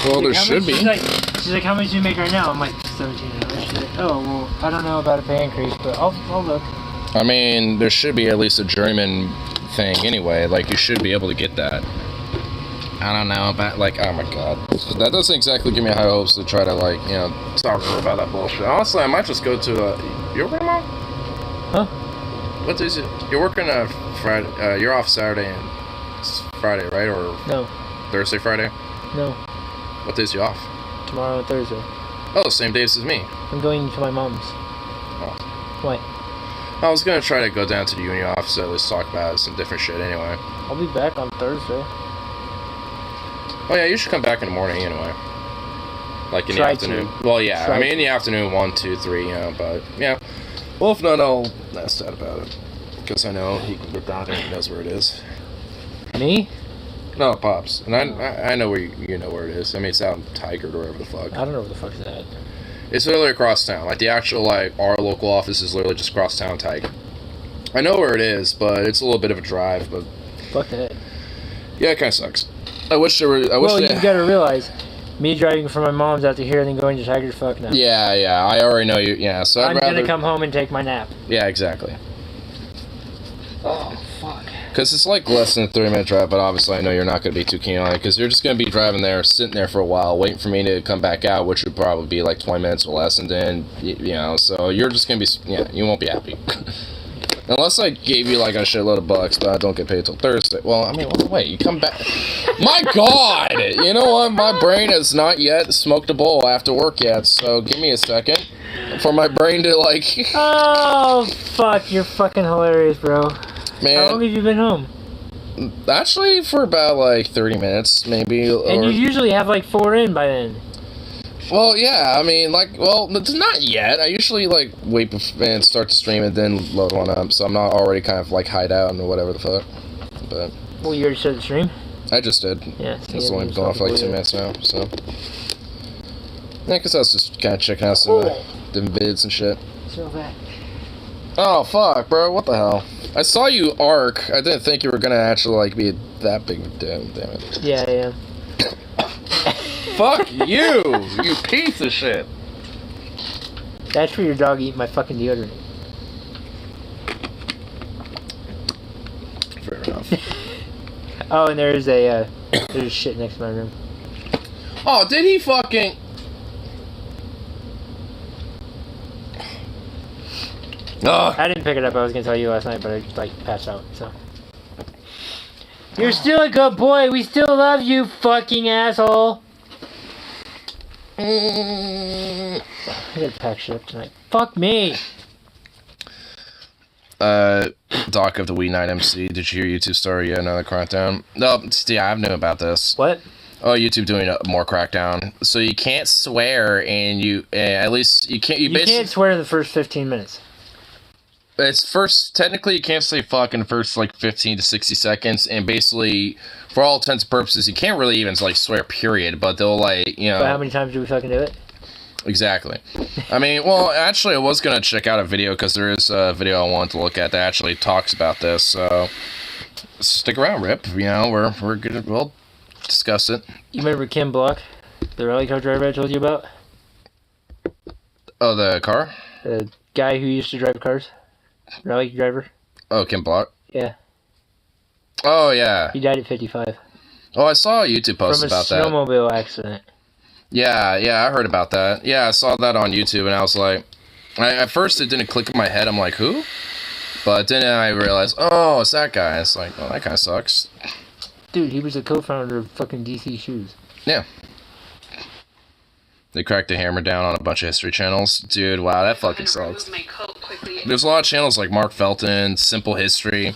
Well, there should be. She's like, how much do you make right now? I'm like, 17 an hour. She's like, oh, well, I don't know about a pay increase, but I'll look. I mean, there should be at least a journeyman thing anyway. Like, you should be able to get that. I don't know about, like, oh my god. That doesn't exactly give me high hopes to try to, like, you know, talk to her about that bullshit. Honestly, I might just go to, you're working tomorrow? Huh? What is it? You're working Friday, you're off Saturday and Friday, right? Or no. Thursday, Friday? No. What days are you off? Tomorrow and Thursday. Oh, same days as me. I'm going to my mom's. Oh. What? I was gonna try to go down to the uni office at least talk about some different shit anyway. I'll be back on Thursday. Oh yeah, you should come back in the morning anyway. Like in the afternoon. Well, yeah, I mean in the afternoon, 1, 2, 3, you know, but yeah. Well, if not, I'll ask Dad about it. Because I know he can get down there and he knows where it is. Me? No, Pops. And I know where you know where it is. I mean, it's out in Tigard or wherever the fuck. I don't know where the fuck is that. It's literally across town. Like, the actual, like, our local office is literally just across town, Tigard. I know where it is, but it's a little bit of a drive, but... Fuck that. Yeah, it kind of sucks. I wish there were... Well, you gotta realize, me driving from my mom's out to here and then going to Tigard, fuck no. Yeah, I already know you, yeah, so I'm gonna come home and take my nap. Yeah, exactly. Oh, fuck. Because it's like less than a 30-minute drive, but obviously I know you're not going to be too keen on it, because you're just going to be driving there, sitting there for a while, waiting for me to come back out, which would probably be like 20 minutes or less, and then, you know, so you're just going to be, yeah, you won't be happy. Unless I gave you like a shitload of bucks, but I don't get paid till Thursday. Well, I mean, wait, you come back. My God! You know what? My brain has not yet smoked a bowl after work yet, so give me a second for my brain to like... Oh, fuck, you're fucking hilarious, bro. Man, how long have you been home? Actually, for about like 30 minutes, maybe. And you usually have like 4 in by then. Well, yeah, I mean, like, well, not yet. I usually, like, wait and start to stream and then load one up, so I'm not already kind of, like, hide out and whatever the fuck. But... Well, you already started the stream? I just did. Yeah. It's only been going for like 2 minutes now, so... Yeah, because I was just kind of checking out some different vids and shit. So bad. Oh, fuck, bro, what the hell? I saw you arc. I didn't think you were gonna actually, like, be that big. Damn it. Yeah, I am. Fuck you! You piece of shit! That's for your dog eating my fucking deodorant. Fair enough. Oh, and there's shit next to my room. Oh, did he fucking... Ugh. I didn't pick it up. I was gonna tell you last night, but I just like passed out. So you're still a good boy. We still love you, fucking asshole. I gotta pack shit up tonight. Fuck me. Doc of the Wee Night MC. Did you hear YouTube story yet? Another crackdown? No, yeah, I knew about this. What? Oh, YouTube doing more crackdown. So you can't swear, and you at least you can't. You can't swear in the first 15 minutes. It's technically you can't say fuck in the first like 15 to 60 seconds, and basically for all intents and purposes you can't really even like swear period, but they'll like, you know. But how many times do we fucking do it? Exactly. I mean, well, actually I was gonna check out a video because there is a video I wanted to look at that actually talks about this, so stick around, Rip. You know, we're gonna, we'll discuss it. You remember Kim Block, the rally car driver I told you about? Oh, the car? The guy who used to drive cars. Rally driver. Oh, Kim Block? Yeah. Oh, yeah. He died at 55. Oh, I saw a YouTube post about that. From a snowmobile accident. Yeah, I heard about that. Yeah, I saw that on YouTube, and I was like... at first, it didn't click in my head. I'm like, who? But then I realized, oh, it's that guy. It's like, oh, that guy sucks. Dude, he was a co-founder of fucking DC Shoes. Yeah. They cracked the hammer down on a bunch of history channels. Dude, wow, that fucking sucks. There's a lot of channels like Mark Felton, Simple History.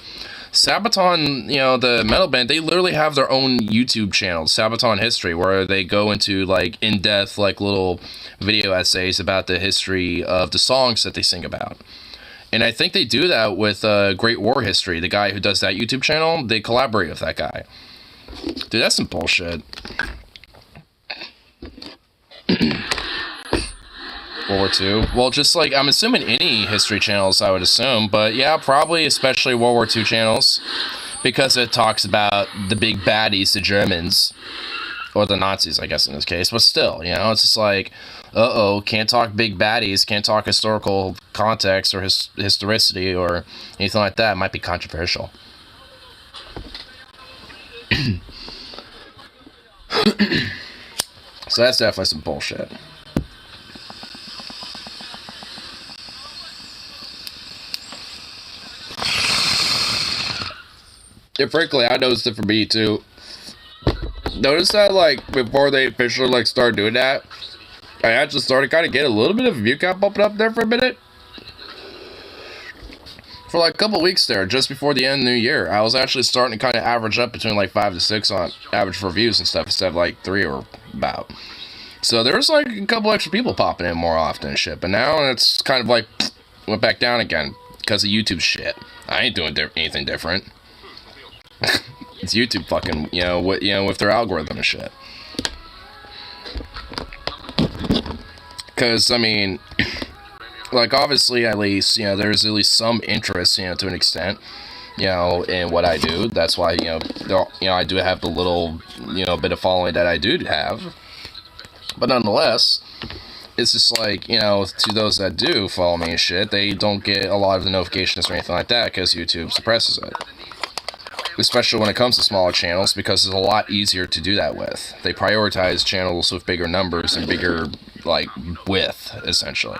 Sabaton, you know, the metal band, they literally have their own YouTube channel, Sabaton History, where they go into, like, in-depth, like, little video essays about the history of the songs that they sing about. And I think they do that with Great War History. The guy who does that YouTube channel, they collaborate with that guy. Dude, that's some bullshit. World War II. Well, just like, I'm assuming any history channels, I would assume. But yeah, probably especially World War II channels. Because it talks about the big baddies, the Germans. or the Nazis, I guess, in this case, but still, you know, it's just like, can't talk big baddies, can't talk historical context or historicity or anything like that. It might be controversial. So that's definitely some bullshit. Yeah, frankly, I noticed it for me too. Notice that, like, before they officially, like, started doing that, I actually started kind of getting a little bit of a view count bumping up there for a minute. For like a couple weeks there, just before the end of the new year, I was actually starting to kind of average up between like 5 to 6 on average for views and stuff, instead of like 3 or about. So there's like a couple extra people popping in more often and shit, but now it's kind of like went back down again because of YouTube shit. I ain't doing anything different. It's YouTube fucking, with their algorithm and shit. Because, I mean, like, obviously, at least, there's at least some interest, to an extent, in what I do. That's why, I do have the little, bit of following that I do have. But nonetheless, it's just like, to those that do follow me and shit, they don't get a lot of the notifications or anything like that because YouTube suppresses it. Especially when it comes to smaller channels, because it's a lot easier to do that with. They prioritize channels with bigger numbers and bigger, like, width, essentially.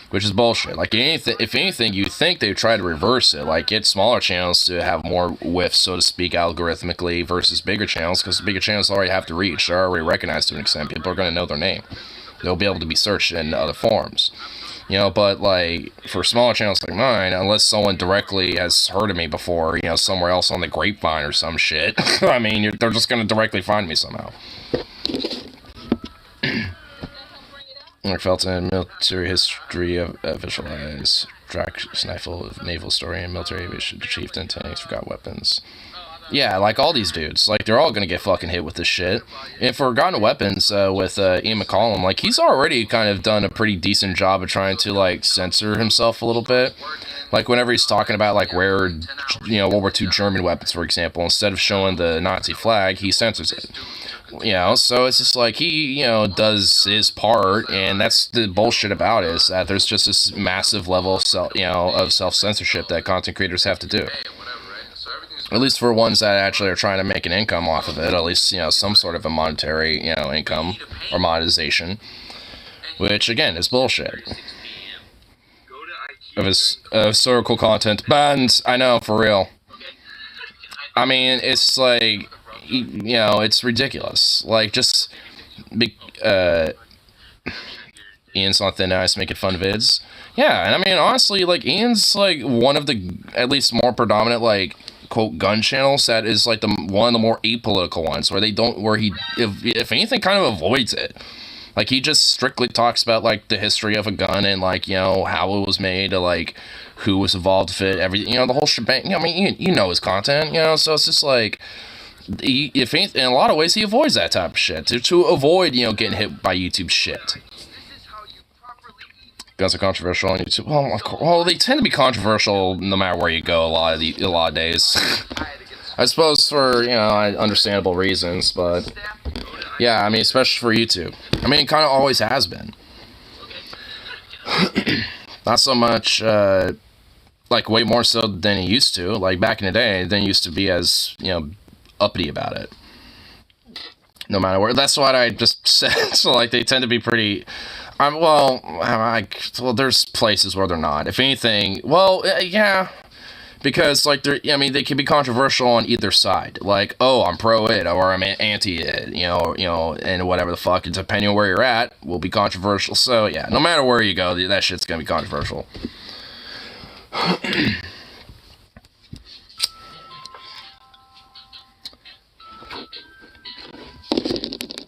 Which is bullshit. Like, if anything, you think they try to reverse it. Like, get smaller channels to have more width, so to speak, algorithmically, versus bigger channels, because bigger channels already have to reach. They're already recognized to an extent. People are going to know their name. They'll be able to be searched in other forms. But, like, for smaller channels like mine, unless someone directly has heard of me before, somewhere else on the grapevine or some shit, I mean, they're just going to directly find me somehow. Mark Felton, military history of visualize, track sniffle of naval story and military aviation chieftain, tanks, forgot weapons. Yeah, like all these dudes, like they're all gonna get fucking hit with this shit. And for Forgotten Weapons, with Ian McCollum, like he's already kind of done a pretty decent job of trying to like censor himself a little bit. Like whenever he's talking about like rare, World War II German weapons, for example, instead of showing the Nazi flag, he censors it. So it's just like he, does his part, and that's the bullshit about it, is that there's just this massive level of self-censorship that content creators have to do. At least for ones that actually are trying to make an income off of it, at least, some sort of a monetary, income or monetization, which, again, is bullshit. Of his historical content banned, I know, for real. I mean, it's like, it's ridiculous. Like, just, Ian's on thin ice making fun vids. Yeah, and I mean, honestly, like, Ian's, like, one of the, at least more predominant, like, quote, gun channels that is, like, one of the more apolitical ones, where he, if anything, kind of avoids it. Like, he just strictly talks about, like, the history of a gun and, like, how it was made, or, like, who was involved with it, everything, the whole shebang. I mean, you know his content, so it's just, like, if anything, in a lot of ways, he avoids that type of shit, to avoid, getting hit by YouTube shit. Guns are controversial on YouTube. Well, of course. Well, they tend to be controversial no matter where you go. A lot of days. I suppose for understandable reasons, but yeah, I mean, especially for YouTube. I mean, it kind of always has been. Not so much, like way more so than it used to. Like back in the day, it didn't used to be as uppity about it. No matter where. That's what I just said. So like they tend to be pretty. Well, there's places where they're not. If anything, yeah, because like they can be controversial on either side. Like, oh, I'm pro it or I'm anti it, and whatever the fuck. Depending on where you're at, will be controversial. So yeah, no matter where you go, that shit's gonna be controversial.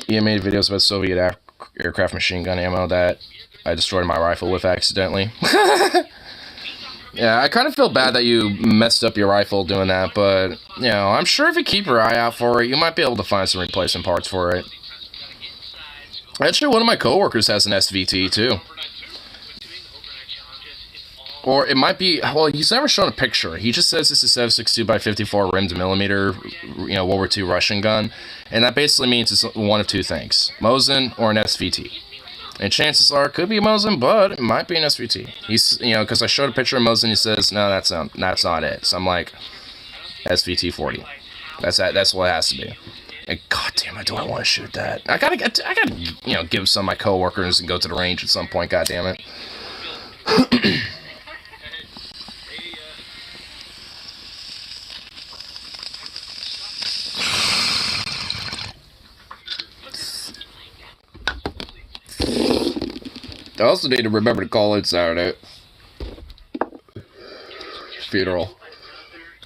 Ian made videos about Soviet aircraft machine gun ammo that I destroyed my rifle with accidentally. Yeah, I kind of feel bad that you messed up your rifle doing that, but, I'm sure if you keep your eye out for it, you might be able to find some replacement parts for it. Actually, one of my coworkers has an SVT, too. Or it might be, well, he's never shown a picture. He just says it's a 7.62 by 54 rimmed millimeter, you know, World War II Russian gun. And that basically means it's one of two things. Mosin or an SVT. And chances are it could be a Mosin, but it might be an SVT. He's, you know, because I showed a picture of Mosin, he says, no, that's not it. So I'm like, SVT 40. That's what it has to be. And goddamn, do I want to shoot that? I gotta, you know, give some of my coworkers and go to the range at some point. Goddamn it. I also need to remember to call in Saturday. Funeral.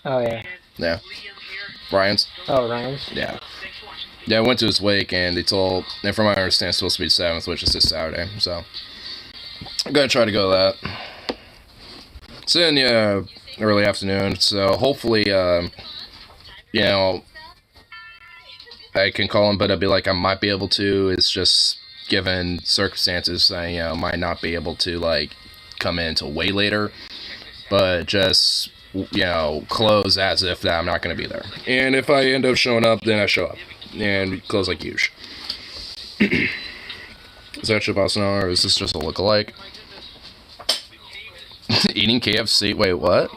Oh, yeah. Yeah. Ryan's. Oh, Ryan's? Yeah. Yeah, I went to his wake, and they told, and from what I understand, it's supposed to be 7th, which is this Saturday, so I'm gonna try to go to that. It's in the early afternoon, so hopefully, you know, I can call him, but I'd be like, I might be able to. It's just, given circumstances, I, you know, might not be able to, like, come in until way later, but just, you know, close as if that I'm not going to be there. And if I end up showing up, then I show up. And close like usual. Is that your boss now, or is this just a lookalike? Eating KFC? Wait, what?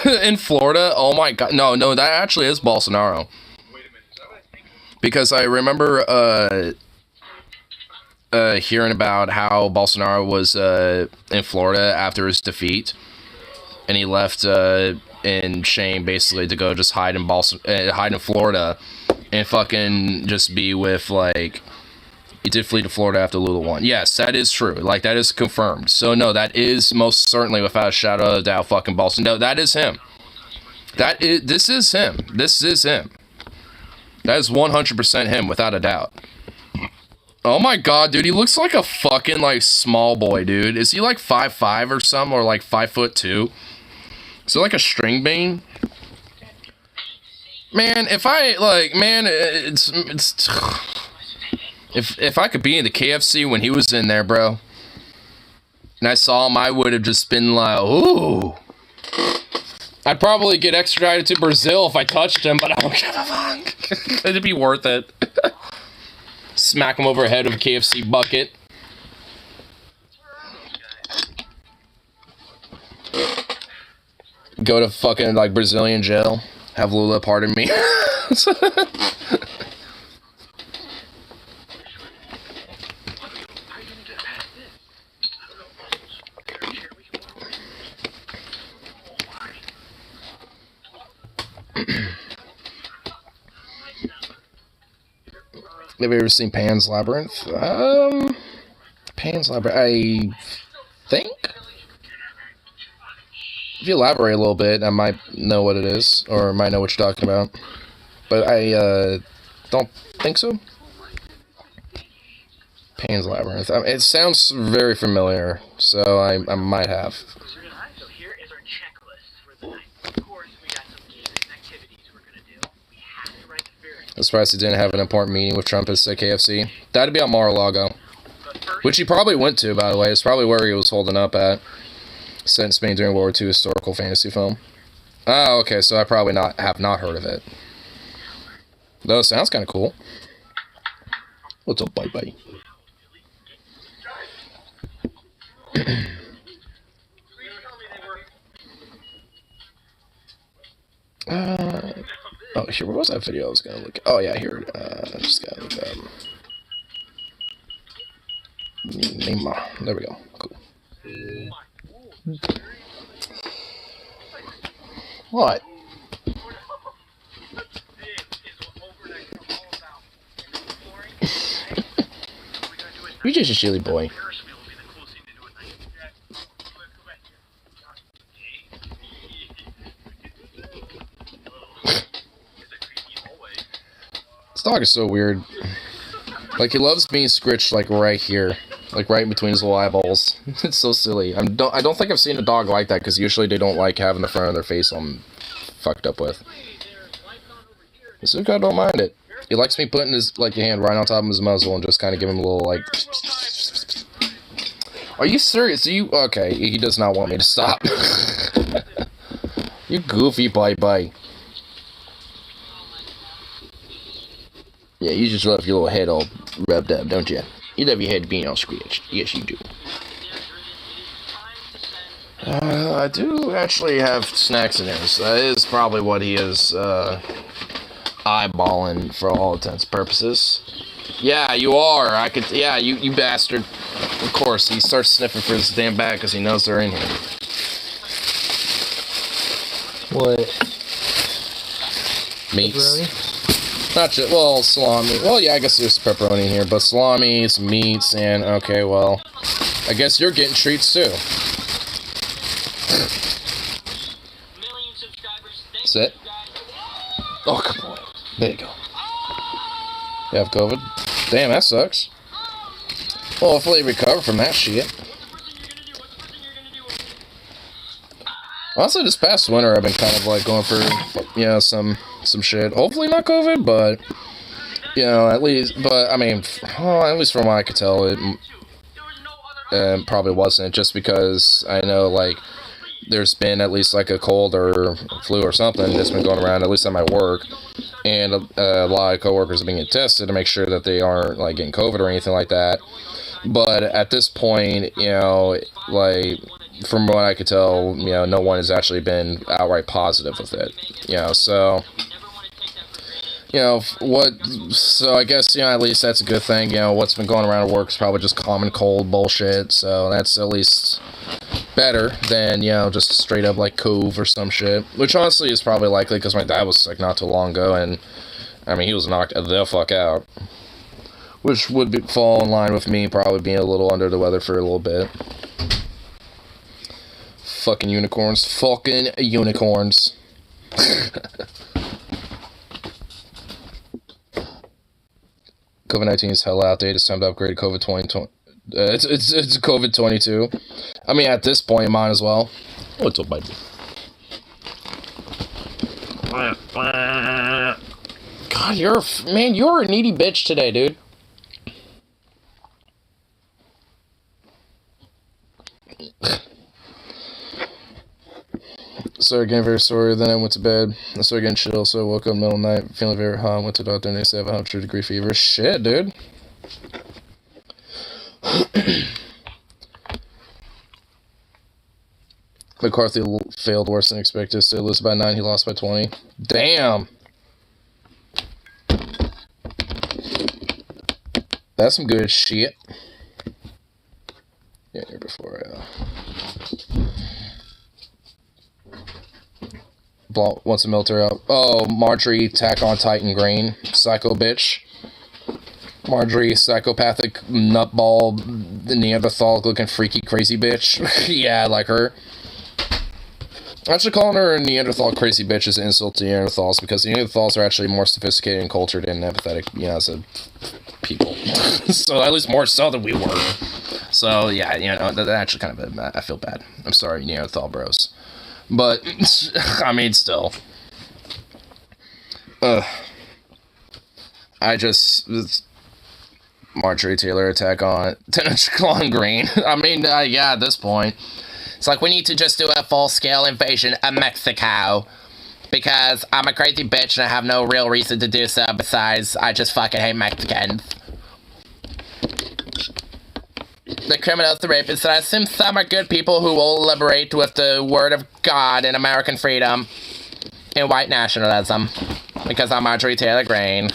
In Florida? Oh my god. No, that actually is Bolsonaro. Because I remember, hearing about how Bolsonaro was in Florida after his defeat, and he left in shame basically to go just hide in Florida and fucking just be with, like, he did flee to Florida after Lula won. Yes, that is true. Like, that is confirmed. So no, that is most certainly, without a shadow of a doubt, fucking Bolsonaro. No, that is him. This is him. This is him. That is 100% him, without a doubt. Oh my god, dude, he looks like a fucking, like, small boy, dude. Is he, like, 5'5" or something, or, like, 5'2"? Is it, like, a string bean? Man, if I, like, man, it's... If I could be in the KFC when he was in there, bro, and I saw him, I would have just been like, ooh. I'd probably get extradited to Brazil if I touched him, but I don't give a fuck. It'd be worth it. Smack him over the head with a KFC bucket. Go to fucking, like, Brazilian jail. Have Lula pardon me. Have you ever seen Pan's Labyrinth? Pan's Labyrinth, I think? If you elaborate a little bit, I might know what it is, or might know what you're talking about. But I, don't think so. Pan's Labyrinth. It sounds very familiar, so I might have. So here is our checklist for the night. Of course, we got some games and activities we're gonna do. We have to write the very. I'm surprised he didn't have an important meeting with Trump at KFC. That'd be at Mar-a-Lago. Which he probably went to, by the way. It's probably where he was holding up at. Set in Spain during World War II historical fantasy film. Oh, okay, so I probably have not heard of it. Though it sounds kind of cool. What's up, bye-bye? Oh, here, what was that video I was gonna look at? Oh, yeah, here, just gotta look up. Neymar. There we go. Cool. What? You're just a silly boy. This dog is so weird. Like, he loves being scritched, like, right here. Like, right in between his little eyeballs. It's so silly. I don't think I've seen a dog like that, because usually they don't like having the front of their face all fucked up with. This guy don't mind it. He likes me putting his, like, hand right on top of his muzzle and just kind of give him a little, like... Are you serious? Okay, he does not want me to stop. You goofy bye-bye. Yeah, you just love your little head all rubbed up, don't you? You love your head being all scratched. Yes, you do. I do actually have snacks in here, so that is probably what he is eyeballing for all intents and purposes. Yeah, you are. I could. Yeah, you bastard. Of course, he starts sniffing for his damn bag because he knows they're in here. What? Meats. Really? Not just, well, salami. Well, yeah, I guess there's pepperoni in here, but salami, some meats, and, okay, well, I guess you're getting treats, too. Sit. Oh, come on. There you go. You have COVID? Damn, that sucks. Well, hopefully you recover from that shit. Honestly, this past winter, I've been kind of, like, going for, you know, some shit. Hopefully not COVID, but, you know, at least, but, I mean, well, at least from what I could tell, it probably wasn't, just because I know, like, there's been at least, like, a cold or flu or something that's been going around, at least at my work, and a lot of coworkers have been getting tested to make sure that they aren't, like, getting COVID or anything like that. But at this point, you know, like, from what I could tell, you know, no one has actually been outright positive with it, you know, so, you know, so I guess, you know, at least that's a good thing, you know, what's been going around at work is probably just common cold bullshit, so that's at least better than, you know, just straight up, like, cove or some shit, which honestly is probably likely, because my dad was sick not too long ago, and, I mean, he was knocked the fuck out, which would fall in line with me probably being a little under the weather for a little bit. Fucking unicorns. Fucking unicorns. COVID-19 is hella outdated. It's time to upgrade to COVID-20. It's COVID-22. I mean, at this point, might as well. What's up, baby? God, you're a needy bitch today, dude. Started getting very sore, then I went to bed. I started getting chill, so I woke up in the middle of the night, feeling very hot. Went to the doctor and they said I have a 100-degree fever. Shit, dude. McCarthy failed worse than expected. So he lose by 9, he lost by 20. Damn. That's some good shit. Yeah, here before Blanc wants a military out. Oh, Marjorie, tack on Titan Grain. Psycho bitch. Marjorie, psychopathic, nutball, Neanderthal looking freaky, crazy bitch. Yeah, I like her. Actually, calling her a Neanderthal crazy bitch is an insult to Neanderthals because Neanderthals are actually more sophisticated and cultured and empathetic, you know, as a people. So, at least more so than we were. So, yeah, you know, that actually kind of, I feel bad. I'm sorry, Neanderthal bros. But, I mean, still. I just... Marjorie Taylor attack on Tenochtitlan Green. I mean, yeah, at this point. It's like, we need to just do a full-scale invasion of Mexico. Because I'm a crazy bitch and I have no real reason to do so besides I just fucking hate Mexicans. The criminals, the rapists, and I assume some are good people who will liberate with the word of God and American freedom and white nationalism. Because I'm Marjorie Taylor Greene.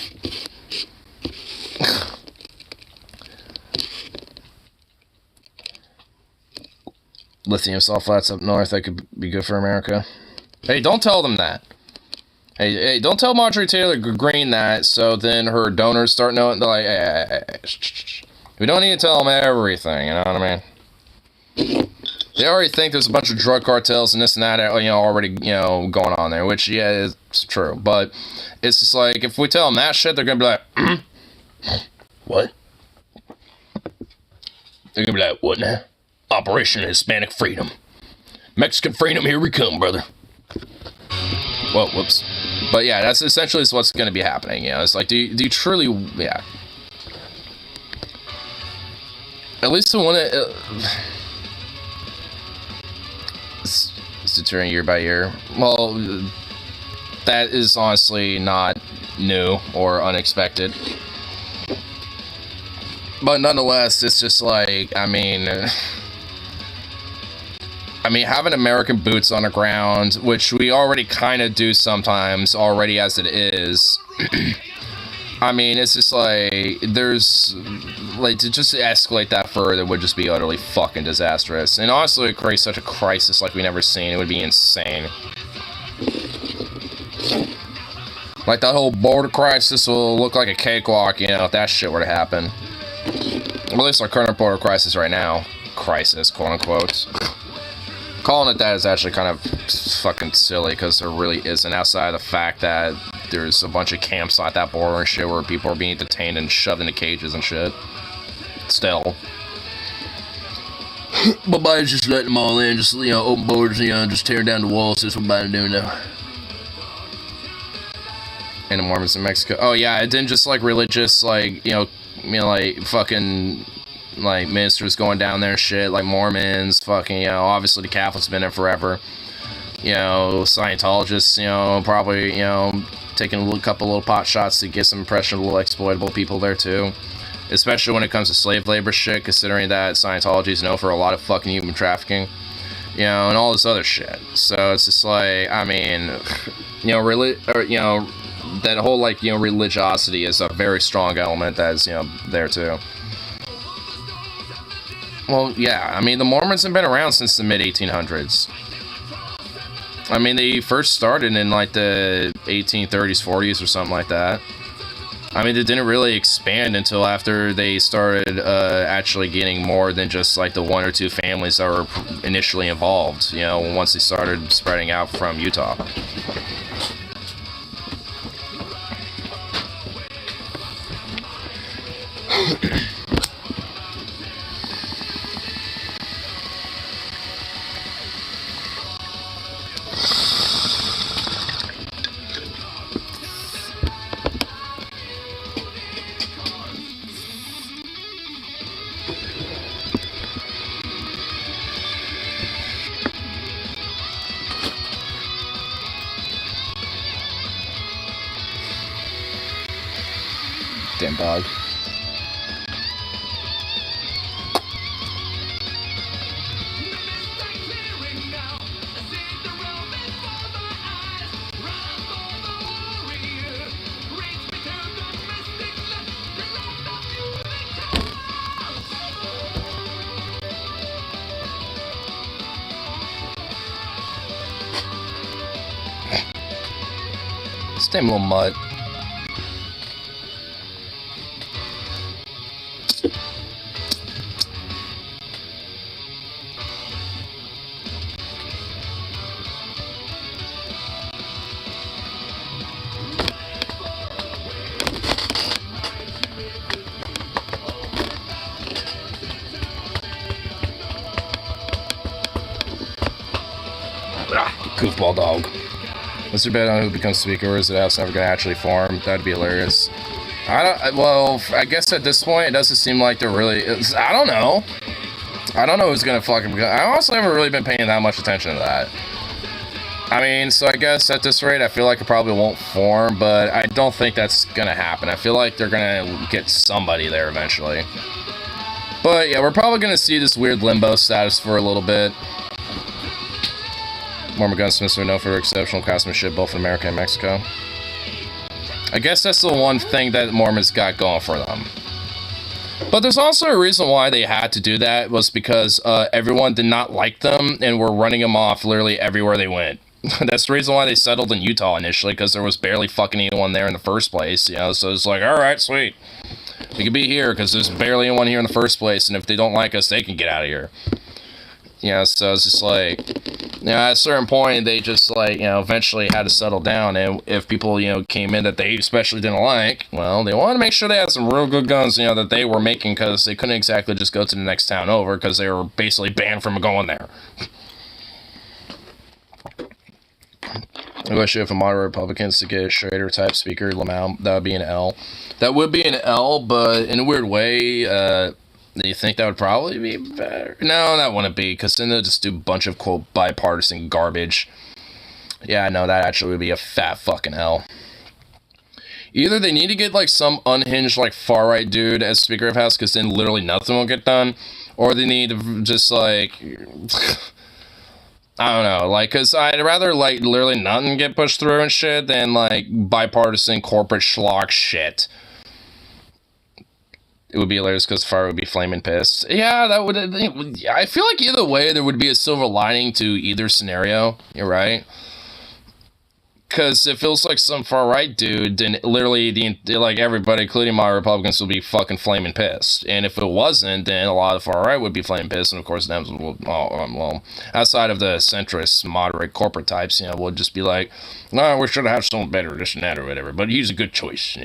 Lithium sulfides up north, that could be good for America. Hey, don't tell them that. Hey, don't tell Marjorie Taylor Greene that, so then her donors start knowing, they're like, hey, we don't need to tell them everything, you know what I mean? They already think there's a bunch of drug cartels and this and that, you know, already, you know, going on there, which, yeah, it's true. But it's just like, if we tell them that shit, they're gonna be like, what? They're gonna be like, what now? Operation Hispanic Freedom. Mexican freedom, here we come, brother. Whoa, whoops. But yeah, that's essentially what's gonna be happening, you know? It's like, do you truly, yeah. At least I want to... It's deterring year by year. Well, that is honestly not new or unexpected. But nonetheless, it's just like, I mean, having American boots on the ground, which we already kind of do sometimes already as it is. I mean, it's just like, there's, like, to just escalate that further would just be utterly fucking disastrous. And honestly, it creates such a crisis like we never seen. It would be insane. Like, that whole border crisis will look like a cakewalk, you know, if that shit were to happen. At least our current border crisis right now. Crisis, quote-unquote. Calling it that is actually kind of fucking silly, because there really isn't, outside of the fact that there's a bunch of camps at that border and shit where people are being detained and shoved into cages and shit. Still. But Biden's just letting them all in, just, you know, open borders, you know, just tearing down the walls. That's what Biden's doing now. And the Mormons in Mexico. Oh yeah, it didn't just like religious, like, you know, like fucking, like, ministers going down there and shit, like Mormons, fucking, you know, obviously the Catholics been there forever. You know, Scientologists, you know, probably, you know, taking a couple little pot shots to get some impression of little exploitable people there too. Especially when it comes to slave labor shit, considering that Scientology is known for a lot of fucking human trafficking. You know, and all this other shit. So it's just like, I mean, you know, that whole, like, you know, religiosity is a very strong element that is, you know, there too. Well, yeah, I mean, the Mormons have been around since the mid-1800s. I mean, they first started in, like, the 1830s, 40s, or something like that. I mean, it didn't really expand until after they started actually getting more than just, like, the one or two families that were initially involved, you know, once they started spreading out from Utah. Damn dog. This damn little mutt. Goofball dog. What's your bet on who becomes speaker, or is the house never gonna actually form? That'd be hilarious. Well, I guess at this point, it doesn't seem like they're really, I don't know. I don't know who's gonna fucking become. I also haven't really been paying that much attention to that. I mean, so I guess at this rate, I feel like it probably won't form, but I don't think that's gonna happen. I feel like they're gonna get somebody there eventually. But yeah, we're probably gonna see this weird limbo status for a little bit. Mormon gunsmiths are known for exceptional craftsmanship both in America and Mexico. I guess that's the one thing that Mormons got going for them. But there's also a reason why they had to do that, was because everyone did not like them and were running them off literally everywhere they went. That's the reason why they settled in Utah initially, because there was barely fucking anyone there in the first place, you know, so it's like, alright, sweet. We can be here, because there's barely anyone here in the first place, and if they don't like us, they can get out of here. You know, so it's just like, you know, at a certain point, they just, like, you know, eventually had to settle down, and if people, you know, came in that they especially didn't like, well, they wanted to make sure they had some real good guns, you know, that they were making, because they couldn't exactly just go to the next town over, because they were basically banned from going there. I wish if a moderate Republicans to get a Schrader-type speaker, Lamau, that would be an L. That would be an L, but in a weird way, Do you think that would probably be better? No, that wouldn't be, because then they'll just do a bunch of, quote, bipartisan garbage. Yeah, no, that actually would be a fat fucking hell. Either they need to get, like, some unhinged, like, far-right dude as Speaker of House, because then literally nothing will get done, or they need to just, like... I don't know, like, because I'd rather, like, literally nothing get pushed through and shit than, like, bipartisan corporate schlock shit. It would be hilarious because Fire would be flaming pissed. Yeah, that would... I feel like either way, there would be a silver lining to either scenario. You're right. Because if it was like some far-right dude, then literally, like, everybody, including my Republicans, would be fucking flaming pissed. And if it wasn't, then a lot of the far-right would be flaming pissed. And, of course, them, well, outside of the centrist, moderate corporate types, you know, would just be like, no, we should have something better, this and that, or whatever. But he's a good choice.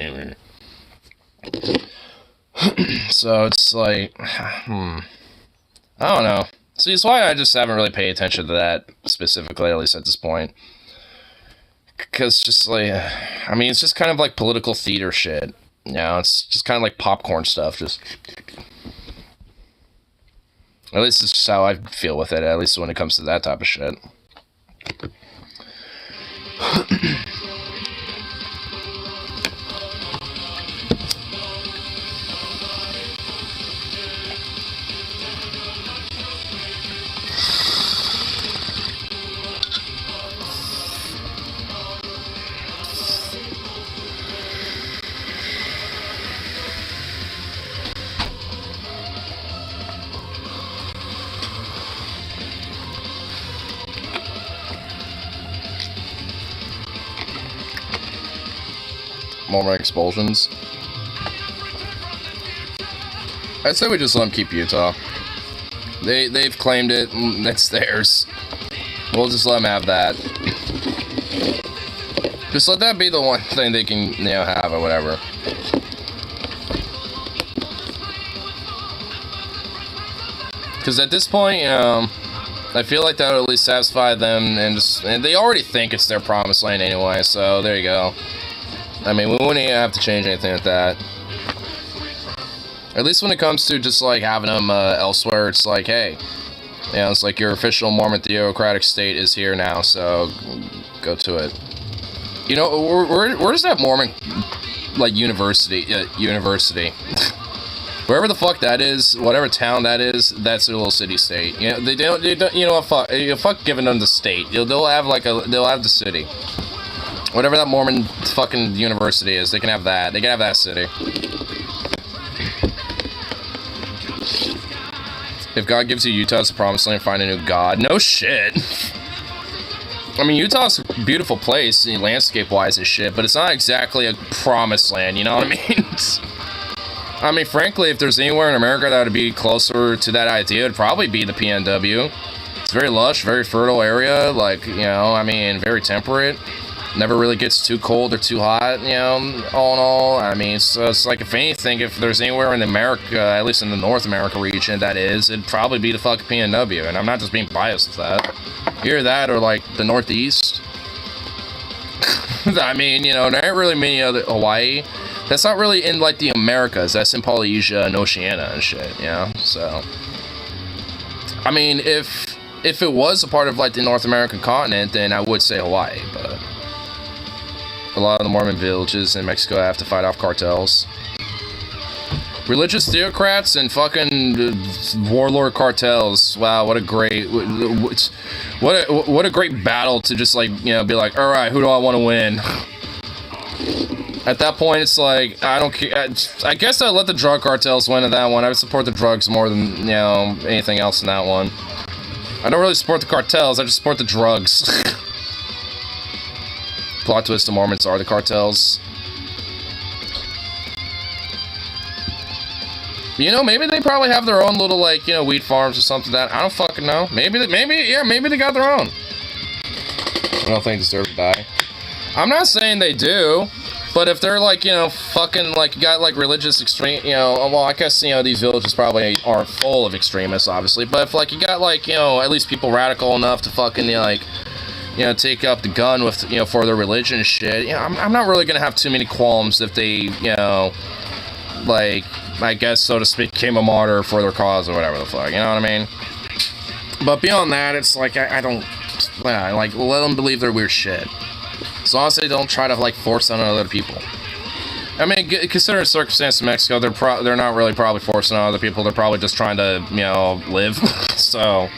So it's like, I don't know. See, it's why I just haven't really paid attention to that specifically, at least at this point. Because just like, I mean, it's just kind of like political theater shit. You know, it's just kind of like popcorn stuff. Just, at least it's just how I feel with it, at least when it comes to that type of shit. More expulsions. I'd say we just let them keep Utah. They've claimed it, and it's theirs. We'll just let them have that. Just let that be the one thing they can, you know, have or whatever. Because at this point, you know, I feel like that would at least satisfy them, and they already think it's their promised land anyway, so there you go. I mean, we wouldn't even have to change anything with that. At least when it comes to just, like, having them elsewhere, it's like, hey, you know, it's like your official Mormon theocratic state is here now, so go to it. You know, where's that Mormon, like, university? Wherever the fuck that is, whatever town that is, that's a little city-state. You know, they don't, you know what, fuck giving them the state. They'll have, like, they'll have the city. Whatever that Mormon fucking university is, they can have that. They can have that city. If God gives you Utah, it's a promised land, find a new God. No shit. I mean, Utah's a beautiful place, landscape-wise and shit, but it's not exactly a promised land, you know what I mean? I mean, frankly, if there's anywhere in America that would be closer to that idea, it'd probably be the PNW. It's a very lush, very fertile area, like, you know, I mean, very temperate. Never really gets too cold or too hot, you know, all in all. I mean, so it's like, if anything, if there's anywhere in America, at least in the North America region, that is, it'd probably be the fucking PNW, and I'm not just being biased with that. Either that or, like, the Northeast. I mean, you know, there aren't really many other, Hawaii. That's not really in, like, the Americas. That's in Polynesia and Oceania and shit, you know, so. I mean, if it was a part of, like, the North American continent, then I would say Hawaii, but a lot of the Mormon villages in Mexico have to fight off cartels. Religious theocrats and fucking warlord cartels. Wow, what a great, what a great battle to just, like, you know, be like, all right, who do I want to win? At that point, it's like, I don't care. I guess I'd let the drug cartels win at that one. I would support the drugs more than, you know, anything else in that one. I don't really support the cartels. I just support the drugs. Plot twist, the Mormons are the cartels. You know, maybe they probably have their own little, like, you know, wheat farms or something like that. I don't fucking know. Maybe they got their own. I don't think they deserve to die. I'm not saying they do, but if they're, like, you know, fucking, like, got, like, religious extreme, you know, well, I guess, you know, these villages probably aren't full of extremists, obviously, but if, like, you got, like, you know, at least people radical enough to fucking, you know, like, you know, take up the gun with, you know, for their religion and shit, you know, I'm not really gonna have too many qualms if they, you know, like, I guess, so to speak, became a martyr for their cause or whatever the fuck, you know what I mean? But beyond that, it's like, I don't, yeah, like, let them believe their weird shit. So honestly, don't try to, like, force it on other people. I mean, considering the circumstance in Mexico, they're not really probably forcing on other people. They're probably just trying to, you know, live. So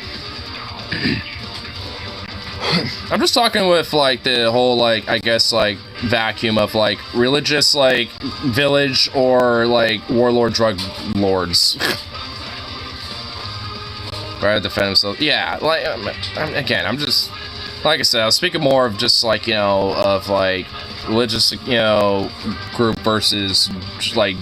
I'm just talking with, like, the whole, like, I guess, like, vacuum of, like, religious, like, village or, like, warlord drug lords. Right, defend themselves. Yeah, like, again, I'm just, like I said, I was speaking more of just, like, you know, of, like, religious, you know, group versus, like,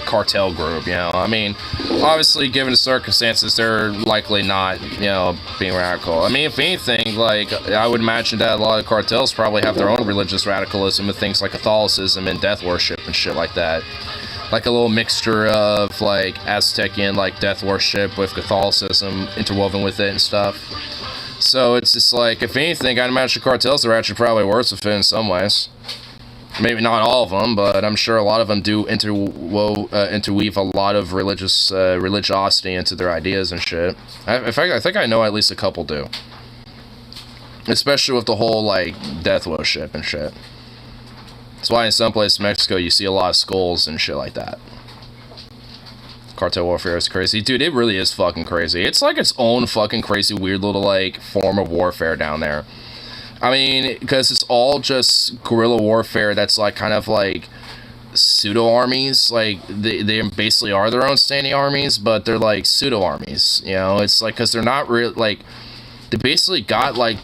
cartel group, you know. I mean, obviously, given the circumstances, they're likely not, you know, being radical. I mean, if anything, like, I would imagine that a lot of cartels probably have their own religious radicalism with things like Catholicism and death worship and shit like that. Like a little mixture of, like, Aztecian, like, death worship with Catholicism interwoven with it and stuff. So it's just like, if anything, I'd imagine cartels are actually probably worse of it in some ways. Maybe not all of them, but I'm sure a lot of them do interweave a lot of religiosity into their ideas and shit. In fact, I think I know at least a couple do. Especially with the whole, like, death worship and shit. That's why in some places in Mexico you see a lot of skulls and shit like that. Cartel warfare is crazy. Dude, it really is fucking crazy. It's like its own fucking crazy, weird little, like, form of warfare down there. I mean, because it's all just guerrilla warfare that's, like, kind of, like, pseudo-armies. Like, they basically are their own standing armies, but they're, like, pseudo-armies. You know, it's, like, because they're not really, like, they basically got, like,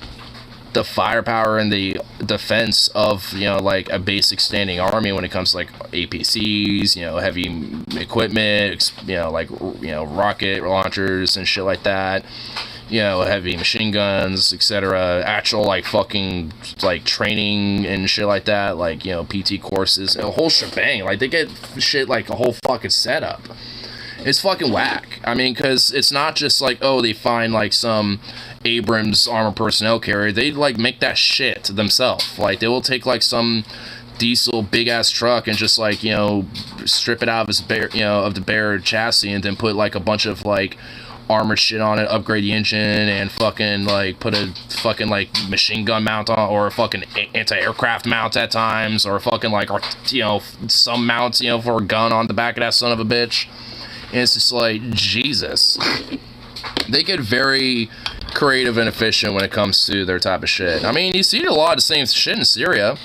the firepower and the defense of, you know, like, a basic standing army when it comes to, like, APCs, you know, heavy equipment, you know, like, you know, rocket launchers and shit like that, you know, heavy machine guns, etc. Actual, like, fucking, like, training and shit like that, like, you know, PT courses, a whole shebang. Like, they get shit, like, a whole fucking setup. It's fucking whack. I mean, because it's not just like, oh, they find, like, some Abrams armored personnel carrier. They, like, make that shit themselves. Like, they will take, like, some diesel big-ass truck and just, like, you know, strip it out of his bare, you know, of the bare chassis and then put, like, a bunch of, like, armored shit on it, upgrade the engine, and fucking, like, put a fucking, like, machine gun mount on, or a fucking anti-aircraft mount at times, or fucking, like, you know, some mounts, you know, for a gun on the back of that son of a bitch. And it's just like, Jesus. They get very creative and efficient when it comes to their type of shit. I mean, you see a lot of the same shit in Syria.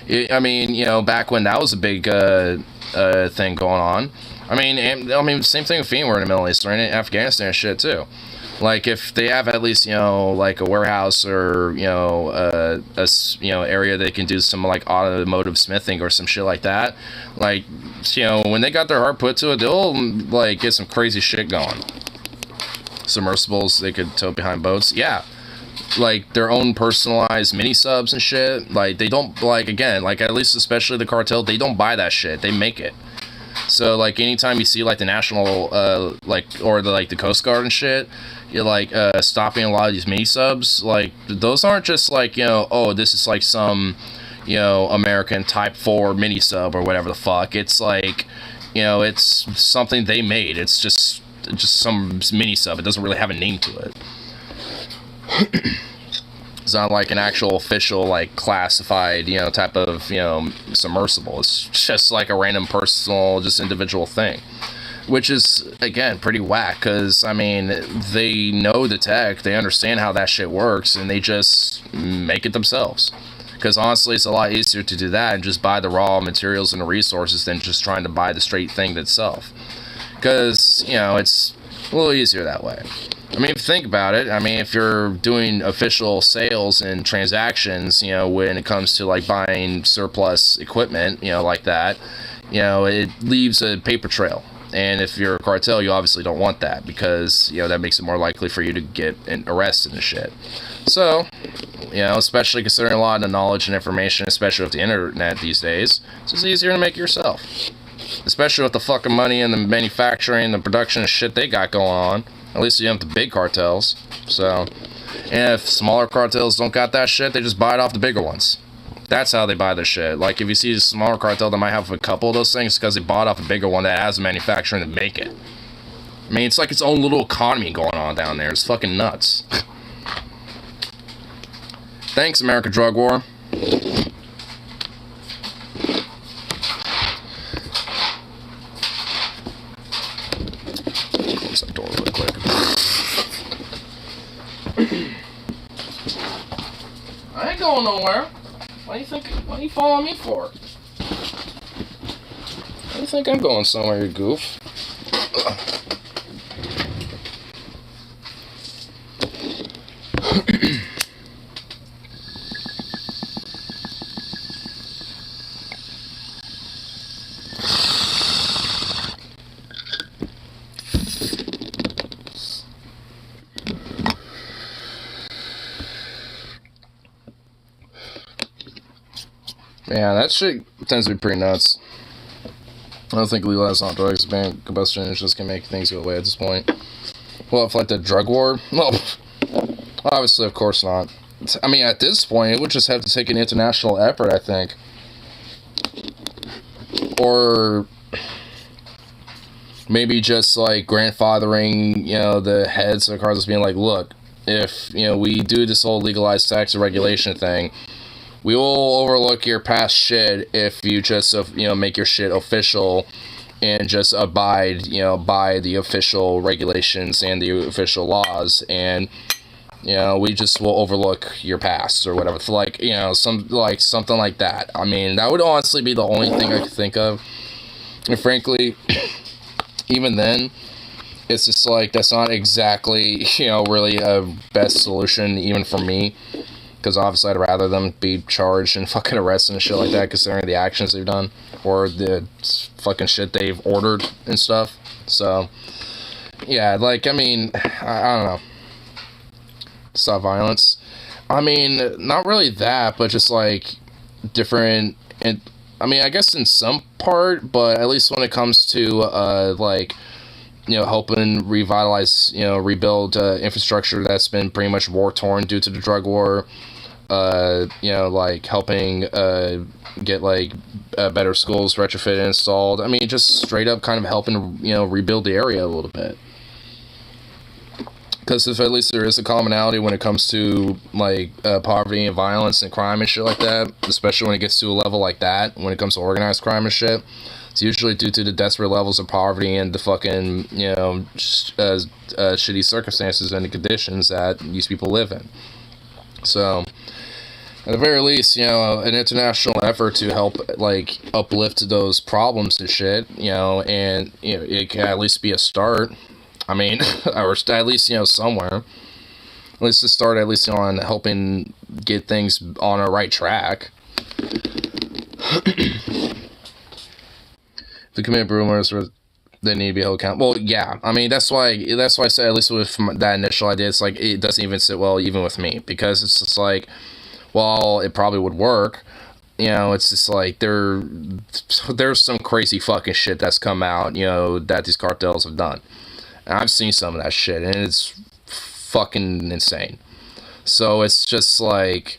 I mean, you know, back when that was a big thing going on. I mean, same thing with anywhere in the Middle East or in Afghanistan and shit too. Like, if they have at least, you know, like a warehouse or, you know, a you know, area they can do some, like, automotive smithing or some shit like that, like, you know, when they got their heart put to it, they'll, like, get some crazy shit going. Submersibles they could tow behind boats, yeah. Like, their own personalized mini subs and shit. Like, they don't, like, again, like, at least especially the cartel, they don't buy that shit, they make it. So, like, anytime you see, like, the national, like, or the, like, the Coast Guard and shit, you're, like, stopping a lot of these mini subs, like, those aren't just, like, you know, oh, this is, like, some, you know, American Type 4 mini sub or whatever the fuck. It's, like, you know, it's something they made. It's just some mini sub. It doesn't really have a name to it. It's not like an actual official, like, classified, you know, type of, you know, submersible. It's just like a random personal, just individual thing. Which is, again, pretty whack, because, I mean, they know the tech, they understand how that shit works, and they just make it themselves. Because, honestly, it's a lot easier to do that and just buy the raw materials and the resources than just trying to buy the straight thing itself. Because, you know, it's a little easier that way. I mean, if you think about it, I mean, if you're doing official sales and transactions, you know, when it comes to, like, buying surplus equipment, you know, like that, you know, it leaves a paper trail. And if you're a cartel, you obviously don't want that because, you know, that makes it more likely for you to get arrested and shit. So, you know, especially considering a lot of the knowledge and information, especially with the internet these days, it's just easier to make it yourself. Especially with the fucking money and the manufacturing and the production and shit they got going on. At least you have the big cartels. So, and if smaller cartels don't got that shit, they just buy it off the bigger ones. That's how they buy the shit. Like, if you see a smaller cartel that might have a couple of those things, because they bought off a bigger one that has the manufacturing to make it. I mean, it's like its own little economy going on down there. It's fucking nuts. Thanks, America Drug War. Close that door really quick. I ain't going nowhere. What are you following me for? Why do you think I'm going somewhere, you goof? Yeah, that shit tends to be pretty nuts. I don't think legalized hot drugs, ban combustion engines can make things go away at this point. Well, if like the drug war? Well, obviously, of course not. I mean, at this point, it would just have to take an international effort, I think. Or maybe just like grandfathering, you know, the heads of the cartels being like, look, if, you know, we do this whole legalized tax and regulation thing, we will overlook your past shit if you just, you know, make your shit official and just abide, you know, by the official regulations and the official laws, and, you know, we just will overlook your past or whatever. Like, you know, something like that. I mean, that would honestly be the only thing I could think of. And frankly, even then, it's just like, that's not exactly, you know, really a best solution even for me. Because obviously I'd rather them be charged and fucking arrested and shit like that, considering the actions they've done, or the fucking shit they've ordered and stuff. So, yeah, like, I mean, I don't know. Stop violence. I mean, not really that, but just like different, and I mean, I guess in some part, but at least when it comes to, like, you know, helping revitalize, you know, rebuild infrastructure that's been pretty much war-torn due to the drug war. You know, like helping get like better schools retrofitted and installed. I mean, just straight up kind of helping, you know, rebuild the area a little bit. Because if at least there is a commonality when it comes to like poverty and violence and crime and shit like that, especially when it gets to a level like that, when it comes to organized crime and shit, it's usually due to the desperate levels of poverty and the fucking, you know, shitty circumstances and the conditions that these people live in. So, at the very least, you know, an international effort to help, like, uplift those problems and shit, you know, and, you know, it can at least be a start. I mean, or at least, you know, somewhere. At least to start, at least on helping get things on a right track. The commit rumors, they need to be held accountable. Well, yeah, I mean, that's why I said, at least with that initial idea, it's like, it doesn't even sit well even with me, because it's just like, well, it probably would work, you know, it's just like, there's some crazy fucking shit that's come out, you know, that these cartels have done, and I've seen some of that shit, and it's fucking insane. So it's just like,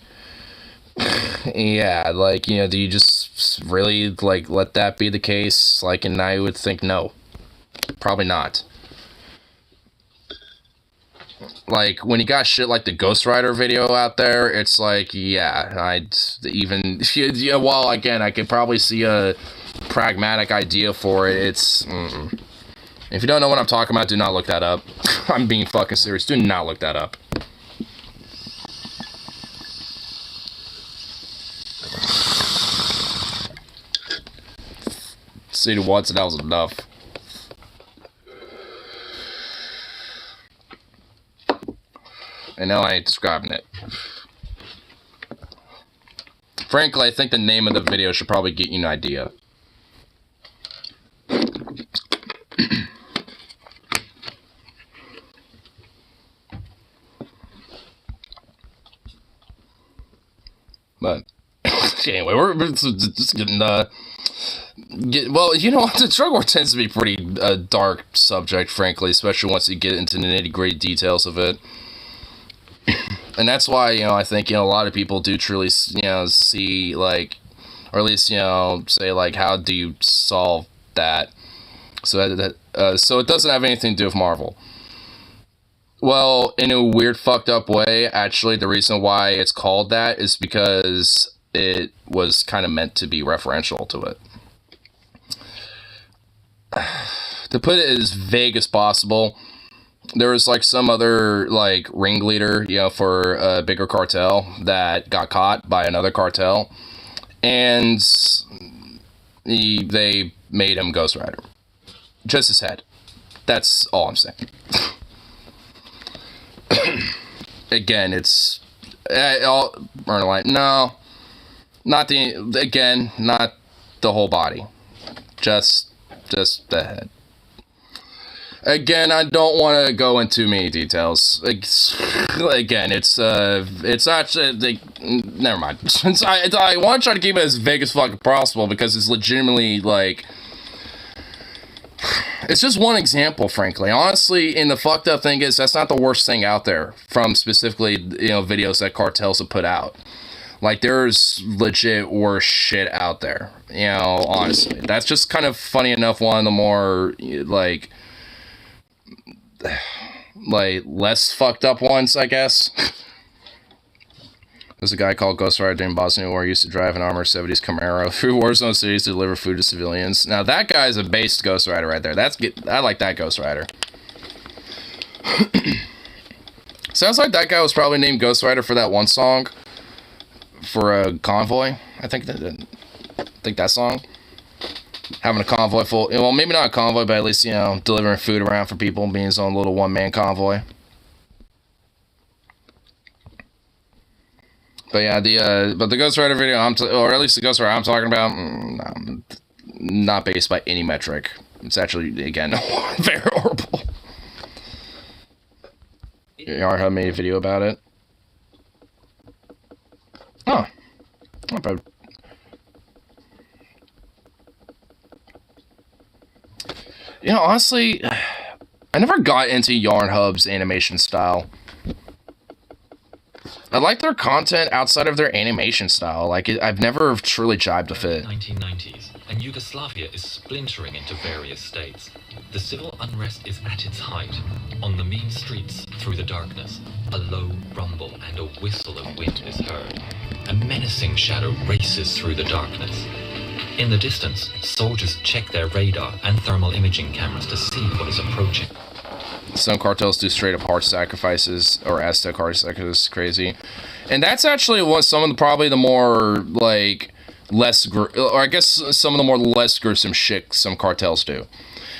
yeah, like, you know, do you just really, like, let that be the case? Like, and I would think no. Probably not. Like, when you got shit like the Ghost Rider video out there, it's like, yeah, well, again, I could probably see a pragmatic idea for it. It's, if you don't know what I'm talking about, do not look that up. I'm being fucking serious. Do not look that up. See once and that was enough. And now I ain't describing it. Frankly, I think the name of the video should probably get you an idea. But anyway, we're just getting well, you know what, the drug war tends to be pretty dark subject, frankly, especially once you get into the nitty-gritty details of it. And that's why, you know, I think, you know, a lot of people do truly, you know, see, like, or at least, you know, say, like, how do you solve that? So so it doesn't have anything to do with Marvel. Well, in a weird, fucked up way, actually, the reason why it's called that is because it was kind of meant to be referential to it. To put it as vague as possible, there was like some other like ringleader, you know, for a bigger cartel that got caught by another cartel, and they made him Ghost Rider. Just his head. That's all I'm saying. Again, it's all Erneline. No, not not the whole body, just the head. Again, I don't want to go into many details. Again, it's actually never mind. I want to try to keep it as vague as fucking possible because it's legitimately like. It's just one example, frankly. Honestly, and the fucked up thing is, that's not the worst thing out there from specifically, you know, videos that cartels have put out. Like, there's legit worse shit out there, you know, honestly. That's just kind of funny enough, one of the more, like less fucked up ones, I guess. There's a guy called Ghost Rider in Bosnia where he used to drive an armored 70s Camaro through Warzone cities to deliver food to civilians. Now that guy's a based Ghost Rider right there. I like that Ghost Rider. Sounds like that guy was probably named Ghost Rider for that one song. For a convoy. I think that song. Having a convoy full, well, maybe not a convoy, but at least, you know, delivering food around for people, being his own little one-man convoy. But yeah, the Ghost Rider video, or at least the Ghost Rider I'm talking about, not based by any metric. It's actually, again, very horrible. Yarnhub made a video about it. Oh. Not bad. You know, honestly, I never got into Yarnhub's animation style. I like their content outside of their animation style. Like, I've never truly jibed with it. 1990s, and Yugoslavia is splintering into various states. The civil unrest is at its height. On the mean streets, through the darkness, a low rumble and a whistle of wind is heard. A menacing shadow races through the darkness. In the distance, soldiers check their radar and thermal imaging cameras to see what is approaching. Some cartels do straight up heart sacrifices, or Aztec heart sacrifices, crazy. And that's actually probably the more, like, or I guess some of the more less gruesome shit some cartels do.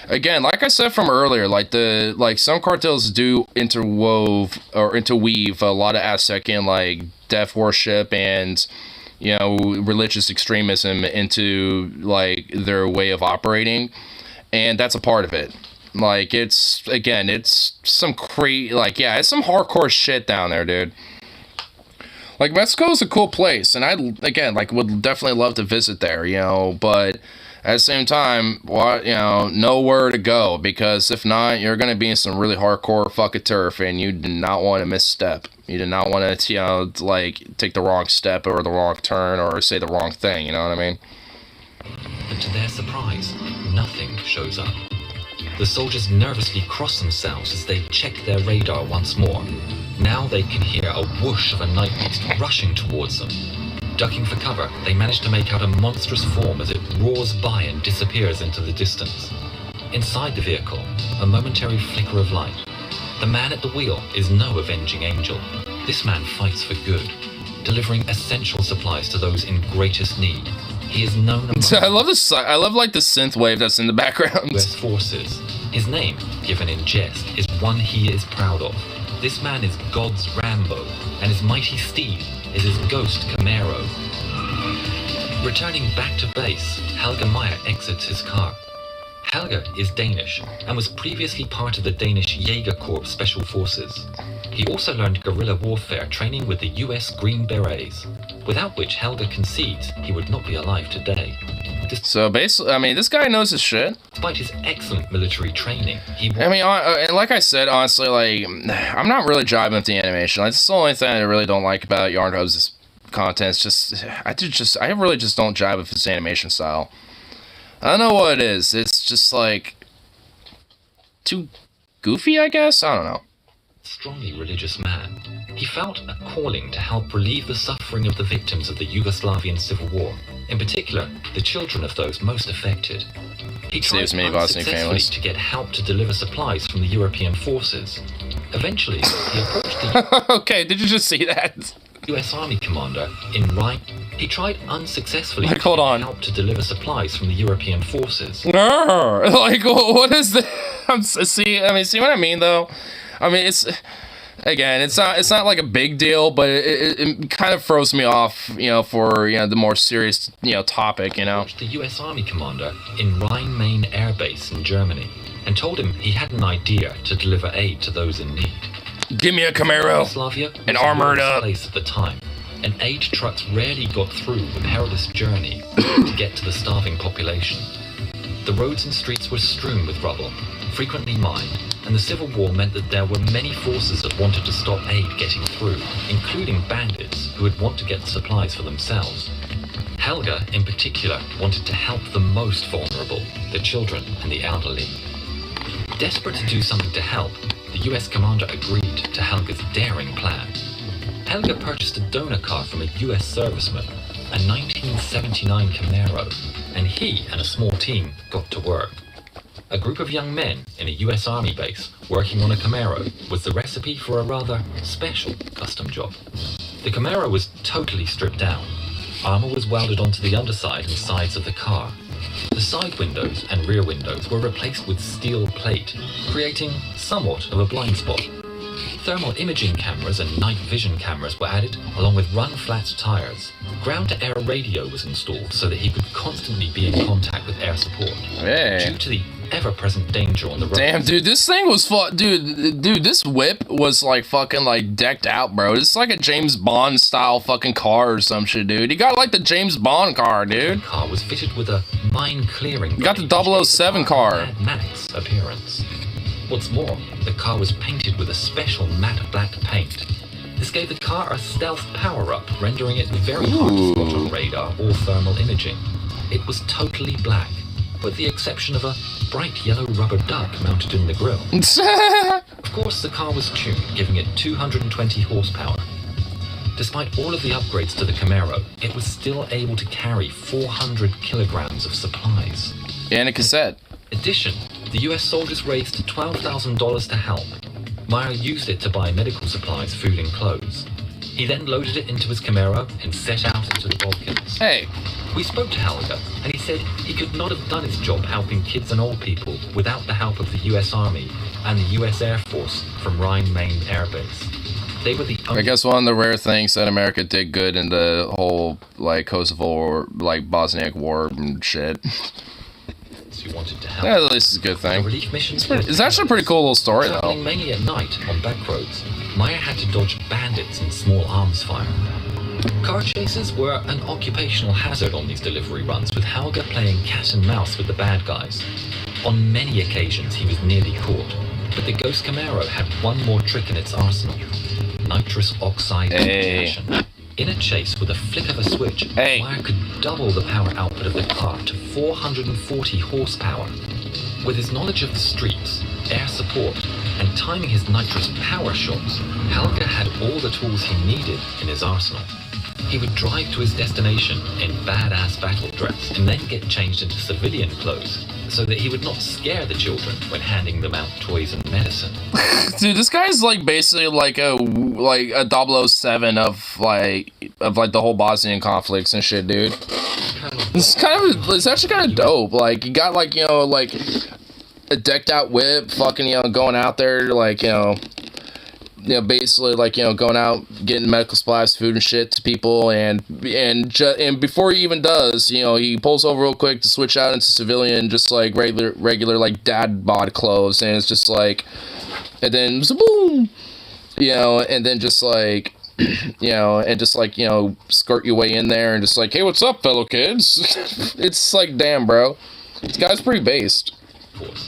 Again, like I said from earlier, like some cartels do interweave a lot of Aztecian, like, death worship and, you know, religious extremism into, like, their way of operating. And that's a part of it. Like, it's some it's some hardcore shit down there, dude. Like, Mexico is a cool place, and I, again, like, would definitely love to visit there, you know, but at the same time, nowhere to go, because if not, you're going to be in some really hardcore fucking turf, and you do not want to misstep. You do not want to, you know, like, take the wrong step, or the wrong turn, or say the wrong thing, you know what I mean? But to their surprise, nothing shows up. The soldiers nervously cross themselves as they check their radar once more. Now they can hear a whoosh of a night beast rushing towards them. Ducking for cover, they manage to make out a monstrous form as it roars by and disappears into the distance. Inside the vehicle, a momentary flicker of light. The man at the wheel is no avenging angel. This man fights for good, delivering essential supplies to those in greatest need. He is known among I love this. I love, like, the synth wave that's in the background. US forces. His name, given in jest, is one he is proud of. This man is God's Rambo, and his mighty steed is his ghost Camaro. Returning back to base, Helge Meyer exits his car. Helge is Danish, and was previously part of the Danish Jägerkorps Special Forces. He also learned guerrilla warfare training with the US Green Berets, without which Helge concedes he would not be alive today. So basically, I mean, this guy knows his shit. Despite his excellent military training, he I mean, and like I said, honestly, like, I'm not really jiving with the animation. Like, that's the only thing I really don't like about Yarnhub's content. It's just, I really just don't jive with his animation style. I don't know what it is. It's just, like, too goofy, I guess? I don't know. Strongly religious man. He felt a calling to help relieve the suffering of the victims of the Yugoslavian civil war, in particular, the children of those most affected. He tried Saves many Bosnian unsuccessfully families. to get help to deliver supplies from the European forces. Eventually, he approached the Okay, did you just see that? U.S. Army commander in Rhine. He tried unsuccessfully Like, to hold get on. help to deliver supplies from the European forces. Like, what is this? See what I mean, though? I mean, it's not like a big deal, but it kind of throws me off, for, the more serious, topic, The U.S. Army commander in Rhine-Main Air Base in Germany and told him he had an idea to deliver aid to those in need. Give me a Camaro Yugoslavia and was a armor it worse up. place at the time, and aid trucks rarely got through the perilous journey to get to the starving population. The roads and streets were strewn with rubble, frequently mined, and the Civil War meant that there were many forces that wanted to stop aid getting through, including bandits who would want to get supplies for themselves. Helga, in particular, wanted to help the most vulnerable, the children and the elderly. Desperate to do something to help, the US commander agreed to Helga's daring plan. Helga purchased a donor car from a US serviceman, a 1979 Camaro, and he and a small team got to work. A group of young men in a US Army base working on a Camaro was the recipe for a rather special custom job. The Camaro was totally stripped down. Armor was welded onto the underside and sides of the car. The side windows and rear windows were replaced with steel plate, creating somewhat of a blind spot. Thermal imaging cameras and night vision cameras were added, along with run-flat tires. Ground-to-air radio was installed so that he could constantly be in contact with air support. Hey. Due to the ever-present danger on the road. Damn, dude, this thing was dude, this whip was like fucking like decked out, bro. It's like a James Bond style fucking car or some shit, dude. He got like the James Bond car, dude. The car was fitted with a mine-clearing. You got the 007 car. Mad Max appearance. What's more, the car was painted with a special matte black paint. This gave the car a stealth power-up, rendering it very hard to spot on radar or thermal imaging. It was totally black, with the exception of a bright yellow rubber duck mounted in the grille. Of course, the car was tuned, giving it 220 horsepower. Despite all of the upgrades to the Camaro, it was still able to carry 400 kilograms of supplies. And a cassette. In addition, the US soldiers raised $12,000 to help. Meyer used it to buy medical supplies, food and clothes. He then loaded it into his Camaro and set out into the Balkans. Hey. We spoke to Helga, and he said he could not have done his job helping kids and old people without the help of the US Army and the US Air Force from Rhine-Main Air Base. They were the only I guess one of the rare things that America did good in the whole, like, Kosovo or, like, Bosniak war and shit. who wanted to help. Yeah, at least it's a good The thing. relief missions It's actually a pretty cool little story, traveling though. mainly at night on back roads. Meyer had to dodge bandits and small arms fire. Car chases were an occupational hazard on these delivery runs, with Helga playing cat and mouse with the bad guys. On many occasions he was nearly caught, but the Ghost Camaro had one more trick in its arsenal: nitrous oxide ignition. In a chase with a flick of a switch, Meyer could double the power output of the car to 440 horsepower. With his knowledge of the streets, air support, and timing his nitrous power shots, Helga had all the tools he needed in his arsenal. He would drive to his destination in badass battle dress and then get changed into civilian clothes so that he would not scare the children when handing them out toys and medicine. Dude, this guy's like basically like a 007 of the whole Bosnian conflicts and shit, dude. It's actually kind of dope. Like, you got like, you know, like a decked out whip, fucking, you know, going out there, like, basically, like, you know, going out, getting medical supplies, food and shit to people, and before he even does, you know, he pulls over real quick to switch out into civilian, just like regular like dad bod clothes, and it's just like, and then boom, you know, and then just like, you know, and just like, you know, skirt your way in there and just like, hey, what's up, fellow kids? It's like, damn, bro, this guy's pretty based.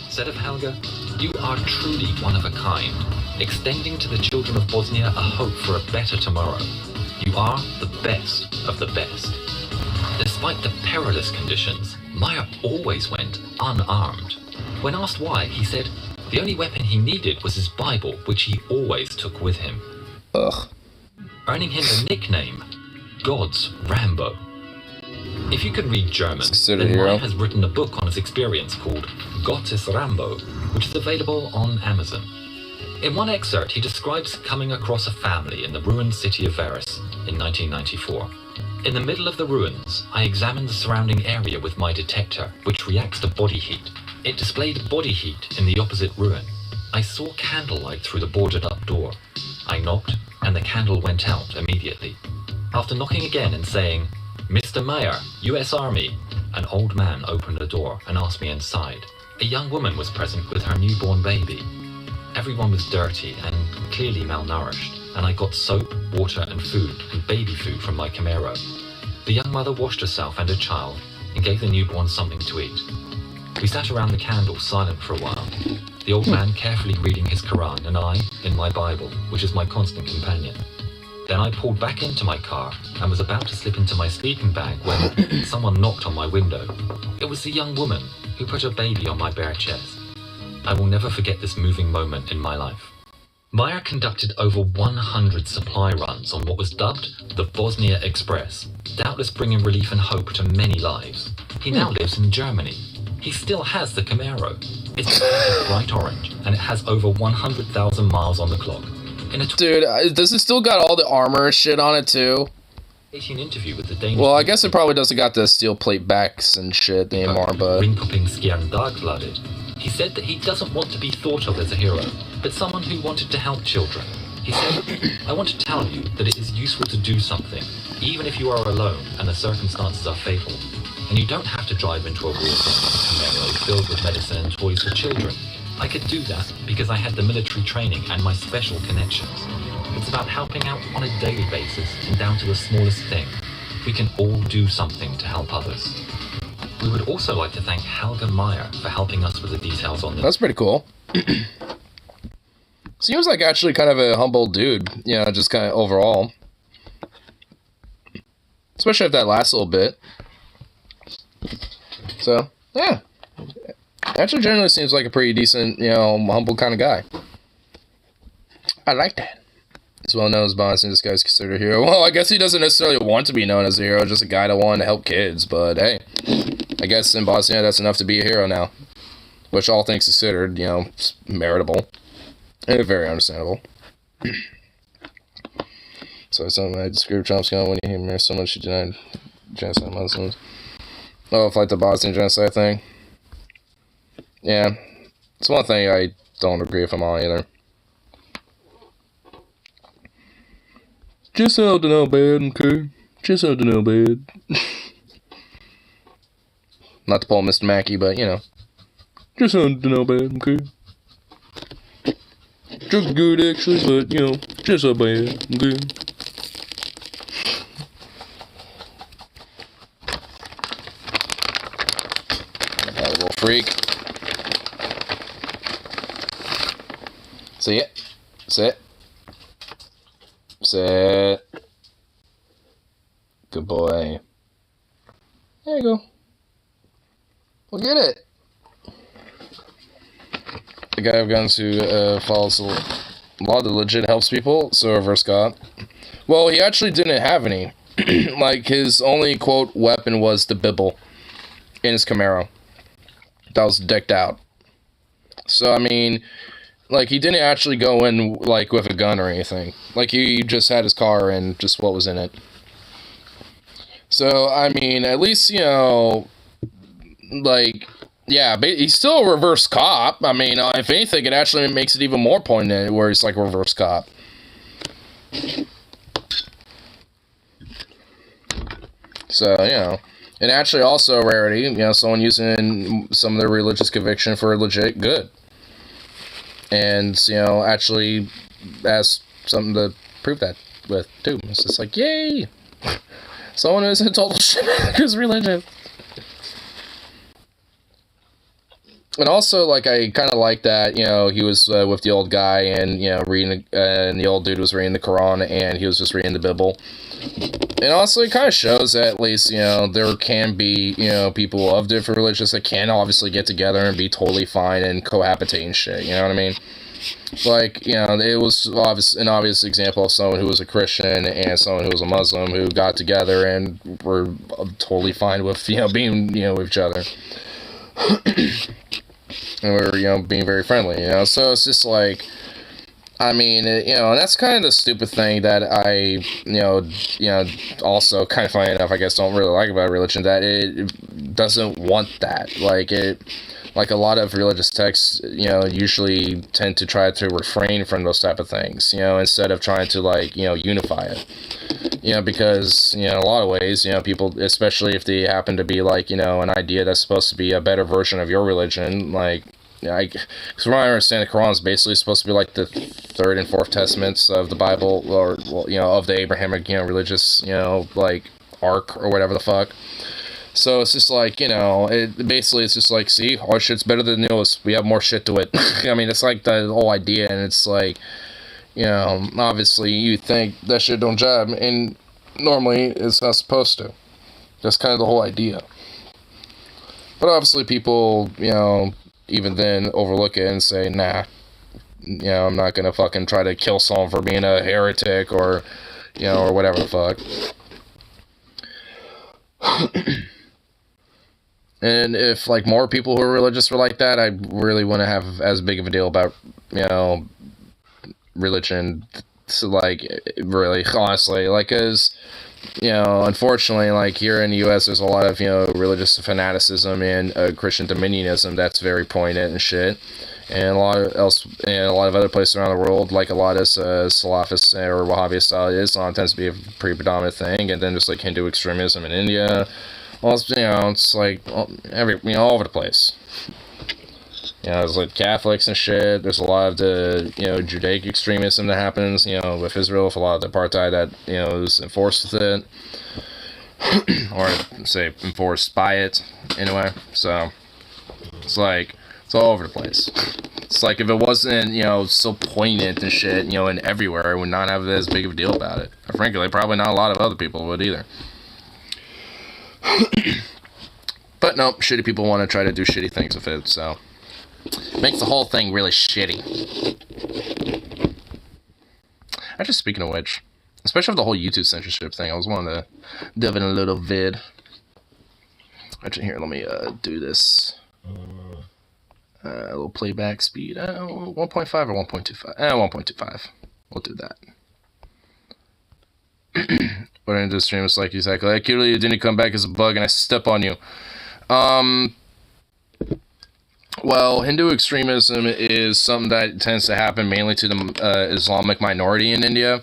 Said of Helga, you are truly one of a kind, extending to the children of Bosnia a hope for a better tomorrow. You are the best of the best. Despite the perilous conditions, Meyer always went unarmed. When asked why, he said the only weapon he needed was his Bible, which he always took with him. Ugh. Earning him the nickname, God's Rambo. If you can read German, then Meyer has written a book on his experience called Gottes Rambo, which is available on Amazon. In one excerpt, he describes coming across a family in the ruined city of Varus in 1994. In the middle of the ruins, I examined the surrounding area with my detector, which reacts to body heat. It displayed body heat in the opposite ruin. I saw candlelight through the boarded-up door. I knocked, and the candle went out immediately. After knocking again and saying, Mr. Meyer, U.S. Army, an old man opened the door and asked me inside. A young woman was present with her newborn baby. Everyone was dirty and clearly malnourished, and I got soap, water and food and baby food from my Camaro. The young mother washed herself and her child and gave the newborn something to eat. We sat around the candle silent for a while, the old man carefully reading his Quran and I in my Bible, which is my constant companion. Then I pulled back into my car and was about to slip into my sleeping bag when someone knocked on my window. It was the young woman who put her baby on my bare chest. I will never forget this moving moment in my life. Meyer conducted over 100 supply runs on what was dubbed the Bosnia Express, doubtless bringing relief and hope to many lives. He now lives in Germany. He still has the Camaro. It's painted bright orange, and it has over 100,000 miles on the clock. Dude, does it still got all the armor shit on it too? Interview with the Danish well, I guess it probably doesn't got the steel plate backs and shit anymore, but... He said that he doesn't want to be thought of as a hero, but someone who wanted to help children. He said, I want to tell you that it is useful to do something, even if you are alone and the circumstances are fatal. And you don't have to drive into a war Camaro filled with medicine and toys for children. I could do that because I had the military training and my special connections. It's about helping out on a daily basis and down to the smallest thing. We can all do something to help others. We would also like to thank Helga Meyer for helping us with the details on this. That's pretty cool. Seems like actually kind of a humble dude, you know, just kind of overall. Especially if that lasts a little bit. So, yeah. Actually generally seems like a pretty decent, you know, humble kind of guy. I like that. He's well known as Bosnia, this guy's considered a hero. Well, I guess he doesn't necessarily want to be known as a hero, just a guy that wanted to help kids, but hey. I guess in Bosnia that's enough to be a hero now. Which all things considered, you know, meritable. And very understandable. So something I described Trump's gun when he hears so much he denied genocide Muslims. Oh, like the Bosnian genocide thing. Yeah. It's one thing I don't agree with him on either. Just held to know bad, okay? Just held to know bad. Not to pull Mr. Mackey, but, you know. Just held to know bad, okay? Just good, actually, but, you know, just so bad, okay? That little freak. See it? Sit. Sit. Good boy. There you go. We'll get it. The guy of guns who follows a law that legit helps people, so reverse cop. Well, he actually didn't have any. Like, his only, quote, weapon was the Bible in his Camaro. That was decked out. So, I mean, like, he didn't actually go in, like, with a gun or anything. Like, he just had his car and just what was in it. So, I mean, at least, you know, like, yeah, but he's still a reverse cop. I mean, if anything, it actually makes it even more poignant where he's like a reverse cop. So, you know, and actually also a rarity, you know, someone using some of their religious conviction for legit good. And, you know, actually has something to prove that. with too. It's just like, yay! Someone who's a total shit because religion. And also, like, I kind of like that, you know, he was with the old guy and, you know, reading, and the old dude was reading the Quran and he was just reading the Bible. And also, it kind of shows that at least, you know, there can be, you know, people of different religions that can obviously get together and be totally fine and cohabitate and shit, you know what I mean? Like, you know, it was an obvious example of someone who was a Christian and someone who was a Muslim who got together and were totally fine with, you know, being, you know, with each other. And we were, you know, being very friendly, you know, so it's just like, I mean, you know, and that's kind of the stupid thing that I, you know, also kind of funny enough, I guess, don't really like about religion, that it doesn't want that, like, like a lot of religious texts, you know, usually tend to try to refrain from those type of things, you know, instead of trying to, like, you know, unify it. You know, because, you know, in a lot of ways, you know, people, especially if they happen to be, like, you know, an idea that's supposed to be a better version of your religion, like, because from what I understand, the Quran is basically supposed to be, like, the third and fourth testaments of the Bible, or, well, you know, of the Abrahamic, you know, religious, you know, like, arc, or whatever the fuck. So it's just like, you know, basically it's just like, see, our shit's better than yours, we have more shit to it. I mean, it's like the whole idea, and it's like, you know, obviously you think that shit don't jive, and normally it's not supposed to. That's kind of the whole idea. But obviously people, you know, even then overlook it and say, nah, you know, I'm not gonna fucking try to kill someone for being a heretic or, you know, or whatever the fuck. And if, like, more people who are religious were like that, I really wouldn't have as big of a deal about, you know, religion, so, like, really, honestly, like, cause, you know, unfortunately, like, here in the U.S., there's a lot of, you know, religious fanaticism and Christian dominionism that's very poignant and shit, and a lot of other places around the world, like, a lot of Salafist or Wahhabi style Islam tends to be a pretty predominant thing, and then there's, like, Hindu extremism in India. Well, you know, it's like all over the place. You know, there's, like, Catholics and shit. There's a lot of the, you know, Judaic extremism that happens, you know, with Israel, with a lot of the apartheid that, you know, is enforced with it. Or, say, enforced by it, anyway. So, it's like, it's all over the place. It's like, if it wasn't, you know, so poignant and shit, you know, and everywhere, I would not have as big of a deal about it. And frankly, probably not a lot of other people would either. But no, shitty people want to try to do shitty things with it, so makes the whole thing really shitty. Actually, speaking of which, especially with the whole YouTube censorship thing, I was wanting to dive in a little vid. Actually, here, let me do this. A little playback speed. 1.5 or 1.25? 1.25. We'll do that. What I into the stream is like, exactly. Like, you didn't come back as a bug and I step on you. Well, Hindu extremism is something that tends to happen mainly to the Islamic minority in India.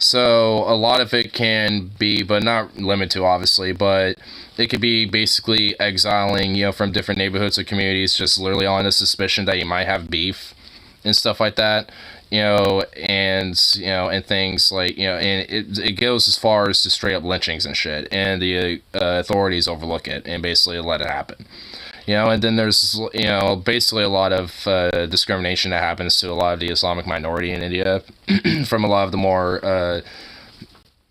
So a lot of it can be, but not limited to, obviously, but it could be basically exiling, you know, from different neighborhoods or communities, just literally on the suspicion that you might have beef and stuff like that. You know, and things like, you know, and it goes as far as to straight up lynchings and shit, and the authorities overlook it and basically let it happen. You know, and then there's, you know, basically a lot of discrimination that happens to a lot of the Islamic minority in India from a lot of the more,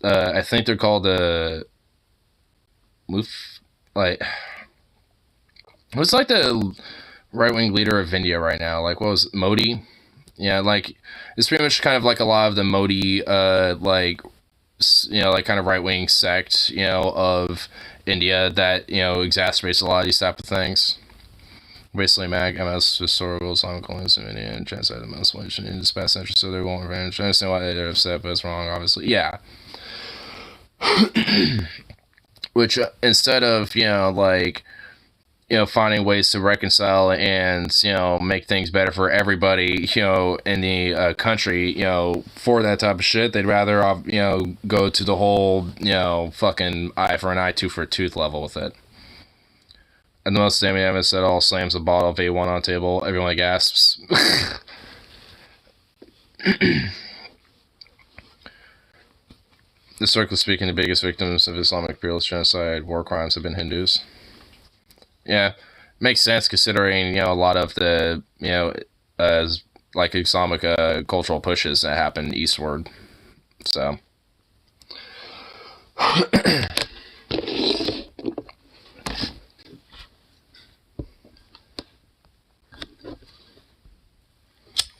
I think they're called the, like, what's like the right-wing leader of India right now? Like, what was it, Modi? Yeah, like, it's pretty much kind of like a lot of the Modi, like, you know, like, kind of right-wing sect, you know, of India that, you know, exacerbates a lot of these type of things. Basically, MS historical Islamic colonialism in India and genocide of Muslims in this past century, so they won't revenge. I understand why they're upset, but it's wrong, obviously. Yeah. Which, instead of, you know, like, you know, finding ways to reconcile and, you know, make things better for everybody, you know, in the country, you know, for that type of shit, they'd rather, you know, go to the whole, you know, fucking eye for an eye, tooth for a tooth level with it. And the most damning evidence that all slams a bottle of A1 on the table, everyone gasps. Historically speaking, the biggest victims of Islamic imperialist genocide, war crimes have been Hindus. Yeah, makes sense considering, a lot of the, like Islamic cultural pushes that happen eastward. So.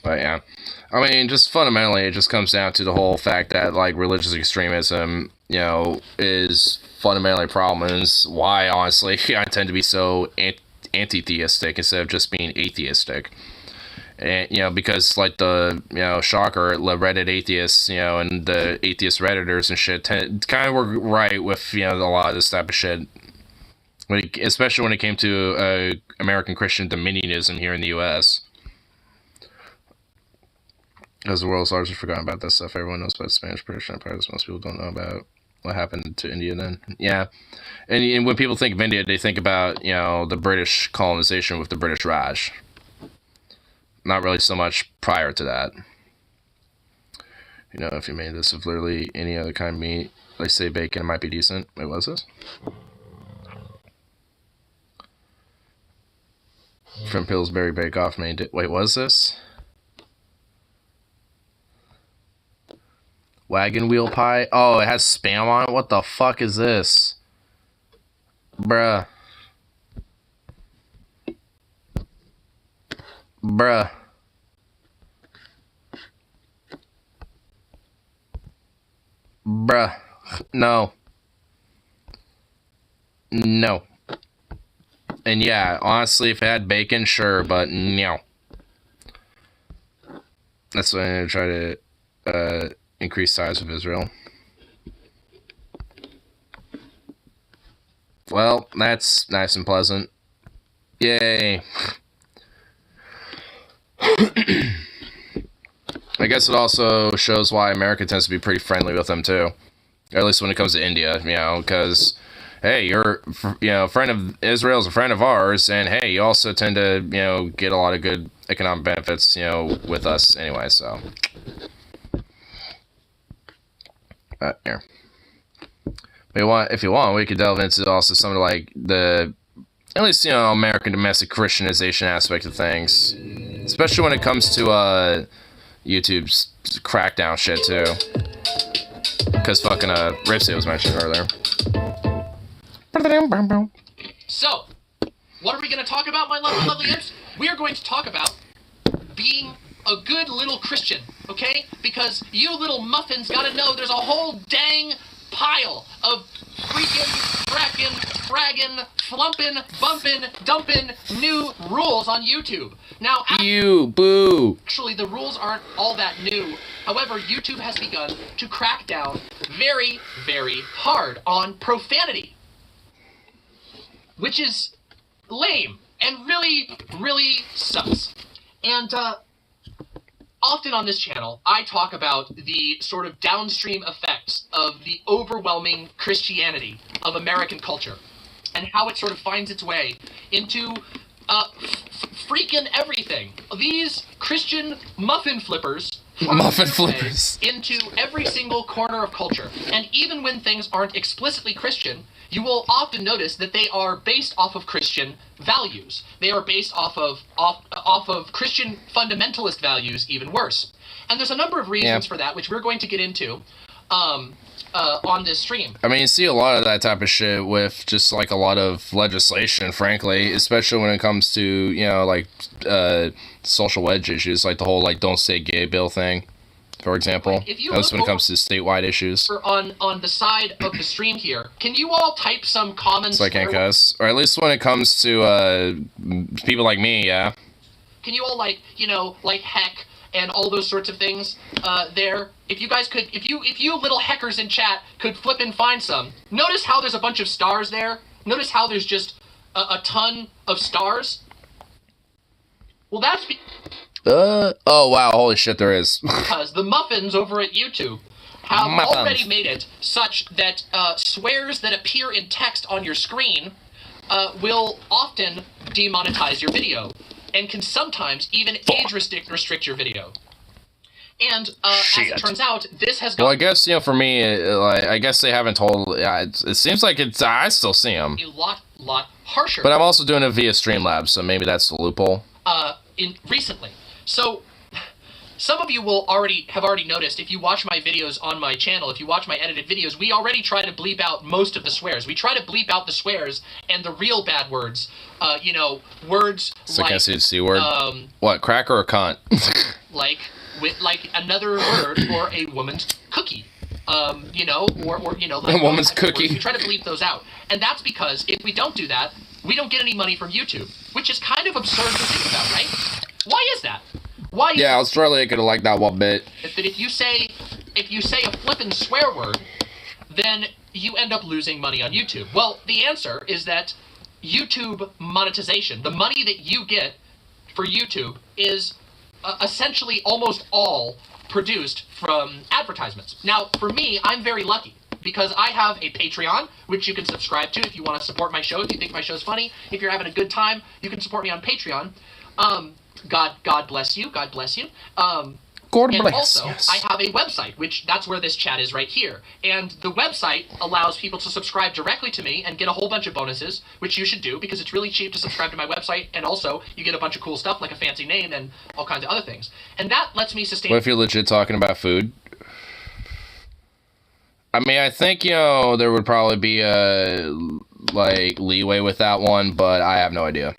But yeah, I mean, just fundamentally, it just comes down to the whole fact that, like, religious extremism, is fundamentally a problem, and is why, honestly, I tend to be so anti-theistic instead of just being atheistic. And, because, like, the, shocker, the Reddit atheists, and the atheist Redditors and shit kind of were right with, a lot of this type of shit. Especially when it came to American Christian dominionism here in the U.S. Because the world's largely forgotten about that stuff. Everyone knows about the Spanish British Empire. Most people don't know about what happened to India then. Yeah. And when people think of India, they think about, the British colonization with the British Raj. Not really so much prior to that. If you made this of literally any other kind of meat, like say bacon, it might be decent. Wait, what was this? From Pillsbury Bake Off made it. Wait, what is this? Wagon wheel pie? Oh, it has Spam on it? What the fuck is this? Bruh. Bruh. Bruh. No. No. And yeah, honestly, if it had bacon, sure, but no. That's why I'm going to try to increase size of Israel. Well, that's nice and pleasant. Yay. I guess it also shows why America tends to be pretty friendly with them too. Or at least when it comes to India, because, hey, you're, a friend of Israel's a friend of ours, and hey, you also tend to, get a lot of good economic benefits, with us anyway, so. Here. If you want, we could delve into also some of like the, at least American domestic Christianization aspect of things, especially when it comes to YouTube's crackdown shit too. Because fucking Ripsy was mentioned earlier. So, what are we going to talk about, my lovely imps? We are going to talk about being a good little Christian, okay? Because you little muffins gotta know there's a whole dang pile of freaking, fraggin', flumpin', bumpin', dumpin' new rules on YouTube. Now, boo! Actually, the rules aren't all that new. However, YouTube has begun to crack down very, very hard on profanity. Which is lame and really, really sucks. And, often on this channel, I talk about the sort of downstream effects of the overwhelming Christianity of American culture and how it sort of finds its way into freaking everything. These Christian muffin flippers into every single corner of culture. And even when things aren't explicitly Christian, you will often notice that they are based off of Christian values. They are based off of Christian fundamentalist values, even worse. And there's a number of reasons for that, which we're going to get into on this stream. I mean, you see a lot of that type of shit with just like a lot of legislation, frankly, especially when it comes to, social wedge issues, like the whole, don't say gay bill thing, for example. That's when it comes to statewide issues. On the side of the stream here, can you all type some comments? So I can't cuss. Or at least when it comes to people like me, yeah. Can you all, like heck and all those sorts of things there? If you guys could, if you little heckers in chat could flip and find some. Notice how there's a bunch of stars there? Notice how there's just a ton of stars? Well, that's oh wow, holy shit, there is. Because the muffins over at YouTube have already made it such that swears that appear in text on your screen will often demonetize your video and can sometimes even age restrict your video. And as it turns out, this has gone. Well, I guess for me, like I guess they haven't told. Yeah, it seems like it's. I still see them. A lot harsher. But I'm also doing it via Streamlabs, so maybe that's the loophole. Recently, so some of you will have already noticed if you watch my videos on my channel, if you watch my edited videos, we already try to bleep out most of the swears. We try to bleep out the swears and the real bad words. Words so like. Can I say the C word? What, cracker or cunt? like another word for a woman's cookie. Or like a woman's cookie. We try to bleep those out, and that's because if we don't do that, we don't get any money from YouTube, which is kind of absurd to think about, right? Why is that? Why? Yeah, Australia could have liked that one bit. That if you say a flippin' swear word, then you end up losing money on YouTube. Well, the answer is that YouTube monetization, the money that you get for YouTube, is essentially almost all produced from advertisements. Now, for me, I'm very lucky because I have a Patreon, which you can subscribe to if you want to support my show, if you think my show's funny. If you're having a good time, you can support me on Patreon. God bless you. God bless you. God and bless. Also, Yes. I have a website, which that's where this chat is right here. And the website allows people to subscribe directly to me and get a whole bunch of bonuses, which you should do because it's really cheap to subscribe to my website. And also, you get a bunch of cool stuff like a fancy name and all kinds of other things. And that lets me sustain. What if you're legit talking about food? I mean, I think, there would probably be a, leeway with that one, but I have no idea.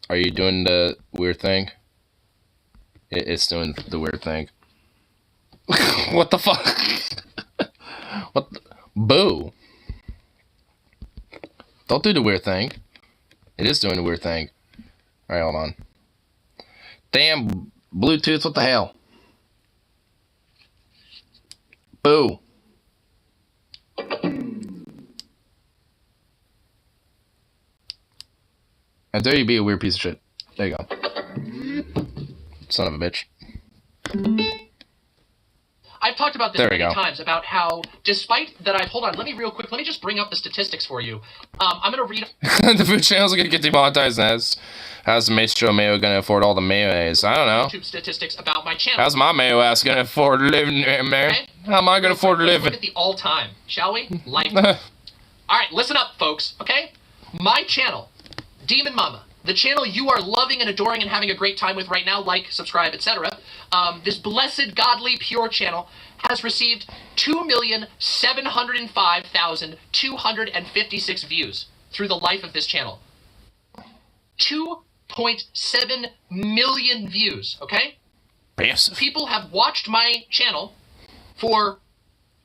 Are you doing the weird thing? It's doing the weird thing. What the fuck? What the? Boo. Don't do the weird thing. It is doing the weird thing. Alright, hold on. Damn, Bluetooth, what the hell? Boo. I dare you be a weird piece of shit. There you go. Son of a bitch. I've talked about this There we many go. times about how, despite that hold on, let me just bring up the statistics for you. I'm going to read The food channels are gonna get demonetized as how's Maestro Mayo gonna afford all the mayonnaise? I don't know. YouTube statistics about my channel. How's my mayo ass gonna afford living there, man? Okay? How am I gonna afford Let's living? look at the all-time, shall we? Life. All right, listen up, folks, okay? My channel, Demon Mama, the channel you are loving and adoring and having a great time with right now, like, subscribe, etc. This blessed, godly, pure channel has received 2,705,256 views through the life of this channel. 2.7 million views, okay? Massive. People have watched my channel for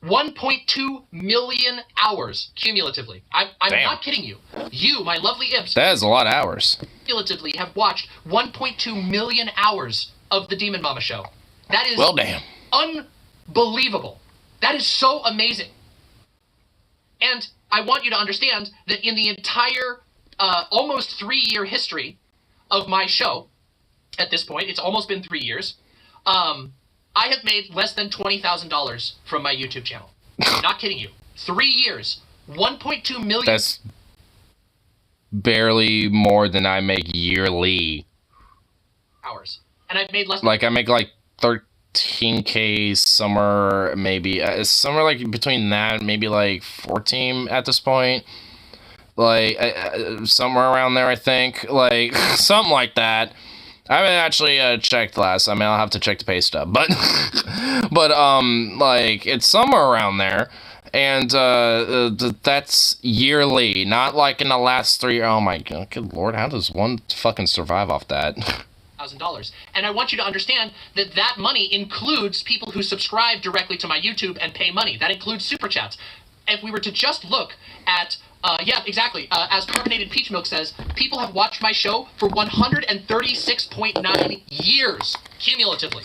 1.2 million hours cumulatively. I'm Damn. not kidding you. You, my lovely imps, That is a lot of hours. cumulatively have watched 1.2 million hours of the Demon Mama show. That is Well, damn. unbelievable. That is so amazing. And I want you to understand that in the entire almost 3-year history of my show, at this point, it's almost been 3 years, I have made less than $20,000 from my YouTube channel. I'm not kidding you. 3 years, 1.2 million. That's barely more than I make yearly. hours. And I've made less. Like I make like 13K somewhere, maybe somewhere like between that, maybe like 14 at this point. Like somewhere around there, I think. Like something like that. I haven't actually checked last. I mean, I'll have to check the pay stub, but like it's somewhere around there, and that's yearly, not like in the last 3. Oh my god, good lord, how does one fucking survive off that? $1,000. And I want you to understand that that money includes people who subscribe directly to my YouTube and pay money. That includes super chats. If we were to just look at yeah, exactly. As Carbonated Peach Milk says, people have watched my show for 136.9 years cumulatively.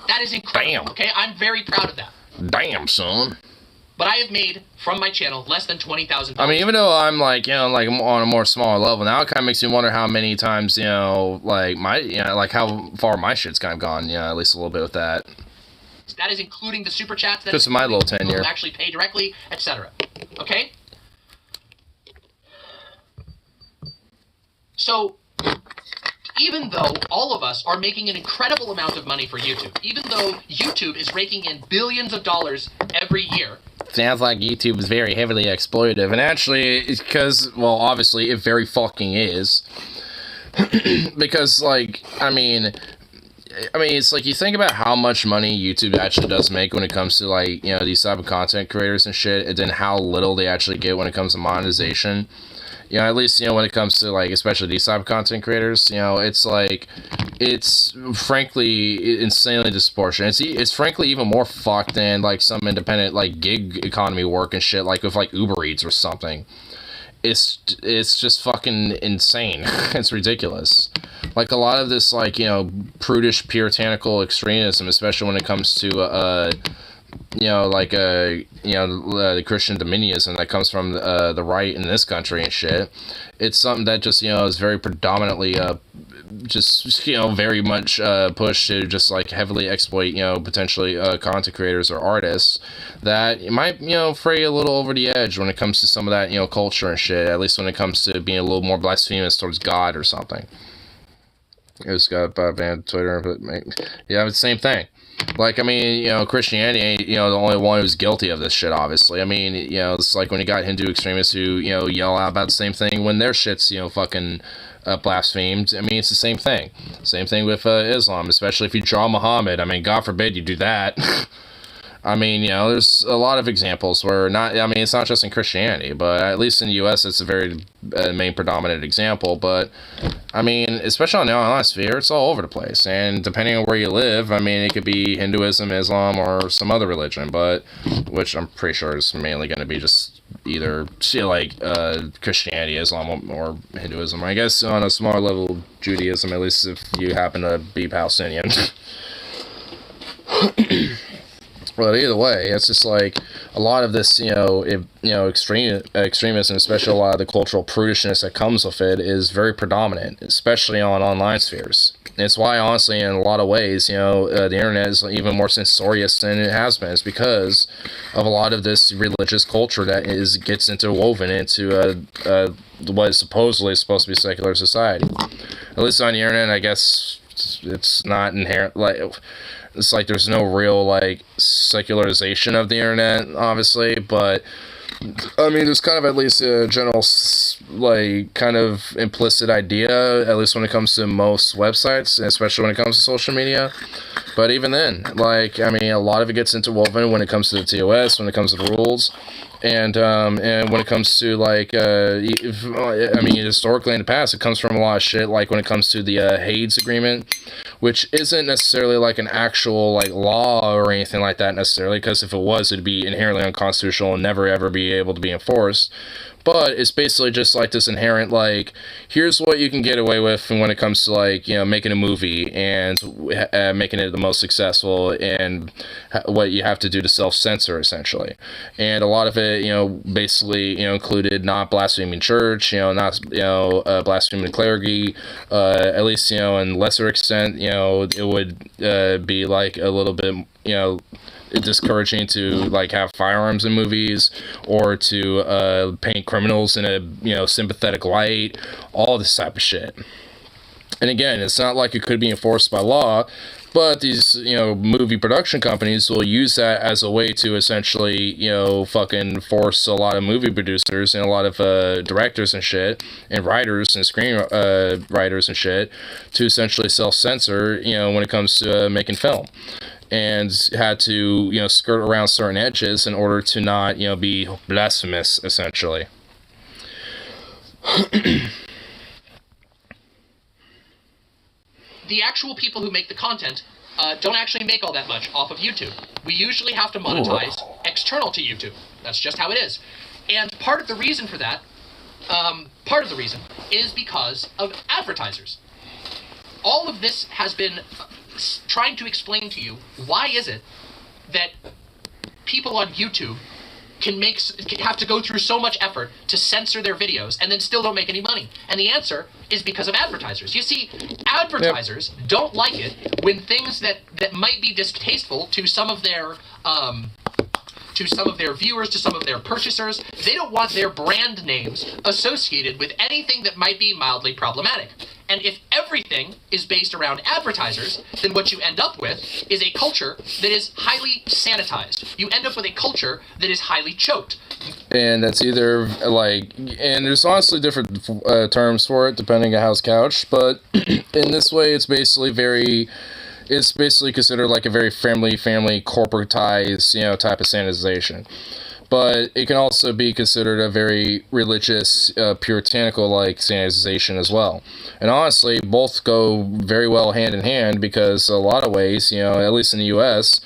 That is incredible. Damn. Okay, I'm very proud of that. Damn, son. But I have made from my channel less than $20,000. I mean, even though I'm like, like on a more smaller level now, it kind of makes me wonder how many times, like my, like how far my shit's kind of gone. At least a little bit with that. That is including the super chats. That Just is my little including people tenure. who actually pay directly, etc. Okay? So, even though all of us are making an incredible amount of money for YouTube, even though YouTube is raking in billions of dollars every year, sounds like YouTube is very heavily exploitative, and actually, it's because, well, obviously, it very fucking is. Because, like, I mean, it's like you think about how much money YouTube actually does make when it comes to, like, you know, these type of content creators and shit, and then how little they actually get when it comes to monetization. You know, at least, you know, when it comes to, like, especially these type of content creators, you know, it's like, it's frankly insanely disproportionate. It's frankly even more fucked than, like, some independent, like, gig economy work and shit, like with, like, Uber Eats or something. It's just fucking insane. It's ridiculous. Like, a lot of this, like, you know, prudish puritanical extremism, especially when it comes to, you know, like, you know, the Christian dominionism that comes from the right in this country and shit. It's something that just, you know, is very predominantly, just, you know, very much pushed to just, like, heavily exploit, you know, potentially content creators or artists that it might, you know, fray a little over the edge when it comes to some of that, you know, culture and shit, at least when it comes to being a little more blasphemous towards God or something. It was got banned Twitter, but yeah, it's the same thing. Like, I mean, you know, Christianity ain't, you know, the only one who's guilty of this shit, obviously. I mean, you know, it's like when you got Hindu extremists who, you know, yell out about the same thing when their shit's, you know, fucking blasphemed. I mean, it's the same thing. Same thing with Islam, especially if you draw Muhammad. I mean, God forbid you do that. I mean, you know, there's a lot of examples where it's not just in Christianity, but at least in the U.S. it's a very main predominant example. But, I mean, especially on the online sphere, it's all over the place. And depending on where you live, I mean, it could be Hinduism, Islam, or some other religion, but, which I'm pretty sure is mainly going to be just either, like, Christianity, Islam, or Hinduism. I guess on a smaller level, Judaism, at least if you happen to be Palestinian. But either way, it's just like a lot of this, extremism, especially a lot of the cultural prudishness that comes with it, is very predominant, especially on online spheres. And it's why, honestly, in a lot of ways, the internet is even more censorious than it has been. It's because of a lot of this religious culture that gets interwoven into what is supposedly supposed to be secular society. At least on the internet, I guess it's not inherent, like. It's like there's no real, like, secularization of the internet, obviously, but, I mean, there's kind of at least a general, like, kind of implicit idea, at least when it comes to most websites, especially when it comes to social media. But even then, like, I mean, a lot of it gets interwoven when it comes to the TOS, when it comes to the rules, and when it comes to, like, historically in the past, it comes from a lot of shit, like when it comes to the Hades Agreement, which isn't necessarily like an actual, like, law or anything like that necessarily, because if it was, it'd be inherently unconstitutional and never ever be able to be enforced. But it's basically just like this inherent, like, here's what you can get away with when it comes to, like, making a movie and making it the most successful, and what you have to do to self-censor, essentially. And a lot of it, basically, included not blaspheming church, not, blaspheming clergy, at least, in lesser extent, it would be, like, a little bit, discouraging to, like, have firearms in movies, or to paint criminals in a sympathetic light, all this type of shit. And again, it's not like it could be enforced by law, but these movie production companies will use that as a way to essentially fucking force a lot of movie producers and a lot of directors and shit, and writers and screen writers and shit, to essentially self-censor when it comes to making film. And had to, skirt around certain edges in order to not, be blasphemous, essentially. The actual people who make the content don't actually make all that much off of YouTube. We usually have to monetize external to YouTube. That's just how it is. And part of the reason for that, is because of advertisers. All of this has been trying to explain to you, why is it that people on YouTube can have to go through so much effort to censor their videos and then still don't make any money? And the answer is because of advertisers. You see, advertisers don't like it when things that might be distasteful to some of their to some of their viewers, to some of their purchasers. They don't want their brand names associated with anything that might be mildly problematic. And if everything is based around advertisers, then what you end up with is a culture that is highly sanitized. You end up with a culture that is highly choked. And that's either, like, and there's honestly different terms for it, depending on how it's couched, but in this way, it's basically considered like a very family corporatized, type of sanitization. But it can also be considered a very religious, puritanical-like sanitization as well. And honestly, both go very well hand in hand because a lot of ways, at least in the U.S.,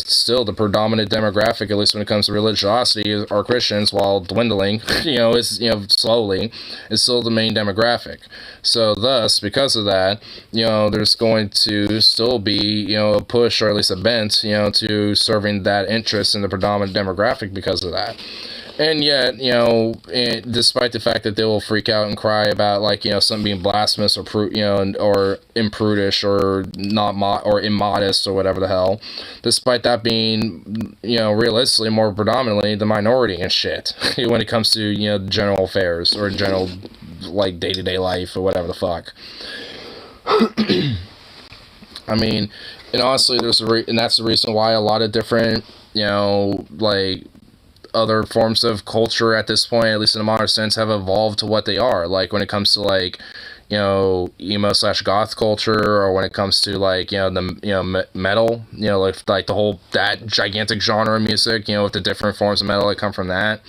still the predominant demographic, at least when it comes to religiosity, are Christians, while dwindling, slowly, is still the main demographic. So thus, because of that, there's going to still be, a push, or at least a bent, to serving that interest in the predominant demographic because of that. And yet, despite the fact that they will freak out and cry about, like, something being blasphemous or or imprudish or or immodest or whatever the hell, despite that being, realistically more predominantly the minority and shit when it comes to, general affairs or general, like, day-to-day life or whatever the fuck. I mean, and honestly, and that's the reason why a lot of different, like, other forms of culture at this point, at least in a modern sense, have evolved to what they are. Like when it comes to like, emo/goth culture, or when it comes to like, the metal, like the whole, that gigantic genre of music, with the different forms of metal that come from that.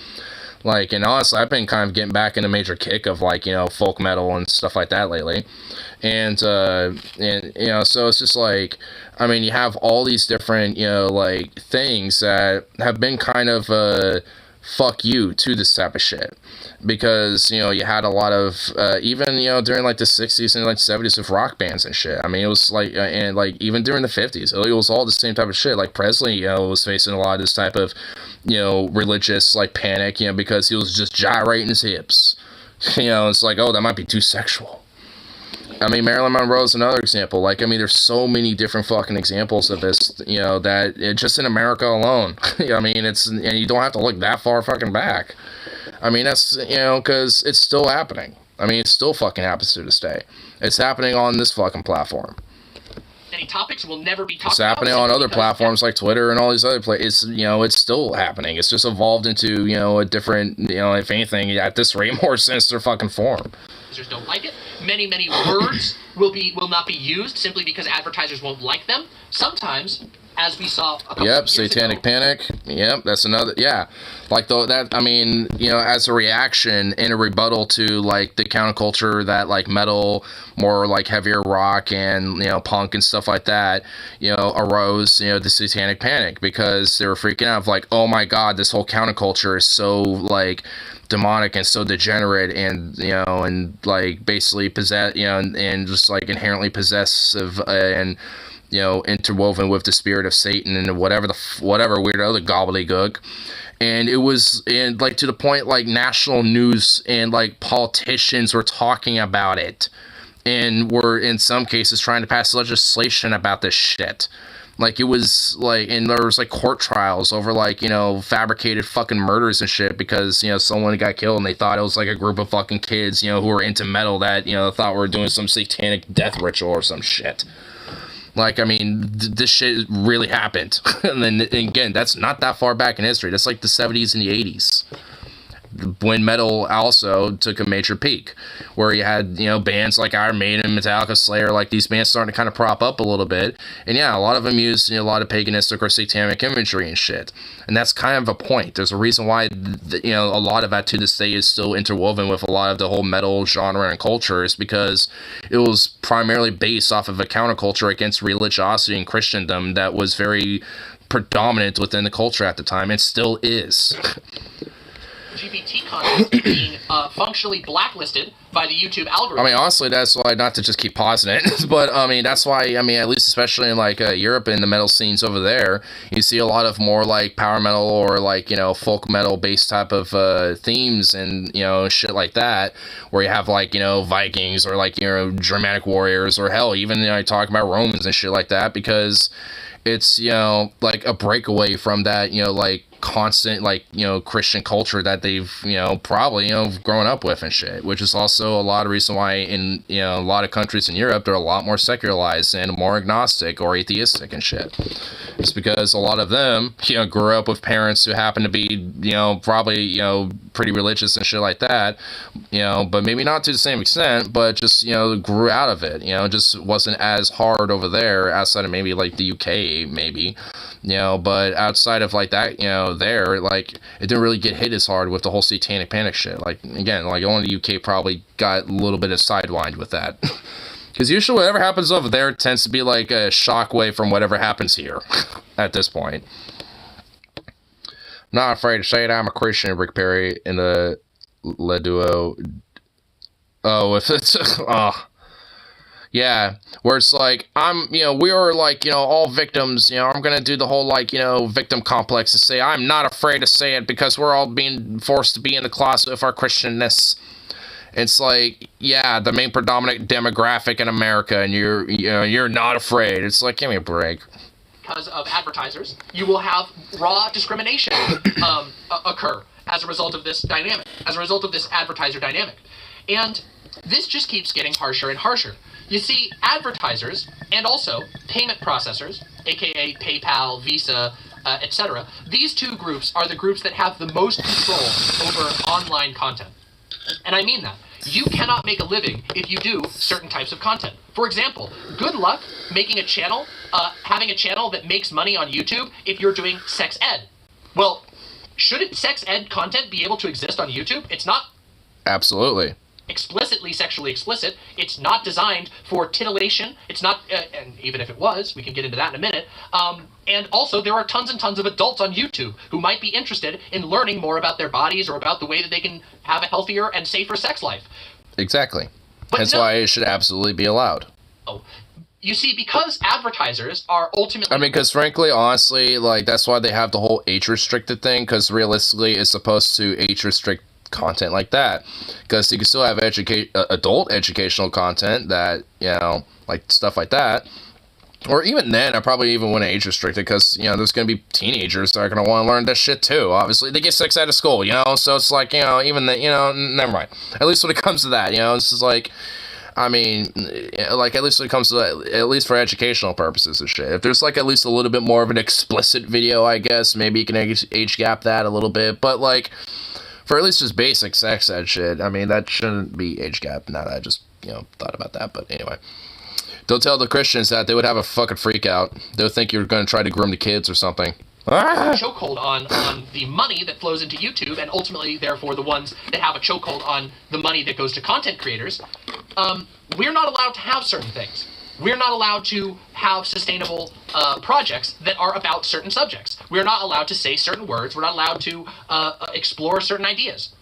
Like, and honestly, I've been kind of getting back in a major kick of like, folk metal and stuff like that lately. And so it's just like, I mean, you have all these different, like, things that have been kind of fuck you to this type of shit. Because, you had a lot of, even, during, like, the 60s and, like, 70s with rock bands and shit. I mean, it was, like, and, like, even during the 50s, it was all the same type of shit. Like, Presley, was facing a lot of this type of, religious, like, panic, because he was just gyrating his hips. It's like, oh, that might be too sexual. I mean, Marilyn Monroe is another example. Like, I mean, there's so many different fucking examples of this, that just in America alone. I mean, and you don't have to look that far fucking back. I mean, that's, because it's still happening. I mean, it still fucking happens to this day. It's happening on this fucking platform. Many topics will never be talked about. It's happening on other platforms like Twitter and all these other places. It's still happening. It's just evolved into, a different, if anything, at this rate, more sinister fucking form. Don't like it. Many words will not be used simply because advertisers won't like them. Sometimes, as we saw a couple of years Satanic ago, Panic. Yep, that's another. Yeah, like I mean, as a reaction and a rebuttal to like the counterculture that like metal, more like heavier rock and punk and stuff like that, arose the Satanic Panic, because they were freaking out of like, oh my god, this whole counterculture is so like demonic and so degenerate and and like basically and just like inherently possessive and interwoven with the spirit of Satan and whatever weird other gobbledygook. And it was, and like to the point like national news and like politicians were talking about it and were in some cases trying to pass legislation about this shit. Like, it was, like, and there was, like, court trials over, like, fabricated fucking murders and shit because, someone got killed and they thought it was, like, a group of fucking kids, who were into metal that, thought were doing some satanic death ritual or some shit. Like, I mean, this shit really happened. And then, again, that's not that far back in history. That's, like, the 70s and the 80s. When metal also took a major peak, where you had, bands like Iron Maiden, Metallica, Slayer, like these bands starting to kind of prop up a little bit. And yeah, a lot of them used, a lot of paganistic or satanic imagery and shit. And that's kind of a point. There's a reason why, a lot of that to this day is still interwoven with a lot of the whole metal genre and culture, is because it was primarily based off of a counterculture against religiosity and Christendom that was very predominant within the culture at the time, and still is. LGBT content being functionally blacklisted by the YouTube algorithm. I mean, honestly, that's why, not to just keep pausing it, but I mean, that's why, I mean, at least especially in like Europe and the metal scenes over there, you see a lot of more like power metal or like, you know, folk metal based type of themes and, you know, shit like that, where you have like, you know, Vikings or like, you know, Germanic warriors or hell, even, you know, talk about Romans and shit like that, because it's, you know, like a breakaway from that, you know, like constant, like, you know, Christian culture that they've, you know, probably, you know, grown up with and shit, which is also a lot of reason why in, you know, a lot of countries in Europe, they're a lot more secularized and more agnostic or atheistic and shit. It's because a lot of them, you know, grew up with parents who happen to be, you know, probably, you know, pretty religious and shit like that, you know, but maybe not to the same extent, but just, you know, grew out of it, you know, just wasn't as hard over there outside of maybe like the UK, maybe, you know, but outside of like that, you know, there, like, it didn't really get hit as hard with the whole satanic panic shit. Like, again, like, only the UK probably got a little bit of sidelined with that. Because usually whatever happens over there tends to be like a shockwave from whatever happens here at this point. I'm not afraid to say it, I'm a Christian, Rick Perry in the Le Duo. Oh, if it's... oh. Yeah, where it's like, you know, we are like, you know, all victims, you know, I'm going to do the whole, like, you know, victim complex and say, I'm not afraid to say it because we're all being forced to be in the closet with our Christianness. It's like, yeah, the main predominant demographic in America, and you're not afraid. It's like, give me a break. Because of advertisers, you will have raw discrimination occur as a result of this dynamic, as a result of this advertiser dynamic. And this just keeps getting harsher and harsher. You see, advertisers and also payment processors, aka PayPal, Visa, etc., these two groups are the groups that have the most control over online content. And I mean that. You cannot make a living if you do certain types of content. For example, good luck making a channel, having a channel that makes money on YouTube if you're doing sex ed. Well, shouldn't sex ed content be able to exist on YouTube? It's not. Absolutely. Explicitly sexually explicit. It's not designed for titillation. It's not, and even if it was, we can get into that in a minute. And also, there are tons and tons of adults on YouTube who might be interested in learning more about their bodies or about the way that they can have a healthier and safer sex life. Exactly. But that's why it should absolutely be allowed. Oh, you see, because advertisers are ultimately... I mean, because frankly, honestly, like, that's why they have the whole age-restricted thing, because realistically, it's supposed to age-restrict content like that, because you can still have adult educational content that, you know, like stuff like that, or even then I probably even want to age restrict it, because, you know, there's going to be teenagers that are going to want to learn this shit too. Obviously they get sex out of school, you know, so it's like, you know, even the, you know, never mind, at least when it comes to that, you know, it's just like, I mean, like, at least when it comes to that, at least for educational purposes and shit, if there's like at least a little bit more of an explicit video, I guess maybe you can age gap that a little bit, but like, for at least just basic sex ed shit, I mean, that shouldn't be age gap. Now that I just, you know, thought about that. But anyway, don't tell the Christians that. They would have a fucking freak out. They would think you're going to try to groom the kids or something. Chokehold on the money that flows into YouTube, and ultimately, therefore, the ones that have a chokehold on the money that goes to content creators. We're not allowed to have certain things. We're not allowed to have sustainable projects that are about certain subjects. We're not allowed to say certain words. We're not allowed to explore certain ideas.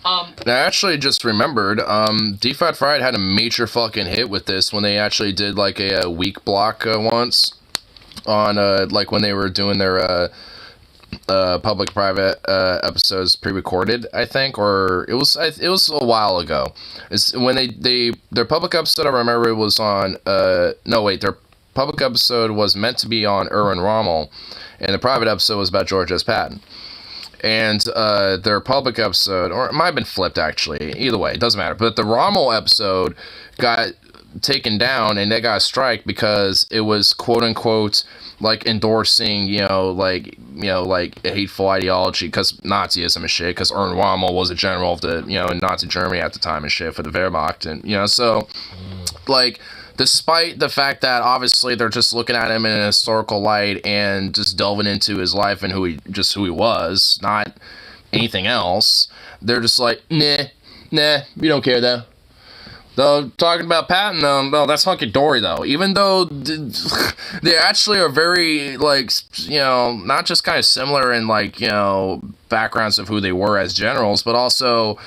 I actually just remembered, DeFi Fried had a major fucking hit with this when they actually did like a week block once on like when they were doing their public-private episodes pre-recorded, I think, or it was a while ago. It's when their public episode, I remember, was on no wait, their public episode was meant to be on Erwin Rommel, and the private episode was about George S. Patton. And their public episode, or it might have been flipped actually, either way, it doesn't matter, but the Rommel episode got taken down and they got a strike because it was quote unquote like endorsing, you know, like a hateful ideology, because Nazism and shit, because Erwin Rommel was a general of the, you know, in Nazi Germany at the time and shit for the Wehrmacht, and, you know, so like, despite the fact that obviously they're just looking at him in a historical light and just delving into his life and who he was, not anything else, they're just like, nah, we don't care though. Though, talking about Patton, though, no, that's hunky-dory, though. Even though they actually are very, like, you know, not just kind of similar in, like, you know, backgrounds of who they were as generals, but also,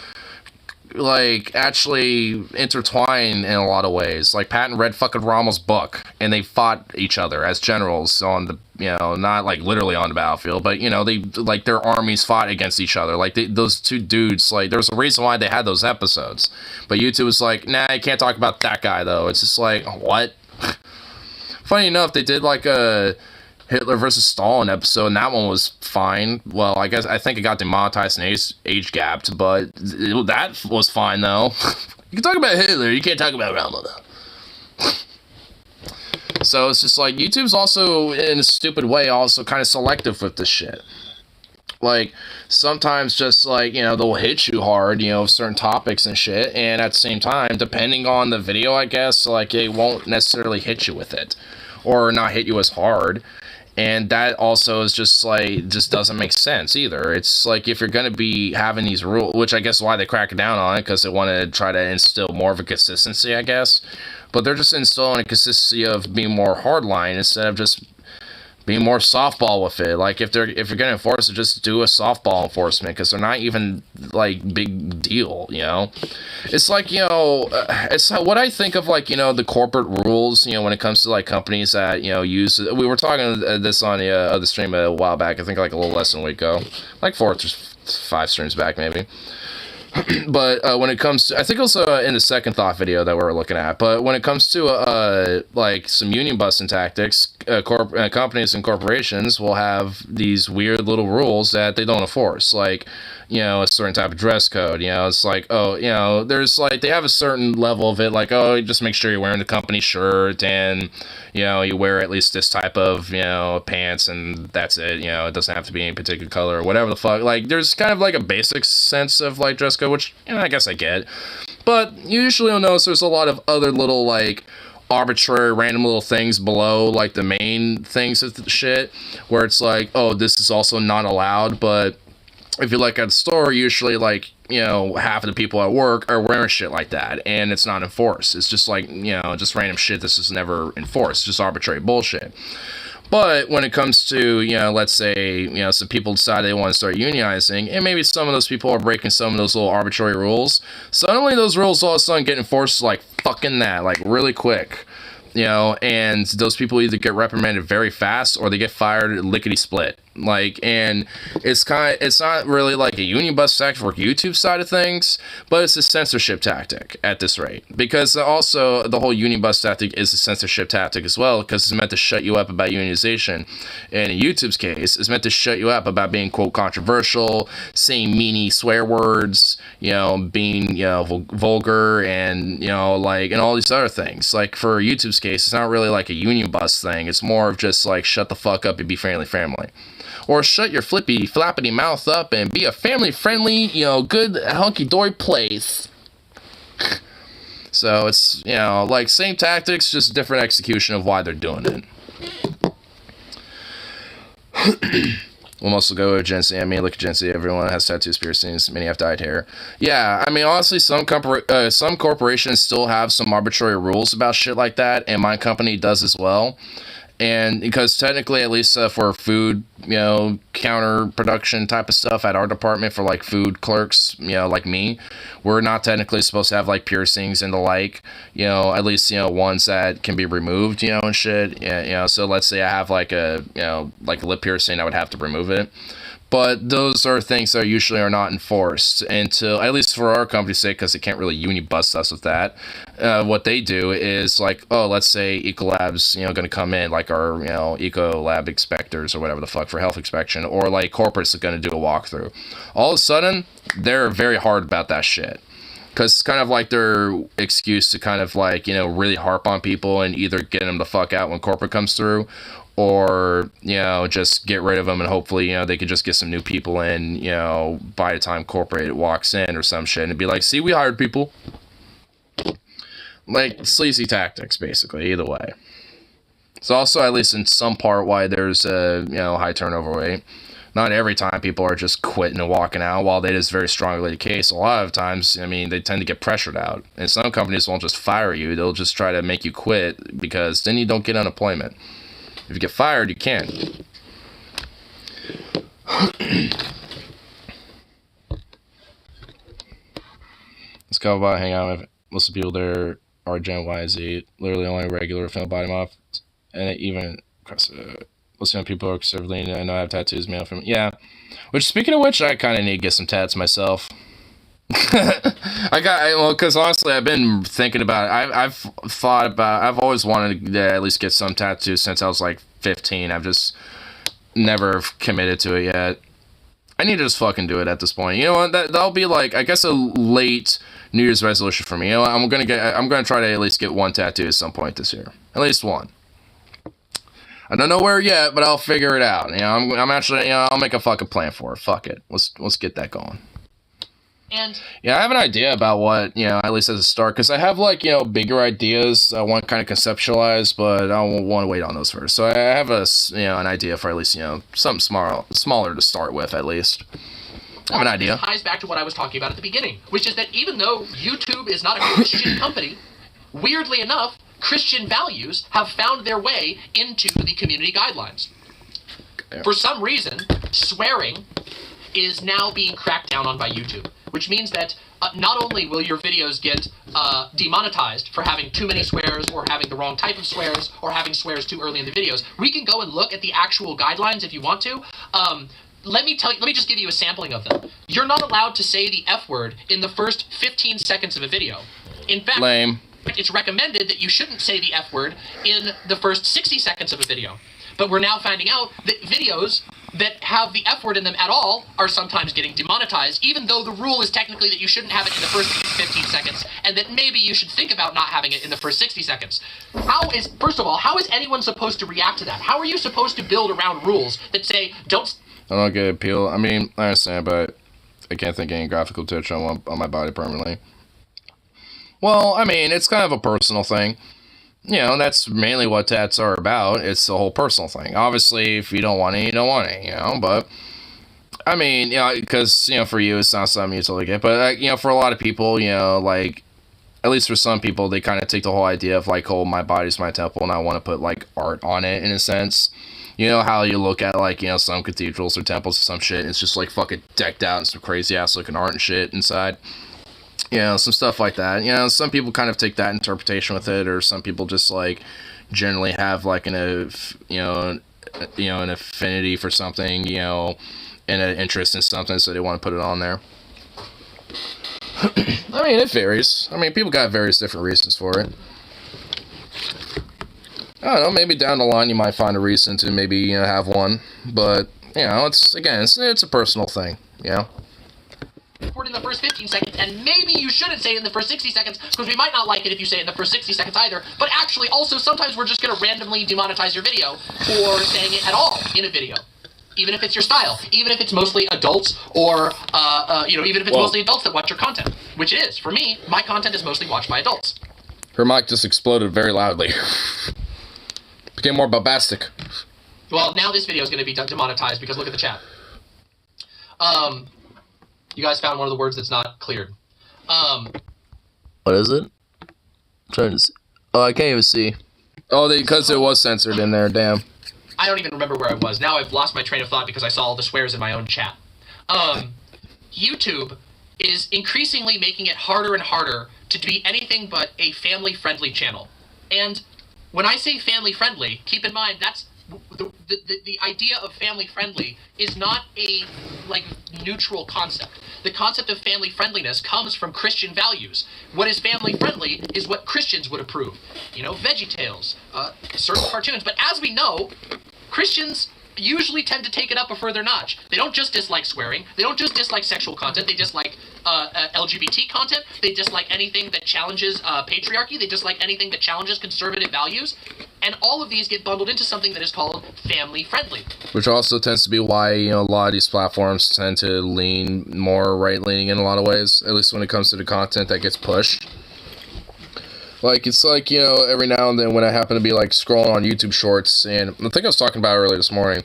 like, actually intertwined in a lot of ways. Like, Patton read fucking Rommel's book, and they fought each other as generals on the, you know, not, like, literally on the battlefield, but, you know, they, like, their armies fought against each other. Like, those two dudes, like, there's a reason why they had those episodes. But YouTube was like, nah, you can't talk about that guy, though. It's just like, what? Funny enough, they did, like, a Hitler versus Stalin episode, and that one was fine. Well, I think it got demonetized and age gapped, but that was fine, though. You can talk about Hitler, you can't talk about Rommel, though. So it's just like, YouTube's also, in a stupid way, also kind of selective with this shit. Like, sometimes just, like, you know, they'll hit you hard, you know, certain topics and shit, and at the same time, depending on the video, I guess, like, they won't necessarily hit you with it. Or not hit you as hard. And that also is just, like, just doesn't make sense either. It's like, if you're going to be having these rules, which I guess why they crack down on it, because they want to try to instill more of a consistency, I guess. But they're just instilling a consistency of being more hardline instead of just being more softball with it. Like, if you're gonna enforce it, just do a softball enforcement, because they're not even, like, big deal, you know. It's like, you know, it's what I think of, like, you know, the corporate rules, you know, when it comes to, like, companies that, you know, use. We were talking this on the other stream a while back. I think like a little less than a week ago, like 4 or 5 streams back maybe. But when it comes to, I think also in the second thought video that we were looking at, but when it comes to like some union busting tactics, companies and corporations will have these weird little rules that they don't enforce, like, you know, a certain type of dress code. You know, it's like, oh, you know, there's like, they have a certain level of it, like, oh, just make sure you're wearing the company shirt, and, you know, you wear at least this type of, you know, pants, and that's it. You know, it doesn't have to be any particular color or whatever the fuck. Like, there's kind of like a basic sense of, like, dress code, which, you know, I guess I get. But usually you'll notice there's a lot of other little, like, arbitrary random little things below, like, the main things of the shit, where it's like, oh, this is also not allowed. But if you look at the store, usually, like, you know, half of the people at work are wearing shit like that, and it's not enforced. It's just like, you know, just random shit that's just never enforced, just arbitrary bullshit. But when it comes to, you know, let's say, you know, some people decide they want to start unionizing, and maybe some of those people are breaking some of those little arbitrary rules, suddenly those rules all of a sudden get enforced like fucking that, like really quick. You know, and those people either get reprimanded very fast or they get fired lickety-split. Like, and it's not really like a union bust tactic for YouTube side of things, but it's a censorship tactic at this rate. Because also, the whole union bust tactic is a censorship tactic as well, because it's meant to shut you up about unionization. And in YouTube's case, it's meant to shut you up about being, quote, controversial, saying meanie swear words, you know, being, you know, vulgar, and, you know, like, and all these other things. Like, for YouTube's case, it's not really like a union bust thing. It's more of just like, shut the fuck up and be family. Or shut your flappity mouth up and be a family-friendly, you know, good hunky-dory place. So it's, you know, like, same tactics, just different execution of why they're doing it. We'll also go with Gen Z. I mean, look at Gen Z. Everyone has tattoos, piercings. Many have dyed hair. Yeah, I mean, honestly, some corporations still have some arbitrary rules about shit like that, and my company does as well. And because technically, at least for food, you know, counter production type of stuff at our department for, like, food clerks, you know, like me, we're not technically supposed to have, like, piercings and the like, you know, at least, you know, ones that can be removed, you know, and shit. Yeah, you know, so let's say I have, like, a, you know, like a lip piercing, I would have to remove it. But those are things that usually are not enforced until, at least for our company's sake, because they can't really union bust us with that. What they do is, like, oh, let's say Ecolab's, you know, going to come in, like our, you know, Ecolab inspectors or whatever the fuck for health inspection, or like corporates are going to do a walkthrough. All of a sudden, they're very hard about that shit. Because it's kind of like their excuse to kind of, like, you know, really harp on people and either get them the fuck out when corporate comes through, or, you know, just get rid of them and hopefully, you know, they could just get some new people in, you know, by the time corporate walks in or some shit, and it'd be like, see, we hired people. Like, sleazy tactics, basically, either way. It's also, at least in some part, why there's a, you know, high turnover rate. not every time people are just quitting and walking out. While that is very strongly the case, a lot of times, I mean, they tend to get pressured out. And some companies won't just fire you. They'll just try to make you quit because then you don't get unemployment. If you get fired, you can't. Let's go about hang out with most of the people there are Gen Y, Z, literally only regular female body off, and even most of people are conservatively and I have tattoos male from Which, speaking of which, I kind of need to get some tats myself. Because honestly, I've been thinking about it. I've always wanted to at least get some tattoos since I was like 15. I've just never committed to it yet. I need to just fucking do it at this point. You know what? That'll be like, I guess, a late New Year's resolution for me. You know, I'm gonna try to at least get one tattoo at some point this year. At least one. I don't know where yet, but I'll figure it out. You know, I'm actually, I'll make a fucking plan for it. Fuck it. Let's get that going. And yeah, I have an idea about what, at least as a start, because I have like, bigger ideas I want to kind of conceptualize, but I want to wait on those first. So I have an idea for at least, something smaller to start with at least. I have an idea. It ties back to what I was talking about at the beginning, which is that even though YouTube is not a Christian company, weirdly enough, Christian values have found their way into the community guidelines. For some reason, swearing is now being cracked down on by YouTube, which means that not only will your videos get demonetized for having too many swears or having the wrong type of swears or having swears too early in the videos. We can go and look at the actual guidelines if you want to. Let me just give you a sampling of them. You're not allowed to say the F word in the first 15 seconds of a video. In fact, lame. It's recommended that you shouldn't say the F word in the first 60 seconds of a video. But we're now finding out that videos that have the F word in them at all are sometimes getting demonetized, even though the rule is technically that you shouldn't have it in the first 15 seconds, and that maybe you should think about not having it in the first 60 seconds. First of all, how is anyone supposed to react to that? How are you supposed to build around rules that say, don't... I don't get appeal. I mean, I understand, but I can't think of any graphical tissue on my body permanently. Well, I mean, it's kind of a personal thing. That's mainly what tats are about. It's the whole personal thing. Obviously, if you don't want it, you don't want it, but, I mean, because, for you, it's not something you totally get, but, for a lot of people, like, at least for some people, they kind of take the whole idea of, like, oh, my body's my temple, and I want to put, like, art on it, in a sense. You know how you look at, like, some cathedrals or temples or some shit, and it's just, like, fucking decked out and some crazy-ass looking art and shit inside. Some stuff like that. Some people kind of take that interpretation with it, or some people just like generally have like an affinity for something, and an interest in something, so they want to put it on there. I mean, it varies. I mean, people got various different reasons for it. I don't know. Maybe down the line you might find a reason to maybe have one, but it's a personal thing. Word in the first 15 seconds, and maybe you shouldn't say it in the first 60 seconds, because we might not like it if you say it in the first 60 seconds either, but actually also sometimes we're just going to randomly demonetize your video for saying it at all in a video. Even if it's your style, even if it's mostly adults, or, even if it's mostly adults that watch your content, which it is. For me, my content is mostly watched by adults. Her mic just exploded very loudly. Became more bombastic. Well, now this video is going to be demonetized because look at the chat. You guys found one of the words that's not cleared. What is it? I'm trying to see. Oh, I can't even see. Oh, because it was censored in there, damn. I don't even remember where I was. Now I've lost my train of thought because I saw all the swears in my own chat. YouTube is increasingly making it harder and harder to be anything but a family-friendly channel. And when I say family-friendly, keep in mind that's... The idea of family-friendly is not a, neutral concept. The concept of family-friendliness comes from Christian values. What is family-friendly is what Christians would approve. VeggieTales, certain cartoons. But as we know, Christians usually tend to take it up a further notch. They don't just dislike swearing. They don't just dislike sexual content. They dislike LGBT content. They dislike anything that challenges patriarchy. They dislike anything that challenges conservative values. And all of these get bundled into something that is called family-friendly. Which also tends to be why, a lot of these platforms tend to lean more right-leaning in a lot of ways, at least when it comes to the content that gets pushed. Like, it's like, you know, every now and then when I happen to be, like, scrolling on YouTube Shorts, and I think I was talking about it earlier this morning,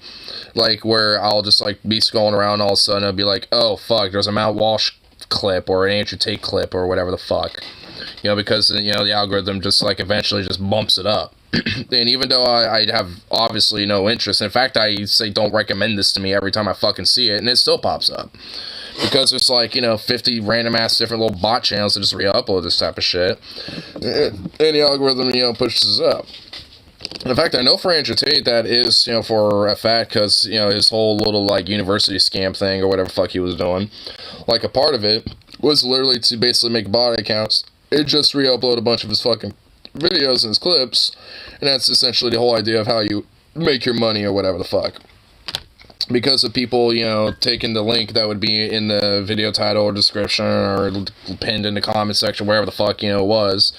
like, where I'll just, like, be scrolling around, and all of a sudden I'll be like, oh, fuck, there's a Mount Walsh clip, or an Andrew Tate clip, or whatever the fuck. You know, because, you know, the algorithm just, like, eventually just bumps it up. And even though I have obviously no interest, in fact, I say don't recommend this to me every time I fucking see it, and it still pops up. Because there's like, you know, 50 random ass different little bot channels that just re-upload this type of shit. And the algorithm, you know, pushes up. In fact, I know for Andrew Tate that is, you know, for a fact, because, you know, his whole little, like, university scam thing, or whatever the fuck he was doing, like, a part of it was literally to basically make bot accounts and just re-upload a bunch of his fucking videos and his clips, and that's essentially the whole idea of how you make your money, or whatever the fuck. Because of people, you know, taking the link that would be in the video title or description or pinned in the comment section, wherever the fuck, you know, it was,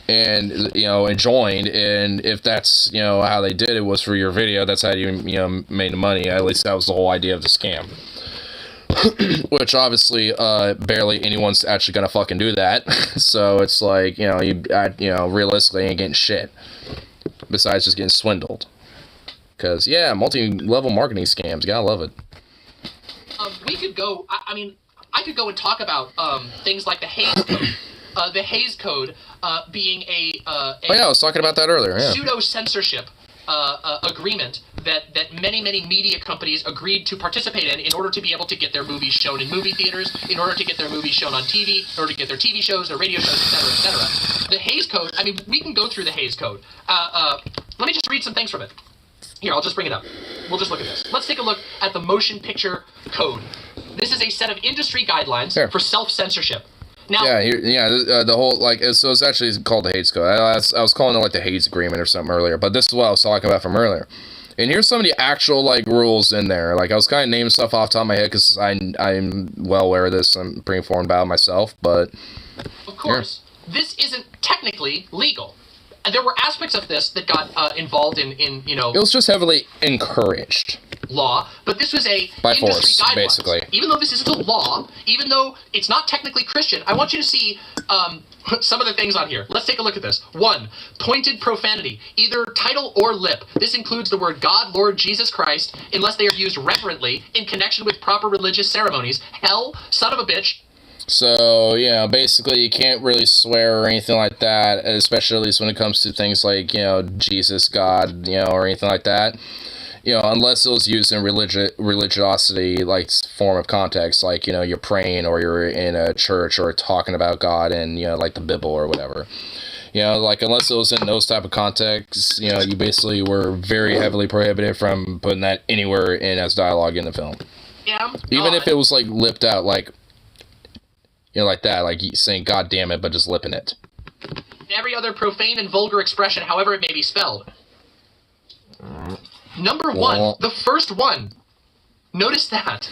and, you know, and joined, and if that's, you know, how they did it was for your video, that's how you know, made the money. At least that was the whole idea of the scam. Which, obviously, barely anyone's actually gonna fucking do that. So, it's like, you know, realistically ain't getting shit. Besides just getting swindled. Because, yeah, multi-level marketing scams. Gotta love it. We could go... I mean, I could go and talk about things like the Hays Code. The Hays Code being a oh, yeah, I was talking about that earlier, yeah. Pseudo-censorship agreement that many media companies agreed to participate in order to be able to get their movies shown in movie theaters, in order to get their movies shown on TV, in order to get their TV shows, their radio shows, etc., etc. The Hays Code, I mean, we can go through the Hays Code. Let me just read some things from it. Here, I'll just bring it up. We'll just look at this. Let's take a look at the Motion Picture Code. This is a set of industry guidelines for self-censorship. Now, the whole, like, so it's actually called the Hays Code. I was calling it, like, the Hays Agreement or something earlier, but this is what I was talking about from earlier. And here's some of the actual, like, rules in there. Like, I was kind of naming stuff off the top of my head because I'm well aware of this. I'm pretty informed about it myself, but... Of course, this isn't technically legal. There were aspects of this that got involved in, you know... It was just heavily encouraged. Law, but this was a by industry force, guidelines. basically. Even though this isn't a law, even though it's not technically Christian, I want you to see some of the things on here. Let's take a look at this. 1. Pointed profanity, either title or lip. This includes the word God, Lord, Jesus Christ, unless they are used reverently in connection with proper religious ceremonies. Hell, son of a bitch. So, yeah, basically you can't really swear or anything like that, especially at least when it comes to things like, you know, Jesus, God, you know, or anything like that. You know, unless it was used in religiosity, like, form of context, like, you know, you're praying or you're in a church or talking about God and, you know, like the Bible or whatever. You know, like, unless it was in those type of contexts, you know, you basically were very heavily prohibited from putting that anywhere in as dialogue in the film. Yeah. Even if it was, like, lipped out, like, you know, like that, like saying God damn it, but just lipping it. Every other profane and vulgar expression, however it may be spelled. Number 1, the first one. Notice that.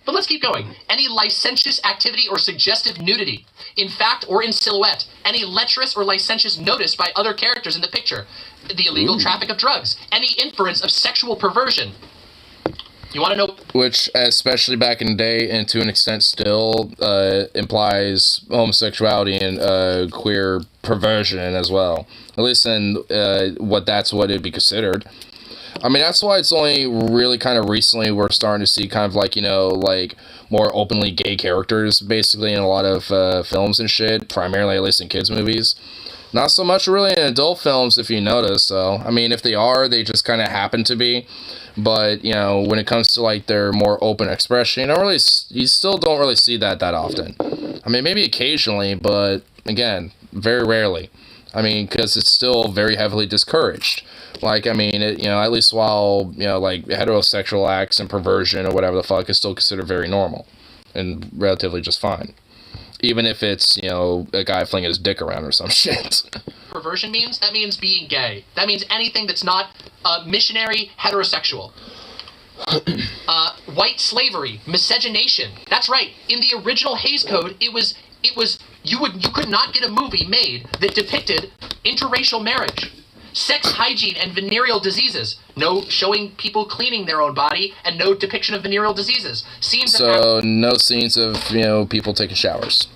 But let's keep going. Any licentious activity or suggestive nudity, in fact or in silhouette. Any lecherous or licentious notice by other characters in the picture. The illegal traffic of drugs. Any inference of sexual perversion. You want to know... Which, especially back in the day, and to an extent still, implies homosexuality and queer perversion as well. At least in that's what it'd be considered. I mean, that's why it's only really kind of recently we're starting to see kind of like, you know, like more openly gay characters, basically, in a lot of films and shit, primarily at least in kids' movies. Not so much really in adult films, if you notice, though. I mean, if they are, they just kind of happen to be. But, you know, when it comes to, like, their more open expression, you still don't really see that often. I mean, maybe occasionally, but, again, very rarely. I mean, because it's still very heavily discouraged. Like, I mean, you know, at least while, you know, like, heterosexual acts and perversion or whatever the fuck is still considered very normal and relatively just fine. Even if it's, you know, a guy flinging his dick around or some shit. Perversion means? That means being gay. That means anything that's not missionary heterosexual. White slavery, miscegenation. That's right. In the original Hays Code, it was you could not get a movie made that depicted interracial marriage. Sex hygiene and venereal diseases. No showing people cleaning their own body, and no depiction of venereal diseases. No scenes of, you know, people taking showers.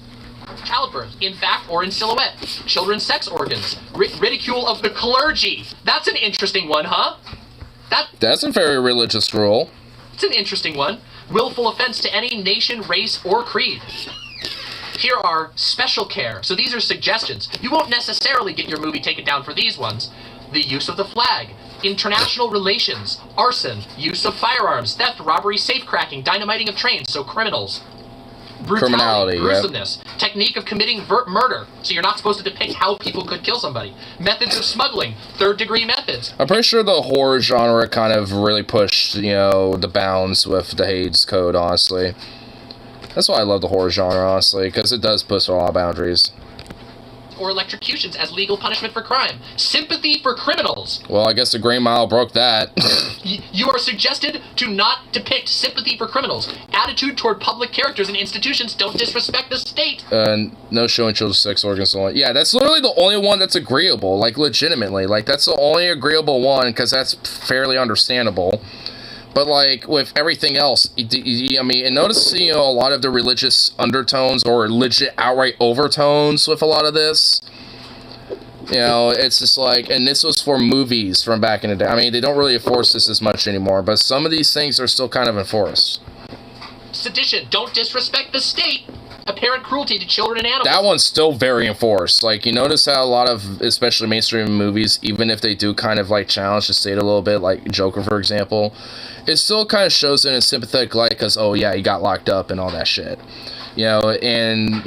childbirth, in fact or in silhouette, children's sex organs, ridicule of the clergy. That's an interesting one, huh? That's a very religious rule. It's an interesting one. Willful offense to any nation, race, or creed. Here are special care. So these are suggestions. You won't necessarily get your movie taken down for these ones. The use of the flag, international relations, arson, use of firearms, theft, robbery, safecracking, dynamiting of trains, so criminals. Brutality, gruesomeness, technique of committing murder, so you're not supposed to depict how people could kill somebody. Methods of smuggling, third-degree methods. I'm pretty sure the horror genre kind of really pushed, the bounds with the Hays Code, honestly. That's why I love the horror genre, honestly, because it does push a lot of boundaries. Or electrocutions as legal punishment for crime. Sympathy for criminals. Well, I guess the Green Mile broke that. You are suggested to not depict sympathy for criminals. Attitude toward public characters and institutions. Don't disrespect the state. No showing children's sex organs. Yeah, that's literally the only one that's agreeable. Like, legitimately. Like, that's the only agreeable one, because that's fairly understandable. But, like, with everything else, I mean, and notice, a lot of the religious undertones or legit outright overtones with a lot of this. It's just like, and this was for movies from back in the day. I mean, they don't really enforce this as much anymore, but some of these things are still kind of enforced. Sedition, don't disrespect the state. Apparent cruelty to children and animals. That one's still very enforced. Like, you notice how a lot of, especially mainstream movies, even if they do kind of, like, challenge the state a little bit, like Joker, for example, it still kind of shows in a sympathetic light, because, oh, yeah, he got locked up and all that shit. And,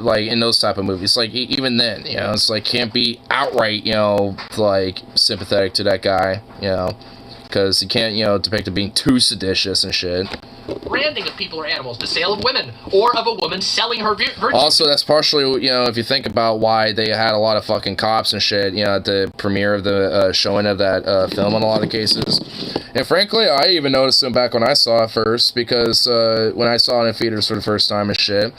like, in those type of movies, like, even then, it's like, can't be outright, like, sympathetic to that guy, because you can't, depict it being too seditious and shit. Branding of people or animals, the sale of women, or of a woman selling her virtue. Also, that's partially, if you think about why they had a lot of fucking cops and shit, at the premiere of the showing of that film in a lot of cases. And frankly, I even noticed them back when I saw it first, because when I saw it in theaters for the first time and shit,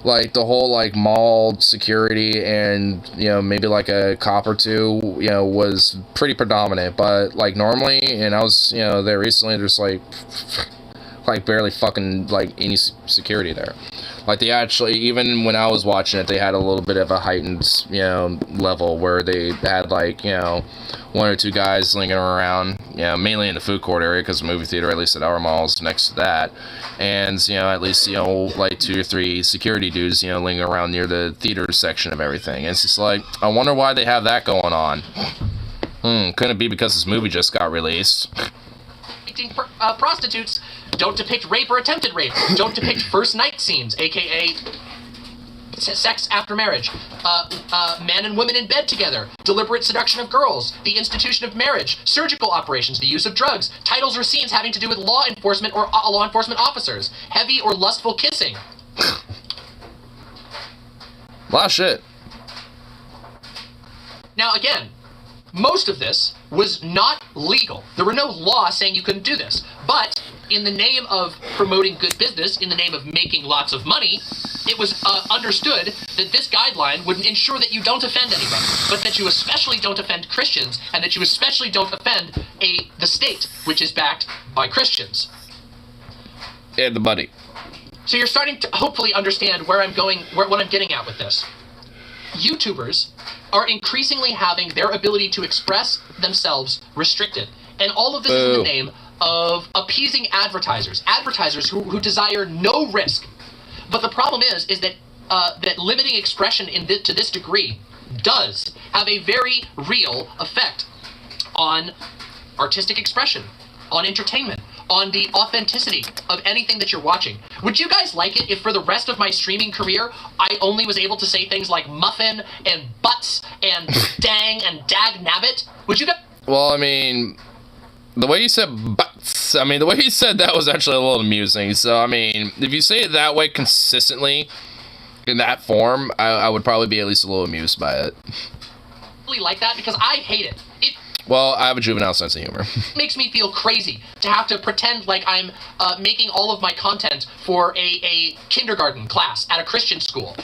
like, the whole, like, mall security and, maybe, like, a cop or two, was pretty predominant. But, like, normally, and I was, there recently, there's, like barely fucking, like, any security there. Like, they actually, even when I was watching it, they had a little bit of a heightened, level where they had, like, one or two guys lingering around, mainly in the food court area, because the movie theater, at least at our mall, is next to that. And, at least, like 2 or 3 security dudes, lingering around near the theater section of everything. And it's just like, I wonder why they have that going on. Couldn't it be because this movie just got released? Prostitutes. Don't depict rape or attempted rape. Don't depict first night scenes, aka sex after marriage. Men and women in bed together. Deliberate seduction of girls. The institution of marriage. Surgical operations. The use of drugs. Titles or scenes having to do with law enforcement or law enforcement officers. Heavy or lustful kissing. A lot of shit. Now again, most of this was not legal. There were no laws saying you couldn't do this. But in the name of promoting good business, in the name of making lots of money, it was understood that this guideline would ensure that you don't offend anybody, but that you especially don't offend Christians, and that you especially don't offend the state, which is backed by Christians. And the money. So you're starting to hopefully understand where I'm going, what I'm getting at with this. YouTubers are increasingly having their ability to express themselves restricted. And all of this is in the name of appeasing advertisers who desire no risk. But the problem is that that limiting expression to this degree does have a very real effect on artistic expression, on entertainment, on the authenticity of anything that you're watching. Would you guys like it if for the rest of my streaming career, I only was able to say things like muffin and butts and dang and dag nabbit? Would you guys... Well, I mean, the way you said butts, the way you said that was actually a little amusing. So, I mean, if you say it that way consistently, in that form, I would probably be at least a little amused by it. Really like that? Because I hate it. Well, I have a juvenile sense of humor. It makes me feel crazy to have to pretend like I'm making all of my content for a kindergarten class at a Christian school.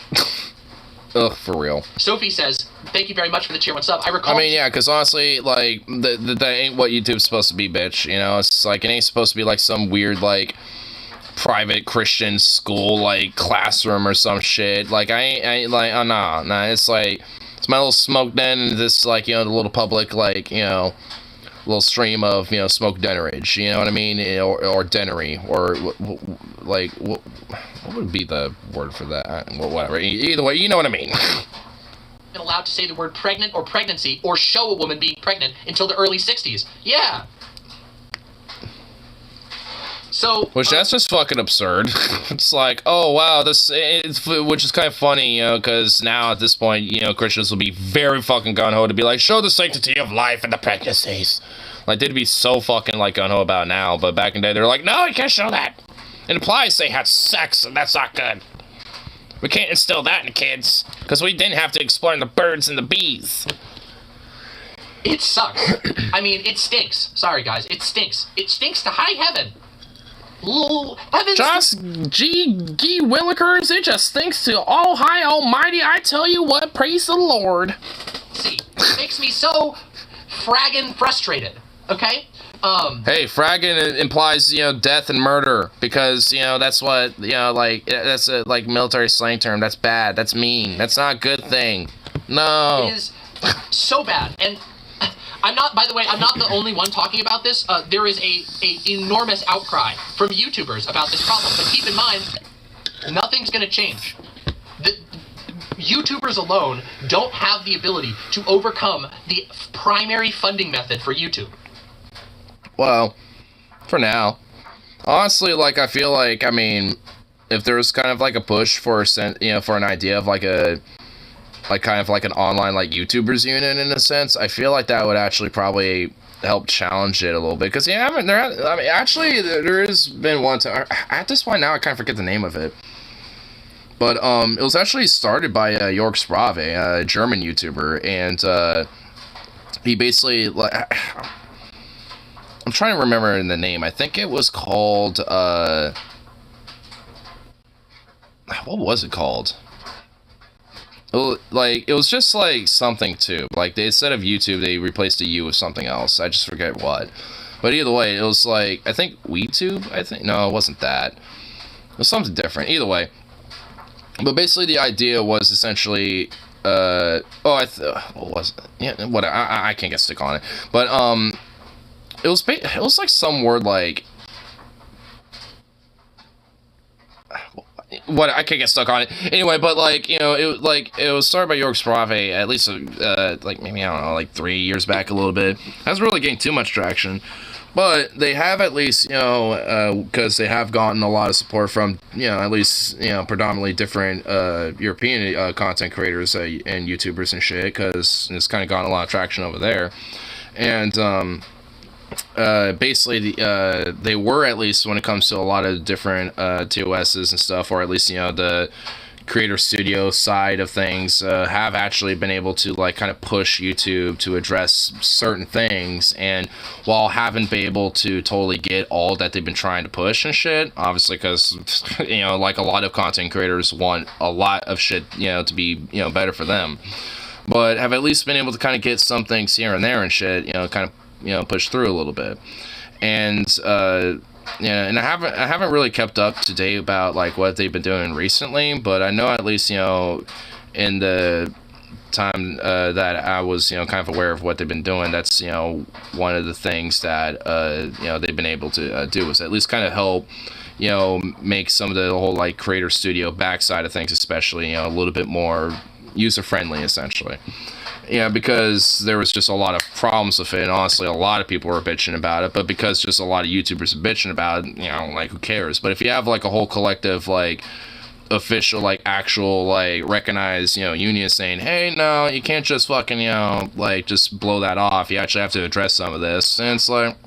Ugh, for real. Sophie says, thank you very much for the tier 1 sub. I recall... yeah, because honestly, like, that ain't what YouTube's supposed to be, bitch. It's like, it ain't supposed to be like some weird, like, private Christian school, like, classroom or some shit. Like, I ain't like, oh, nah, it's like, it's my little smoke den, and this, like, you know, the little public, like, you know, little stream of, you know, smoke dennerage, you know what I mean, or dennery, or, like, what would be the word for that? Well, whatever, either way, you know what I mean. Allowed to say the word pregnant or pregnancy or show a woman being pregnant until the early 60s. Yeah. So, which that's just fucking absurd. It's like, oh wow, which is kind of funny, you know, because now at this point, you know, Christians will be very fucking gung-ho to be like, show the sanctity of life in the pregnancies. Like, they'd be so fucking, like, gung-ho about now, but back in the day, they're like, no, you can't show that. It implies they had sex, and that's not good. We can't instill that in the kids, because we didn't have to explain the birds and the bees. It sucks. I mean, it stinks. Sorry, guys, it stinks. It stinks to high heaven. Just G. Willikers, it just stinks to all high almighty. I tell you what, praise the Lord. See, it makes me so fraggin' frustrated, okay? Hey, fragging implies, you know, death and murder, because, you know, that's what, you know, like, that's a, like, military slang term. That's bad. That's mean. That's not a good thing. No. It is so bad, and by the way, I'm not the only one talking about this. There is a enormous outcry from YouTubers about this problem, but keep in mind, nothing's gonna change. The YouTubers alone don't have the ability to overcome the primary funding method for YouTube. Well, for now. Honestly, like, I feel like, I mean, if there was kind of, like, a push for, you know, for an idea of, like, a, like, kind of like an online, like, YouTubers unit, in a sense, I feel like that would actually probably help challenge it a little bit. Because, yeah, actually, there has been one time, at this point now, I kind of forget the name of it. But, it was actually started by, York Sprave, a German YouTuber, and, he basically, like, I'm trying to remember the name. I think it was called, what was it called? Like, it was just, like, something, too. Like, instead of YouTube, they replaced a U with something else. I just forget what. But either way, it was, like, I think WeTube? No, it wasn't that. It was something different. Either way. But basically, the idea was essentially, what was it? Yeah, whatever. I can't get stuck on it. But, it was like some word like, what, I can't get stuck on it. Anyway, but like, you know, it was started by York Sprave at least like maybe, I don't know, like 3 years back a little bit. Hasn't really gained too much traction, but they have at least, you know, because they have gotten a lot of support from, you know, at least, you know, predominantly different European content creators and YouTubers and shit, because it's kind of gotten a lot of traction over there. And basically, they were, at least when it comes to a lot of different TOSs and stuff, or at least, you know, the creator studio side of things, have actually been able to, like, kind of push YouTube to address certain things, and while haven't been able to totally get all that they've been trying to push and shit, obviously, because, you know, like, a lot of content creators want a lot of shit, you know, to be, you know, better for them, but have at least been able to kind of get some things here and there and shit, you know, kind of, you know, push through a little bit. And yeah, and I haven't really kept up to date about, like, what they've been doing recently, but I know, at least, you know, in the time that I was, you know, kind of aware of what they've been doing, that's, you know, one of the things that you know, they've been able to do is at least kind of help, you know, make some of the whole, like, creator studio backside of things, especially, you know, a little bit more user friendly, essentially. Yeah, because there was just a lot of problems with it, and honestly, a lot of people were bitching about it, but because just a lot of YouTubers are bitching about it, you know, like, who cares? But if you have, like, a whole collective, like, official, like, actual, like, recognized, you know, union saying, hey, no, you can't just fucking, you know, like, just blow that off, you actually have to address some of this, and it's like,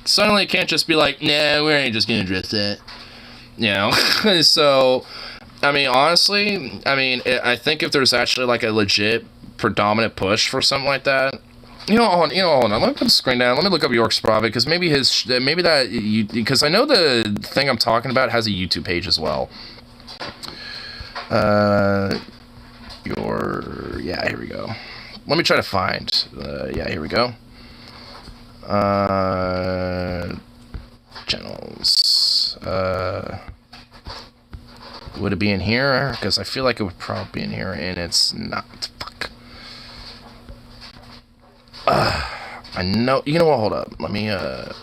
suddenly it can't just be like, nah, we ain't just gonna address that, you know? So, I mean, honestly, I mean, I think if there's actually, like, a legit predominant push for something like that, hold on, let me put the screen down, let me look up York Sprave, because maybe because I know the thing I'm talking about has a YouTube page as well. Yeah, here we go. Let me try to find, yeah, here we go. Channels, Would it be in here? Because I feel like it would probably be in here, and it's not. Fuck. I know. You know what? Hold up. Let me let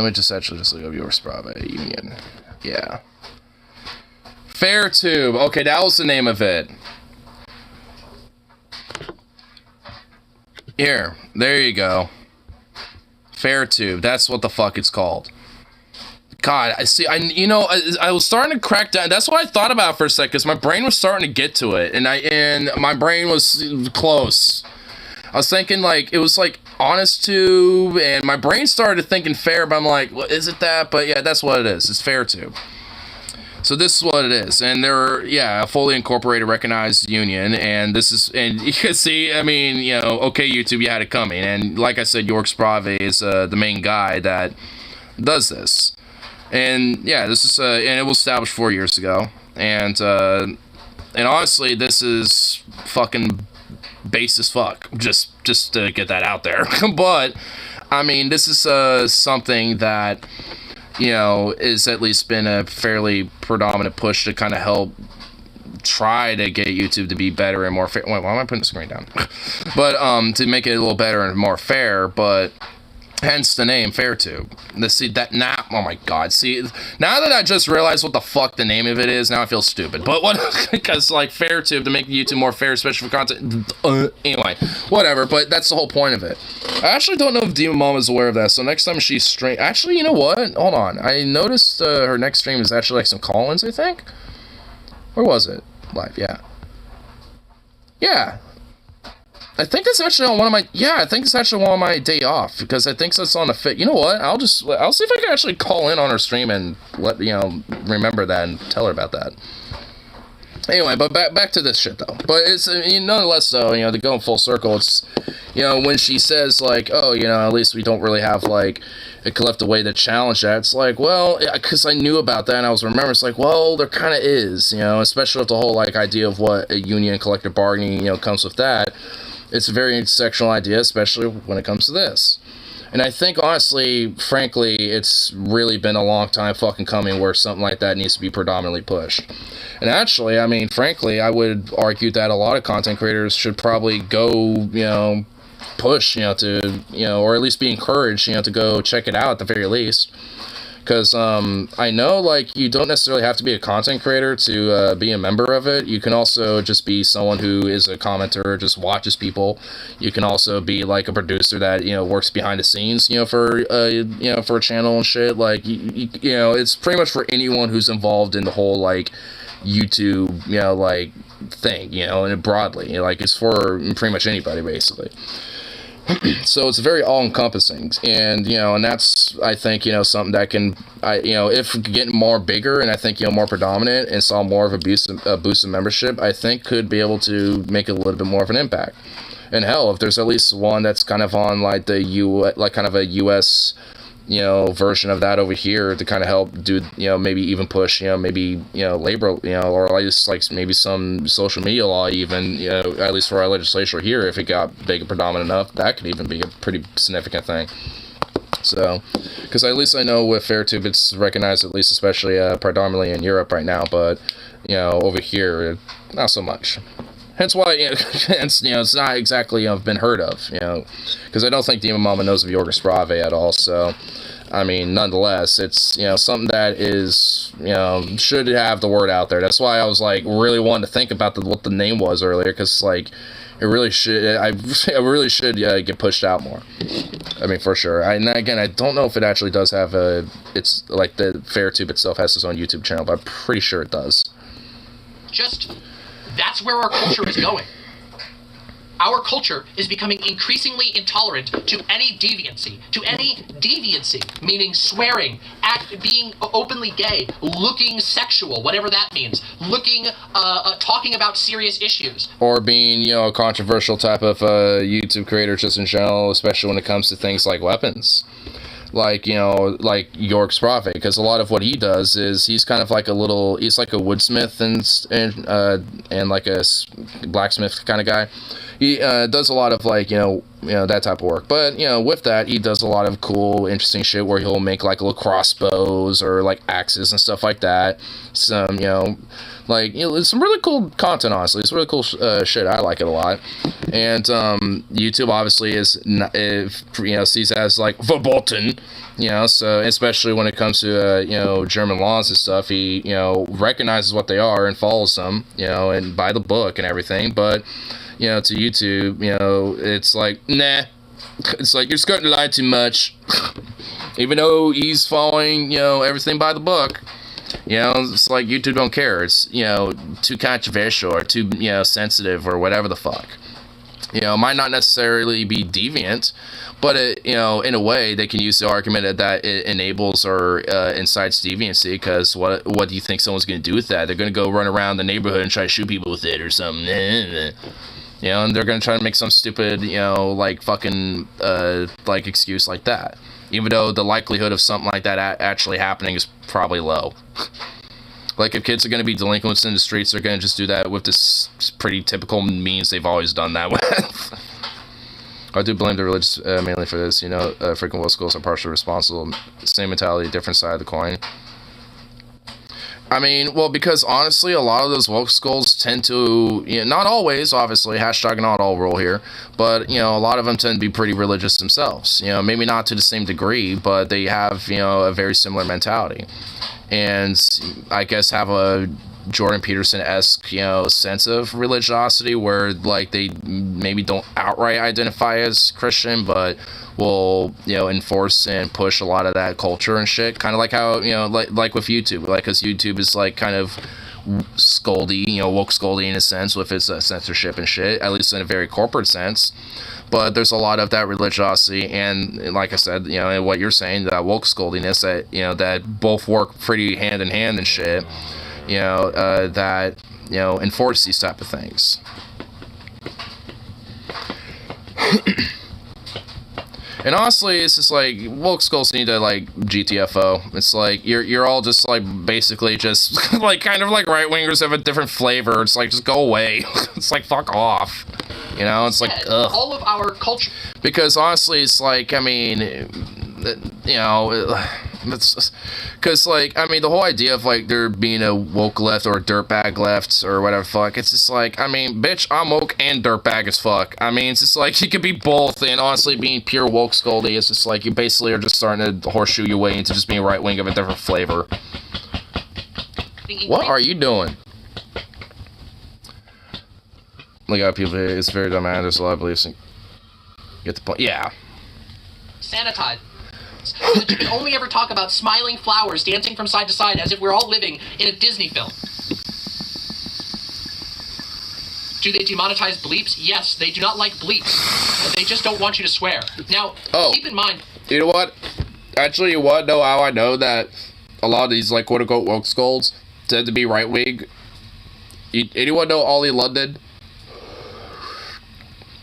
me just actually just look up your Sprava Union. Yeah. Fairtube. Okay, that was the name of it. Here. There you go. Fairtube. That's what the fuck it's called. God, I see. I was starting to crack down. That's what I thought about for a second, because my brain was starting to get to it, and my brain was close. I was thinking like it was like Honest Tube, and my brain started thinking Fair, but I'm like, well, is it that? But yeah, that's what it is. It's Fairtube. So this is what it is, and they're a fully incorporated, recognized union, and this is, and you can see, I mean, you know, okay, YouTube, you had it coming, and like I said, York Sprave is the main guy that does this, and yeah, this is and it was established 4 years ago, and honestly, this is fucking base as fuck, just to get that out there. But I mean, this is something that, you know, is at least been a fairly predominant push to kind of help try to get YouTube to be better and more fair. Wait, why am I putting the screen down? But to make it a little better and more fair, but hence the name Fairtube. See that now? Oh my God! See, now that I just realized what the fuck the name of it is, now I feel stupid. But what? Because like Fairtube, to make YouTube more fair, especially for content. Anyway, whatever. But that's the whole point of it. I actually don't know if Demon Mom is aware of that. So next time she stream, actually, you know what? Hold on. I noticed her next stream is actually like some call-ins. I think. Where was it? Live? Yeah. Yeah. I think it's actually on one of my, I think it's actually one of my day off, because I think it's on the fit. You know what? I'll see if I can actually call in on her stream and remember that and tell her about that. Anyway, but back to this shit though. But it's, nonetheless though, to go in full circle, it's, when she says like, oh, at least we don't really have like a collective way to challenge that. It's like, well, because I knew about that and I was remembering, it's like, well, there kind of is, especially with the whole like idea of what a union collective bargaining, comes with that. It's a very intersectional idea, especially when it comes to this. And I think, honestly, frankly, it's really been a long time fucking coming where something like that needs to be predominantly pushed. And actually, I mean, frankly, I would argue that a lot of content creators should probably go, push, to, or at least be encouraged, to go check it out at the very least. Because I know, like, you don't necessarily have to be a content creator to be a member of it. You can also just be someone who is a commenter, just watches people. You can also be, like, a producer that, works behind the scenes, for a channel and shit. Like, it's pretty much for anyone who's involved in the whole, like, YouTube, like, thing, and broadly. Like, it's for pretty much anybody, basically. So it's very all-encompassing, and and that's, I think, something that can, if we could get more bigger and I think more predominant and saw more of a boost of membership, I think could be able to make a little bit more of an impact. And hell, if there's at least one that's kind of on like kind of a US version of that over here to kind of help do, maybe even push, maybe, labor, or at least like maybe some social media law even, at least for our legislature here, if it got big and predominant enough, that could even be a pretty significant thing. So, because at least I know with Fairtube, it's recognized, at least especially predominantly in Europe right now, but, over here, not so much. Hence why, it's not exactly, been heard of, because I don't think Demon Mama knows of Yorga Sprave at all, so, I mean, nonetheless, it's, something that is, should have the word out there. That's why I was, like, really wanting to think about what the name was earlier, because, like, it really should, I really should get pushed out more. I mean, for sure. And again, I don't know if it actually does have it's, like, the Fairtube itself has its own YouTube channel, but I'm pretty sure it does. That's where our culture is going. Our culture is becoming increasingly intolerant to any deviancy. Meaning swearing, being openly gay, looking sexual, whatever that means, talking about serious issues. Or being, a controversial type of YouTube creator just in general, especially when it comes to things like weapons. like, you know, like York's Prophet, because a lot of what he does is he's kind of like he's like a woodsmith and like a blacksmith kind of guy. He does a lot of like, you know, that type of work. But, you know, with that, he does a lot of cool, interesting shit where he'll make like little crossbows or like axes and stuff like that. Some, you know, like, you know, it's some really cool content, honestly. It's really cool shit. I like it a lot. And YouTube obviously is, you know, sees it as like verboten, you know, so especially when it comes to, you know, German laws and stuff, he, you know, recognizes what they are and follows them, you know, and by the book and everything. But, you know, to YouTube, you know, it's like, nah. It's like, you're starting to lie too much. Even though he's following, you know, everything by the book. You know, it's like YouTube don't care. It's, you know, too controversial or too, you know, sensitive or whatever the fuck. You know, it might not necessarily be deviant, but it, you know, in a way, they can use the argument that it enables or incites deviancy, because what do you think someone's going to do with that? They're going to go run around the neighborhood and try to shoot people with it or something. You know, and they're going to try to make some stupid, you know, like fucking, like excuse like that. Even though the likelihood of something like that actually happening is probably low. Like, if kids are going to be delinquents in the streets, they're going to just do that with this pretty typical means they've always done that with. I do blame the religious mainly for this. You know, freaking woke schools are partially responsible. Same mentality, different side of the coin. I mean, well, because honestly, a lot of those woke schools tend to, you know, not always, obviously, hashtag not all rule here, but, you know, a lot of them tend to be pretty religious themselves. You know, maybe not to the same degree, but they have, you know, a very similar mentality. And I guess have a Jordan Peterson-esque, you know, sense of religiosity where, like, they maybe don't outright identify as Christian, but will, you know, enforce and push a lot of that culture and shit. Kind of like how, you know, like with YouTube, like, because YouTube is, like, kind of scoldy, you know, woke scoldy in a sense with its censorship and shit, at least in a very corporate sense. But there's a lot of that religiosity and, like I said, you know, and what you're saying, that woke scoldiness, that, you know, that both work pretty hand in hand and shit, you know, that, you know, enforce these type of things. And honestly, it's just like, woke skulls need to, like, GTFO. It's like, you're all just, like, basically just, like, kind of like right-wingers have a different flavor. It's like, just go away. It's like, fuck off. You know, it's like, ugh. All of our culture. Because honestly, it's like, I mean, you know, it's, because, like, I mean, the whole idea of, like, there being a woke left or a dirtbag left or whatever fuck, it's just like, I mean, bitch, I'm woke and dirtbag as fuck. I mean, it's just like, you could be both, and honestly, being pure woke scoldy, it's just like, you basically are just starting to horseshoe your way into just being right-wing of a different flavor. What are you doing? Look at people, it's very dumb, man. There's a lot of beliefs. Get the point. Yeah. Sanitize. So that you can only ever talk about smiling flowers dancing from side to side as if we're all living in a Disney film. Do they demonetize bleeps? Yes, they do not like bleeps. They just don't want you to swear. Now, keep in mind... You know what? Actually, you want to know how I know that a lot of these, like, quote-unquote woke scolds tend to be right-wing? Anyone know Ollie London?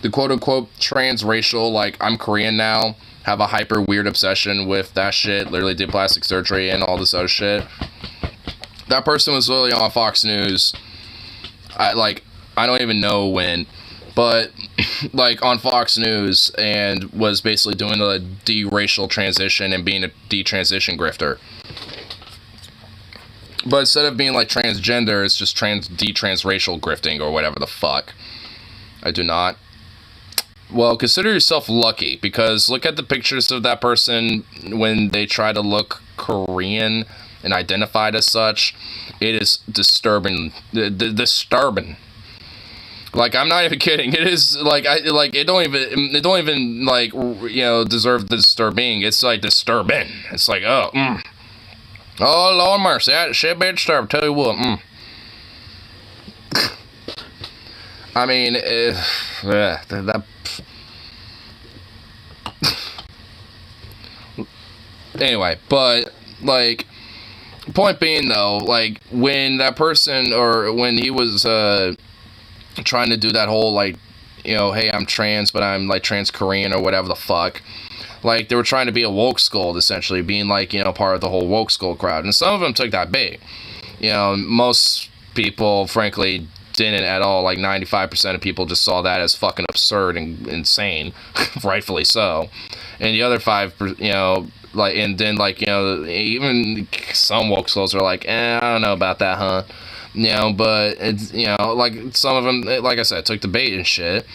The quote-unquote transracial, like, I'm Korean now, have a hyper weird obsession with that shit, literally did plastic surgery and all this other shit. That person was literally on Fox News, I don't even know when, but, like, on Fox News, and was basically doing the de-racial transition and being a de-transition grifter. But instead of being, like, transgender, it's just de-transracial grifting or whatever the fuck. I do not. Well, consider yourself lucky, because look at the pictures of that person when they try to look Korean and identified as such. It is disturbing. Disturbing. Like, I'm not even kidding. It is, like, it don't even, like, you know, deserve the disturbing. It's, like, disturbing. It's like, oh, Oh, Lord mercy. That shit be disturbed. Tell you what, I mean, that anyway, but, like, point being, though, like, when that person, or when he was, trying to do that whole, like, you know, hey, I'm trans, but I'm, like, trans Korean or whatever the fuck, like they were trying to be a woke scold, essentially being like, you know, part of the whole woke scold crowd, and some of them took that bait. You know, most people frankly didn't at all. Like 95% of people just saw that as fucking absurd and insane, rightfully so. And the other 5%, you know, like, and then like, you know, even some woke skulls are like, I don't know about that, huh? You know, but it's, you know, like some of them, like I said, took the bait and shit.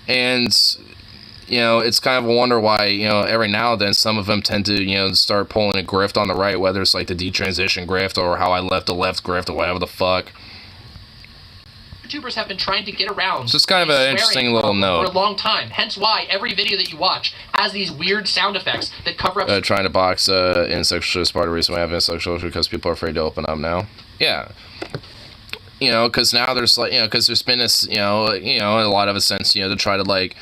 And you know, it's kind of a wonder why, you know, every now and then some of them tend to, you know, start pulling a grift on the right, whether it's like the detransition grift or how I left the left grift or whatever the fuck. YouTubers have been trying to get around. It's just kind of an interesting little note. For a long time. Hence why every video that you watch has these weird sound effects that cover up. Trying to box insexual is part of the reason why I have insexual because people are afraid to open up now. Yeah. You know, because now there's like, you know, because there's been this, you know, a lot of a sense, you know, to try to like,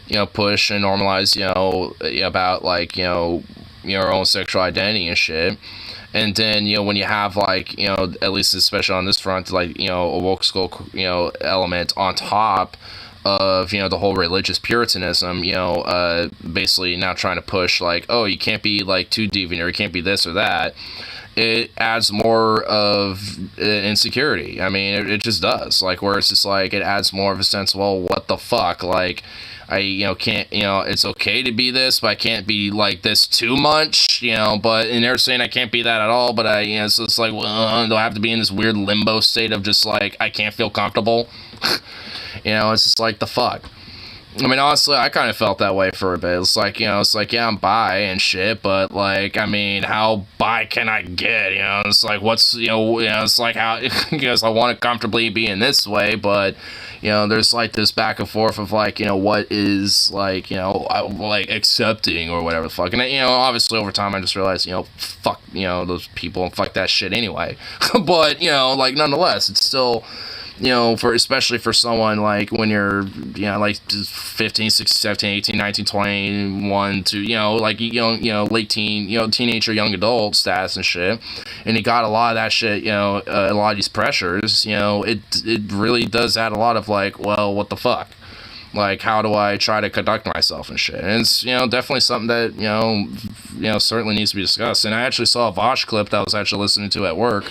you know, push and normalize, you know, about like, you know, your own sexual identity and shit. And then, you know, when you have like, you know, at least especially on this front, like, you know, a woke school, you know, element on top of, you know, the whole religious puritanism, you know, basically now trying to push like, oh, you can't be like too deviant or you can't be this or that. It adds more of insecurity. I mean, it just does. Like, where it's just like, it adds more of a sense, well, what the fuck? Like, I, you know, can't, you know, it's okay to be this, but I can't be like this too much, you know, but, and they're saying I can't be that at all, but I, you know, so it's like, well, do I have to be in this weird limbo state of just like, I can't feel comfortable? You know, it's just like, the fuck. I mean, honestly, I kind of felt that way for a bit. It's like, you know, it's like, yeah, I'm bi and shit, but, like, I mean, how bi can I get, you know? It's like, what's, you know, it's like how, because I want to comfortably be in this way, but, you know, there's, like, this back and forth of, like, you know, what is, like, you know, like, accepting or whatever the fuck. And, you know, obviously, over time, I just realized, you know, fuck, you know, those people and fuck that shit anyway. But, you know, like, nonetheless, it's still, you know, for especially for someone like when you're, you know, like 15, 16, 17, 18, 19, 21 to, you know, like young, you know, late teen, you know, teenager, young adult status and shit, and you got a lot of that shit, you know, a lot of these pressures, you know, it really does add a lot of like, well, what the fuck? Like, how do I try to conduct myself and shit? And it's, you know, definitely something that, you know, certainly needs to be discussed. And I actually saw a Vosh clip that I was actually listening to at work.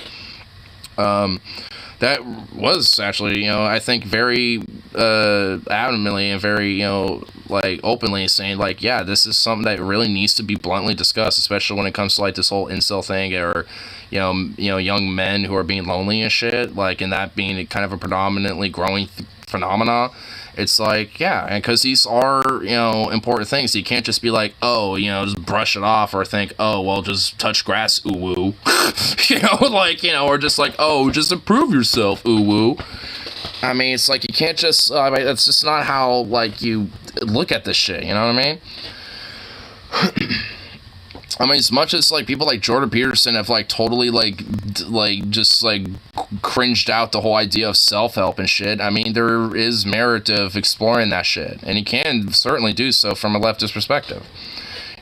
That was actually, you know, I think very adamantly and very, you know, like openly saying like, yeah, this is something that really needs to be bluntly discussed, especially when it comes to like this whole incel thing or, you know, young men who are being lonely and shit, like, and that being kind of a predominantly growing phenomena. It's like, yeah, and because these are, you know, important things. You can't just be like, oh, you know, just brush it off or think, oh, well, just touch grass, ooh-woo. You know, like, you know, or just like, oh, just improve yourself, ooh-woo. I mean, it's like, you can't just, I mean, that's just not how, like, you look at this shit, you know what I mean? I mean, as much as, like, people like Jordan Peterson have, like, totally, like, just, like, cringed out the whole idea of self-help and shit, I mean, there is merit of exploring that shit. And he can certainly do so from a leftist perspective.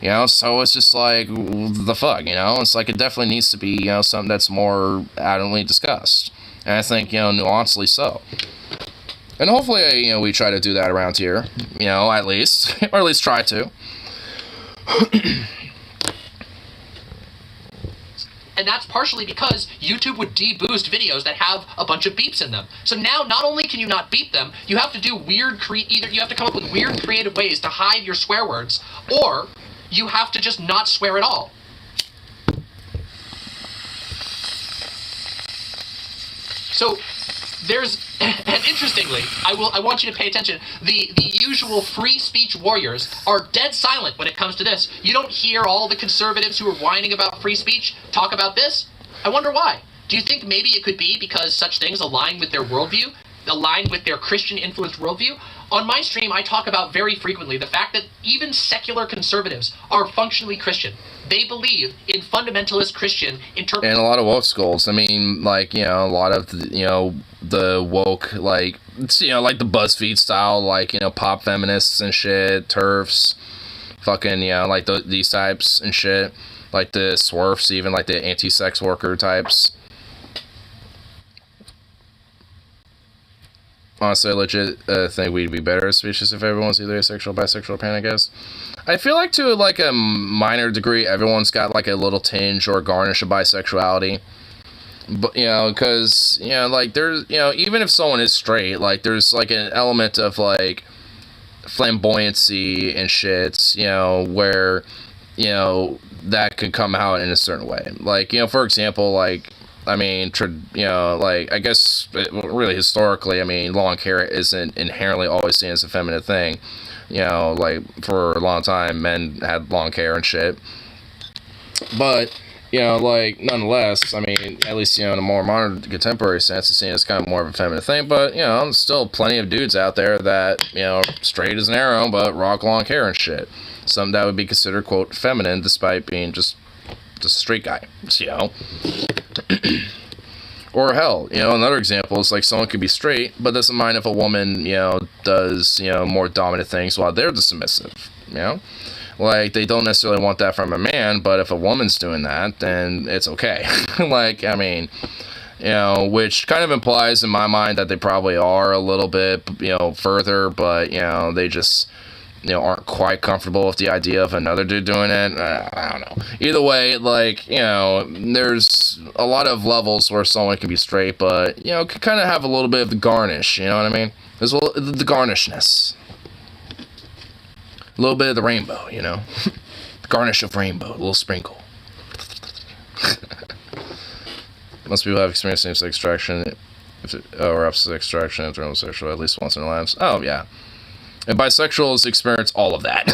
You know, so it's just, like, the fuck, you know? It's like, it definitely needs to be, you know, something that's more adamantly discussed. And I think, you know, nuancedly so. And hopefully, you know, we try to do that around here. You know, at least. Or at least try to. And that's partially because YouTube would deboost videos that have a bunch of beeps in them. So now, not only can you not beep them, you have to do weird, either you have to come up with weird creative ways to hide your swear words, or you have to just not swear at all. So there's, and interestingly, I want you to pay attention, the usual free speech warriors are dead silent when it comes to this. You don't hear all the conservatives who are whining about free speech talk about this. I wonder why. Do you think maybe it could be because such things align with their worldview, align with their Christian-influenced worldview? On my stream, I talk about very frequently the fact that even secular conservatives are functionally Christian. They believe in fundamentalist Christian interpretation. And a lot of woke skulls. I mean, like, you know, a lot of, you know, the woke, like, you know, like the BuzzFeed style, like, you know, pop feminists and shit, TERFs, fucking, you know, like these types and shit. Like the SWERFs, even, like the anti-sex worker types. honestly, I legit think we'd be better as a species if everyone's either asexual, bisexual, or pan, I guess. I feel like to like a minor degree, everyone's got like a little tinge or garnish of bisexuality. But, you know, because, you know, like, there's, you know, even if someone is straight, like, there's, like, an element of, like, flamboyancy and shit, you know, where, you know, that could come out in a certain way. Like, you know, for example, like, I mean, you know, like, I guess, really historically, I mean, long hair isn't inherently always seen as a feminine thing. You know, like, for a long time, men had long hair and shit. But, you know, like, nonetheless, I mean, at least, you know, in a more modern, contemporary sense, it's seen as kind of more of a feminine thing, but, you know, there's still plenty of dudes out there that, you know, straight as an arrow, but rock long hair and shit. Some that would be considered, quote, feminine, despite being just a straight guy, you know? Or hell, you know, another example is, like, someone could be straight, but doesn't mind if a woman, you know, does, you know, more dominant things while they're the submissive, you know? Like, they don't necessarily want that from a man, but if a woman's doing that, then it's okay. Like, I mean, you know, which kind of implies in my mind that they probably are a little bit, you know, further, but, you know, they just, you know, aren't quite comfortable with the idea of another dude doing it. I don't know. Either way, like, you know, there's a lot of levels where someone can be straight, but, you know, could kind of have a little bit of the garnish, you know what I mean? There's a little, the garnishness. A little bit of the rainbow, you know? Garnish of rainbow, a little sprinkle. Most people have experienced same-sex extraction, or opposite extraction if they're homosexual at least once in their lives. Oh, yeah. And bisexuals experience all of that.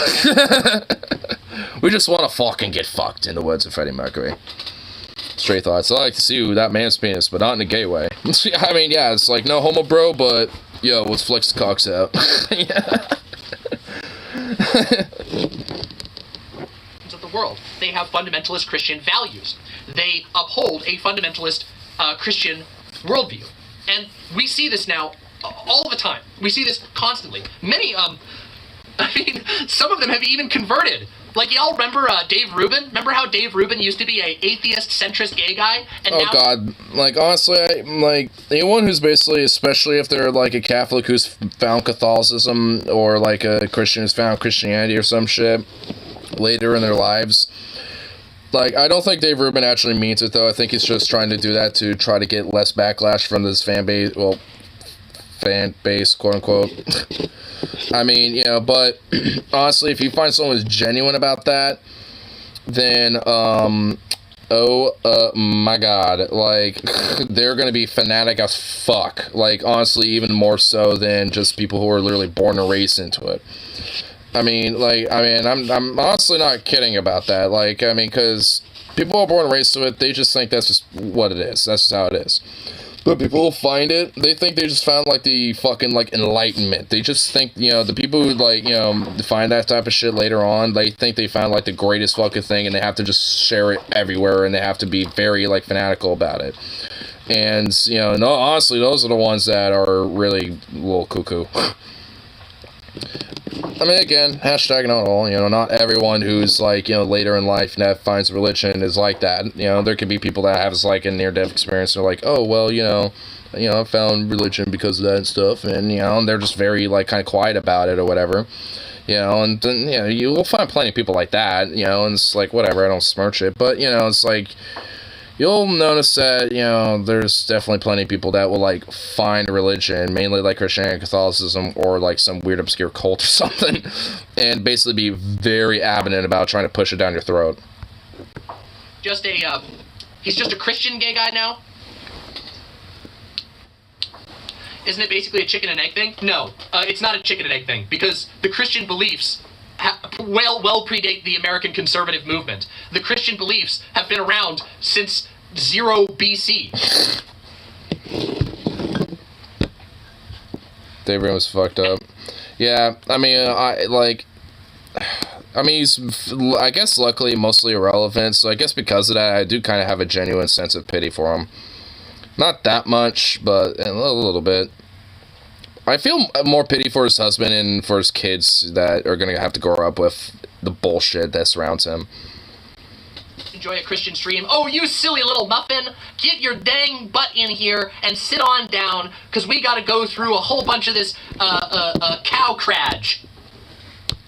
We just want to fucking get fucked, in the words of Freddie Mercury. Straight thoughts. I like to see that man's penis, but not in a gay way. I mean, yeah, it's like, no homo bro, but, yo, let's flex the cocks out. Yeah. Of the world. They have fundamentalist Christian values. They uphold a fundamentalist Christian worldview. And we see this now all the time. We see this constantly. Many, I mean, some of them have even converted. Like, y'all remember Dave Rubin? Remember how Dave Rubin used to be a atheist, centrist gay guy? And oh, God. Like, honestly, like, anyone who's basically, especially if they're, like, a Catholic who's found Catholicism, or, like, a Christian who's found Christianity or some shit later in their lives, like, I don't think Dave Rubin actually means it, though. I think he's just trying to do that to try to get less backlash from this fan base, well, fan base, quote-unquote. I mean, you know, but honestly, if you find someone who's genuine about that, then, my God, like, they're gonna be fanatic as fuck. Like, honestly, even more so than just people who are literally born and raised into it. I mean, like, I'm honestly not kidding about that. Like, I mean, because people who are born and raised to it, they just think that's just what it is. That's just how it is. But people who find it, they think they just found, like, the fucking, like, enlightenment. They just think, you know, the people who, like, you know, find that type of shit later on, they think they found, like, the greatest fucking thing, and they have to just share it everywhere, and they have to be very, like, fanatical about it. And, you know, no, honestly, those are the ones that are really a little cuckoo. I mean, again, hashtag not all, you know, not everyone who's, like, you know, later in life that finds religion is like that. You know, there could be people that have, like, a near-death experience. They're like, oh, well, you know, I found religion because of that and stuff. And, you know, and they're just very, like, kind of quiet about it or whatever. You know, and then, you know, you will find plenty of people like that, you know, and it's like, whatever, I don't smirch it. But, you know, it's like, you'll notice that, you know, there's definitely plenty of people that will, like, find religion, mainly, like, Christianity, Catholicism, or, like, some weird obscure cult or something, and basically be very adamant about trying to push it down your throat. Just a, he's just a Christian gay guy now? Isn't it basically a chicken and egg thing? No, it's not a chicken and egg thing, because the Christian beliefs well predate the American conservative movement. The Christian beliefs have been around since 0 BC. Dave Rubin was fucked up. Yeah, I mean, he's, I guess, luckily mostly irrelevant, so I guess because of that, I do kind of have a genuine sense of pity for him. Not that much, but a little bit. I feel more pity for his husband and for his kids that are going to have to grow up with the bullshit that surrounds him. enjoy a Christian stream. Oh, you silly little muffin, get your dang butt in here and sit on down, because we got to go through a whole bunch of this cow craj.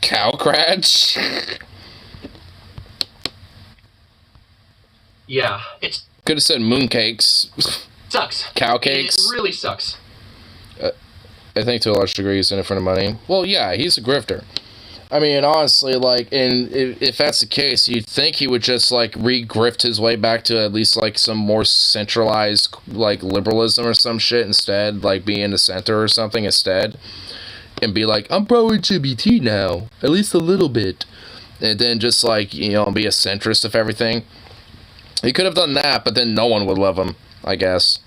Cow craj? Yeah, it's... Could have said mooncakes. Sucks. Cow cakes. It really sucks. I think to a large degree he's in it for the money. Well, yeah, he's a grifter. I mean, honestly, like, and if that's the case, you'd think he would just, like, re-grift his way back to at least, like, some more centralized, like, liberalism or some shit instead, like, be in the center or something instead, and be like, I'm pro-LGBT now, at least a little bit, and then just, like, you know, be a centrist of everything. He could have done that, but then no one would love him, I guess.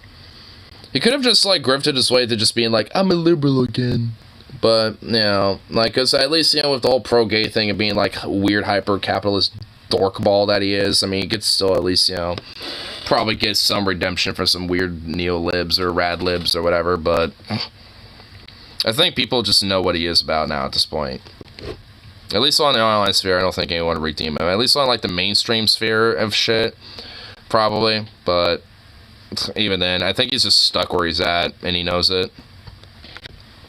He could have just, like, grifted his way to just being like, I'm a liberal again. But, you know, like, because at least, you know, with the whole pro-gay thing and being, like, weird hyper-capitalist dorkball that he is, I mean, he could still at least, you know, probably get some redemption for some weird neo-libs or rad-libs or whatever, but I think people just know what he is about now at this point. At least on the online sphere, I don't think anyone would redeem him. At least on, like, the mainstream sphere of shit, probably, but even then, I think he's just stuck where he's at, and he knows it.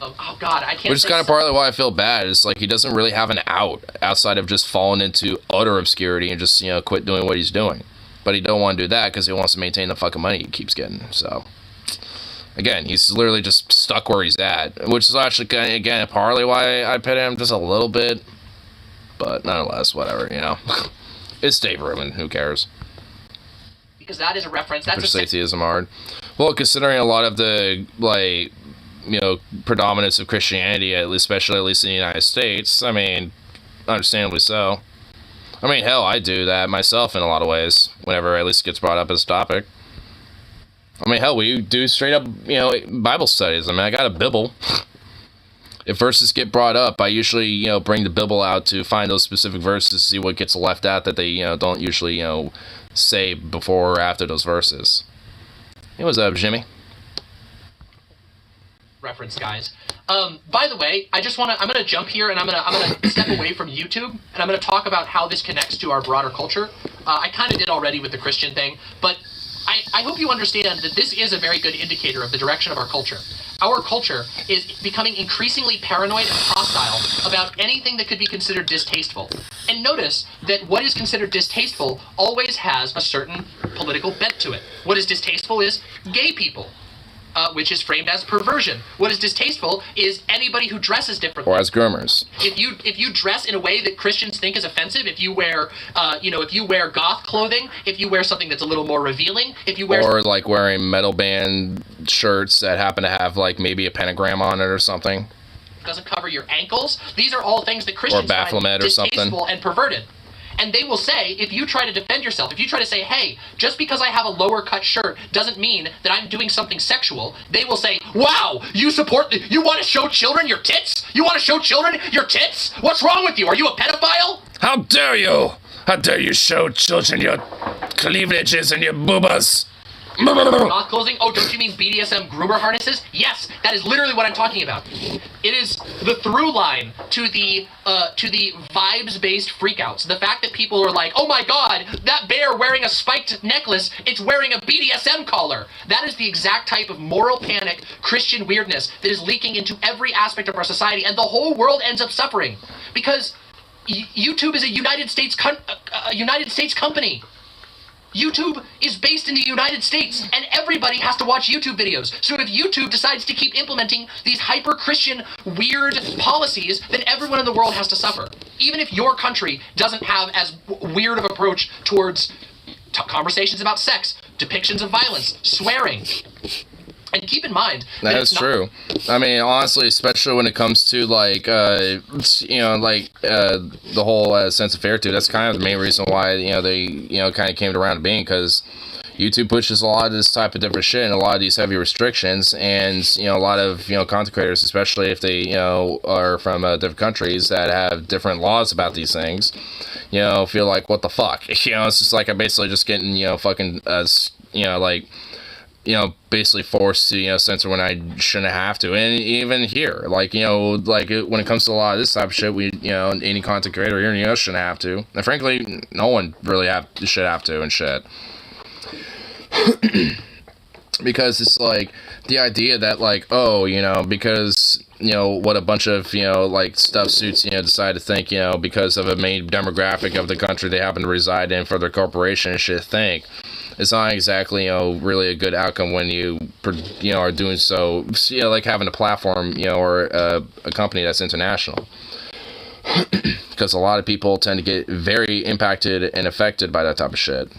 Oh God, I can't. Which is kind of partly why I feel bad. It's like he doesn't really have an out outside of just falling into utter obscurity and just, you know, quit doing what he's doing. But he don't want to do that because he wants to maintain the fucking money he keeps getting. So, again, he's literally just stuck where he's at, which is actually kind of, again, partly why I pity him just a little bit. But nonetheless, whatever, you know. It's Dave Rubin. Who cares? Because that is a reference. That's for atheism hard. Well, considering a lot of the, like, you know, predominance of Christianity, especially at least in the United States, I mean, understandably so. I mean, hell, I do that myself in a lot of ways, whenever at least it gets brought up as a topic. I mean, hell, we do straight up, you know, Bible studies. I mean, I got a Bible. If verses get brought up, I usually, you know, bring the Bible out to find those specific verses, see what gets left out that they, you know, don't usually, you know, say before or after those verses. Hey, what's up, Jimmy? Reference, guys. By the way, I'm gonna jump here and I'm gonna step away from YouTube and I'm gonna talk about how this connects to our broader culture. I kind of did already with the Christian thing, but I hope you understand that this is a very good indicator of the direction of our culture. Our culture is becoming increasingly paranoid and hostile about anything that could be considered distasteful. And notice that what is considered distasteful always has a certain political bent to it. What is distasteful is gay people. Which is framed as perversion. What is distasteful is anybody who dresses differently. Or as groomers. If you dress in a way that Christians think is offensive, if you wear, if you wear goth clothing, if you wear something that's a little more revealing, if you wear... Or, like, wearing metal band shirts that happen to have, like, maybe a pentagram on it or something. Doesn't cover your ankles. These are all things that Christians find distasteful and perverted. And they will say, if you try to defend yourself, if you try to say, hey, just because I have a lower cut shirt doesn't mean that I'm doing something sexual, they will say, wow, you want to show children your tits? You want to show children your tits? What's wrong with you? Are you a pedophile? How dare you? How dare you show children your cleavages and your boobas? Goth clothing? Oh, don't you mean BDSM groomer harnesses? Yes, that is literally what I'm talking about. It is the through line to the vibes-based freakouts. The fact that people are like, oh my god, that bear wearing a spiked necklace, it's wearing a BDSM collar. That is the exact type of moral panic, Christian weirdness that is leaking into every aspect of our society, and the whole world ends up suffering. Because YouTube is a United States company. YouTube is based in the United States, and everybody has to watch YouTube videos. So if YouTube decides to keep implementing these hyper-Christian, weird policies, then everyone in the world has to suffer. Even if your country doesn't have as weird of approach towards conversations about sex, depictions of violence, swearing. And keep in mind that is true. I mean, honestly, especially when it comes to, like, the whole sense of fair to, that's kind of the main reason why, you know, they, you know, kind of came around to being, because YouTube pushes a lot of this type of different shit and a lot of these heavy restrictions, and, you know, a lot of, you know, content creators, especially if they, you know, are from different countries that have different laws about these things, you know, feel like, what the fuck? You know, it's just like I'm basically just getting, you know, fucking, you know, like, basically forced to, censor when I shouldn't have to. And even here, like, when it comes to a lot of this type of shit, we, any content creator here, shouldn't have to. And frankly, no one really should have to and shit. Because it's like the idea that, like, oh, because what a bunch of like stuff suits decide to think because of a main demographic of the country they happen to reside in for their corporation and shit think it's not exactly really a good outcome when you are doing so, like having a platform or a company that's international. Because a lot of people tend to get very impacted and affected by that type of shit.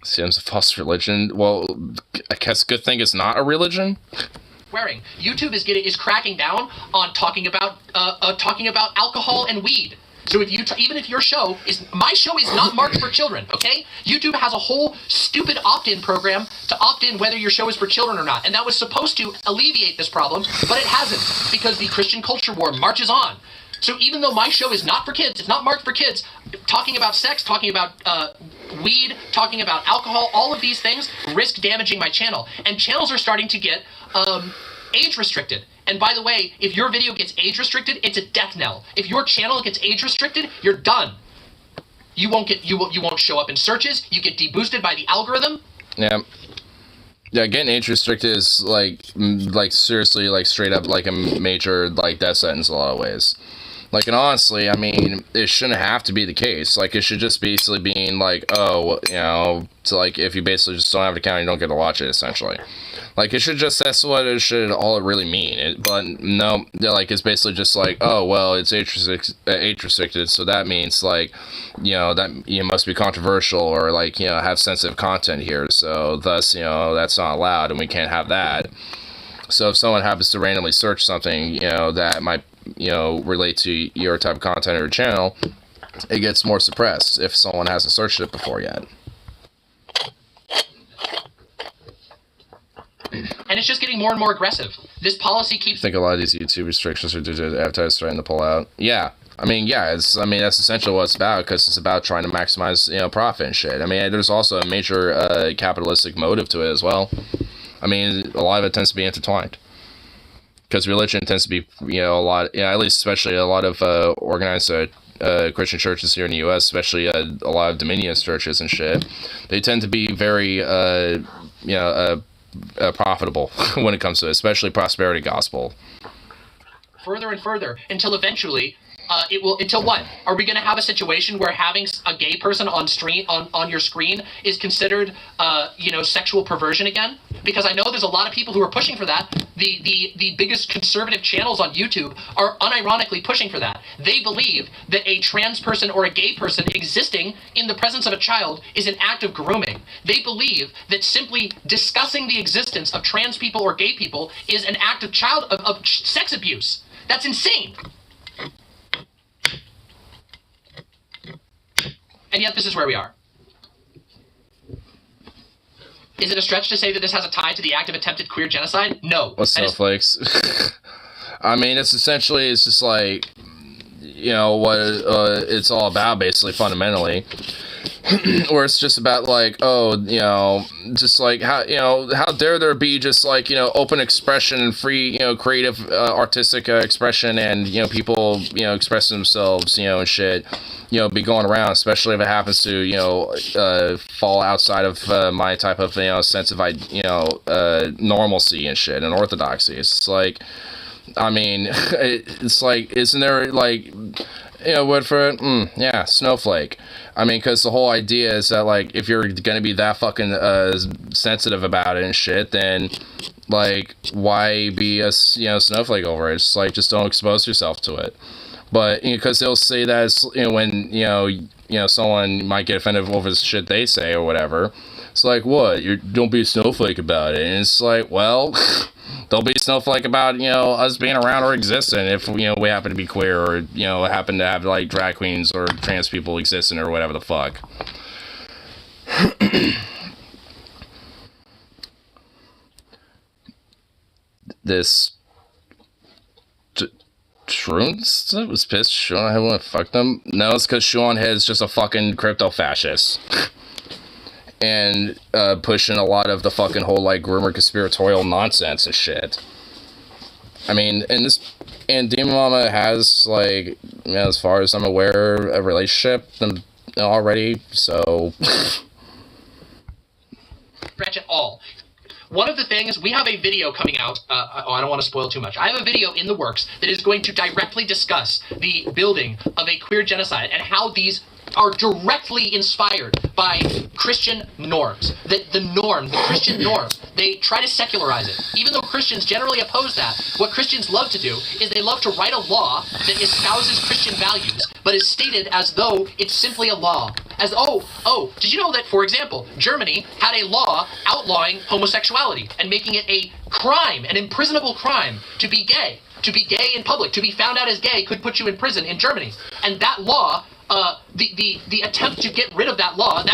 Seems a false religion. Well, I guess good thing it's not a religion. Wearing YouTube is cracking down on talking about alcohol and weed. So if even if your show is my show is not marked for children, okay? YouTube has a whole stupid opt-in program to opt in whether your show is for children or not, and that was supposed to alleviate this problem, but it hasn't because the Christian culture war marches on. So even though my show is not for kids, it's not marked for kids, talking about sex, talking about weed, talking about alcohol, all of these things risk damaging my channel. And channels are starting to get age restricted. And by the way, if your video gets age restricted, it's a death knell. If your channel gets age restricted, you're done. You won't show up in searches. You get deboosted by the algorithm. Yeah. Yeah, getting age restricted is like seriously, like straight up like a major like death sentence in a lot of ways. Like, and honestly, I mean, it shouldn't have to be the case. Like, it should just basically being like, oh, so like if you basically just don't have an account, you don't get to watch it, essentially. Like, it should just, that's what it should all really mean. But no, like, it's basically just like, oh, well, it's age restricted, so that means, like, that you must be controversial or, like, have sensitive content here. So, thus, that's not allowed, and we can't have that. So, if someone happens to randomly search something, that might, relate to your type of content or channel, it gets more suppressed if someone hasn't searched it before yet. And it's just getting more and more aggressive. This policy keeps... I think a lot of these YouTube restrictions are due to advertisers trying to pull out. Yeah. I mean, that's essentially what it's about, because it's about trying to maximize, profit and shit. I mean, there's also a major capitalistic motive to it as well. I mean, a lot of it tends to be intertwined. Because religion tends to be, a lot, at least especially a lot of organized Christian churches here in the U.S., especially a lot of Dominionist churches and shit, they tend to be very, profitable when it comes to it, especially prosperity gospel. Further and further until eventually until what? Are we going to have a situation where having a gay person on your screen is considered sexual perversion again? Because I know there's a lot of people who are pushing for that. The biggest conservative channels on YouTube are unironically pushing for that. They believe that a trans person or a gay person existing in the presence of a child is an act of grooming. They believe that simply discussing the existence of trans people or gay people is an act of sex abuse. That's insane. And yet this is where we are. Is it a stretch to say that this has a tie to the act of attempted queer genocide? No. What's snowflakes? I mean, it's just like, what it's all about, basically, fundamentally. Where it's just about, like, oh, just like, how dare there be just, like, open expression and free, creative, artistic expression and, people, expressing themselves, and shit. Be going around, especially if it happens to, fall outside of my type of, sense of, normalcy and shit and orthodoxy. It's like, I mean, it's like, isn't there, like, word for it? Yeah, snowflake. I mean, because the whole idea is that, like, if you're gonna be that fucking, sensitive about it and shit, then, like, why be a, snowflake over it? It's like, just don't expose yourself to it. But, because they'll say that it's, when, someone might get offended over the shit they say or whatever. It's like, what? Don't be a snowflake about it. And it's like, well, don't be a snowflake about, us being around or existing if, we happen to be queer or, happen to have, like, drag queens or trans people existing or whatever the fuck. This... Shroon was pissed Sean had want to fuck them? No, it's because Sean is just a fucking crypto fascist. and pushing a lot of the fucking whole like rumor conspiratorial nonsense and shit. I mean, and Demon Mama has, like, you know, as far as I'm aware, a relationship already, so. Stretch at all. One of the things, we have a video coming out, I don't want to spoil too much. I have a video in the works that is going to directly discuss the building of a queer genocide and how these are directly inspired by Christian norms. The Christian norm, they try to secularize it. Even though Christians generally oppose that, what Christians love to do is they love to write a law that espouses Christian values, but is stated as though it's simply a law. As, did you know that, for example, Germany had a law outlawing homosexuality and making it a crime, an imprisonable crime, to be gay? To be gay in public, to be found out as gay could put you in prison in Germany. And that law, the attempt to get rid of that law,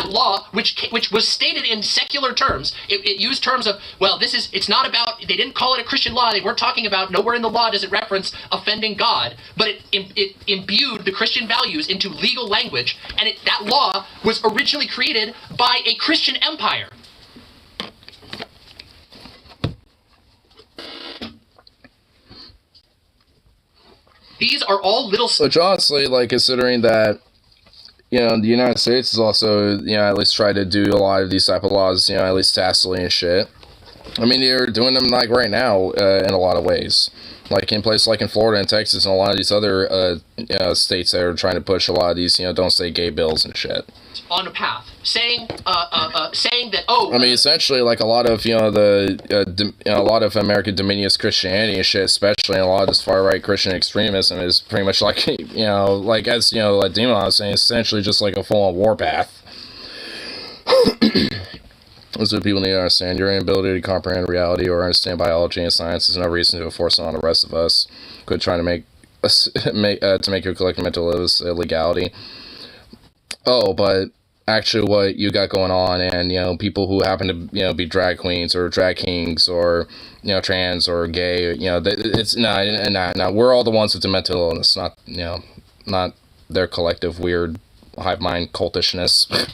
which was stated in secular terms, it used terms of, well, it's not about, they didn't call it a Christian law, they weren't talking about, nowhere in the law does it reference offending God, but it imbued the Christian values into legal language, and that law was originally created by a Christian empire. These are all little... Which honestly, like, considering that, you know, the United States has also, you know, at least tried to do a lot of these type of laws, you know, at least tacitly and shit. I mean, they're doing them, like, right now, in a lot of ways. Like, in places like in Florida and Texas and a lot of these other, you know, states that are trying to push a lot of these, you know, don't say gay bills and shit. On a path, saying that, I mean, essentially, like, a lot of, you know, a lot of American dominionist Christianity and shit, especially, and a lot of this far-right Christian extremism is pretty much like, you know, like, as, you know, like Demon was saying, essentially just like a full-on warpath. That's what people need to understand. Your inability to comprehend reality or understand biology and science is no reason to force it on the rest of us. Quit trying to make your collective mental illegality. Oh, but actually what you got going on, and, you know, people who happen to, you know, be drag queens or drag kings or, you know, trans or gay, you know, it's nah, we're all the ones with the mental illness, not, you know, not their collective weird hive mind cultishness.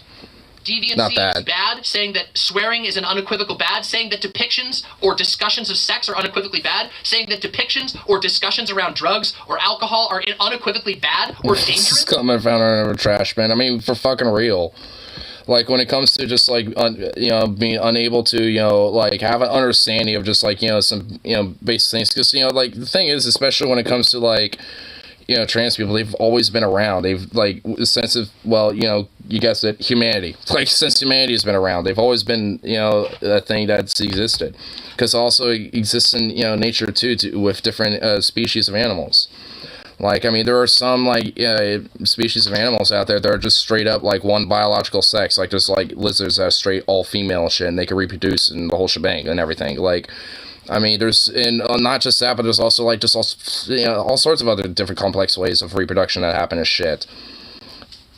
Deviancy is bad, saying that swearing is an unequivocal bad, saying that depictions or discussions of sex are unequivocally bad, saying that depictions or discussions around drugs or alcohol are unequivocally bad or dangerous. This is coming found under a trash bin. I mean, for fucking real. Like, when it comes to just, like, you know, being unable to, you know, like, have an understanding of just, like, you know, some, you know, basic things. Because, you know, like, the thing is, especially when it comes to, like, you know, trans people, they've always been around. They've, like, a sense of, well, you know, you guessed it, humanity. Like, since humanity has been around, they've always been, you know, a thing that's existed. Because also it exists in, you know, nature, too, with different species of animals. Like, I mean, there are some, like, species of animals out there that are just straight up, like, one biological sex. Like, there's, like, lizards that are straight all-female shit, and they can reproduce and the whole shebang and everything. Like, I mean, there's, and not just that, but there's also, like, just all, you know, all sorts of other different complex ways of reproduction that happen as shit.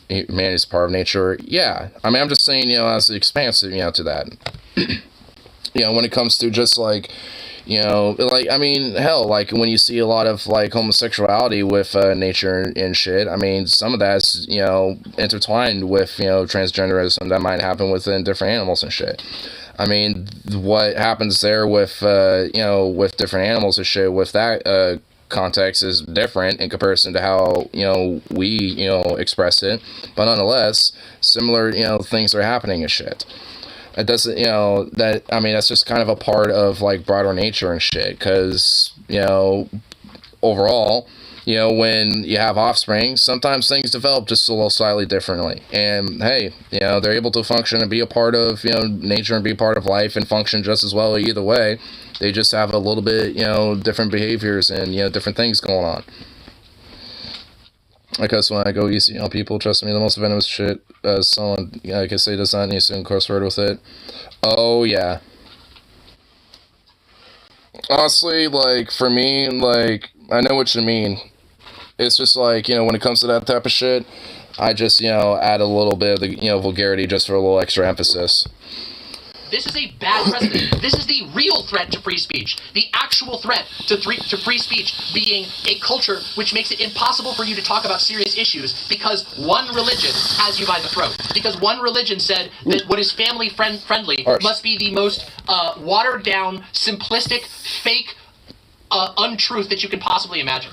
Man is part of nature. Yeah. I mean, I'm just saying, you know, as expansive, you know, to that. You know, when it comes to just, like, you know, like, I mean, hell, like, when you see a lot of, like, homosexuality with nature and shit, I mean, some of that's, you know, intertwined with, you know, transgenderism that might happen within different animals and shit. I mean, what happens there with, you know, with different animals and shit, with that context is different in comparison to how, you know, we, you know, express it. But nonetheless, similar, you know, things are happening and shit. It doesn't, you know, that, I mean, that's just kind of a part of, like, broader nature and shit. Because, you know, overall, you know, when you have offspring, sometimes things develop just a little slightly differently. And, hey, you know, they're able to function and be a part of, you know, nature and be a part of life and function just as well either way. They just have a little bit, you know, different behaviors and, you know, different things going on. Because when I go easy, you know, people, trust me, the most venomous shit, someone, you know, I can say does not need to curse word with it. Oh, yeah. Honestly, like, for me, like, I know what you mean. It's just like, you know, when it comes to that type of shit, I just, you know, add a little bit of the, you know, vulgarity just for a little extra emphasis. This is a bad precedent. This is the real threat to free speech. The actual threat to free speech being a culture which makes it impossible for you to talk about serious issues because one religion has you by the throat. Because one religion said that what is family friendly must be the most watered down, simplistic, fake untruth that you can possibly imagine.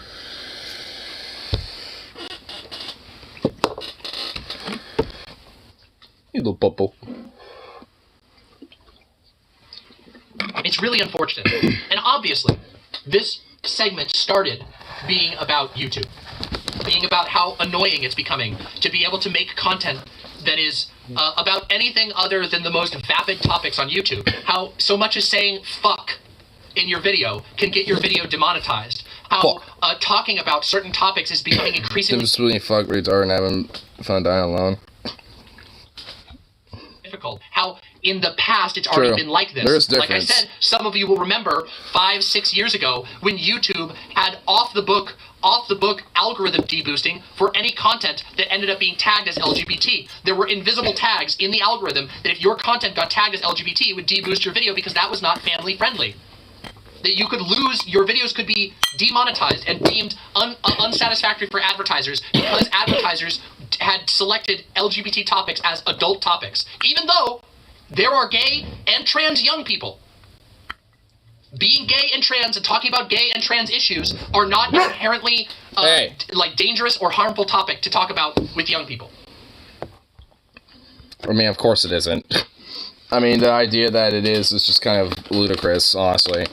You little bubble. It's really unfortunate. And obviously, this segment started being about YouTube. Being about how annoying it's becoming to be able to make content that is about anything other than the most vapid topics on YouTube. How so much as saying fuck in your video can get your video demonetized. How talking about certain topics is becoming increasingly fuck, retard, and having fun dying alone. difficult. How in the past it's already been like this. There's like I difference. said, some of you will remember 5-6 years ago when YouTube had off the book algorithm deboosting for any content that ended up being tagged as LGBT. There were invisible tags in the algorithm that if your content got tagged as LGBT, it would deboost your video because that was not family friendly. That you could lose, your videos could be demonetized and deemed unsatisfactory for advertisers because advertisers had selected LGBT topics as adult topics, even though there are gay and trans young people. Being gay and trans and talking about gay and trans issues are not inherently like dangerous or harmful topic to talk about with young people. I mean, of course it isn't. I mean, the idea that it is just kind of ludicrous, honestly.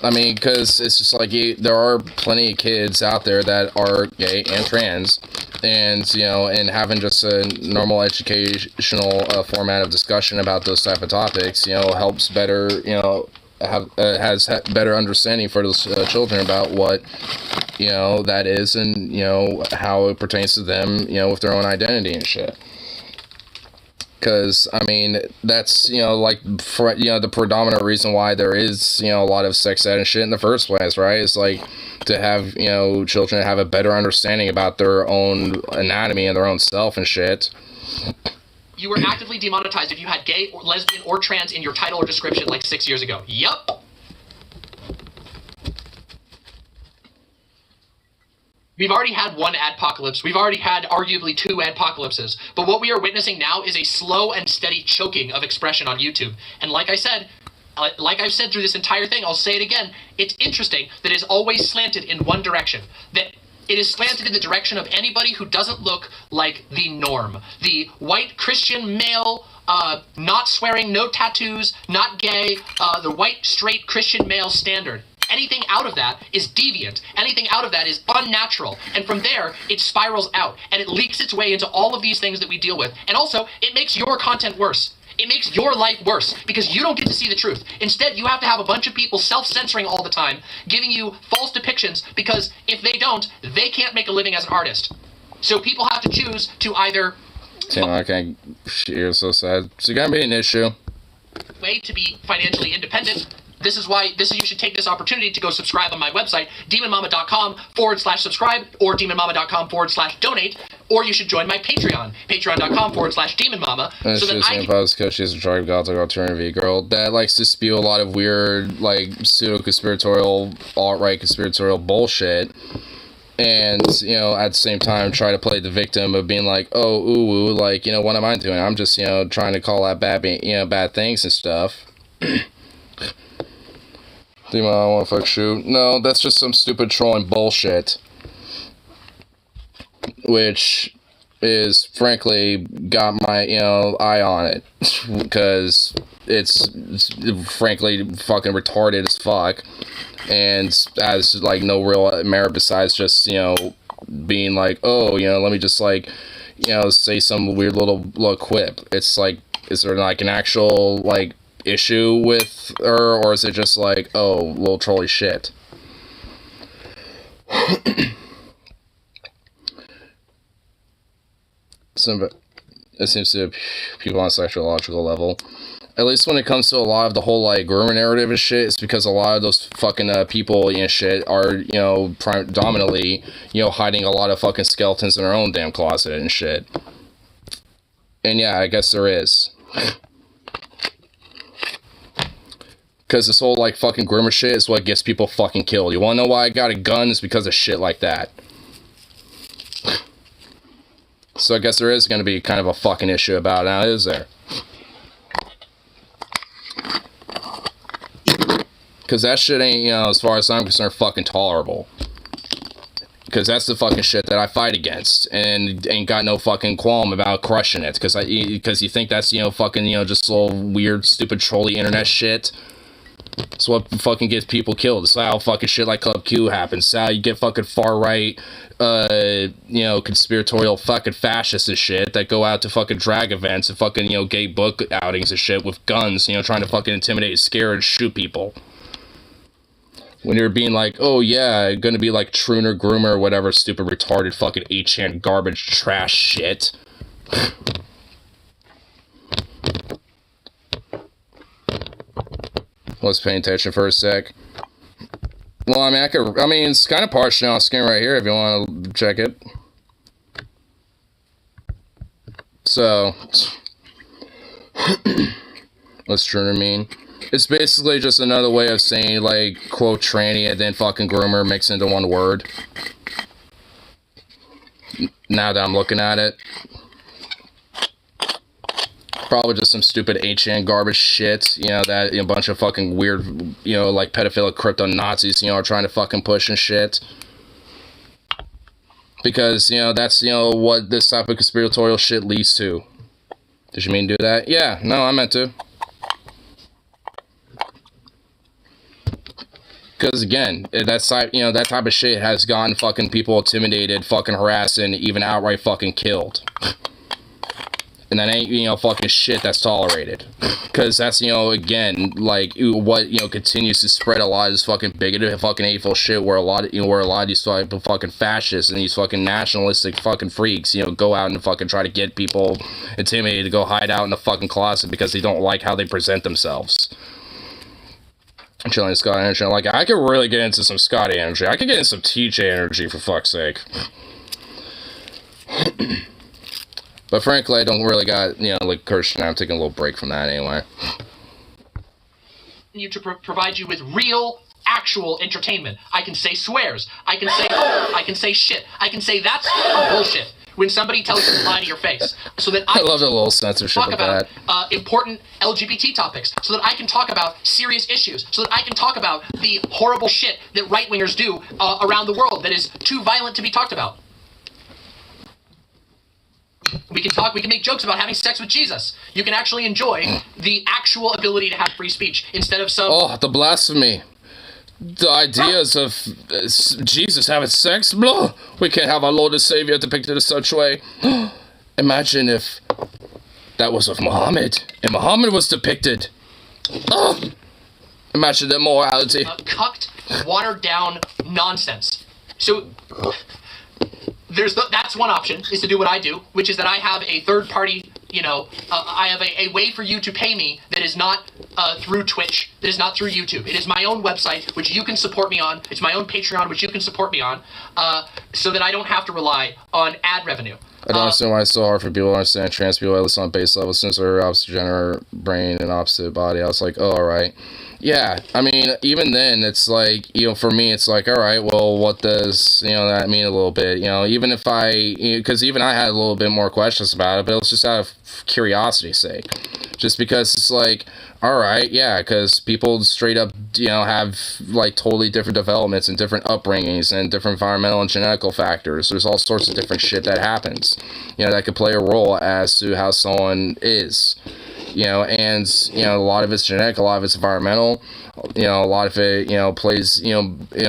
I mean, because it's just like, there are plenty of kids out there that are gay and trans, and, you know, and having just a normal educational format of discussion about those type of topics, you know, helps better, you know, has better understanding for those children about what, you know, that is, and, you know, how it pertains to them, you know, with their own identity and shit. Because, I mean, that's, you know, like, the predominant reason why there is, you know, a lot of sex ed and shit in the first place, right? It's like to have, you know, children have a better understanding about their own anatomy and their own self and shit. You were actively demonetized if you had gay or lesbian or trans in your title or description like 6 years ago. Yup. We've already had one adpocalypse. We've already had arguably 2 adpocalypses. But what we are witnessing now is a slow and steady choking of expression on YouTube. And like I said, like I've said through this entire thing, I'll say it again, it's interesting that it is always slanted in one direction. That it is slanted in the direction of anybody who doesn't look like the norm. The white Christian male, not swearing, no tattoos, not gay, the white straight Christian male standard. Anything out of that is deviant. Anything out of that is unnatural. And from there, it spirals out. And it leaks its way into all of these things that we deal with. And also, it makes your content worse. It makes your life worse because you don't get to see the truth. Instead, you have to have a bunch of people self-censoring all the time, giving you false depictions because if they don't, they can't make a living as an artist. So people have to choose to either... Damn, I can't... You're so sad. So you gotta be an issue. ...way to be financially independent. This is you should take this opportunity to go subscribe on my website, demonmama.com/subscribe or demonmama.com/donate, or you should join my Patreon, patreon.com/demonmama. That's so just an post because she's a tribe gothic alternative girl that likes to spew a lot of weird, like, pseudo-conspiratorial, alt-right conspiratorial bullshit. And, you know, at the same time, try to play the victim of being like, oh, ooh, like, you know, what am I doing? I'm just, you know, trying to call out bad things and stuff. I want to fuck shoot. No, that's just some stupid trolling bullshit. Which is, frankly, got my, you know, eye on it. Because it's frankly fucking retarded as fuck. And has, like, no real merit besides just, you know, being like, oh, you know, let me just, like, you know, say some weird little quip. It's like, is there, like, an actual, like, issue with her, or is it just like, oh, little trolly shit? It seems to people on a psychological level, at least when it comes to a lot of the whole, like, groomer narrative and shit, it's because a lot of those fucking people, you know, shit are, you know, predominantly, you know, hiding a lot of fucking skeletons in their own damn closet and shit. And yeah, I guess there is. Because this whole, like, fucking groomer shit is what gets people fucking killed. You wanna know why I got a gun? It's because of shit like that. So I guess there is gonna be kind of a fucking issue about it now, is there? Because that shit ain't, you know, as far as I'm concerned, fucking tolerable. Because that's the fucking shit that I fight against. And ain't got no fucking qualm about crushing it. Because you think that's, you know, fucking, you know, just little weird, stupid, trolly internet shit. It's what fucking gets people killed. It's how fucking shit like Club Q happens. It's how you get fucking far-right, you know, conspiratorial fucking fascists and shit that go out to fucking drag events and fucking, you know, gay book outings and shit with guns, you know, trying to fucking intimidate, scare, and shoot people. When you're being like, oh yeah, gonna be like Trooner, Groomer, or whatever stupid, retarded, fucking 8chan garbage trash shit. Was paying attention for a sec. Well, I mean, it's kind of partially on screen right here if you want to check it. So, what's Trooner mean? It's basically just another way of saying, like, quote, tranny and then fucking groomer mixed into one word. Now that I'm looking at it. Probably just some stupid 8chan garbage shit, you know, that, you know, a bunch of fucking weird, you know, like, pedophilic crypto-Nazis, you know, are trying to fucking push and shit. Because, you know, that's, you know, what this type of conspiratorial shit leads to. Did you mean to do that? Yeah, no, I meant to. Because, again, that type of shit has gotten fucking people intimidated, fucking harassed, and even outright fucking killed. And that ain't, you know, fucking shit that's tolerated. Because that's, you know, again, like, what, you know, continues to spread a lot of this fucking bigoted, fucking hateful shit where a lot of these fucking fascists and these fucking nationalistic fucking freaks, you know, go out and fucking try to get people intimidated to go hide out in the fucking closet because they don't like how they present themselves. Chilling Scott energy. Like, I could really get into some Scotty energy. I could get into some TJ energy, for fuck's sake. But frankly, I don't really got, you know, like Kirsten, I'm taking a little break from that anyway. You to provide you with real, actual entertainment. I can say swears. I can say, oh, I can say shit. I can say that's bullshit when somebody tells you to lie to your face. So that I love the little censorship talk of about that. Important LGBT topics. So that I can talk about serious issues. So that I can talk about the horrible shit that right-wingers do around the world that is too violent to be talked about. We can make jokes about having sex with Jesus. You can actually enjoy the actual ability to have free speech instead of some... Oh, the blasphemy. The ideas of Jesus having sex? Blah. We can't have our Lord and Savior depicted in such a way. Imagine if that was of Muhammad, and Muhammad was depicted. Imagine the morality. Cucked, watered-down nonsense. So... that's one option, is to do what I do, which is that I have a third party, you know, I have a way for you to pay me that is not through Twitch, that is not through YouTube. It is my own website, which you can support me on. It's my own Patreon, which you can support me on, so that I don't have to rely on ad revenue. I don't understand why it's so hard for people to understand trans people, at least on base level, since they're opposite gender, brain, and opposite body. I was like, oh, alright. Yeah, I mean, even then, it's like, you know, for me, it's like, alright, well, what does, you know, that mean a little bit? You know, even if because even I had a little bit more questions about it, but it was just out of curiosity's sake. Just because it's like, alright, yeah, because people straight up, you know, have, like, totally different developments and different upbringings and different environmental and genetical factors. There's all sorts of different shit that happens, you know, that could play a role as to how someone is. You know, and, you know, a lot of it's genetic, a lot of it's environmental, you know, a lot of it, you know, plays,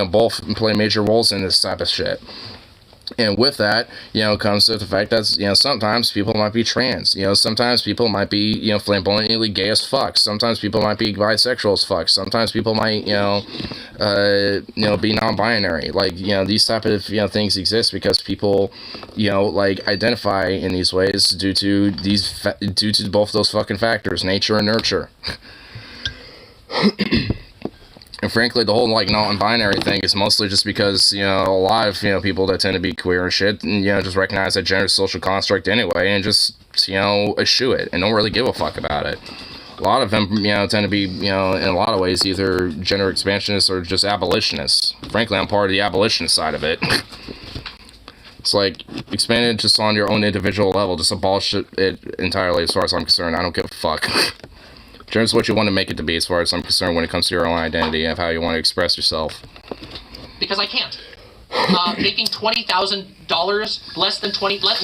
both play major roles in this type of shit. And with that, you know, comes to the fact that, you know, sometimes people might be trans, you know, sometimes people might be, you know, flamboyantly gay as fuck, sometimes people might be bisexual as fuck, sometimes people might, be non-binary, like, you know, these type of, you know, things exist because people, you know, like, identify in these ways due to both those fucking factors, nature and nurture. And frankly, the whole, like, non-binary thing is mostly just because, you know, a lot of, you know, people that tend to be queer and shit, and, you know, just recognize that gender is a social construct anyway, and just, you know, eschew it, and don't really give a fuck about it. A lot of them, tend to be, in a lot of ways, either gender expansionists or just abolitionists. Frankly, I'm part of the abolitionist side of it. It's like, expand it just on your own individual level. Just abolish it entirely, as far as I'm concerned. I don't give a fuck. Just what you want to make it to be, as far as I'm concerned, when it comes to your own identity and how you want to express yourself. Because I can't. Making $20,000 less than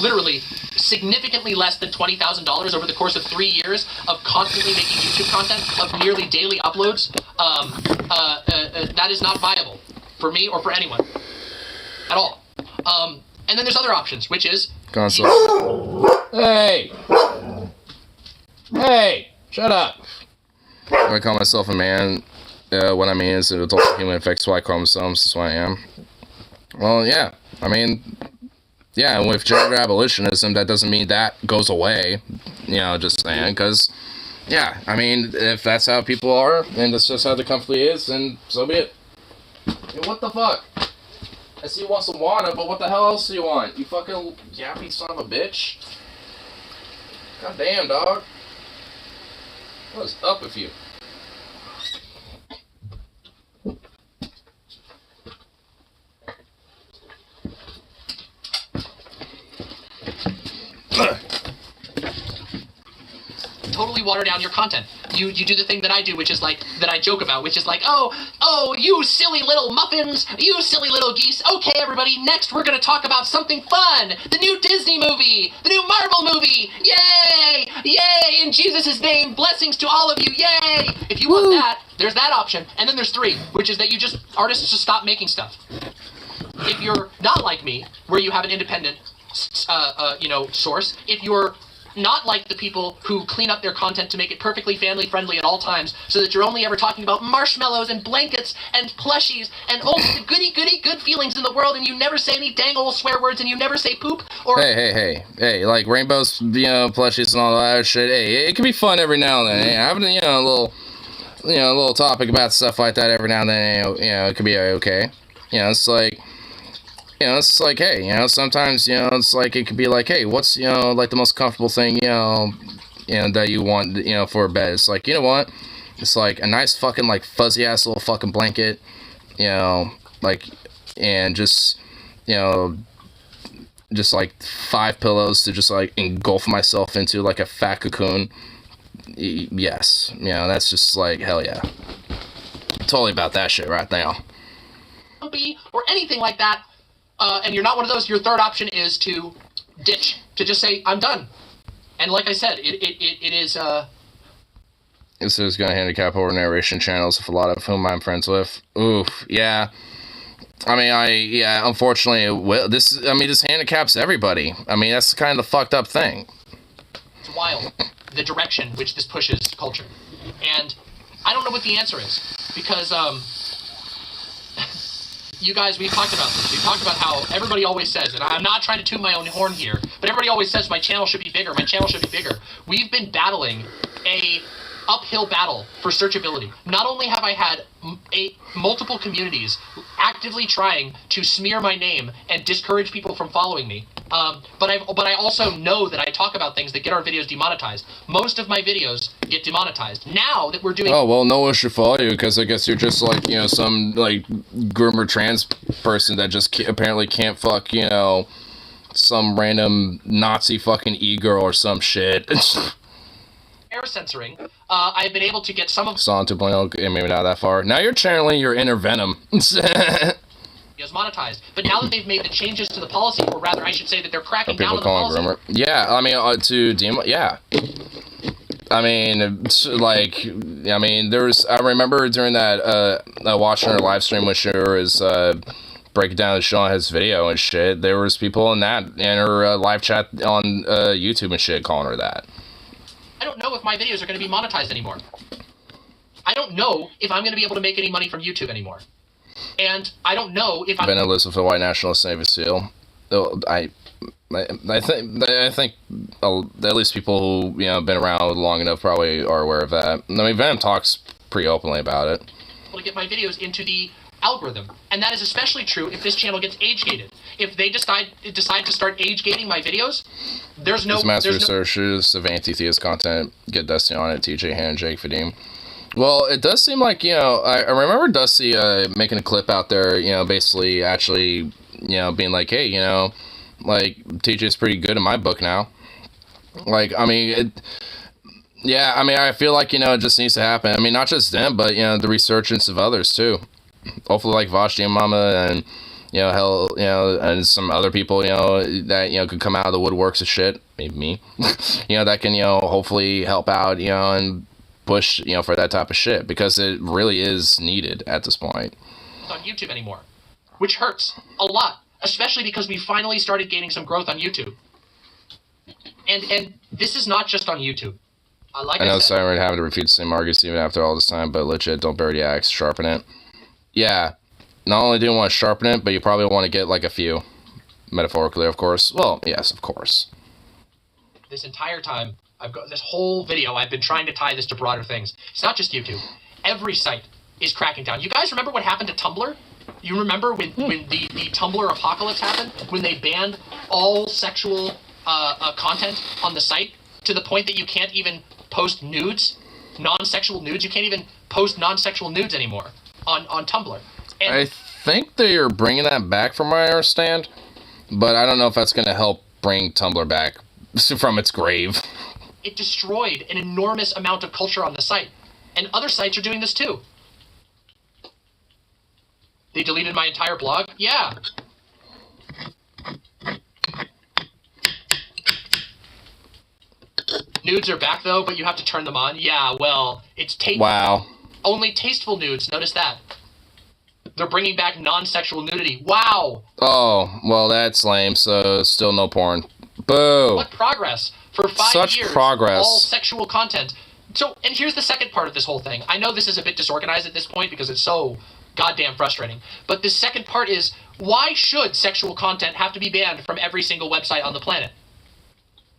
literally significantly less than $20,000 over the course of 3 years of constantly making YouTube content, of nearly daily uploads, that is not viable for me or for anyone at all. And then there's other options, which is Hey! Shut up! I call myself a man. What I mean is an adult human affects Y chromosomes. That's what I am. Well, yeah. I mean, yeah, with gender abolitionism, that doesn't mean that goes away. Just saying, because, yeah, I mean, if that's how people are, and that's just how the country is, then so be it. Hey, what the fuck? I see you want some water, but what the hell else do you want? You fucking yappy son of a bitch. God damn, dog. What is up with you? Totally water down your content. You do the thing that I do, which is like, that I joke about, which is like, oh, you silly little muffins, you silly little geese. Okay, everybody, next we're gonna talk about something fun. The new Disney movie, the new Marvel movie. Yay! Yay! In Jesus' name, blessings to all of you. Yay! If you want that, there's that option. And then there's 3, which is that artists just stop making stuff. If you're not like me, where you have an independent, source, if you're not like the people who clean up their content to make it perfectly family friendly at all times, so that you're only ever talking about marshmallows and blankets and plushies and the goody good feelings in the world, and you never say any dang old swear words, and you never say poop or hey, like rainbows, plushies and all that shit. Hey, it can be fun every now and then. Hey, having a little topic about stuff like that every now and then. It could be okay. It's like. It's like, hey, sometimes, it's like, it could be like, hey, what's, like the most comfortable thing, that you want, for a bed. It's like, you know what? It's like a nice fucking, like, fuzzy-ass little fucking blanket, like, and just like 5 pillows to just, like, engulf myself into, like, a fat cocoon. Yes. That's just, like, hell yeah. Totally about that shit right now. Or anything like that. And you're not one of those, your third option is to ditch, to just say, I'm done. And like I said, it is, This is going to handicap over narration channels, with a lot of whom I'm friends with. Oof, yeah. I mean, unfortunately, this handicaps everybody. I mean, that's kind of the fucked up thing. It's wild, the direction which this pushes culture. And I don't know what the answer is, because, you guys, we've talked about this. We've talked about how everybody always says, and I'm not trying to toot my own horn here, but everybody always says my channel should be bigger, my channel should be bigger. We've been battling a uphill battle for searchability. Not only have I had multiple communities actively trying to smear my name and discourage people from following me, but I also know that I talk about things that get our videos demonetized. Most of my videos get demonetized. Now that we're doing... Oh, well, no one should follow you, because I guess you're just like, some, like, groomer trans person that just apparently can't fuck, some random Nazi fucking e-girl or some shit. Air censoring, I've been able to get some of... Song 2.0, maybe not that far. Now you're channeling your inner Venom. Is monetized, but now that they've made the changes to the policy, or rather, I should say that they're cracking down on the policy. Groomer. Yeah, I mean, yeah. I mean, like, I remember during that, watching her live stream when she was, breaking down Shauna's video and shit, there was people in her live chat on, YouTube and shit calling her that. I don't know if my videos are going to be monetized anymore. I don't know if I'm going to be able to make any money from YouTube anymore. And I don't know if I'm... Been a list of the white nationalist Navy SEAL. I think at least people who been around long enough probably are aware of that. I mean, Venom talks pretty openly about it. To get my videos into the algorithm. And that is especially true if this channel gets age gated. If they decide to start age gating my videos, there's no... Master searches of anti-theist content. Get Dusty on it, TJ Han, Jake Vadim. Well, it does seem like, you know, I remember Dusty making a clip out there, you know, basically actually, you know, being like, hey, you know, like, TJ's pretty good in my book now. Like, I mean, yeah, I mean, I feel like, you know, it just needs to happen. I mean, not just them, but, you know, the resurgence of others, too. Hopefully, like, Vashti and Mama and, you know, hell, you know, and some other people, you know, that, you know, could come out of the woodworks of shit. Maybe me. You know, that can, you know, hopefully help out, you know, and push, you know, for that type of shit. Because it really is needed at this point. On YouTube anymore. Which hurts a lot. Especially because we finally started gaining some growth on YouTube. And this is not just on YouTube. I know Siren having to refute the same arguments even after all this time, but legit, don't bury the axe, sharpen it. Yeah, not only do you want to sharpen it, but you probably want to get like a few. Metaphorically, of course. Well, yes, of course. This entire time, I've got this whole video, I've been trying to tie this to broader things. It's not just YouTube. Every site is cracking down. You guys remember what happened to Tumblr? You remember when the Tumblr apocalypse happened? When they banned all sexual content on the site to the point that you can't even post nudes, non-sexual nudes. You can't even post non-sexual nudes anymore on Tumblr. And I think they are bringing that back from what I understand, but I don't know if that's going to help bring Tumblr back from its grave. It destroyed an enormous amount of culture on the site, and other sites are doing this too. They deleted my entire blog? Yeah. Nudes are back though, but you have to turn them on. Yeah, well, it's wow. Only tasteful nudes. Notice that. They're bringing back non-sexual nudity. Wow. Oh, well, that's lame. So still no porn. Boo. What progress for 5 years? Progress. All sexual content. So, and here's the second part of this whole thing. I know this is a bit disorganized at this point because it's so goddamn frustrating. But the second part is, why should sexual content have to be banned from every single website on the planet?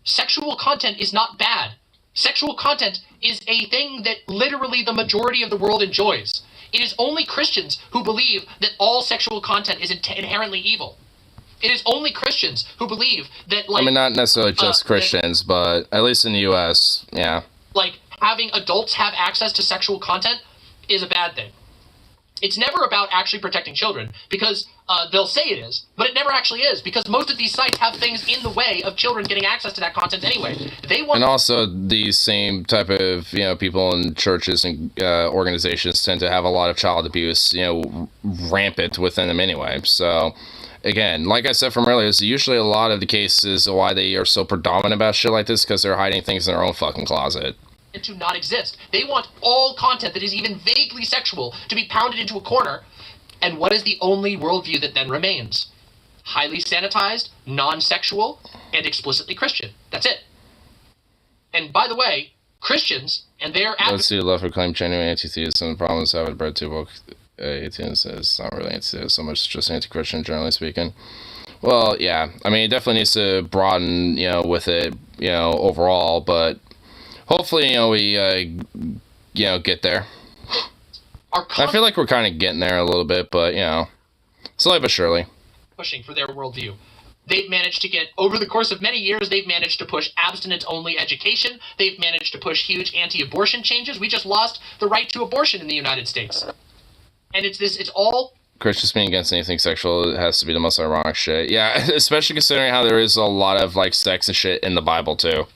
Sexual content is not bad. Sexual content is a thing that literally the majority of the world enjoys. It is only Christians who believe that all sexual content is inherently evil. It is only Christians who believe that, like... I mean, not necessarily just Christians, but at least in the U.S., yeah. Like, having adults have access to sexual content is a bad thing. It's never about actually protecting children, because they'll say it is, but it never actually is, because most of these sites have things in the way of children getting access to that content anyway. They want... And also, these same type of, you know, people in churches and organizations tend to have a lot of child abuse, you know, rampant within them anyway. So, again, like I said from earlier, it's usually a lot of the cases why they are so predominant about shit like this, because they're hiding things in their own fucking closet. To not exist. They want all content that is even vaguely sexual to be pounded into a corner. And what is the only worldview that then remains? Highly sanitized, non-sexual, and explicitly Christian. That's it. And by the way, Christians and their... Let's see, left claim genuine anti-theism. The problem is how it bred to book 18 says it's not really anti-theism so much, just anti-Christian, generally speaking. Well, yeah. I mean, it definitely needs to broaden, you know, with it, you know, overall, but hopefully, you know, we, you know, get there. I feel like we're kind of getting there a little bit, but, you know, slowly but surely. Pushing for their worldview. They've managed to get, over the course of many years, they've managed to push abstinence-only education. They've managed to push huge anti-abortion changes. We just lost the right to abortion in the United States. And it's all... Christians being against anything sexual has to be the most ironic shit. Yeah, especially considering how there is a lot of, like, sex and shit in the Bible, too.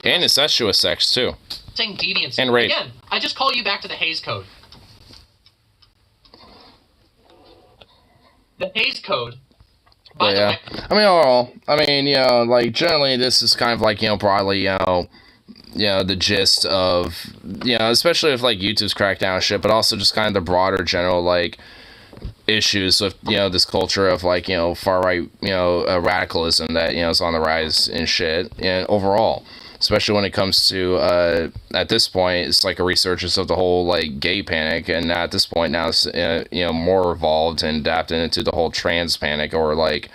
And incestuous sex, too. Deviance. And rape. Again, I just call you back to the Hays Code. The Hays Code, by the way... I mean, overall, I mean, you know, like, generally, this is kind of like, you know, broadly, you know, the gist of, you know, especially if, like, YouTube's crackdown and shit, but also just kind of the broader general, like, issues with, you know, this culture of, like, you know, far-right, you know, radicalism that, you know, is on the rise and shit, and overall, especially when it comes to, at this point, it's like a resurgence of the whole, like, gay panic, and at this point now it's, you know, more evolved and adapted into the whole trans panic, or, like,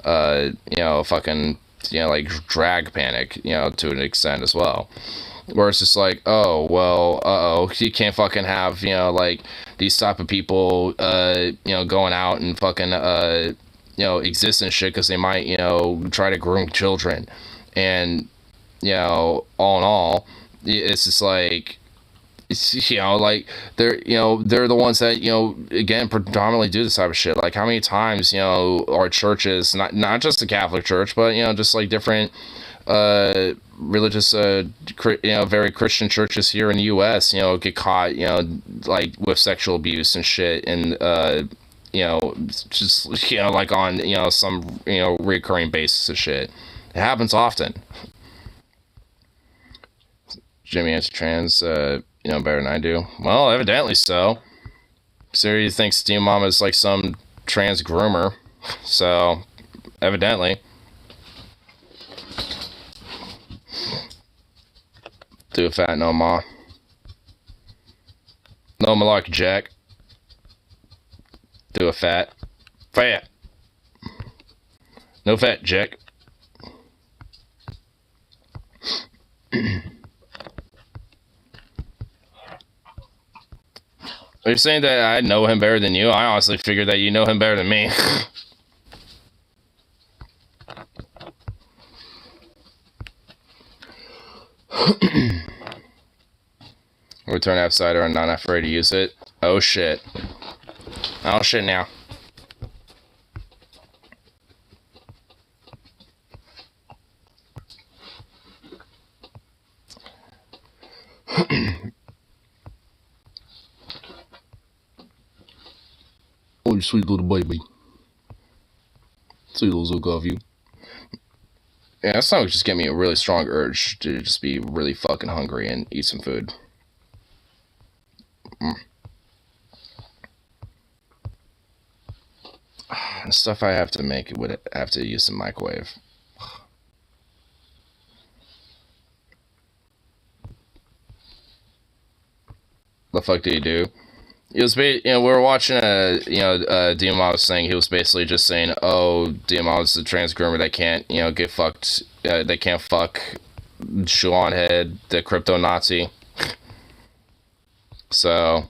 you know, fucking, you know, like, drag panic, you know, to an extent as well. Where it's just like, oh, well, you can't fucking have, you know, like, these type of people, going out and fucking, exist and shit because they might, try to groom children. And, all in all, it's just like, it's, like they're the ones that again predominantly do this type of shit. Like how many times our churches, not just the Catholic Church, but just like different religious very Christian churches here in the US get caught like with sexual abuse and shit, and just like on some recurring basis of shit. It happens often. Jimmy is trans, better than I do. Well, evidently so. Siri thinks Steve Mama is like some trans groomer. So, evidently. Do a fat no ma. No malarkey Jack. Do a fat. Fat. No fat Jack. Are you saying that I know him better than you? I honestly figured that you know him better than me. Return F-Cider, I'm not afraid to use it. Oh shit. Oh shit now. Oh, you sweet little baby. Sweet little Zook of you. Yeah, that song would just get me a really strong urge to just be really fucking hungry and eat some food. The stuff I have to make would have to use some microwave. The fuck do you do? It was, we were watching DMA was saying, he was basically just saying, oh, DMA is the trans groomer that can't, get fucked, they can't fuck Shuan Head, the crypto Nazi. So,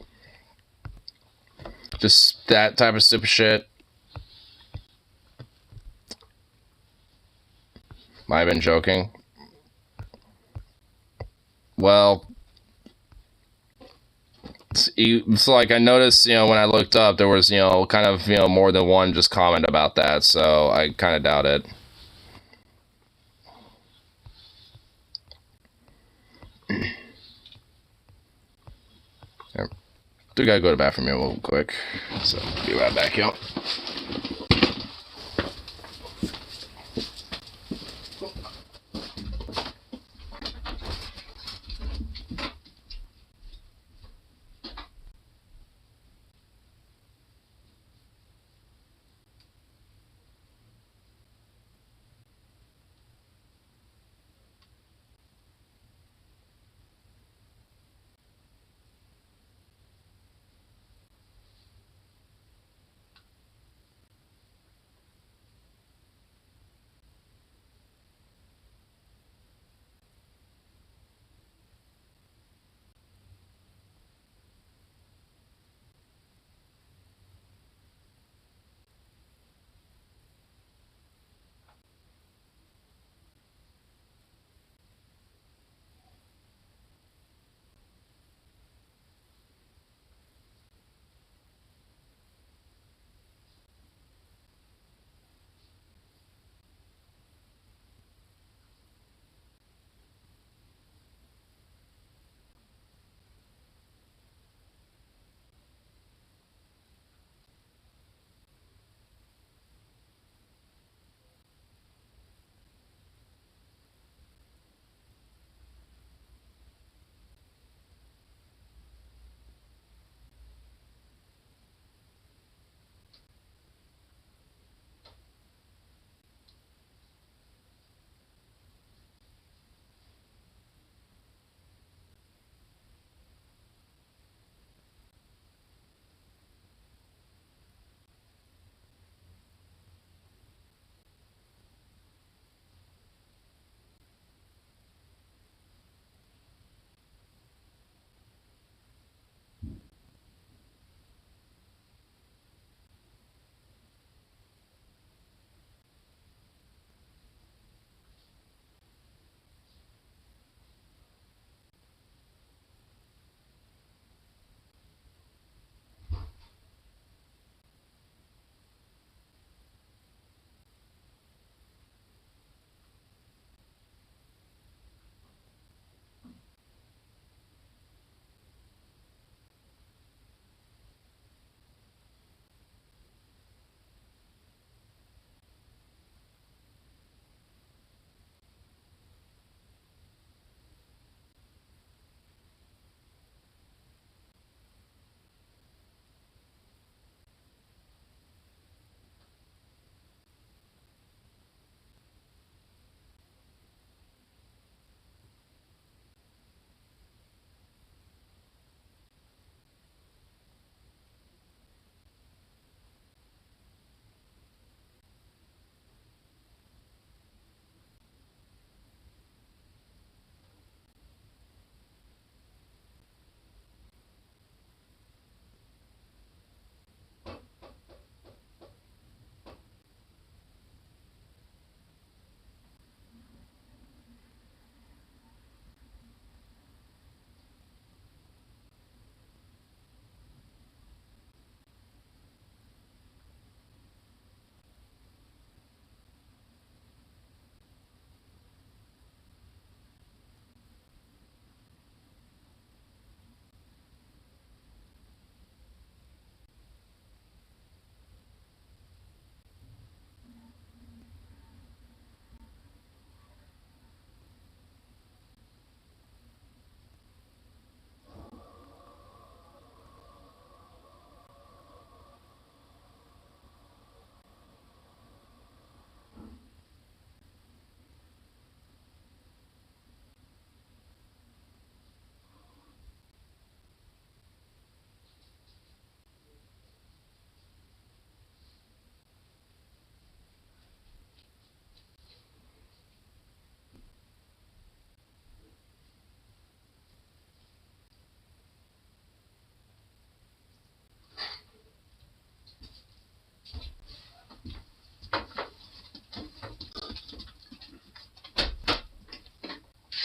just that type of stupid shit. Might have been joking. Well, it's like I noticed, when I looked up, there was, kind of, more than one just comment about that, so I kind of doubt it. Do gotta go to the bathroom here real quick, so be right back, yo.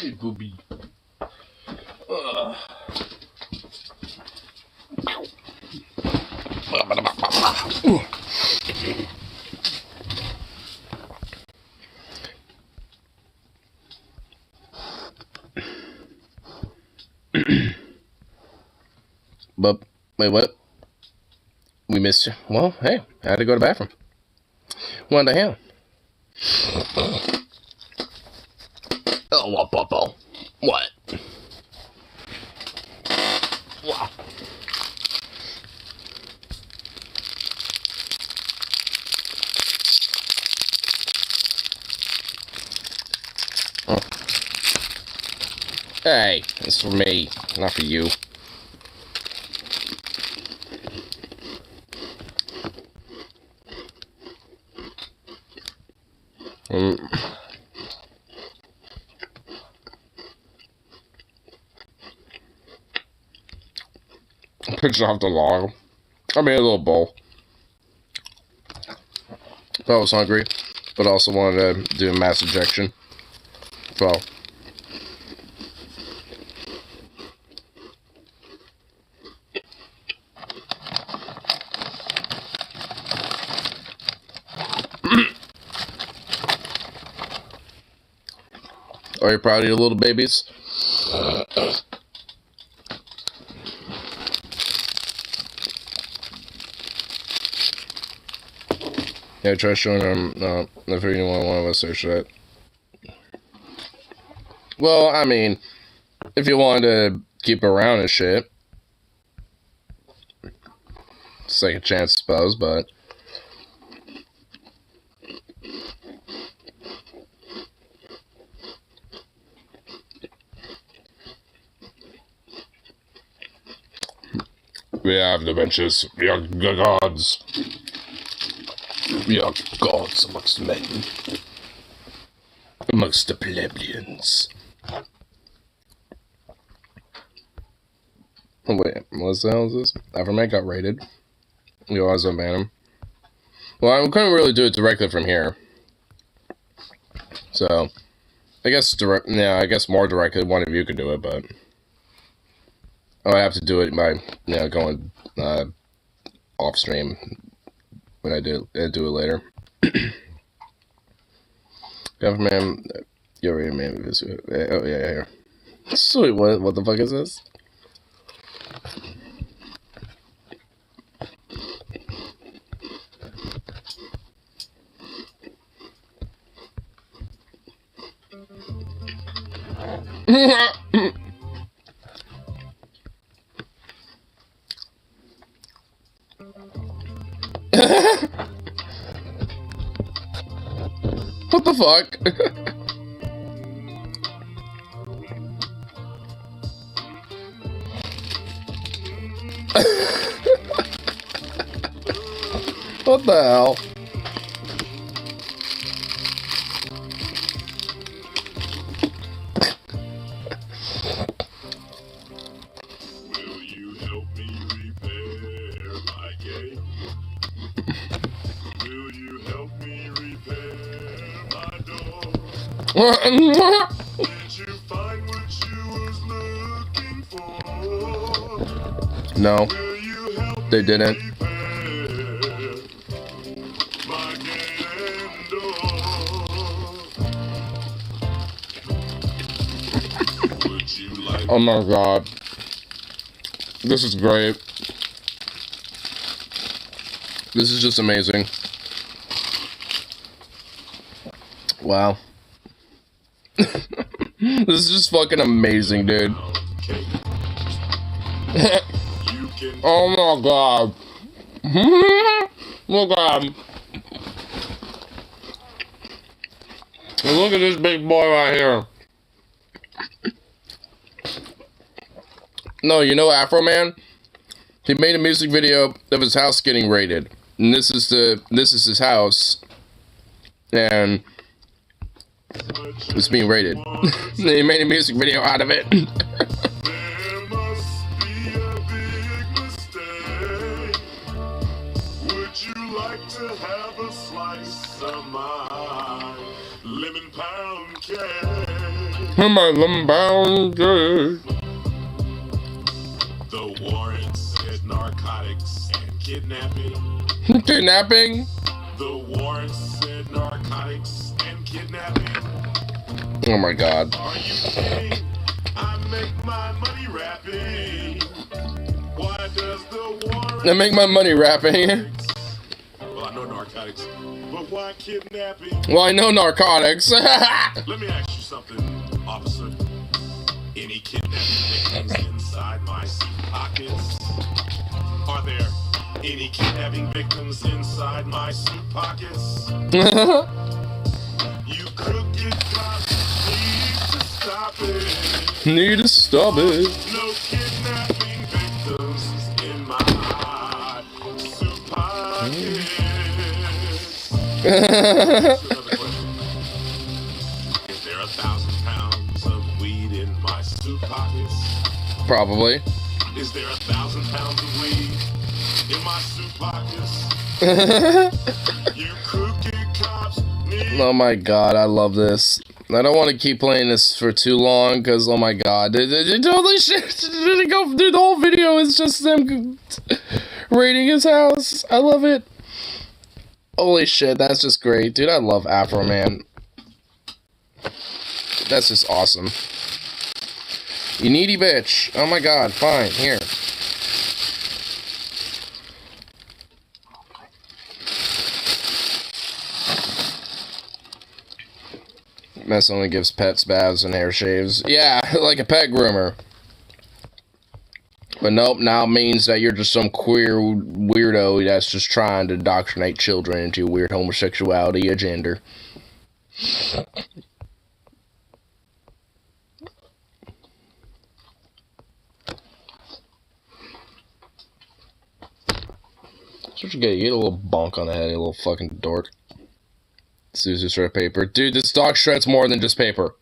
Hey, booby. But wait, what? We missed you. Well, hey, I had to go to the bathroom. What the hell? Oh, what? What? Wow. Oh. Hey, it's for me, not for you. Picture off the log. I made a little bowl. I was hungry, but also wanted to do a mass ejection. So. Are you proud of your little babies? Yeah, try showing them if anyone want to search that. Well, I mean, if you wanted to keep around and shit, it's like a chance, I suppose, but. We have the benches. We are gods. We are gods amongst men. Amongst the plebeians. Oh, wait, what the hell is this? Everman got raided. You always unban him. Well, I couldn't really do it directly from here. So, I guess I guess more directly, one of you could do it, but. I have to do it by, going off stream when I do it later. Government, you already made this. Oh yeah, here. Sweet, what the fuck is this? What the fuck? What the hell? Will you help me repair my game? Will you help me repair my door? Did you find what you was looking for? No, Will you help they didn't. repair my game door? Would you like Oh my god. This is great. This is just amazing. Wow. This is just fucking amazing, dude. cake? You can Oh my god. Look at him. And look at this big boy right here. No, you know Afro Man? He made a music video of his house getting raided. And this is his house. And it's being raided. He made a music video out of it. There must be a big mistake. Would you like to have a slice of my lemon pound cake? My lumbound. The warrant said narcotics and kidnapping. Kidnapping? The warrant said narcotics and kidnapping. Oh my god. Are you kidding? I make my money rapping. Why does the warrant... I make my money rapping. Well, I know narcotics, but why kidnapping? Well, I know narcotics. Let me ask you something, officer. Any kidnapping victims inside my suit pockets? Are there any kidnapping victims inside my suit pockets? You crooked cops need to stop it. Need to stop it. No kidnapping victims in my suit pockets. Another question. Is there 1,000 pounds of weed in my suit pockets? Probably. Is there 1,000 pounds of weed in my suit pockets? You crooked cops need... Oh my god, I love this. I don't want to keep playing this for too long, because, oh my god. Holy shit! Dude, the whole video is just them raiding his house. I love it. Holy shit, that's just great. Dude, I love Afro Man. That's just awesome. You needy bitch. Oh my god, fine, here. Mess only gives pets baths and hair shaves. Yeah, like a pet groomer. But nope, now means that you're just some queer weirdo that's just trying to indoctrinate children into weird homosexuality agenda. That's what you get. You get a little bonk on the head, you little fucking dork. Susie shred paper. Dude, this dog shreds more than just paper.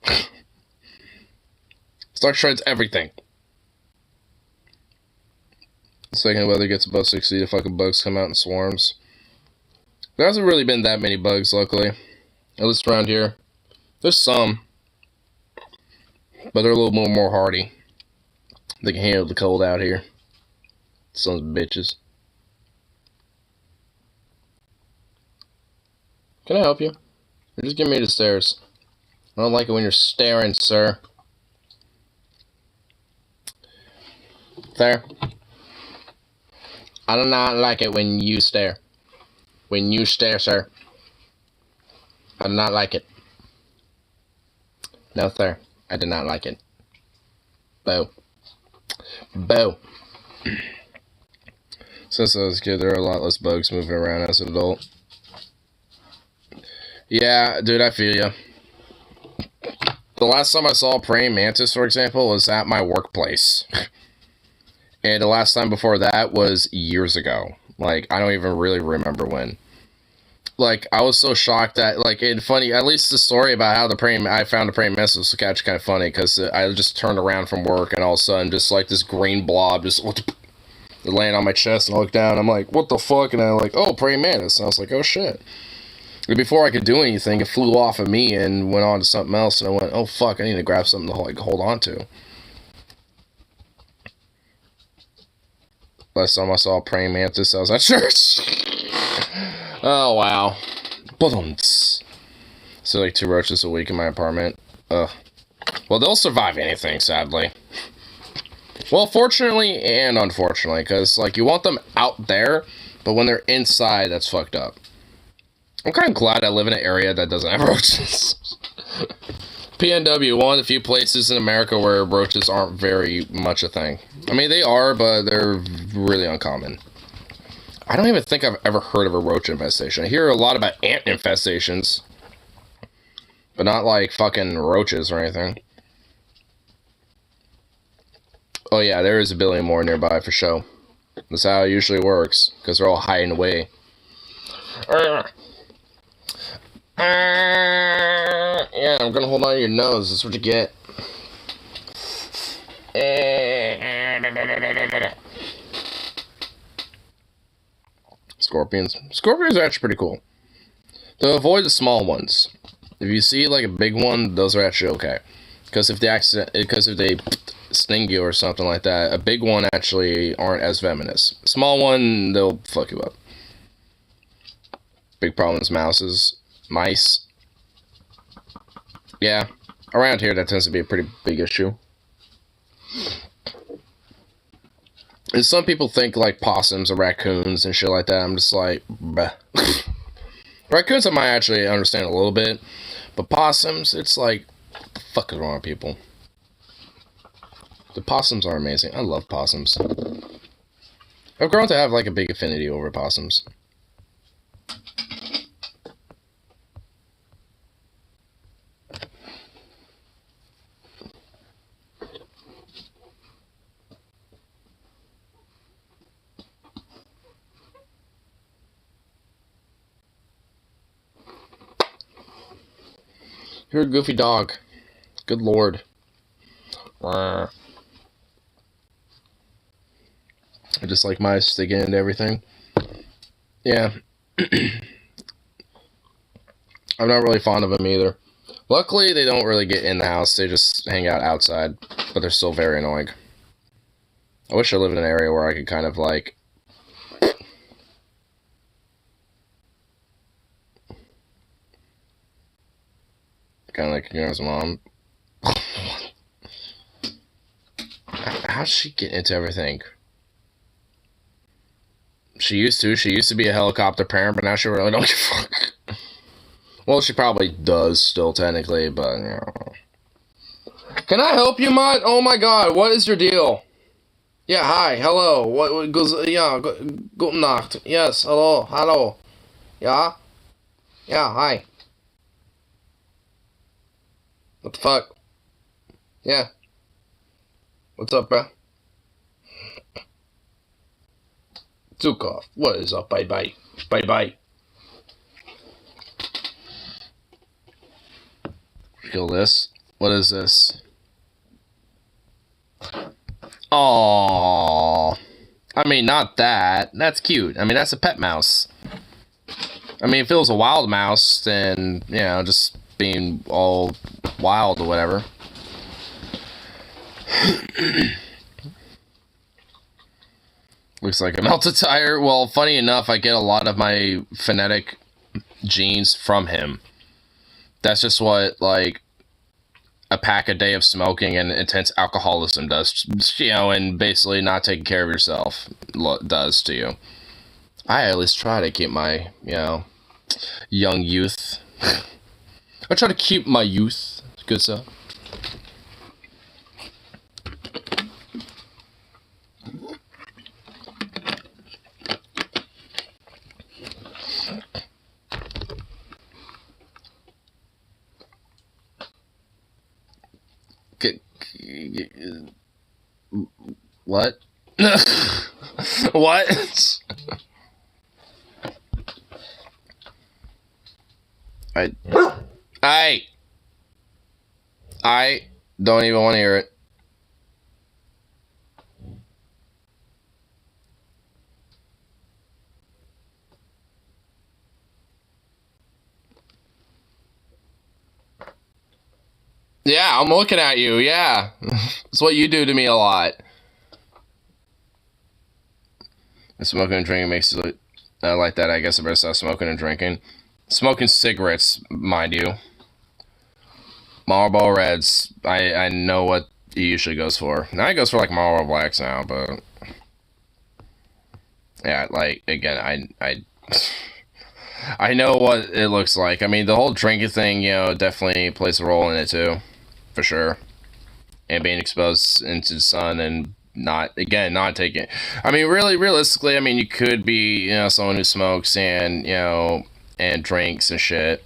This dog shreds everything. Second weather gets above 60, the fucking bugs come out in swarms. There hasn't really been that many bugs, luckily. At least around here. There's some. But they're a little more hardy. They can handle the cold out here. Sons of bitches. Can I help you? Or just give me the stairs. I don't like it when you're staring, sir. There. I do not like it when you stare. When you stare, sir. I do not like it. No, sir. I do not like it. Boo. Boo. Since I was a kid, there are a lot less bugs moving around as an adult. Yeah, dude, I feel ya. The last time I saw a praying mantis, for example, was at my workplace. And the last time before that was years ago. Like, I don't even really remember when. Like, I was so shocked that, like, and funny, at least the story about how I found a praying mantis was actually kind of funny, because I just turned around from work, and all of a sudden, just like this green blob just laying on my chest, and I looked down, and I'm like, what the fuck? And I'm like, oh, praying mantis. And I was like, oh shit. And before I could do anything, it flew off of me and went on to something else, and I went, oh fuck, I need to grab something to like hold on to. Last time I saw a praying mantis, I was at church. Oh, wow. So, like, 2 roaches a week in my apartment. Ugh. Well, they'll survive anything, sadly. Well, fortunately and unfortunately, because, like, you want them out there, but when they're inside, that's fucked up. I'm kind of glad I live in an area that doesn't have roaches. PNW, one of the few places in America where roaches aren't very much a thing. I mean, they are, but they're really uncommon. I don't even think I've ever heard of a roach infestation. I hear a lot about ant infestations, but not like fucking roaches or anything. Oh yeah, there is a billion more nearby for sure. That's how it usually works, because they're all hiding away. Yeah, I'm gonna hold on to your nose. That's what you get. Scorpions. Scorpions are actually pretty cool. To avoid the small ones. If you see like a big one, those are actually okay. Because if they sting you or something like that, a big one actually aren't as venomous. Small one, they'll fuck you up. Big problems, mice. Yeah, around here that tends to be a pretty big issue. And some people think like possums or raccoons and shit like that. I'm just like, bruh. Raccoons I might actually understand a little bit, but possums, it's like, what the fuck is wrong with people? The possums are amazing. I love possums. I've grown to have like a big affinity over possums. You're a goofy dog. Good lord. I just like mice, they get into everything. Yeah. I'm not really fond of them either. Luckily, they don't really get in the house. They just hang out outside. But they're still very annoying. I wish I lived in an area where I could kind of like... kind of like Kagura's mom. How'd she get into everything? She used to be a helicopter parent, but now she really don't give a fuck. Well, she probably does still, technically, but, you know. Can I help you, Mutt? Oh my god, what is your deal? Yeah, hi, hello. What goes, yeah, guten Nacht. Yes, hello. Yeah? Yeah, hi. What the fuck? Yeah. What's up, bruh? Zukov, what is up? Bye-bye. Bye-bye. Kill this. What is this? Aww. I mean, not that. That's cute. I mean, that's a pet mouse. I mean, if it was a wild mouse, then, you know, just being all wild or whatever. Looks like a melted tire. Well, funny enough, I get a lot of my phonetic genes from him. That's just what, like, a pack a day of smoking and intense alcoholism does, you know, and basically not taking care of yourself does to you. I at least try to keep my, you know, young youth. I try to keep my youth. Good stuff. What? What? I don't even want to hear it. Yeah, I'm looking at you, yeah. It's what you do to me a lot. Smoking and drinking makes it like that. I guess I better stop smoking and drinking. Smoking cigarettes, mind you. Marlboro Reds, I know what he usually goes for. Now he goes for like Marlboro Blacks now, but... yeah, like, again, I know what it looks like. I mean, the whole drinking thing, you know, definitely plays a role in it too. For sure. And being exposed into the sun and not taking... I mean, really, realistically, I mean, you could be, you know, someone who smokes and, you know, and drinks and shit.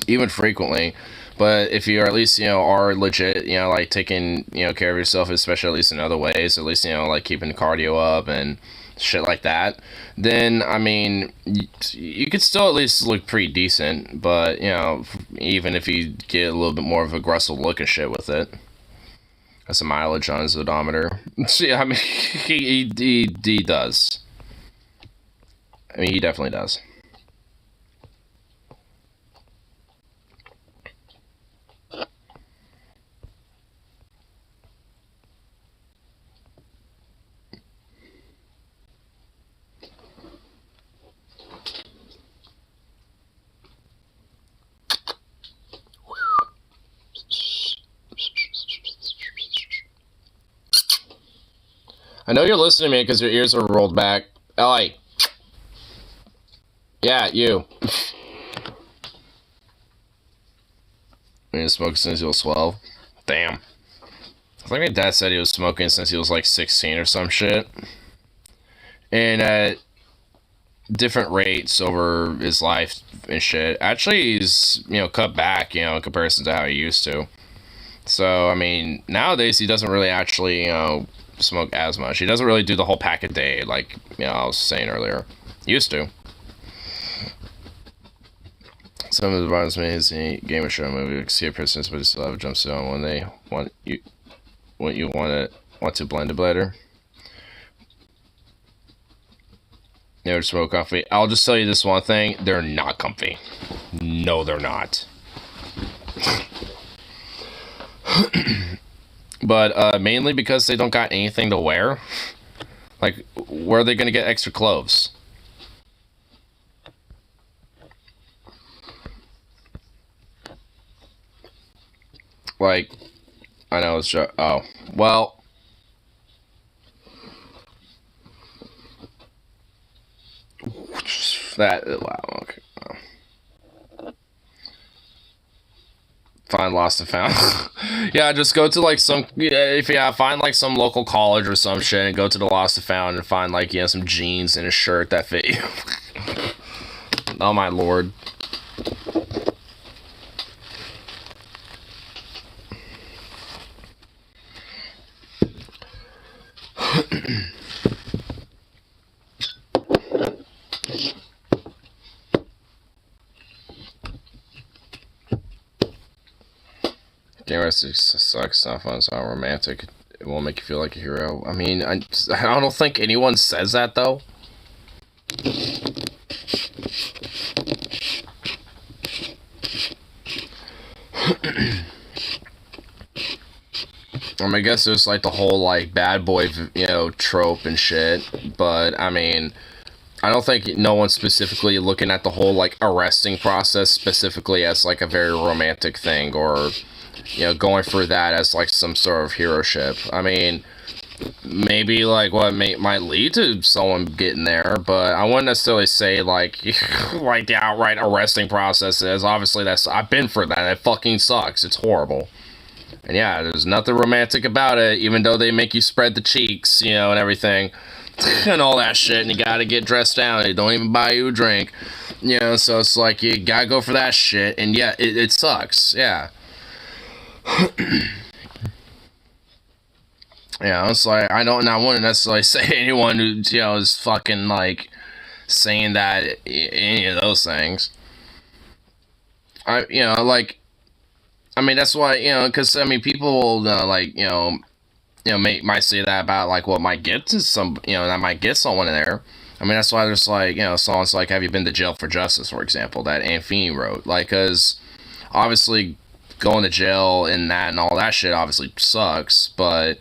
Even frequently. But if you at least, you know, are legit, you know, like taking, you know, care of yourself, especially at least in other ways, at least, you know, like keeping the cardio up and shit like that, then, I mean, you could still at least look pretty decent, but, you know, even if you get a little bit more of an aggressive look and shit with it. That's a mileage on his odometer. See, I mean, he does. I mean, he definitely does. I know you're listening to me because your ears are rolled back. Ellie. Yeah, you. Been smoking since he was 12. Damn. I think my dad said he was smoking since he was like 16 or some shit. And at different rates over his life and shit. Actually, he's, you know, cut back, you know, in comparison to how he used to. So, I mean, nowadays he doesn't really actually, you know, smoke as much. He doesn't really do the whole pack a day like, you know, I was saying earlier. He used to. Some of the bombs made his game or show movie. See a persons, but still have a jumpsuit on when they want to blend a bladder. Never smoke comfy. I'll just tell you this one thing: they're not comfy. No, they're not. But mainly because they don't got anything to wear. Like, where are they gonna get extra clothes? Like, I know it's just, oh, well. That, wow, okay. Find lost and found. Yeah, just go to like some, find like some local college or some shit and go to the lost and found and find like, you know, some jeans and a shirt that fit you. Oh my lord. Game Rest sucks, not fun, it's not romantic. It won't make you feel like a hero. I mean, I don't think anyone says that, though. I mean, I guess there's, like, the whole, like, bad boy, you know, trope and shit. But, I mean, I don't think no one's specifically looking at the whole, like, arresting process specifically as, like, a very romantic thing, or, you know, going through that as, like, some sort of hero-ship. I mean, maybe, like, what might lead to someone getting there, but I wouldn't necessarily say, like, like, the outright arresting process is. Obviously, I've been through that. It fucking sucks. It's horrible. And yeah, there's nothing romantic about it, even though they make you spread the cheeks, you know, and everything, and all that shit, and you gotta get dressed down, they don't even buy you a drink, you know, so it's like, you gotta go for that shit, and yeah, it sucks, yeah. Yeah, it's like, I wouldn't necessarily say anyone who, you know, is fucking, like, saying that, any of those things. You know, like, I mean, that's why, you know, because, I mean, people, like, might say that about, like, what might get to some, you know, that might get someone in there. I mean, that's why there's, like, you know, songs like Have You Been to Jail for Justice, for example, that Anthony wrote. Like, because, obviously, going to jail and that and all that shit obviously sucks, but,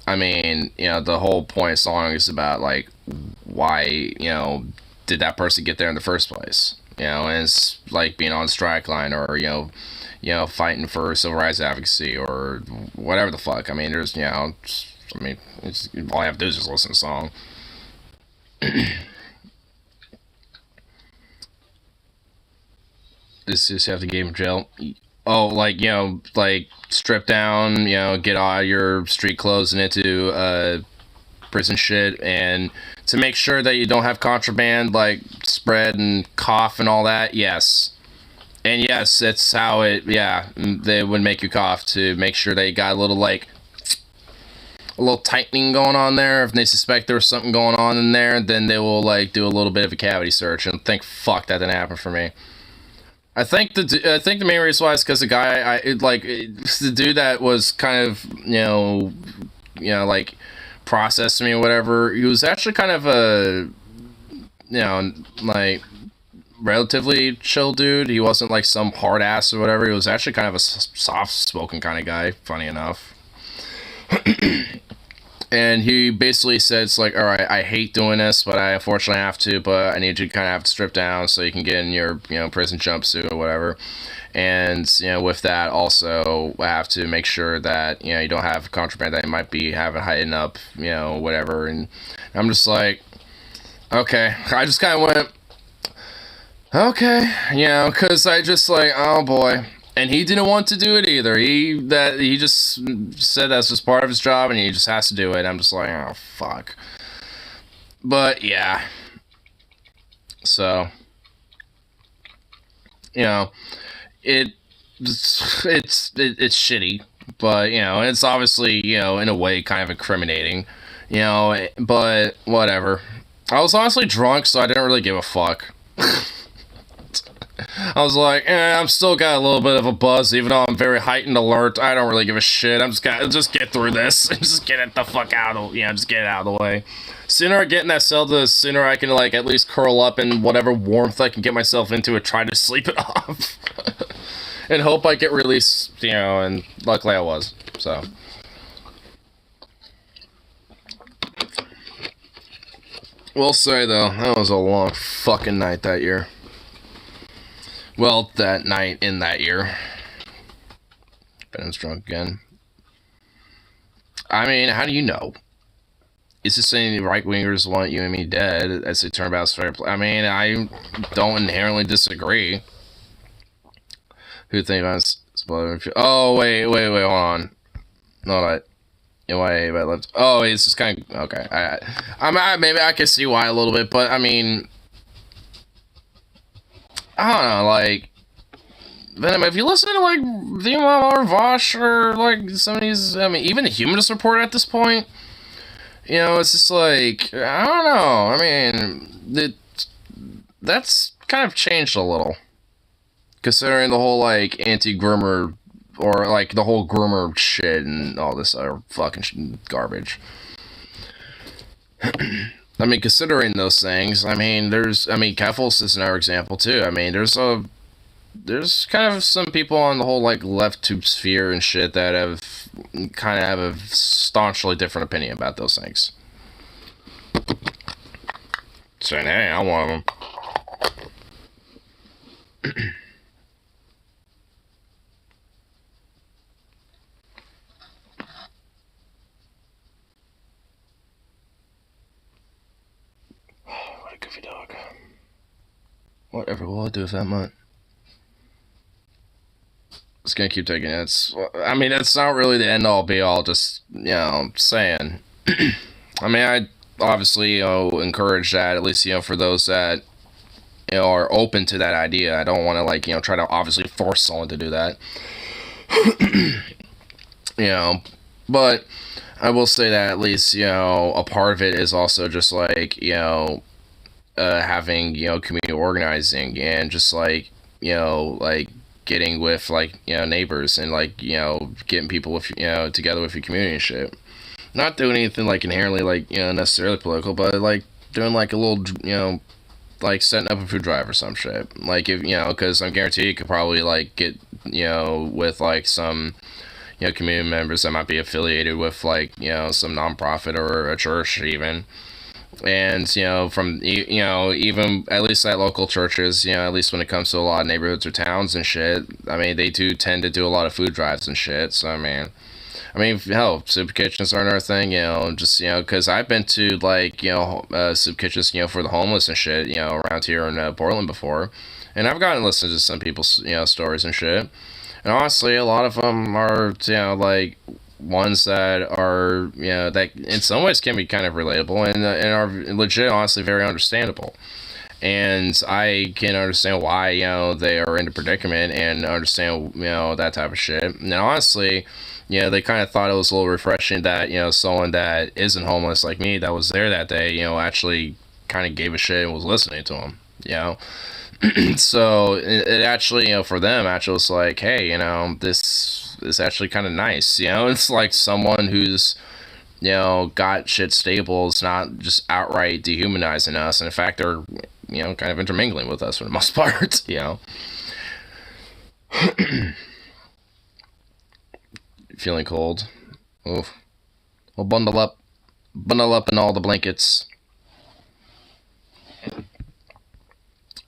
I mean, you know, the whole point of the song is about, like, why, you know, did that person get there in the first place? You know, and it's, like, being on the strike line, or, you know, fighting for civil rights advocacy, or whatever the fuck. I mean, there's, you know, I mean, all you have to do is just listen to the song. This is have to get him jail. Oh, like, you know, like, strip down, you know, get all your street clothes and into prison shit, and to make sure that you don't have contraband, like, spread and cough and all that, yes. And yes, that's how it, yeah, they would make you cough to make sure they got a little, like, a little tightening going on there. If they suspect there was something going on in there, then they will, like, do a little bit of a cavity search, and thank fuck that didn't happen for me. I think the main reason why is because the guy, the dude that was kind of, you know, like, processed me or whatever, he was actually kind of a, you know, like, relatively chill dude. He wasn't like some hard ass or whatever. He was actually kind of a soft spoken kind of guy, funny enough. And he basically said, it's like, all right, I hate doing this, but I unfortunately have to, but I need you to kind of have to strip down so you can get in your, prison jumpsuit or whatever. And, with that, also, I have to make sure that, you don't have contraband that you might be having hiding up, whatever. And I'm just like, okay. I just kind of went, okay, because I just like, oh boy. And he didn't want to do it either. He just said that's just part of his job, and he just has to do it. I'm just like, oh fuck. But yeah. So, it's shitty, but it's obviously in a way kind of incriminating, But whatever. I was honestly drunk, so I didn't really give a fuck. I was like, I'm still got a little bit of a buzz, even though I'm very heightened alert. I don't really give a shit. I'm just gonna just get through this and just get it the fuck out of, just get it out of the way. Sooner I get in that cell, the sooner I can like at least curl up in whatever warmth I can get myself into and try to sleep it off, and hope I get released. And luckily I was. So. We'll say though, that was a long fucking night that year. Well, that night in that year. Ben's drunk again. I mean, how do you know? Is this saying the right-wingers want you and me dead as they turn about fair play? I mean, I don't inherently disagree. Who think about spoiler? Oh, wait, hold on. No, wait, left. Oh, it's just kind of, okay. Maybe I can see why a little bit, but I mean, I don't know, like, Venom, if you listen to, like, Vima or Vosh or, like, some of these, I mean, even the Humanist Report at this point, it's just like, I don't know, I mean, that's kind of changed a little, considering the whole, like, anti-groomer, or, like, the whole groomer shit and all this other fucking garbage. I mean, considering those things, I mean, Keffels is another example, too. I mean, there's kind of some people on the whole, like, left tube sphere and shit that have a staunchly different opinion about those things. Saying, hey, I'm one of them. What a goofy dog. Whatever will I do with that mutt? It's gonna keep taking it. I mean, it's not really the end-all be-all, just, saying. I mean, I obviously, encourage that, at least, for those that, are open to that idea. I don't want to, like, try to obviously force someone to do that. But I will say that at least, a part of it is also just, like, having, community organizing and just, like, like, getting with, like, neighbors and, like, getting people with, together with your community and shit. Not doing anything, like, inherently, like, necessarily political, but, like, doing, like, a little, like, setting up a food drive or some shit. Like, if, because I'm guaranteed you could probably, like, get, with, like, some, community members that might be affiliated with, like, some nonprofit or a church even. And, from, even at least at local churches, at least when it comes to a lot of neighborhoods or towns and shit, I mean, they do tend to do a lot of food drives and shit. So, I mean, hell, soup kitchens are another thing, just, because I've been to, like, soup kitchens, for the homeless and shit, around here in Portland before. And I've gotten to listen to some people's, stories and shit. And honestly, a lot of them are, like, ones that are, that in some ways can be kind of relatable and are legit, honestly, very understandable. And I can understand why, they are in a predicament and understand, that type of shit. And honestly, they kind of thought it was a little refreshing that, someone that isn't homeless like me that was there that day, actually kind of gave a shit and was listening to them, So it actually, for them, actually was like, hey, this is actually kind of nice, it's like someone who's, got shit stable. It's not just outright dehumanizing us, and in fact, they're, kind of intermingling with us for the most part, Feeling cold. Oof. We'll bundle up. bundle up in all the blankets.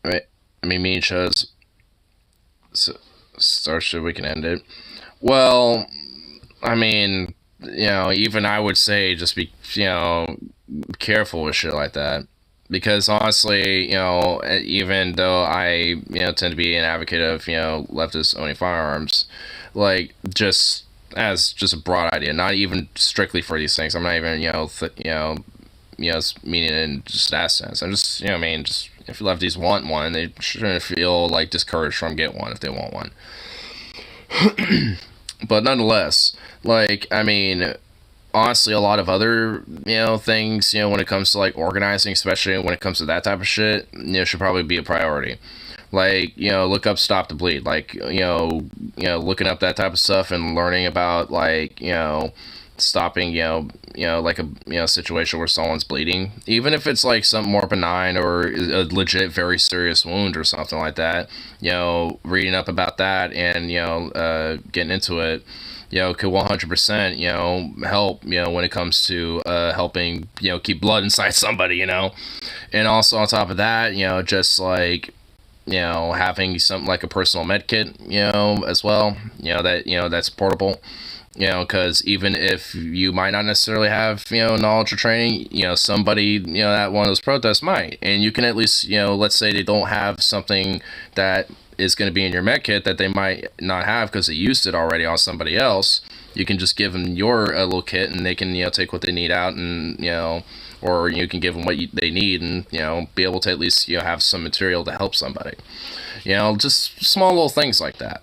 Right. I mean, me and Chuz. So, Starship, we can end it. Well, I mean, even I would say just be, careful with shit like that. Because honestly, even though I, tend to be an advocate of, leftists owning firearms, like, just as just a broad idea, not even strictly for these things. I'm not even, meaning it in just that sense. I'm just, just if lefties want one, they shouldn't feel like discouraged from getting one if they want one. But nonetheless, like, I mean, honestly, a lot of other, things, when it comes to, like, organizing, especially when it comes to that type of shit, should probably be a priority. Like, look up Stop the Bleed. Like, looking up that type of stuff and learning about, like, stopping, like a, situation where someone's bleeding. Even if it's, like, something more benign or a legit very serious wound or something like that, reading up about that and, getting into it, could 100%, help, when it comes to helping, keep blood inside somebody, And also on top of that, just like, having something like a personal med kit, as well, that's portable, because even if you might not necessarily have, knowledge or training, somebody, at one of those protests might, and you can at least, let's say they don't have something that is going to be in your med kit that they might not have because they used it already on somebody else. You can just give them your little kit and they can, take what they need out and, or you can give them what they need and, be able to at least, have some material to help somebody. Just small little things like that.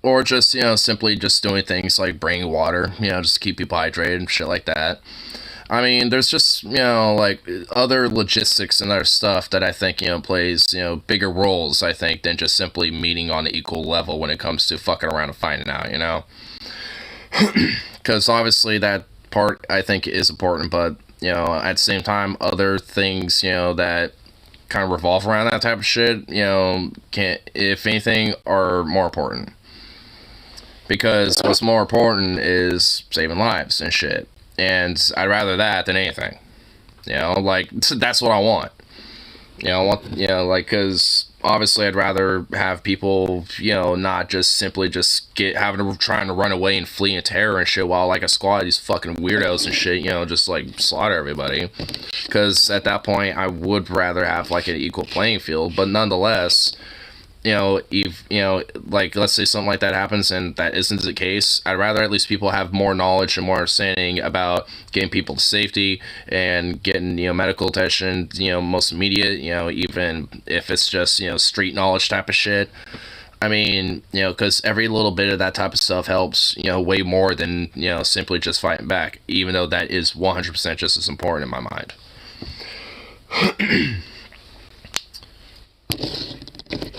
Or just, simply just doing things like bringing water, just to keep people hydrated and shit like that. I mean, there's just, like, other logistics and other stuff that I think, plays, bigger roles, I think, than just simply meeting on an equal level when it comes to fucking around and finding out, Because obviously that part, I think, is important, but, at the same time, other things, that kind of revolve around that type of shit, can't, if anything, are more important. Because what's more important is saving lives and shit. And I'd rather that than anything. Like, that's what I want. Like, because obviously I'd rather have people, not just simply just trying to run away and flee in terror and shit while, like, a squad of these fucking weirdos and shit, just, like, slaughter everybody. Because at that point, I would rather have, like, an equal playing field. But nonetheless, if, like, let's say something like that happens and that isn't the case, I'd rather at least people have more knowledge and more understanding about getting people to safety and getting, medical attention, most immediate, even if it's just, street knowledge type of shit. I mean, because every little bit of that type of stuff helps, way more than, simply just fighting back, even though that is 100% just as important in my mind.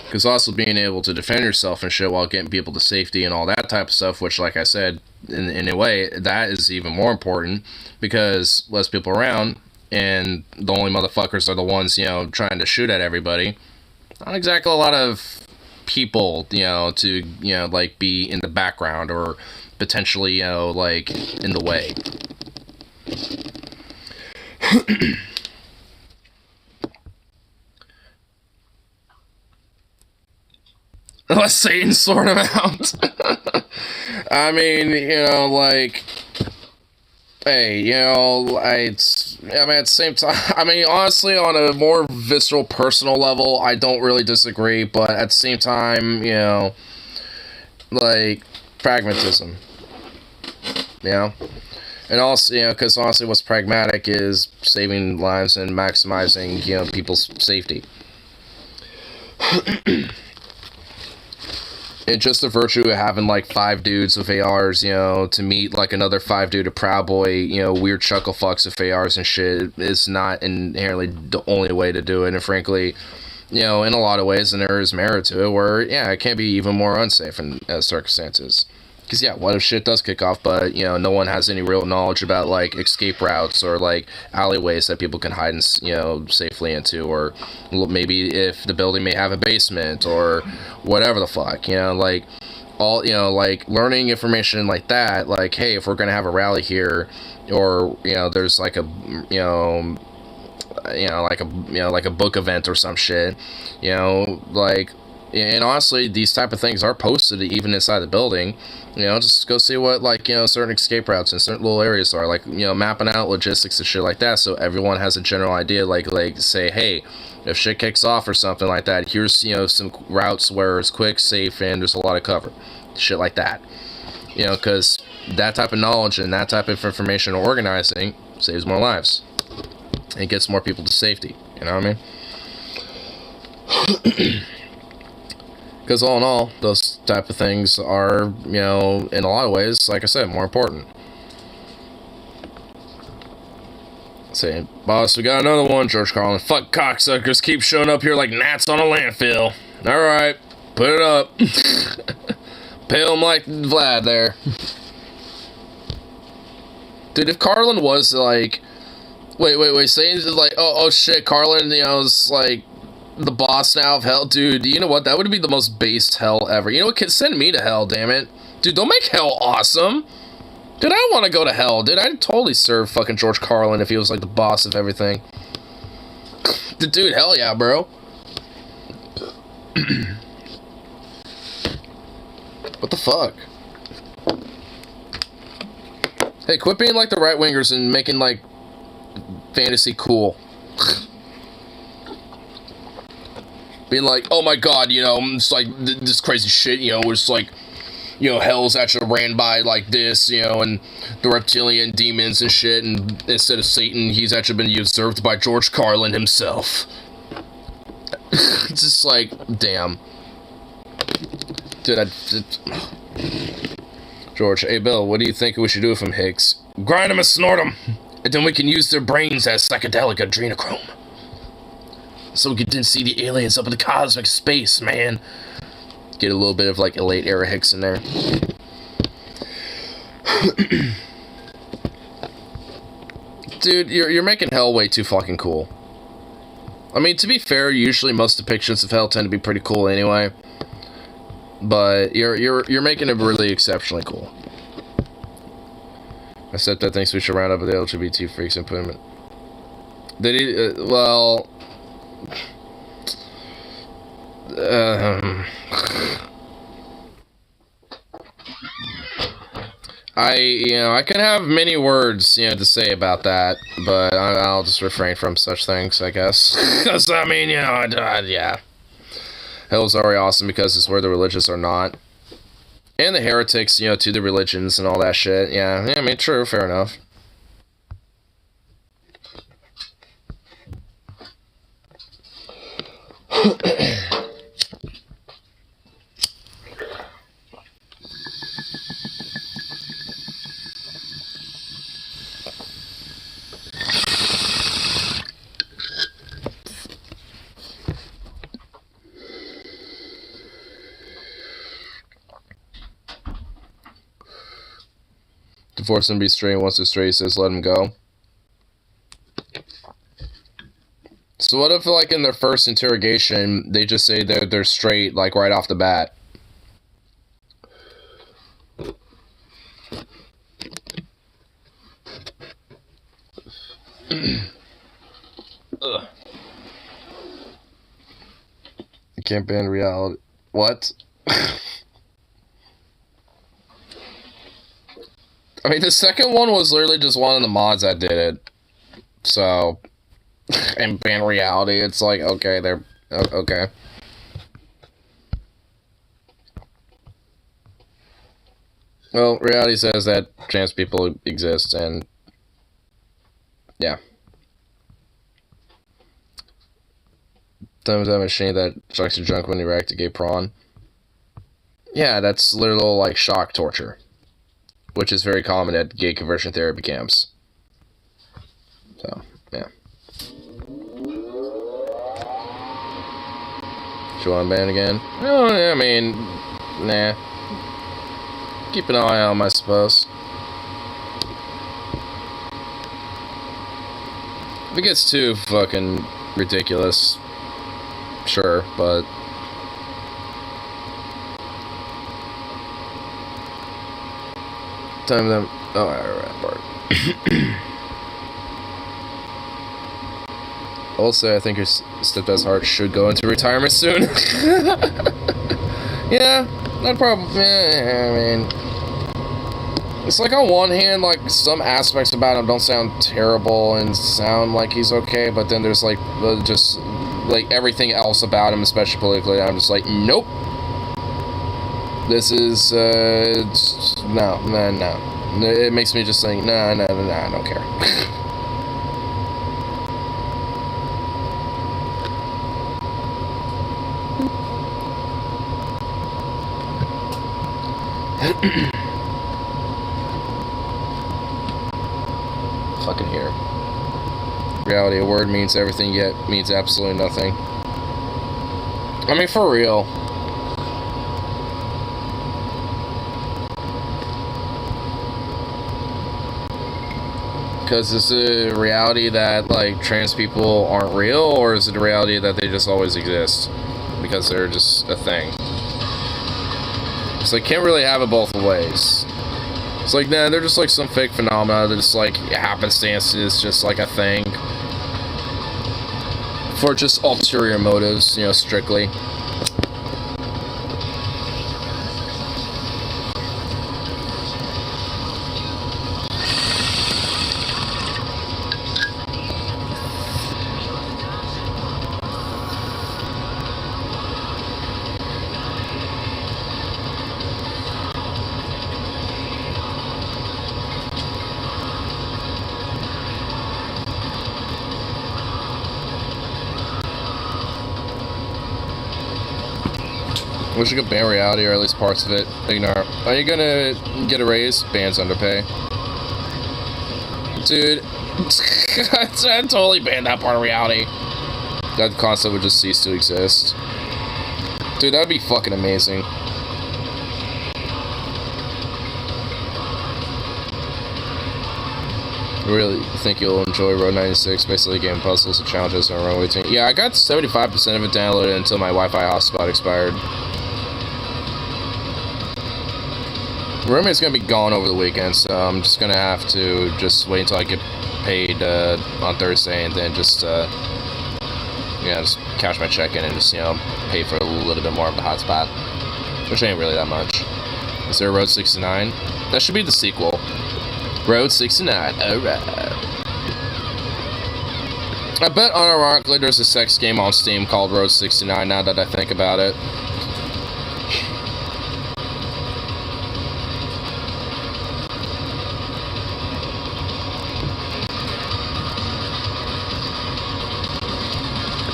Because also being able to defend yourself and shit while getting people to safety and all that type of stuff, which, like I said, in a way, that is even more important because less people around and the only motherfuckers are the ones, trying to shoot at everybody. Not exactly a lot of people, to, like, be in the background or potentially, like, in the way. Unless Satan sort him out. I mean, like, hey, I mean, at the same time, I mean, honestly, on a more visceral, personal level, I don't really disagree, but at the same time, like, pragmatism, and also, because honestly, what's pragmatic is saving lives and maximizing, people's safety. It's just the virtue of having, like, 5 dudes with ARs, to meet, like, another 5 dude of Proud Boy, weird chuckle fucks with ARs and shit is not inherently the only way to do it. And frankly, in a lot of ways, and there is merit to it, where, yeah, it can be even more unsafe in circumstances. Because, yeah, what if shit does kick off, but, no one has any real knowledge about, like, escape routes or, like, alleyways that people can hide, safely into, or maybe if the building may have a basement or whatever the fuck, like, all, you know, like learning information like that, like, hey, if we're gonna have a rally here, or, you know, there's like a, like a book event or some shit, you know, like, and honestly, these type of things are posted even inside the building. You know, just go see what, like, you know, certain escape routes in certain little areas are, like, you know, mapping out logistics and shit like that, so everyone has a general idea, like say, hey, if shit kicks off or something like that, here's, you know, some routes where it's quick, safe, and there's a lot of cover, shit like that. You know, because that type of knowledge and that type of information organizing saves more lives. It gets more people to safety, you know what I mean? Because all in all, those type of things are, you know, in a lot of ways, like I said, more important. Say, boss, we got another one, George Carlin. Fuck cocksuckers, keep showing up here like gnats on a landfill. Alright, put it up. Pay him like Vlad there. Dude, if Carlin was like... Wait, saying like, oh shit, Carlin, you know, is like the boss now of hell, dude, you know what, that would be the most based hell ever. You know what, send me to hell, damn it. Dude, don't make hell awesome. Dude, I want to go to hell, dude. I'd totally serve fucking George Carlin if he was like the boss of everything. Dude, hell yeah, bro. What the fuck? Hey, quit being like the right-wingers and making like fantasy cool. Being like, oh my god, you know, it's like this crazy shit, you know, it's like, you know, hell's actually ran by like this, you know, and the reptilian demons and shit, and instead of Satan, he's actually been usurped by George Carlin himself. It's just like, damn. Dude, George, hey Bill, what do you think we should do with him, Higgs? Grind him and snort him, and then we can use their brains as psychedelic adrenochrome. So we can see the aliens up in the cosmic space, man. Get a little bit of like elite era Hicks in there. Dude, you're making hell way too fucking cool. I mean, to be fair, usually most depictions of hell tend to be pretty cool anyway. But you're making it really exceptionally cool. Except that thinks we should round up with the LGBT freaks and put him in. Did he? Well. I can have many words, you know, to say about that, but I'll just refrain from such things, I guess. Because, I mean, you know, yeah. Hell's already awesome because it's where the religious are not. And the heretics, you know, to the religions and all that shit. Yeah, I mean, true, fair enough. To force him to be straight, once they're straight, he says let him go. So what if, like, in their first interrogation, they just say they're straight, like, right off the bat? Ugh. You can't ban reality. What? I mean, the second one was literally just one of the mods that did it. So, and ban reality, it's like, okay, they're, okay. Well, reality says that trans people exist, and, yeah. Sometimes I'm ashamed that sharks are drunk when they react to gay prawn. Yeah, that's literal, like, shock torture. Which is very common at gay conversion therapy camps. So, yeah. Do you want to ban again? No, I mean, nah. Keep an eye on him, I suppose. If it gets too fucking ridiculous, sure, but... Time them. Oh, alright, Bart. Also, I think your stepdad's heart should go into retirement soon. Yeah, no problem. Yeah, I mean, it's like on one hand, like some aspects about him don't sound terrible and sound like he's okay, but then there's like just like everything else about him, especially politically. I'm just like, nope. This is no. It makes me just think, no, I don't care. Fucking here. Reality, a word means everything, yet means absolutely nothing. I mean, for real. Because is it a reality that, like, trans people aren't real, or is it a reality that they just always exist? Because they're just a thing. So I can't really have it both ways. It's like, nah, they're just like some fake phenomena that just like happenstances, just like a thing. For just ulterior motives, you know, strictly. Wish you could ban reality, or at least parts of it. Ignore. Are you gonna get a raise? Bans underpay. Dude, I'd totally ban that part of reality. That concept would just cease to exist. Dude, that'd be fucking amazing. Really think you'll enjoy Road 96, basically game puzzles and challenges and runway team. Yeah, I got 75% of it downloaded until my Wi-Fi hotspot expired. Roommate's gonna be gone over the weekend, so I'm just gonna have to just wait until I get paid on Thursday, and then just just cash my check in and just, you know, pay for a little bit more of the hotspot, which ain't really that much. Is there a Road 69? That should be the sequel. Road 69. Alright. I bet unironically there's a sex game on Steam called Road 69 now that I think about it.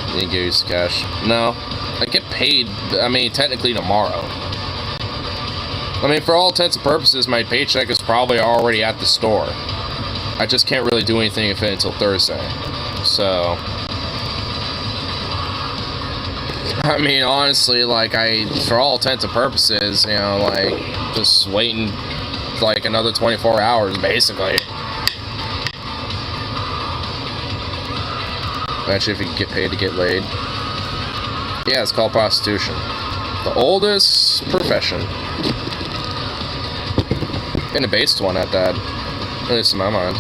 You didn't get used to cash. No. I get paid, I mean, technically tomorrow. I mean, for all intents and purposes, my paycheck is probably already at the store. I just can't really do anything with it until Thursday. So, I mean, honestly, like, for all intents and purposes, you know, like, just waiting, like, another 24 hours, basically. Actually, if you can get paid to get laid. Yeah, it's called prostitution. The oldest profession. And a based one at that. At least in my mind.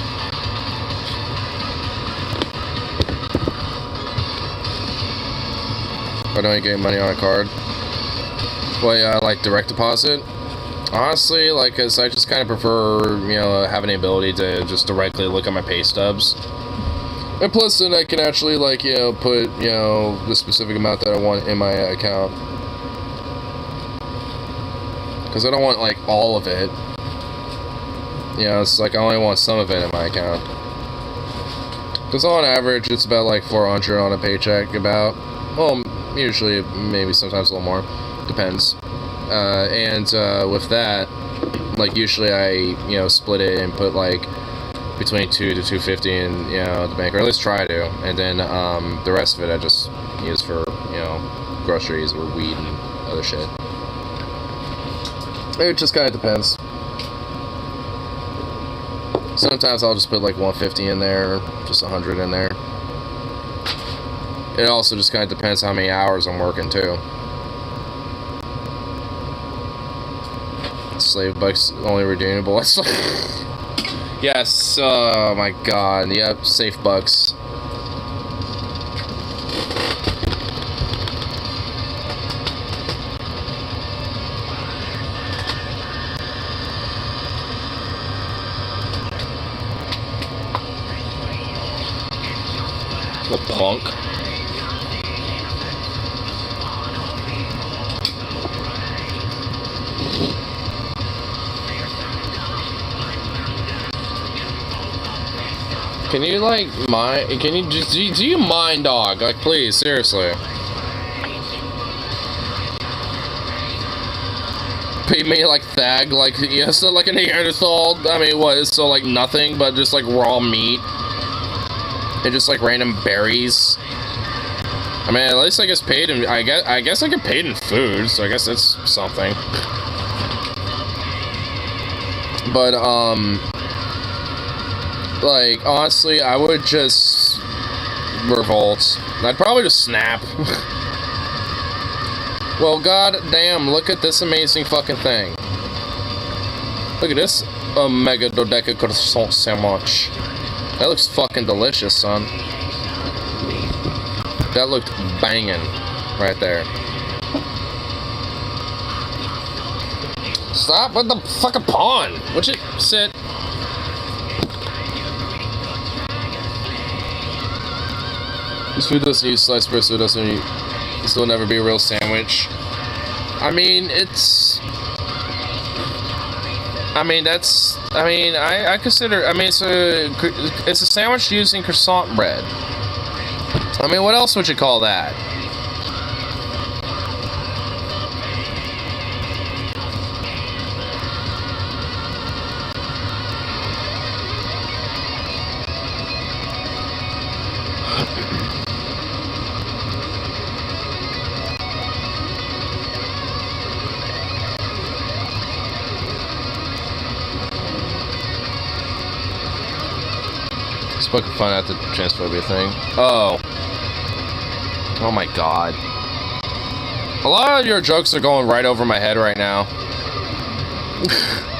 Why don't you get money on a card? Well, yeah, like direct deposit? Honestly, like, cause I just kind of prefer, you know, having the ability to just directly look at my pay stubs. And plus, then I can actually, like, you know, put, you know, the specific amount that I want in my account. Because I don't want, like, all of it. You know, it's like I only want some of it in my account. Because on average, it's about, like, 400 on a paycheck, about. Well, usually, maybe sometimes a little more. Depends. With that, like, usually I, you know, split it and put, like, between 2 to 250 in, you know, the bank, or at least try to, and then the rest of it I just use for, you know, groceries or weed and other shit. It just kind of depends. Sometimes I'll just put like 150 in there, or just 100 in there. It also just kind of depends how many hours I'm working too. Slave bucks only redeemable. It's like, yes. Oh my god. Yep. Safe bucks. The punk. Can you like mind? Can you just do you mind, dog? Like, please, seriously. Beat me like thag, like yeah, so like a Neanderthal. I mean, what? It's so like nothing, but just like raw meat and just like random berries. I mean, at least I guess paid in. I guess I get paid in food, so I guess that's something. But like, honestly, I would just revolt. I'd probably just snap. Well, god damn, look at this amazing fucking thing. Look at this mega dodeca croissant sandwich. That looks fucking delicious, son. That looked banging right there. Stop with the fucking pawn. Would you sit? This food doesn't use sliced bread, so it doesn't eat. This will never be a real sandwich. I mean, it's. I mean, that's. I mean, I consider. I mean, it's a sandwich using croissant bread. I mean, what else would you call that? Fucking find out the transphobia thing. Oh. Oh my god. A lot of your jokes are going right over my head right now.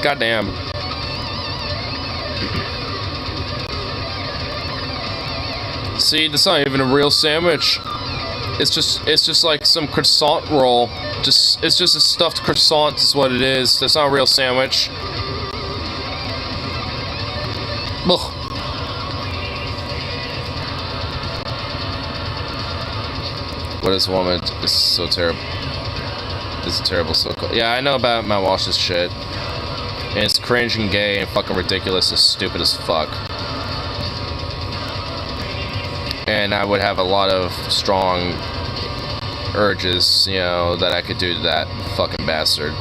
Goddamn. See, that's not even a real sandwich. It's just like some croissant roll. It's just a stuffed croissant is what it is. That's not a real sandwich. Ugh. What is woman? It's so terrible. It's a terrible so cool. Yeah, I know about my Walsh's shit. And it's cringe and gay and fucking ridiculous and stupid as fuck. And I would have a lot of strong urges, you know, that I could do to that fucking bastard.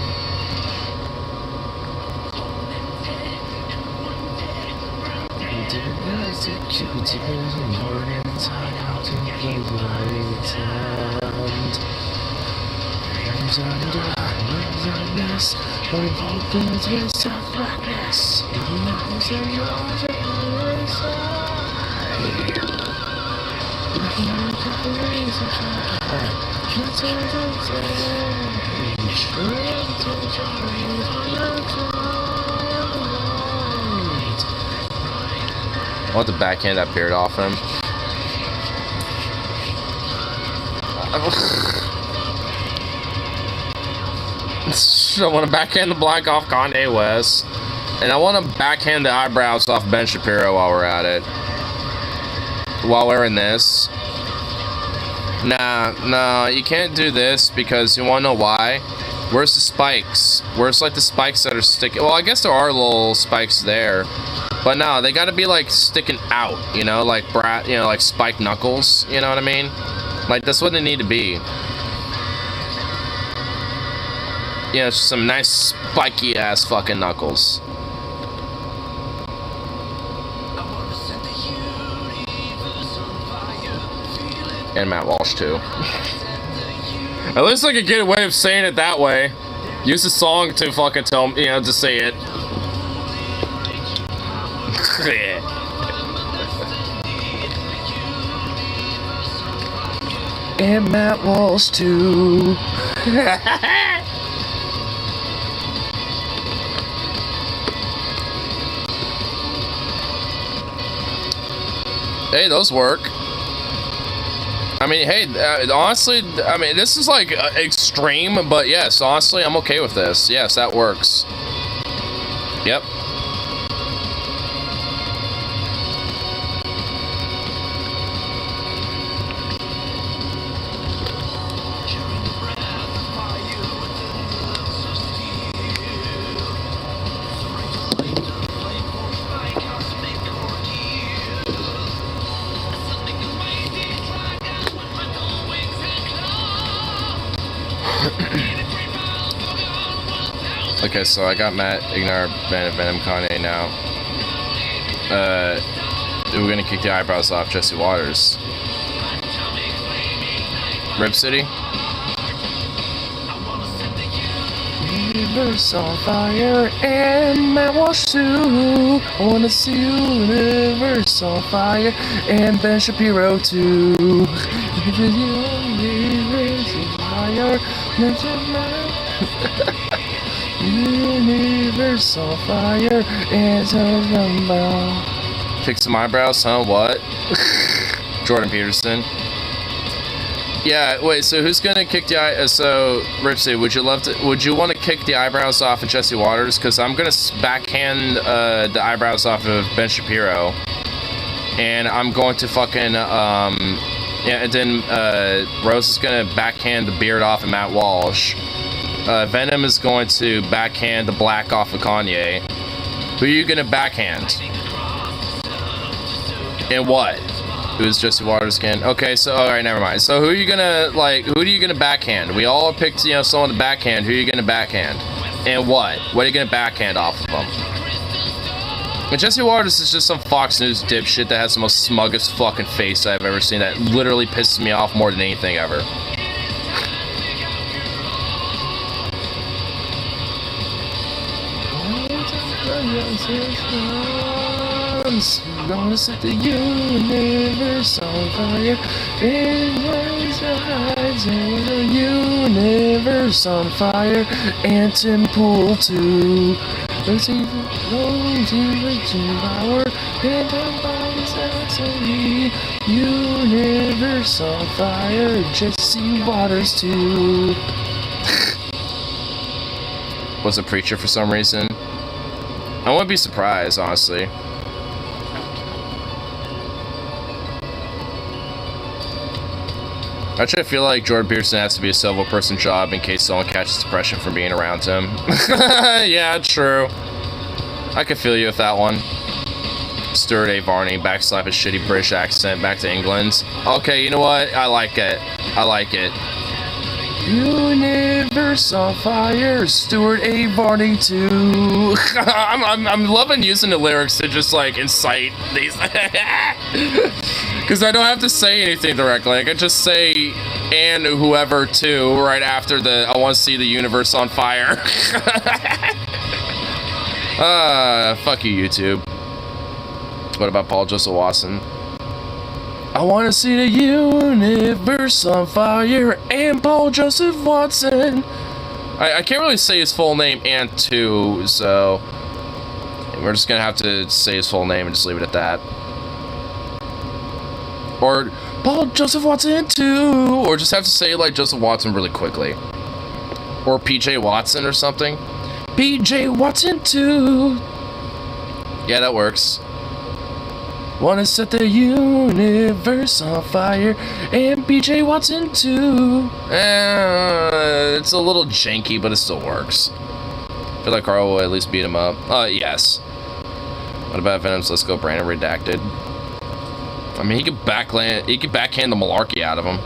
I want to backhand that beard off him. I want to backhand the black off Kanye West. And I want to backhand the eyebrows off Ben Shapiro while we're at it. While we're in this. Nah, you can't do this because you want to know why? Where's the spikes? Where's like the spikes that are sticking? Well, I guess there are little spikes there. But no, they gotta be like sticking out, you know, like like spiked knuckles, you know what I mean? Like that's what they need to be. You know, some nice spiky ass fucking knuckles. And Matt Walsh too. At least I could get a way of saying it that way. Use the song to fucking tell me, you know, to say it. And Matt Walsh too. Hey, those work. I mean, hey, honestly, I mean, this is like extreme, but yes, honestly, I'm okay with this. Yes, that works. Yep. Okay, so I got Matt, Ignar, Venom, Kanye now. We're gonna kick the eyebrows off Jesse Waters. Rip City? Universe on fire and Matt Walsh too. I wanna see Universe on fire and Ben Shapiro too. Universe on fire. Universe on fire and kick some eyebrows, huh? What? Jordan Peterson. Yeah, wait, so who's gonna kick the so Ripsy, would you want to kick the eyebrows off of Jesse Waters? Because I'm gonna backhand the eyebrows off of Ben Shapiro. And I'm going to fucking yeah, and then Rose is gonna backhand the beard off of Matt Walsh. Venom is going to backhand the black off of Kanye. Who are you gonna backhand? And what? Who's Jesse Waters again? Okay, so alright, never mind. So who are you gonna who are you gonna backhand? We all picked, you know, someone to backhand. Who are you gonna backhand? And what? What are you gonna backhand off of them? And Jesse Waters is just some Fox News dipshit that has the most smuggest fucking face I've ever seen. That literally pisses me off more than anything ever. Gonna set the universe on fire. The universe on fire. And Tim Pool too. Let's see the power. And universe on fire. Jesse Waters too. Was a preacher for some reason. I wouldn't be surprised, honestly. Actually, I feel like Jordan Peterson has to be a solo person job in case someone catches depression from being around him. Yeah, true. I could feel you with that one. Stuart A. Varney, backslap his shitty British accent back to England. Okay, you know what? I like it. I like it. Universe on fire, Stuart A. Varney too. I'm loving using the lyrics to just like incite these, because I don't have to say anything directly. I can just say and whoever too right after the I want to see the universe on fire. Fuck you, YouTube. What about Paul Joseph Watson? I want to see the universe on fire and Paul Joseph Watson. I can't really say his full name and two, so we're just gonna have to say his full name and just leave it at that. Or Paul Joseph Watson too, or just have to say like Joseph Watson really quickly. Or PJ Watson or something. PJ Watson too. Yeah, that works. Wanna set the universe on fire and BJ Watson too. It's a little janky, but it still works. I feel like Carl will at least beat him up. Yes. What about Venom's Let's Go Brandon Redacted? I mean, he could backhand the malarkey out of him.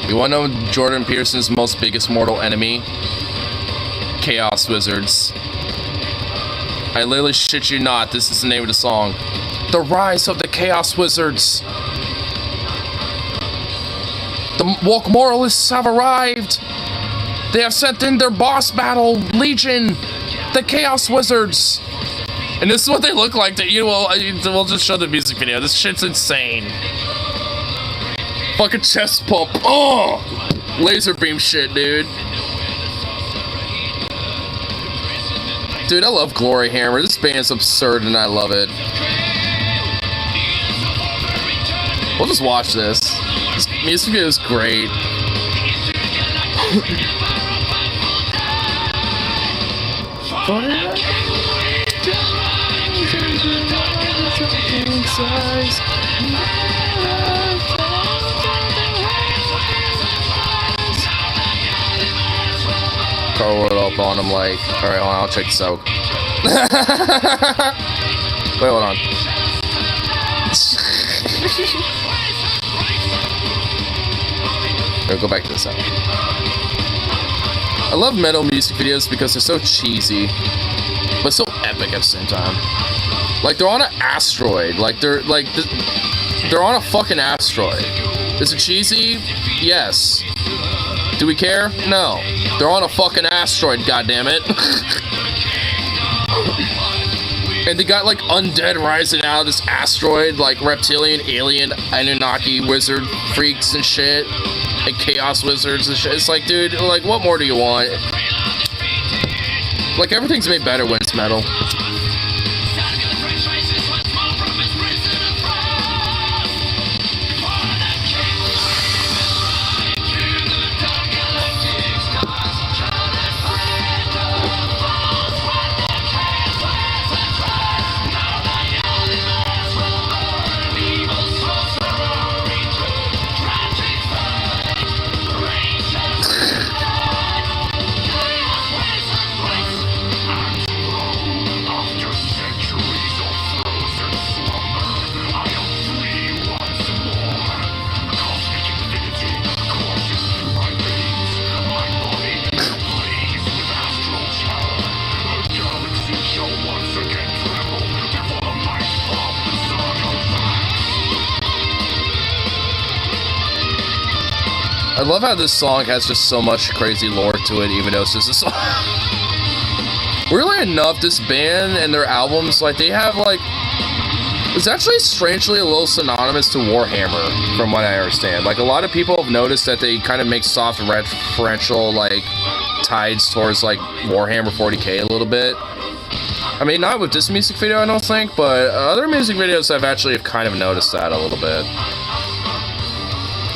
You wanna know Jordan Peterson's most biggest mortal enemy? Chaos Wizards. I literally shit you not, this is the name of the song. The Rise of the Chaos Wizards. The woke moralists have arrived. They have sent in their boss battle, Legion, the Chaos Wizards. And this is what they look like. We'll just show the music video. This shit's insane. Fucking chest pump. Oh! Laser beam shit, dude. Dude, I love Glory Hammer. This band's absurd and I love it. We'll just watch this. This music video is great. Carl rolled up on him like, alright, hold on, I'll check this out. Wait, hold on. I'll go back to this out. I love metal music videos because they're so cheesy, but so epic at the same time. Like, they're on an asteroid. Like, they're on a fucking asteroid. Is it cheesy? Yes. Do we care? No. They're on a fucking asteroid, goddammit. And they got, like, undead rising out of this asteroid, like, reptilian, alien, Anunnaki, wizard, freaks and shit. And chaos wizards and shit. It's like, dude, like, what more do you want? Like, everything's made better when it's metal. I love how this song has just so much crazy lore to it, even though it's just a song. Weirdly enough, this band and their albums, like, they have, like... It's actually strangely a little synonymous to Warhammer, from what I understand. Like, a lot of people have noticed that they kind of make soft referential, like, tides towards, like, Warhammer 40k a little bit. I mean, not with this music video, I don't think, but other music videos I've actually kind of noticed that a little bit.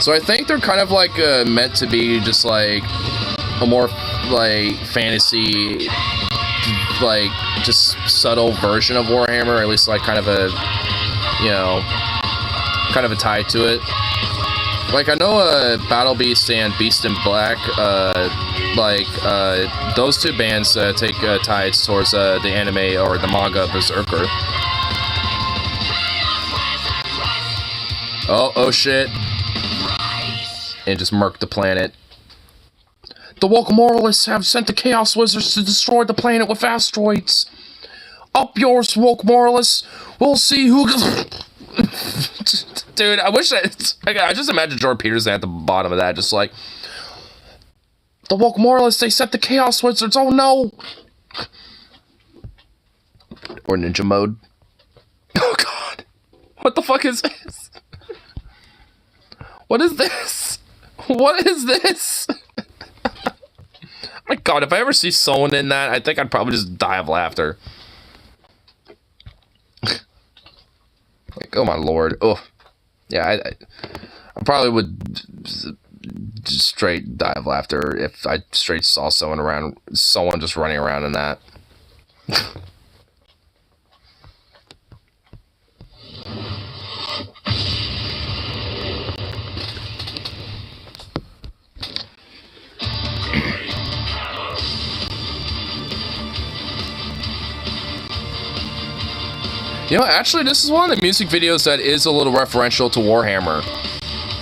So I think they're kind of like meant to be just like a more like fantasy, like just subtle version of Warhammer, or at least like kind of a, you know, kind of a tie to it. Like I know Battle Beast and Beast in Black, those two bands take ties towards the anime or the manga Berserker. Oh shit. And just murk the planet. The woke moralists have sent the Chaos Wizards to destroy the planet with asteroids. Up yours, woke moralists. We'll see who... Dude, I wish I just imagine Jordan Peterson at the bottom of that, just like... The woke moralists, they sent the Chaos Wizards, oh no! Or ninja mode. Oh god. What the fuck is this? What is this? What is this? My god, if I ever see someone in that, I think I'd probably just die of laughter. Like, oh my lord. Oh. Yeah, I probably would just straight die of laughter if I straight saw someone just running around in that. You know, actually, this is one of the music videos that is a little referential to Warhammer.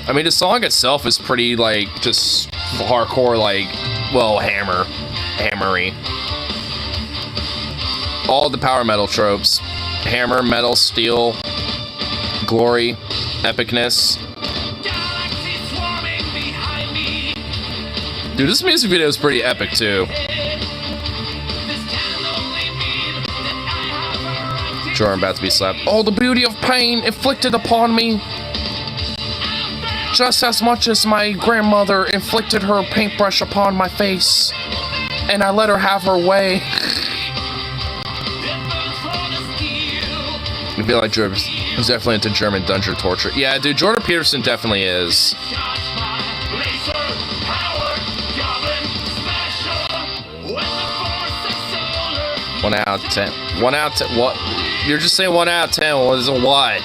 I mean, the song itself is pretty, like, just hardcore, like, well, hammery. All the power metal tropes. Hammer, metal, steel, glory, epicness. Dude, this music video is pretty epic, too. Jordan about to be slapped. Oh, the beauty of pain inflicted upon me. Just as much as my grandmother inflicted her paintbrush upon my face. And I let her have her way. I feel like Jordan's definitely into German dungeon torture. Yeah, dude, Jordan Peterson definitely is. 1 out of 10. 1 out of 10. What? You're just saying 1 out of 10. What is a what?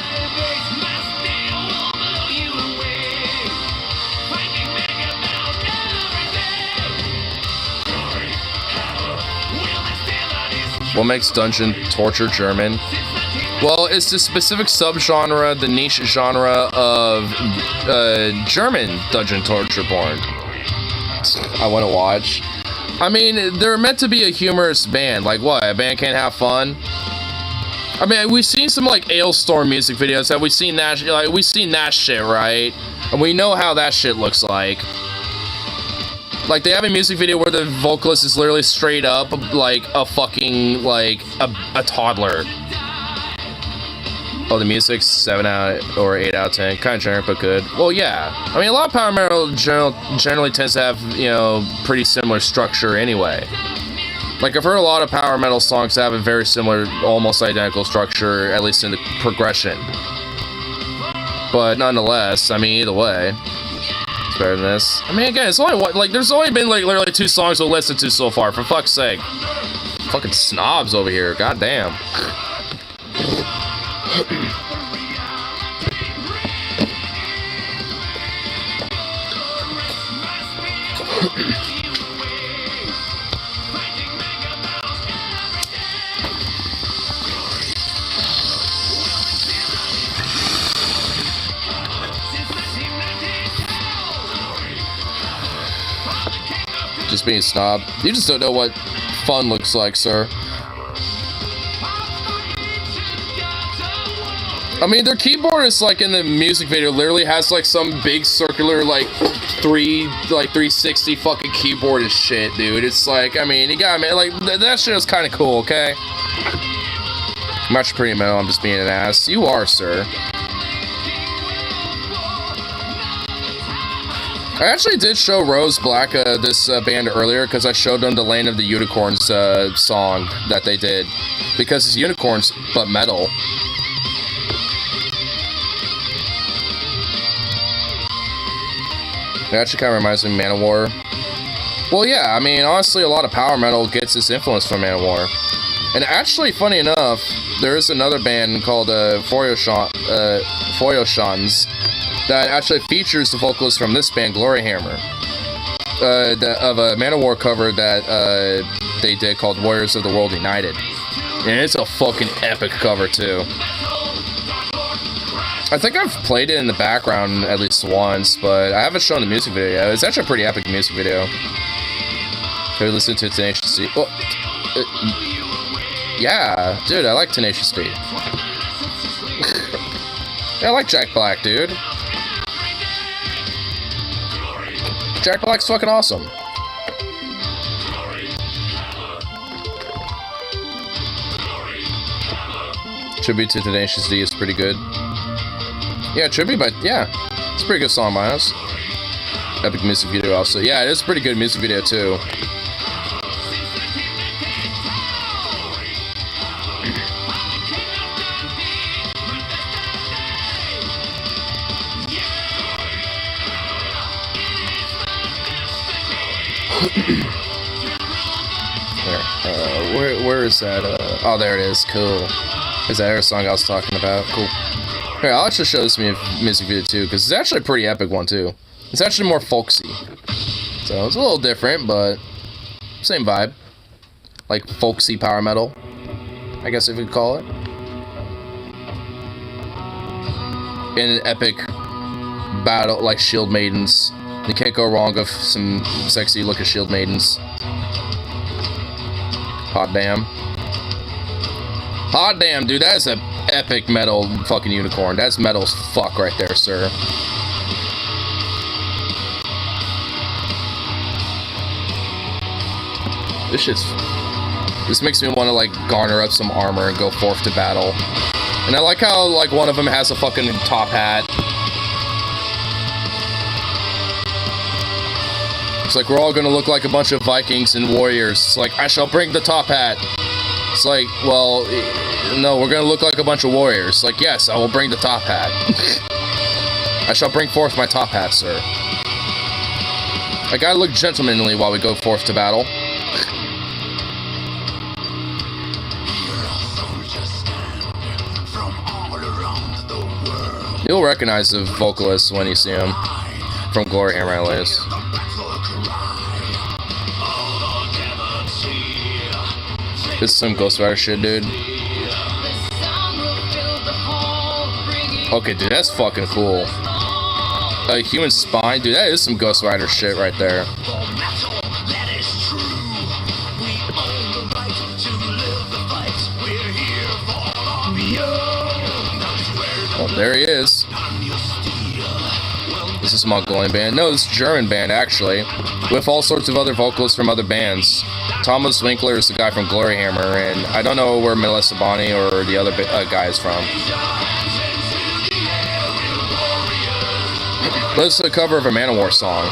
What makes dungeon torture German? Well, it's the specific subgenre, the niche genre of German dungeon torture porn. I want to watch. I mean, they're meant to be a humorous band. Like, what? A band can't have fun? I mean, we've seen some, like, Ailstorm music videos. We've seen that shit, right? And we know how that shit looks like. Like, they have a music video where the vocalist is literally straight up, like, a fucking, like, a toddler. Oh, the music's 7 out or 8 out of 10. Kind of generic, but good. Well, yeah. I mean, a lot of power metal generally tends to have, you know, pretty similar structure anyway. Like, I've heard a lot of power metal songs that have a very similar, almost identical structure, at least in the progression. But nonetheless, I mean, either way, it's better than this. I mean, again, it's only one, like, there's only been, like, literally 2 songs we'll listen to so far, for fuck's sake. Fucking snobs over here, goddamn. Just being a snob. You just don't know what fun looks like, sir. I mean, their keyboardist, like, in the music video, literally has, like, some big circular, like, 360 fucking keyboard and shit, dude. It's like, I mean, you got me, like, that shit is kind of cool, okay? I'm actually pretty metal, I'm just being an ass. You are, sir. I actually did show Rose Black this band earlier because I showed them the Lane of the Unicorns song that they did. Because it's unicorns, but metal. It actually kind of reminds me of Manowar. Well, yeah, I mean, honestly, a lot of power metal gets its influence from Manowar. And actually, funny enough, there is another band called Foyoshans that actually features the vocalist from this band, Gloryhammer, of a Manowar cover that they did called Warriors of the World United. And it's a fucking epic cover, too. I think I've played it in the background at least once, but I haven't shown the music video yet. It's actually a pretty epic music video. Have you listened to Tenacious D? Well, yeah, dude, I like Tenacious D. Yeah, I like Jack Black, dude. Jack Black's fucking awesome. Tribute to Tenacious D is pretty good. Yeah, tribute, but yeah, it's a pretty good song by us. Epic music video also. Yeah, it is a pretty good music video too. Where is that? Oh, there it is. Cool. Is that air song I was talking about? Cool. Here, I'll actually show this music video too, because it's actually a pretty epic one too. It's actually more folksy. So it's a little different, but same vibe. Like folksy power metal, I guess if you could call it. In an epic battle, like Shield Maidens. You can't go wrong with some sexy looking Shield Maidens. Hot damn. Hot damn, dude, that is an epic metal fucking unicorn. That's metal as fuck right there, sir. This shit's This makes me want to like garner up some armor and go forth to battle. And I like how like one of them has a fucking top hat. It's like we're all gonna look like a bunch of Vikings and warriors. It's like, I shall bring the top hat. It's like, well, no, we're gonna look like a bunch of warriors. Like, yes, I will bring the top hat. I shall bring forth my top hat, sir. I gotta look gentlemanly while we go forth to battle. You'll recognize the vocalist when you see him. From Glory Hammer, at least. This is some Ghost Rider shit, dude. Okay, dude, that's fucking cool. A human spine? Dude, that is some Ghost Rider shit right there. Oh, there he is. This is a Mongolian band. No, this is a German band, actually. With all sorts of other vocalists from other bands. Thomas Winkler is the guy from Glory Hammer, and I don't know where Melissa Bonney or the other guy is from. This is a cover of a Manowar song.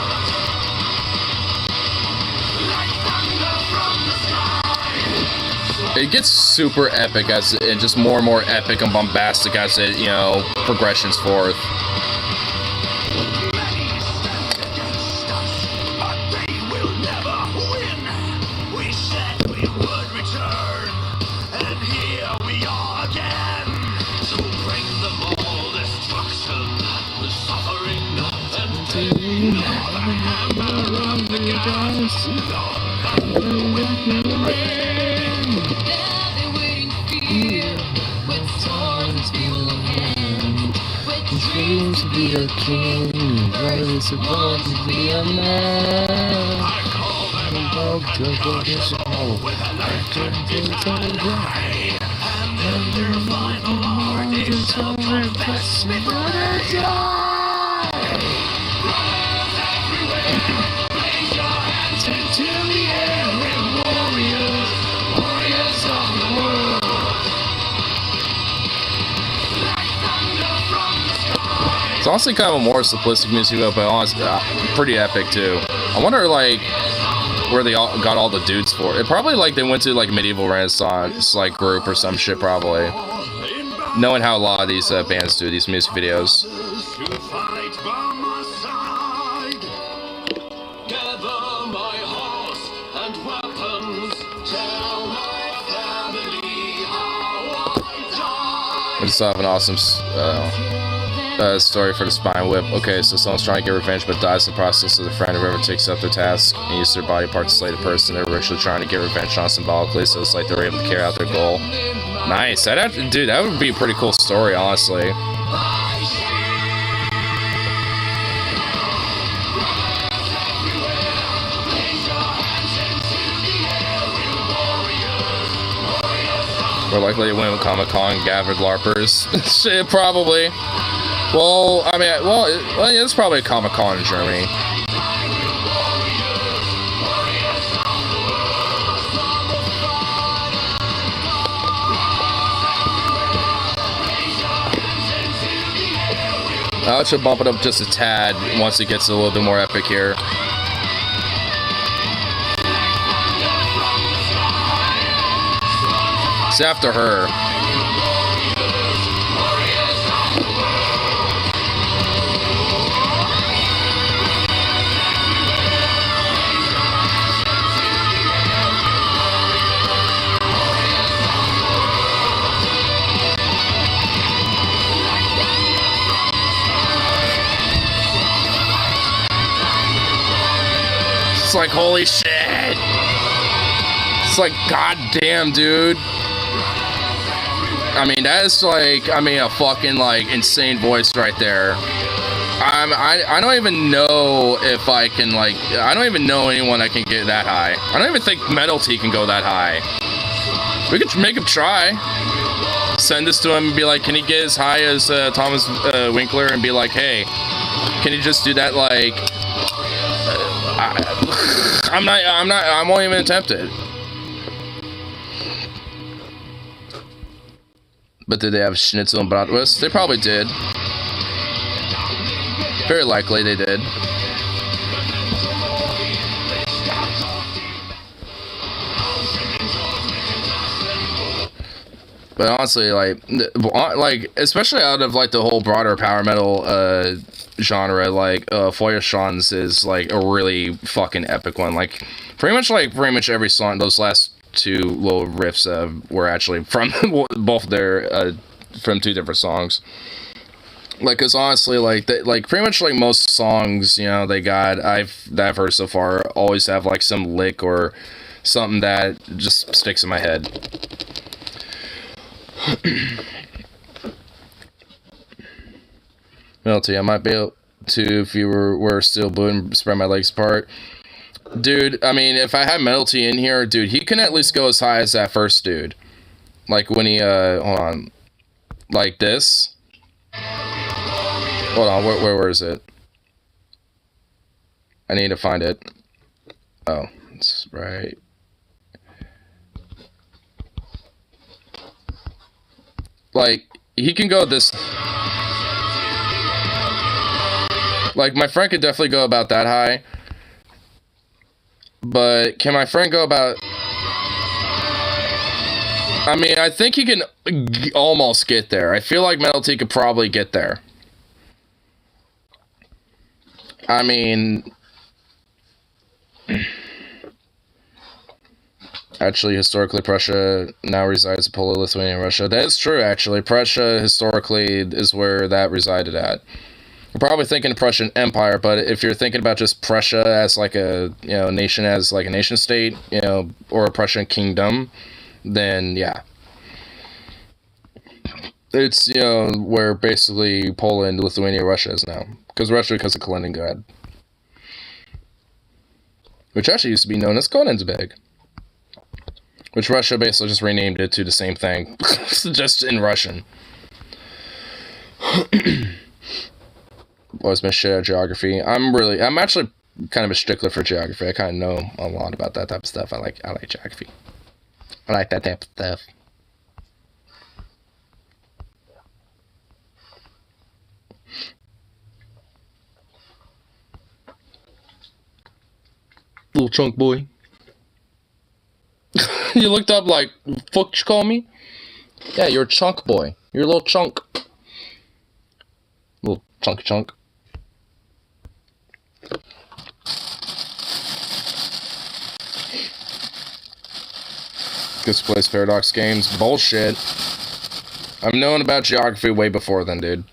It gets super epic as it, and just more and more epic and bombastic as it, you know, progressions forth. It's honestly kind of a more simplistic music, but honestly, pretty epic too. I wonder like where they all got all the dudes for. It probably like they went to like medieval Renaissance like group or some shit probably. Knowing how a lot of these bands do these music videos. I just have an awesome story for the spine whip. Okay, so someone's trying to get revenge but dies in the process of the friend. Whoever takes up their task and uses their body part to slay the person they're ritually trying to get revenge on symbolically, so it's like they're able to carry out their goal. Nice. Dude, that would be a pretty cool story, honestly. More likely to win with Comic-Con and gathered LARPers. Shit, probably. Well, I mean, well, yeah, it's probably a Comic-Con in Germany. I should bump it up just a tad once it gets a little bit more epic here. It's after her. It's like, holy shit. It's like, goddamn, dude. I mean, that is like, I mean, a fucking, like, insane voice right there. I don't even know if I can, like, I don't even know anyone that can get that high. I don't even think Metal T can go that high. We could make him try. Send this to him and be like, can he get as high as Thomas Winkler and be like, hey, can you just do that, like, I won't even attempt it. But did they have schnitzel and bratwurst? They probably did. Very likely they did. But honestly, like especially out of like the whole broader power metal genre, like Feuerschwanz is like a really fucking epic one. Like pretty much every song, those last two little riffs were actually from both their from two different songs. Like, cause honestly, like pretty much like most songs, you know, that I've heard so far always have like some lick or something that just sticks in my head. Melty, I might be able to if you were still blue and spread my legs apart. Dude, I mean, if I had Melty in here, dude, he can at least go as high as that first dude. Like when he, hold on. Like this. Hold on, where is it? I need to find it. Oh, it's right. Like, he can go this... Like, my friend could definitely go about that high. But, can my friend go about... I mean, I think he can almost get there. I feel like Metal T could probably get there. I mean... Actually, historically, Prussia now resides in Poland, Lithuania, and Russia. That is true, actually. Prussia, historically, is where that resided at. You're probably thinking Prussian Empire, but if you're thinking about just Prussia as like a, you know, nation, as like a nation state, you know, or a Prussian kingdom, then yeah. It's, you know, where basically Poland, Lithuania, Russia is now. Because of Kaliningrad. Which actually used to be known as Königsberg. Which Russia basically just renamed it to the same thing. Just in Russian. Always been shit at geography. I'm actually kind of a stickler for geography. I kind of know a lot about that type of stuff. I like geography. I like that type of stuff. Little chunk boy. You looked up like, fuck you call me? Yeah, you're a chunk boy. You're a little chunk. Little chunky chunk. This plays Paradox games. Bullshit. I've known about geography way before then, dude.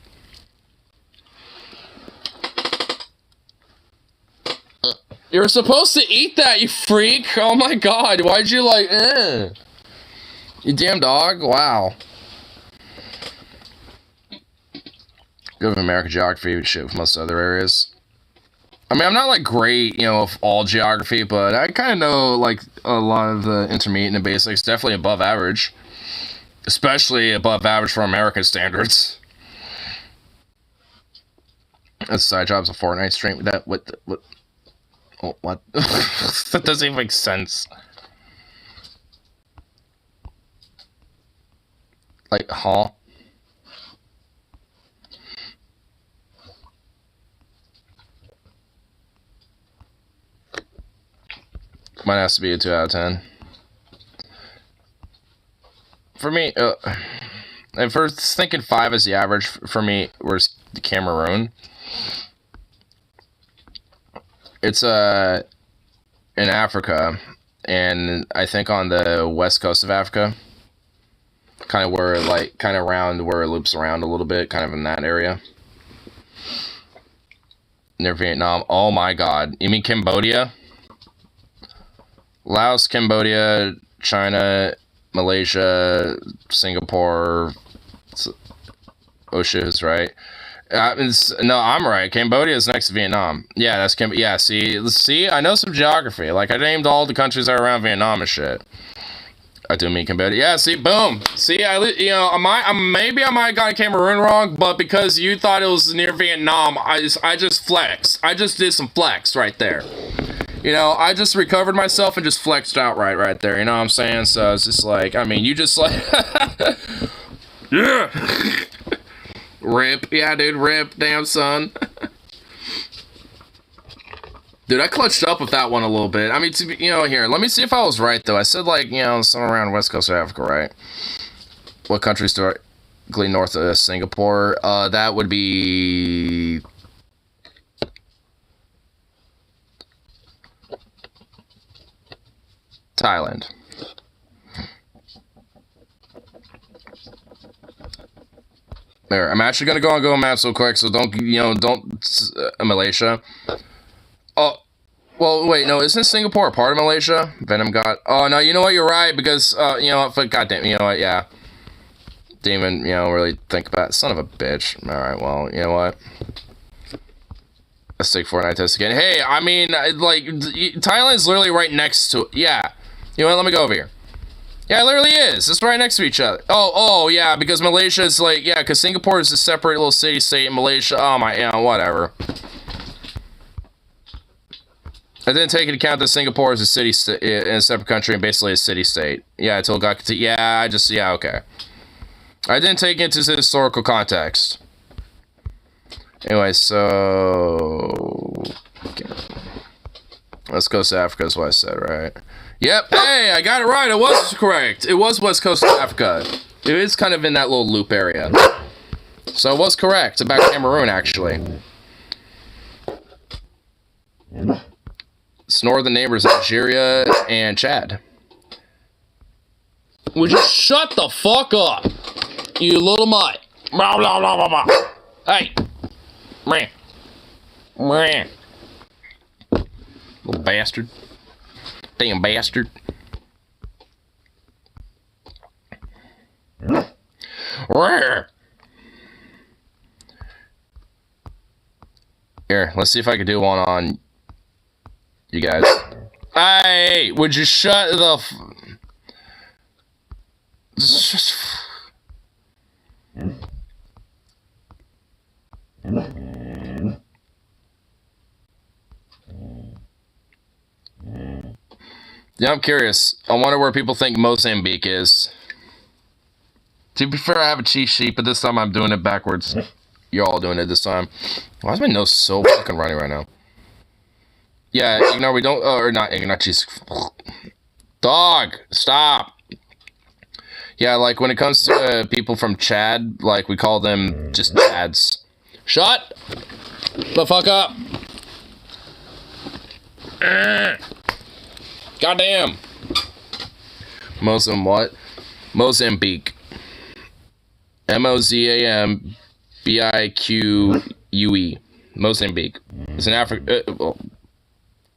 You're supposed to eat that, you freak! Oh my god, why'd you like, You damn dog, wow. Good with American geography, shit with most other areas. I mean, I'm not like great, you know, of all geography, but I kind of know like a lot of the intermediate and basics, definitely above average. Especially above average for American standards. That's side jobs a Fortnite stream. What? Oh, what? That doesn't even make sense. Like, huh? Mine has to be a 2 out of 10. For me, if we're thinking 5 is the average, for me, where's Cameroon? It's in Africa, and I think on the west coast of Africa, kind of where around where it loops around a little bit, kind of in that area, near Vietnam. Oh my God, you mean Cambodia? Laos, Cambodia, China, Malaysia, Singapore. Oh shit, is right. No, I'm right. Cambodia is next to Vietnam. Yeah, that's Cambodia. Yeah, see, I know some geography. Like, I named all the countries that are around Vietnam and shit. I do mean Cambodia. Yeah, see, boom. See, maybe I might have gotten Cameroon wrong, but because you thought it was near Vietnam, I just flexed. I just did some flex right there. You know, I just recovered myself and just flexed outright right there. You know what I'm saying? So it's just like, I mean, you just like... Yeah. Rip. Yeah, dude. Rip. Damn, son. Dude, I clutched up with that one a little bit. I mean, to be, you know, here, let me see if I was right, though. I said, like, you know, somewhere around West Coast of Africa, right? What countries directly north of Singapore? That would be... Thailand. There, I'm actually gonna go on Google Maps real quick, so don't, you know, Malaysia. Oh, well, wait, no, isn't Singapore a part of Malaysia? Venom got... Oh, no, you know what, you're right, because, you know what, goddamn, you know what, yeah. Didn't even, you know, really think about it. Son of a bitch. Alright, well, you know what? Let's take Fortnite test again. Hey, I mean, like, Thailand's literally right next to... Yeah. You know what, let me go over here. Yeah, it literally is. It's right next to each other. Oh, yeah, because Malaysia is like... Yeah, because Singapore is a separate little city-state, and Malaysia... Oh, my... You know, whatever. I didn't take into account that Singapore is a city in a separate country and basically a city-state. Yeah, until it got... Yeah, yeah, okay. I didn't take into the historical context. Anyway, so... Okay. West Coast of Africa is what I said, right? Yep, hey, I got it right. It was correct. It was West Coast of Africa. It is kind of in that little loop area. So it was correct about Cameroon, actually. It's northern neighbors, Algeria and Chad. Would you shut the fuck up, you little mutt? Blah, blah, blah, blah, blah. Hey. Meh. Meh. Little bastard. Damn bastard. Here, let's see if I can do one on you guys. Hey, would you shut the Yeah, I'm curious. I wonder where people think Mozambique is. To be fair, I have a cheat sheet, but this time I'm doing it backwards. You're all doing it this time. Why is my nose so fucking runny right now? Yeah, ignore, we don't, or not, ignore, jeez. Dog, stop. Yeah, like, when it comes to people from Chad, like, we call them just Chads. Shut the fuck up. Goddamn. What? Mozambique. Mozambique. Mozambique. It's an Africa. Well,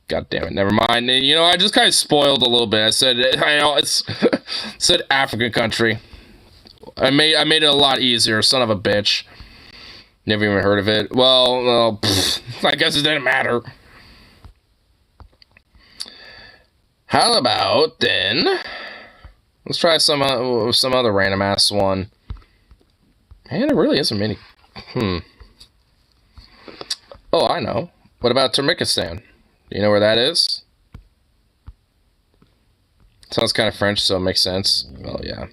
God damn it. Never mind. You know, I just kind of spoiled a little bit. I said, I know it's said African country. I made it a lot easier. Son of a bitch. Never even heard of it. Well, I guess it didn't matter. How about then? Let's try some other random ass one. Man, there really isn't many. Oh, I know. What about Turkmenistan? Do you know where that is? Sounds kind of French, so it makes sense. Well, yeah.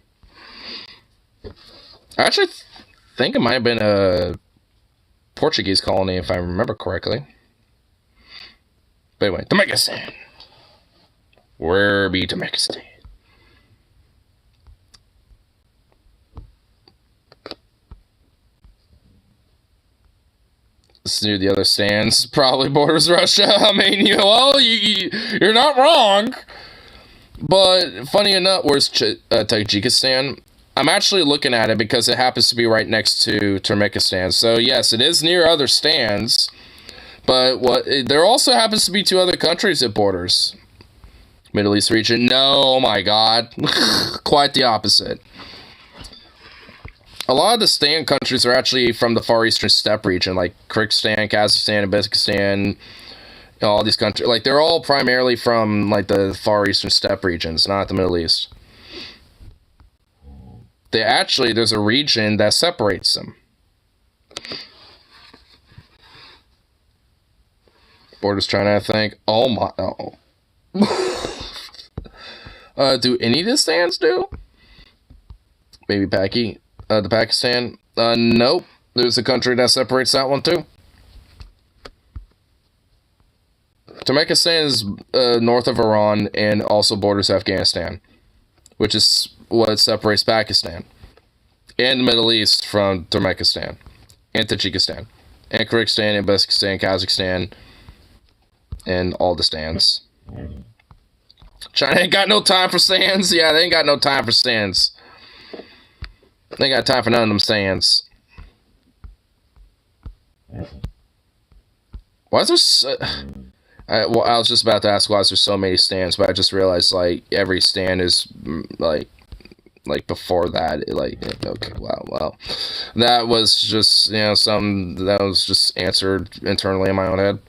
I actually think it might have been a Portuguese colony, if I remember correctly. But anyway, Turkmenistan. Where be Turkmenistan? Let's do the other stands. Probably borders Russia. I mean, you know, well, you're not wrong. But funny enough, where's Tajikistan? I'm actually looking at it because it happens to be right next to Turkmenistan. So yes, it is near other stands. But there also happens to be two other countries it borders. Middle East region. No, oh my god. Quite the opposite. A lot of the stand countries are actually from the Far Eastern Steppe region, like Kyrgyzstan, Kazakhstan, and Uzbekistan. You know, all these countries, like, they're all primarily from, like, the Far Eastern Steppe regions, not the Middle East. There's a region that separates them. Borders China, I think. Oh my, oh. Do any of the stands do? Baby Packy. The Pakistan? Nope. There's a country that separates that one too. Turkmenistan is north of Iran and also borders Afghanistan, which is what separates Pakistan and the Middle East from Turkmenistan and Tajikistan and Kyrgyzstan and Uzbekistan, Kazakhstan, and all the stands. China ain't got no time for stands. Yeah, they ain't got no time for stands. They ain't got time for none of them stands. Why is there so... I was just about to ask why is there so many stands, but I just realized, like, every stand is, like before that, okay, well, that was just, something that was just answered internally in my own head.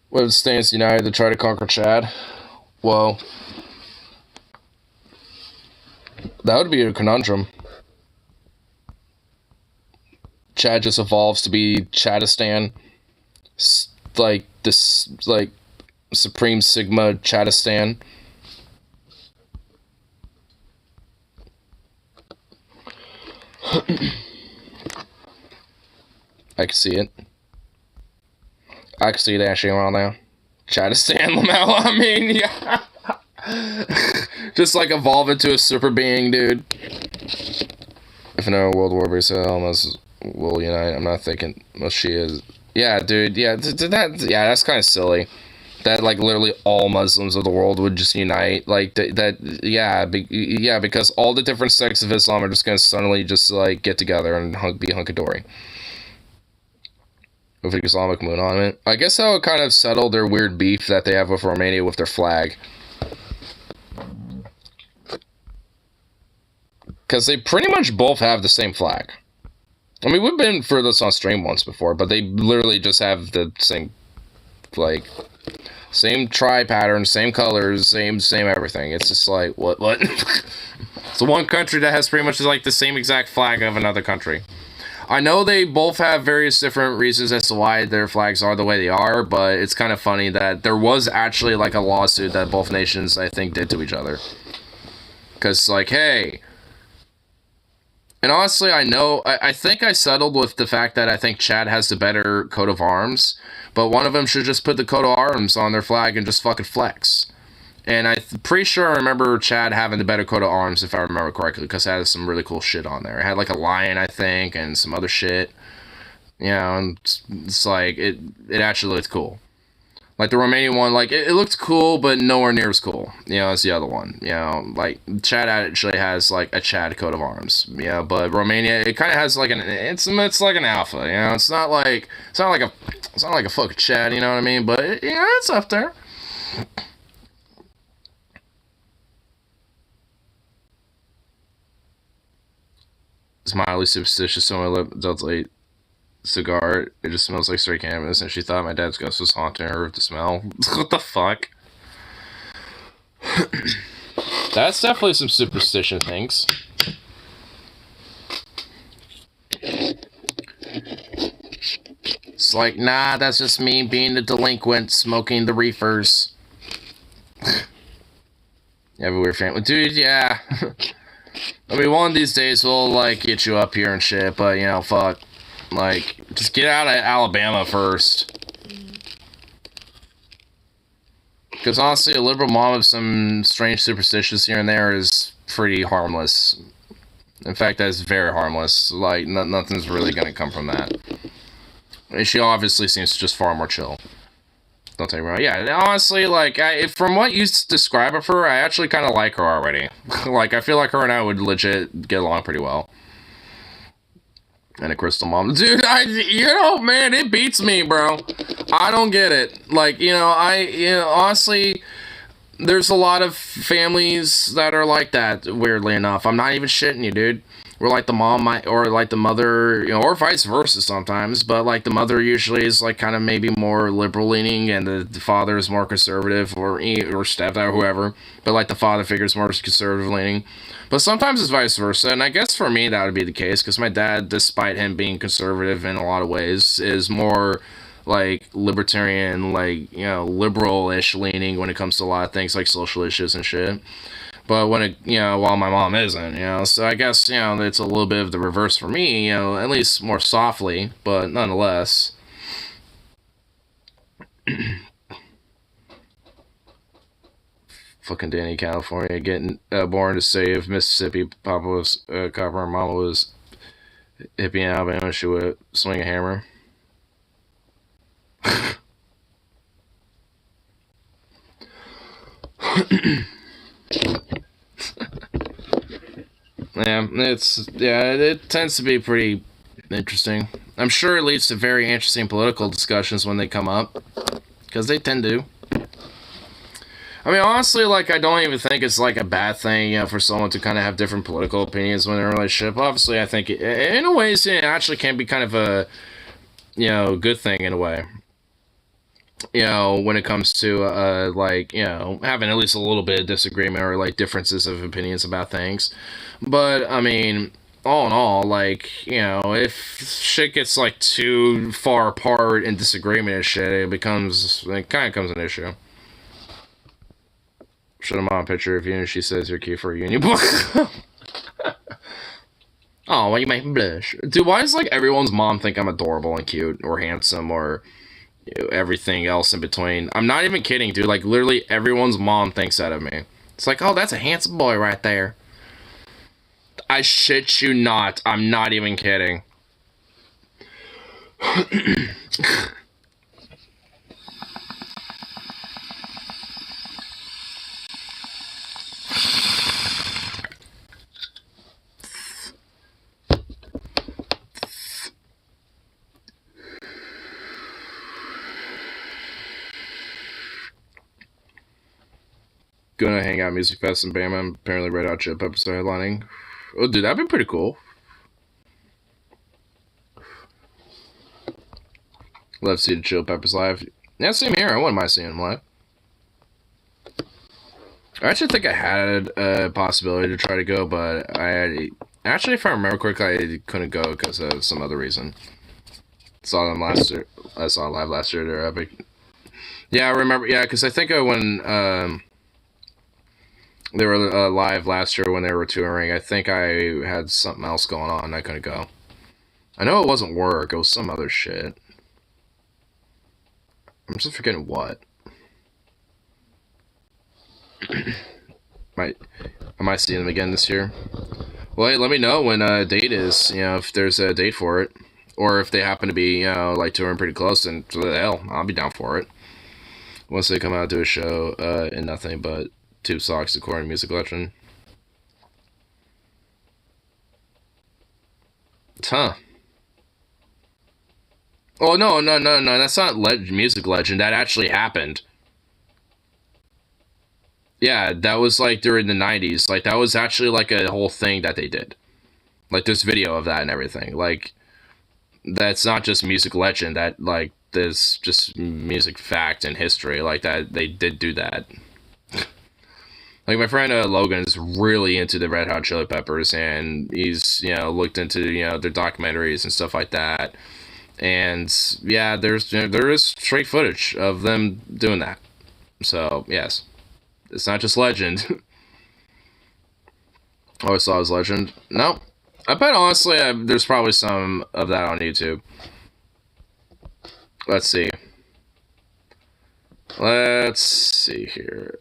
What if stands united to try to conquer Chad? Well, that would be a conundrum. Chad just evolves to be Chadistan, like this, like Supreme Sigma Chadistan. I can see it. I can see it actually around now. Chadistan, Lamel. I mean, yeah. Just like evolve into a super being, dude. If no World War B, so almost will unite. I'm not thinking. Well, she is. Yeah, dude. Yeah, that's kind of silly. That like literally all Muslims of the world would just unite. Like yeah, because all the different sects of Islam are just gonna suddenly just like get together and be hunky-dory. With an Islamic moon on it. I guess that would kind of settle their weird beef that they have with Romania with their flag. Because they pretty much both have the same flag. I mean, we've been for this on stream once before, but they literally just have the same, like, same tri-pattern, same colors, same everything. It's just like, what? It's the one country that has pretty much like the same exact flag of another country. I know they both have various different reasons as to why their flags are the way they are, but it's kind of funny that there was actually like a lawsuit that both nations, I think, did to each other. Because, like, hey... And honestly, I think I settled with the fact that I think Chad has the better coat of arms, but one of them should just put the coat of arms on their flag and just fucking flex. And I'm pretty sure I remember Chad having the better coat of arms, if I remember correctly, because it had some really cool shit on there. It had like a lion, I think, and some other shit. And it's like, it actually looked cool. Like the Romanian one, like it looked cool, but nowhere near as cool, as the other one. Like Chad actually has like a Chad coat of arms, but Romania, it kind of has like it's like an alpha, it's not like a fucking Chad, you know what I mean? But it's up there. It's mildly superstitious, so my adults ate cigar. It just smells like straight cannabis, and she thought my dad's ghost was haunting her with the smell. What the fuck? That's definitely some superstition things. It's like, nah, that's just me being the delinquent, smoking the reefers. You have a weird family. Dude, yeah. I mean, one of these days we'll, like, get you up here and shit, but, fuck. Like, just get out of Alabama first. Because honestly, a liberal mom with some strange superstitions here and there is pretty harmless. In fact, that's very harmless. Like, nothing's really going to come from that. And she obviously seems just far more chill. Don't take me wrong. Yeah, honestly, like, from what you describe of her, I actually kind of like her already. Like, I feel like her and I would legit get along pretty well. And a crystal mom. Dude, man, it beats me, bro. I don't get it. Like, honestly, there's a lot of families that are like that, weirdly enough. I'm not even shitting you, dude. Where, like, the mom or, like, the mother, or vice versa sometimes, but, like, the mother usually is, like, kind of maybe more liberal-leaning, and the father is more conservative, or stepdad, or whoever, but, like, the father figure is more conservative-leaning. But sometimes it's vice versa, and I guess for me that would be the case, because my dad, despite him being conservative in a lot of ways, is more like libertarian, like, you know, liberal-ish leaning when it comes to a lot of things like social issues and shit. But when it, you know, while my mom isn't, you know, so I guess, you know, it's a little bit of the reverse for me, you know, at least more softly, but nonetheless. Fucking Danny, California, getting born to save Mississippi. Papa was copper, and Mama was hippie in Alabama. She would swing a hammer. It tends to be pretty interesting. I'm sure it leads to very interesting political discussions when they come up, because they tend to. I mean, honestly, like, I don't even think it's, like, a bad thing, you know, for someone to kind of have different political opinions when they're in a relationship. Obviously, I think, in a way, it actually can be kind of a, you know, good thing in a way. You know, when it comes to, like, you know, having at least a little bit of disagreement or, like, differences of opinions about things. But, I mean, all in all, like, you know, if shit gets, like, too far apart in disagreement and shit, it kind of becomes an issue. Show them on a picture of you and she says you're cute for a union book. Oh, why you make me blush? Dude, why does, like, everyone's mom think I'm adorable and cute or handsome or, you know, everything else in between? I'm not even kidding, dude. Like, literally everyone's mom thinks that of me. It's like, oh, that's a handsome boy right there. I shit you not. I'm not even kidding. Gonna hang out Music Fest in Bama. Apparently Red Hot Chili Peppers are headlining. Oh, dude, that'd be pretty cool. Love to see the Chili Peppers live. Yeah, same here. I wouldn't mind seeing them live. I actually think I had a possibility to try to go, but actually, if I remember correctly, I couldn't go because of some other reason. Saw them last year. I saw them live last year. They're epic. Yeah, I remember. Yeah, because I think when they were live last year when they were touring, I think I had something else going on. I couldn't go. I know it wasn't work. It was some other shit. I'm just forgetting what. I might see them again this year. Well, hey, let me know when a date is, you know, if there's a date for it. Or if they happen to be, you know, like touring pretty close, then hell, I'll be down for it. Once they come out to a show in nothing but tube socks, according to Music Legend. Huh. Oh, no, that's not Music Legend. That actually happened. Yeah, that was, like, during the 90s. Like, that was actually, like, a whole thing that they did. Like, there's video of that and everything. Like, that's not just Music Legend. That, like, there's just music fact and history. Like, that they did do that. Like, my friend Logan is really into the Red Hot Chili Peppers, and he's, you know, looked into, you know, their documentaries and stuff like that. And, yeah, there is straight footage of them doing that. So, yes. It's not just legend. Always thought it was legend. No. I bet, honestly, there's probably some of that on YouTube. Let's see. Let's see here.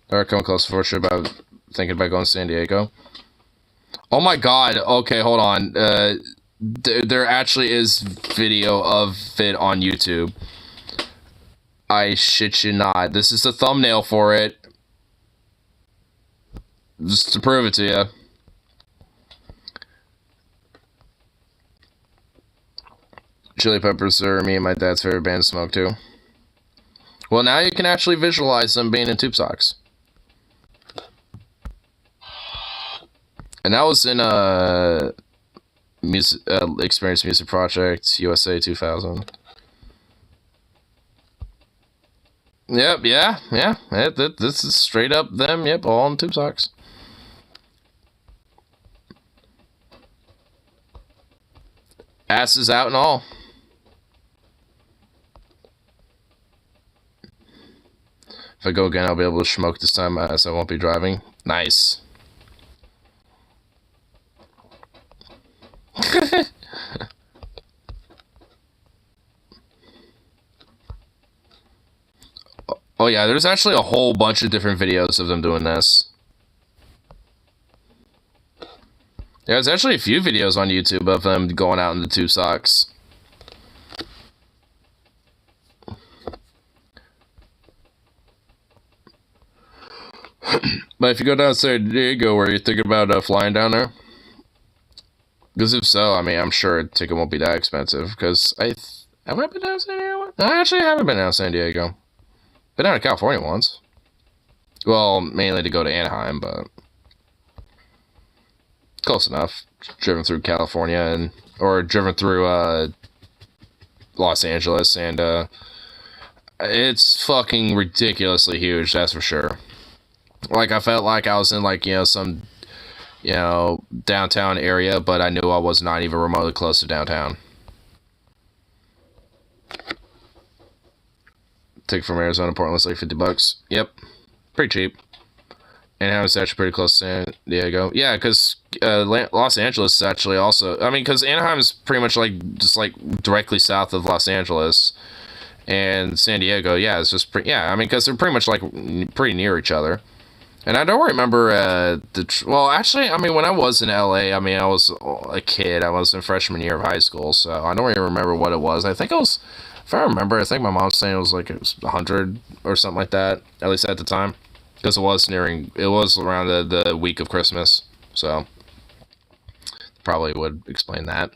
Alright, coming close for sure about thinking about going to San Diego. Oh my god, okay, hold on. There actually is video of it on YouTube. I shit you not. This is the thumbnail for it. Just to prove it to you. Chili Peppers are me and my dad's favorite band to smoke too. Well, now you can actually visualize them being in tube socks. And that was in Experience Music Project USA 2000. Yep, yeah. This is straight up them, yep, all in tube socks. Asses out and all. If I go again, I'll be able to smoke this time, as I won't be driving. Nice. Oh yeah, there's actually a whole bunch of different videos of them doing this. Yeah, there's actually a few videos on YouTube of them going out in the tube socks. But if you go down to San Diego, where you're thinking about flying down there? Because if so, I mean, I'm sure a ticket won't be that expensive. Because have I been down to San Diego? No, I actually haven't been down to San Diego. Been down to California once. Well, mainly to go to Anaheim, but close enough. Driven through California or driven through Los Angeles, and it's fucking ridiculously huge. That's for sure. Like, I felt like I was in, like, some, downtown area, but I knew I was not even remotely close to downtown. Ticket from Arizona, Portland was like $50. Yep. Pretty cheap. And it's actually pretty close to San Diego. Yeah, because Los Angeles is actually also, I mean, because Anaheim is pretty much just directly south of Los Angeles. And San Diego, yeah, it's just I mean, because they're pretty much pretty near each other. And I don't remember well, actually, I mean, when I was in LA, I mean, I was a kid. I was in freshman year of high school, so I don't even remember what it was. I think it was, if I remember, I think my mom's saying it was 100 or something like that, at least at the time, because it was around the week of Christmas, so probably would explain that.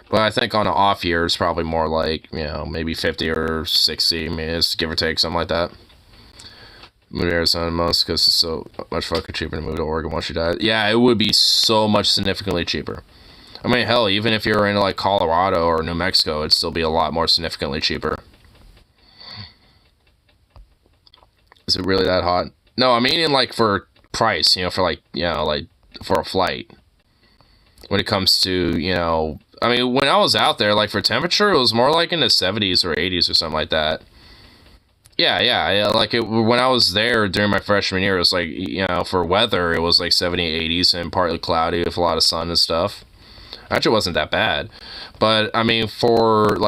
But I think on an off year, it's probably more like, maybe 50 or 60 minutes, give or take, something like that. Move to Arizona most because it's so much fucking cheaper to move to Oregon once you die. Yeah, it would be so much significantly cheaper. I mean, hell, even if you're in Colorado or New Mexico, it'd still be a lot more significantly cheaper. Is it really that hot? No, I mean for price, for for a flight. When it comes to, I mean, when I was out there, for temperature, it was more in the 70s or 80s or something like that. Yeah. When I was there during my freshman year, it was for weather, it was 70, 80s and partly cloudy with a lot of sun and stuff. Actually, it wasn't that bad. But, I mean, for,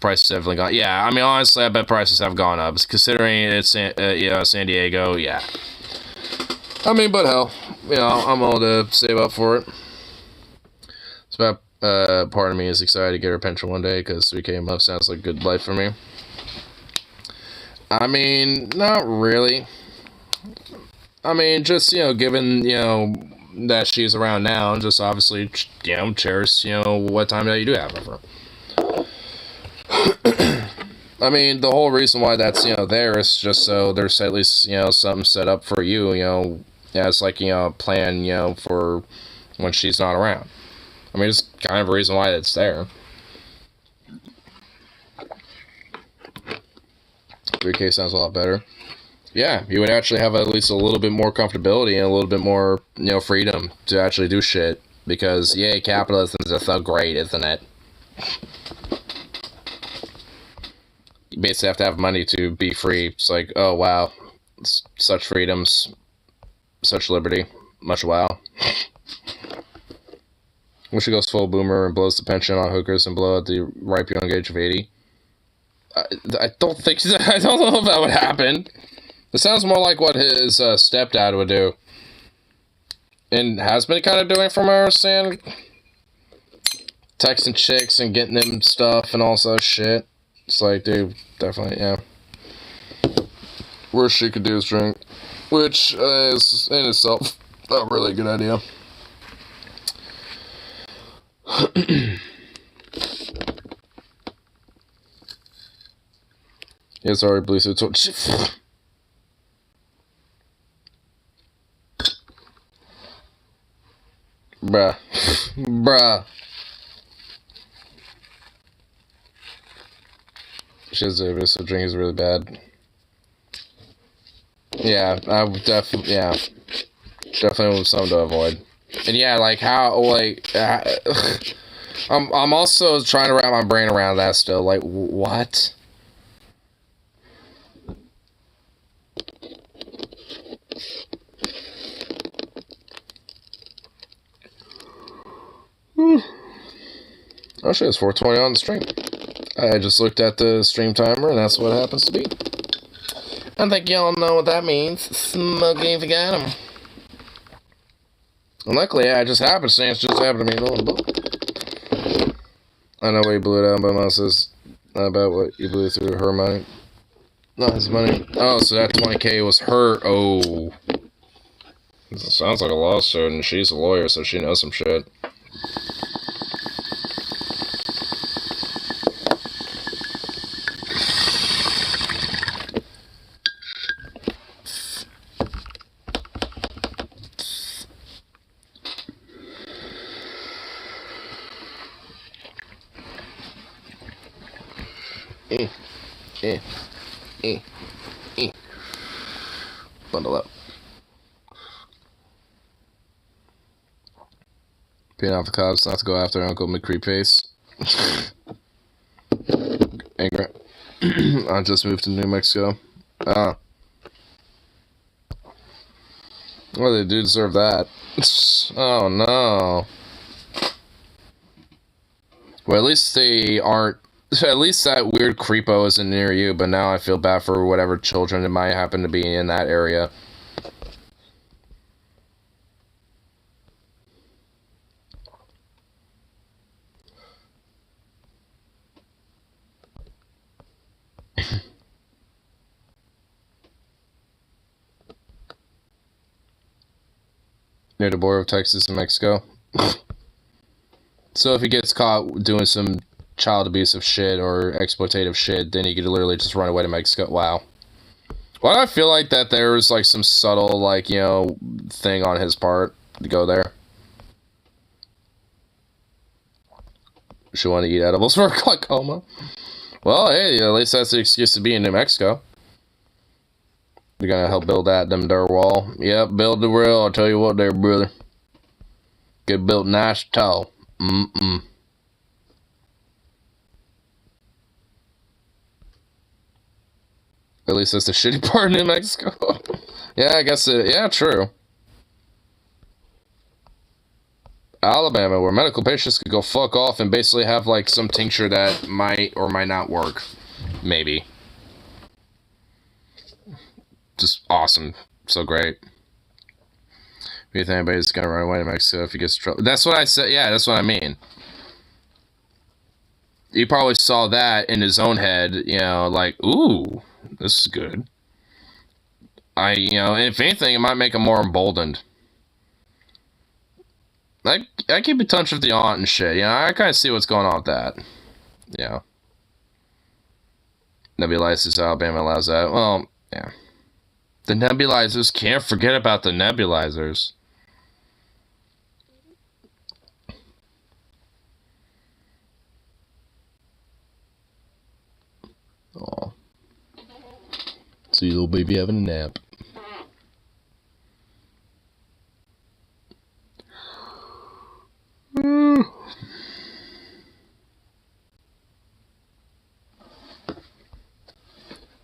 prices have definitely gone. Yeah, I mean, honestly, I bet prices have gone up. Considering it's, San Diego, yeah. I mean, but hell, I'm all to save up for it. It's about, part of me is excited to get her pension one day, because 3K a month sounds like a good life for me. I mean, not really. I mean, just, given, that she's around now, and just obviously, cherish, what time that you do have of her. I mean, the whole reason why that's, there is just so there's at least, something set up for you, as a plan, for when she's not around. I mean, it's kind of a reason why it's there. 3K sounds a lot better. Yeah, you would actually have at least a little bit more comfortability and a little bit more, freedom to actually do shit. Because, yay, capitalism is so great, isn't it? You basically have to have money to be free. It's oh, wow. Such freedoms. Such liberty. Much wow. When she goes full boomer and blows the pension on hookers and blow at the ripe young age of 80. I don't think I don't know if that would happen. It sounds more like what his stepdad would do, and has been kind of doing, from what I understand. Texting chicks and getting them stuff and all that shit. It's dude, definitely, yeah. Worst she could do is drink, which is in itself a really good idea. Yeah, sorry, Blue Suit. Bruh. Bruh. She has Davis, so drink is really bad. Yeah, I would definitely, yeah. Definitely something to avoid. And yeah, like how, like, I'm also trying to wrap my brain around that still. Like, what? Oh shit, it's 4:20 on the stream. I just looked at the stream timer, and that's what it happens to be. I think y'all know what that means. Smokey if you got 'em. And luckily, yeah, it just happenstance just happened to me. I know what you blew it out, but Mom says about what you blew through her money. Not his money. Oh, so that 20K was her. Oh. This sounds like a lawsuit, and she's a lawyer, so she knows some shit. Bundle up. Paying off the cops not to go after Uncle McCreepace. Angry. I just moved to New Mexico. Ah. Well, they do deserve that. Oh no. Well, at least they aren't. At least that weird creepo isn't near you, but now I feel bad for whatever children it might happen to be in that area. Near the border of Texas and Mexico. So if he gets caught doing some child abusive shit or exploitative shit, then he could literally just run away to Mexico. Wow. Why do I feel like that there was like some subtle, like, you know, thing on his part to go there? She wanted to eat edibles for glaucoma. Well, hey, at least that's the excuse to be in New Mexico. You're gonna help build them there wall. Yep, build the wall. I'll tell you what there, brother. Get built nice tall. At least that's the shitty part of New Mexico. Yeah, I guess yeah, true. Alabama, where medical patients could go fuck off and basically have like some tincture that might or might not work. Maybe. Just awesome. So great. Do you think anybody's gonna run away to Mexico if he gets in trouble? That's what I said. Yeah, that's what I mean. He probably saw that in his own head, you know, like, ooh, this is good. You know, if anything, it might make him more emboldened. I keep in touch with the aunt and shit, you know, I kind of see what's going on with that. Yeah. Nebulizers, Alabama allows that. Well, yeah. The nebulizers, can't forget about the nebulizers. Oh. See little baby having a nap.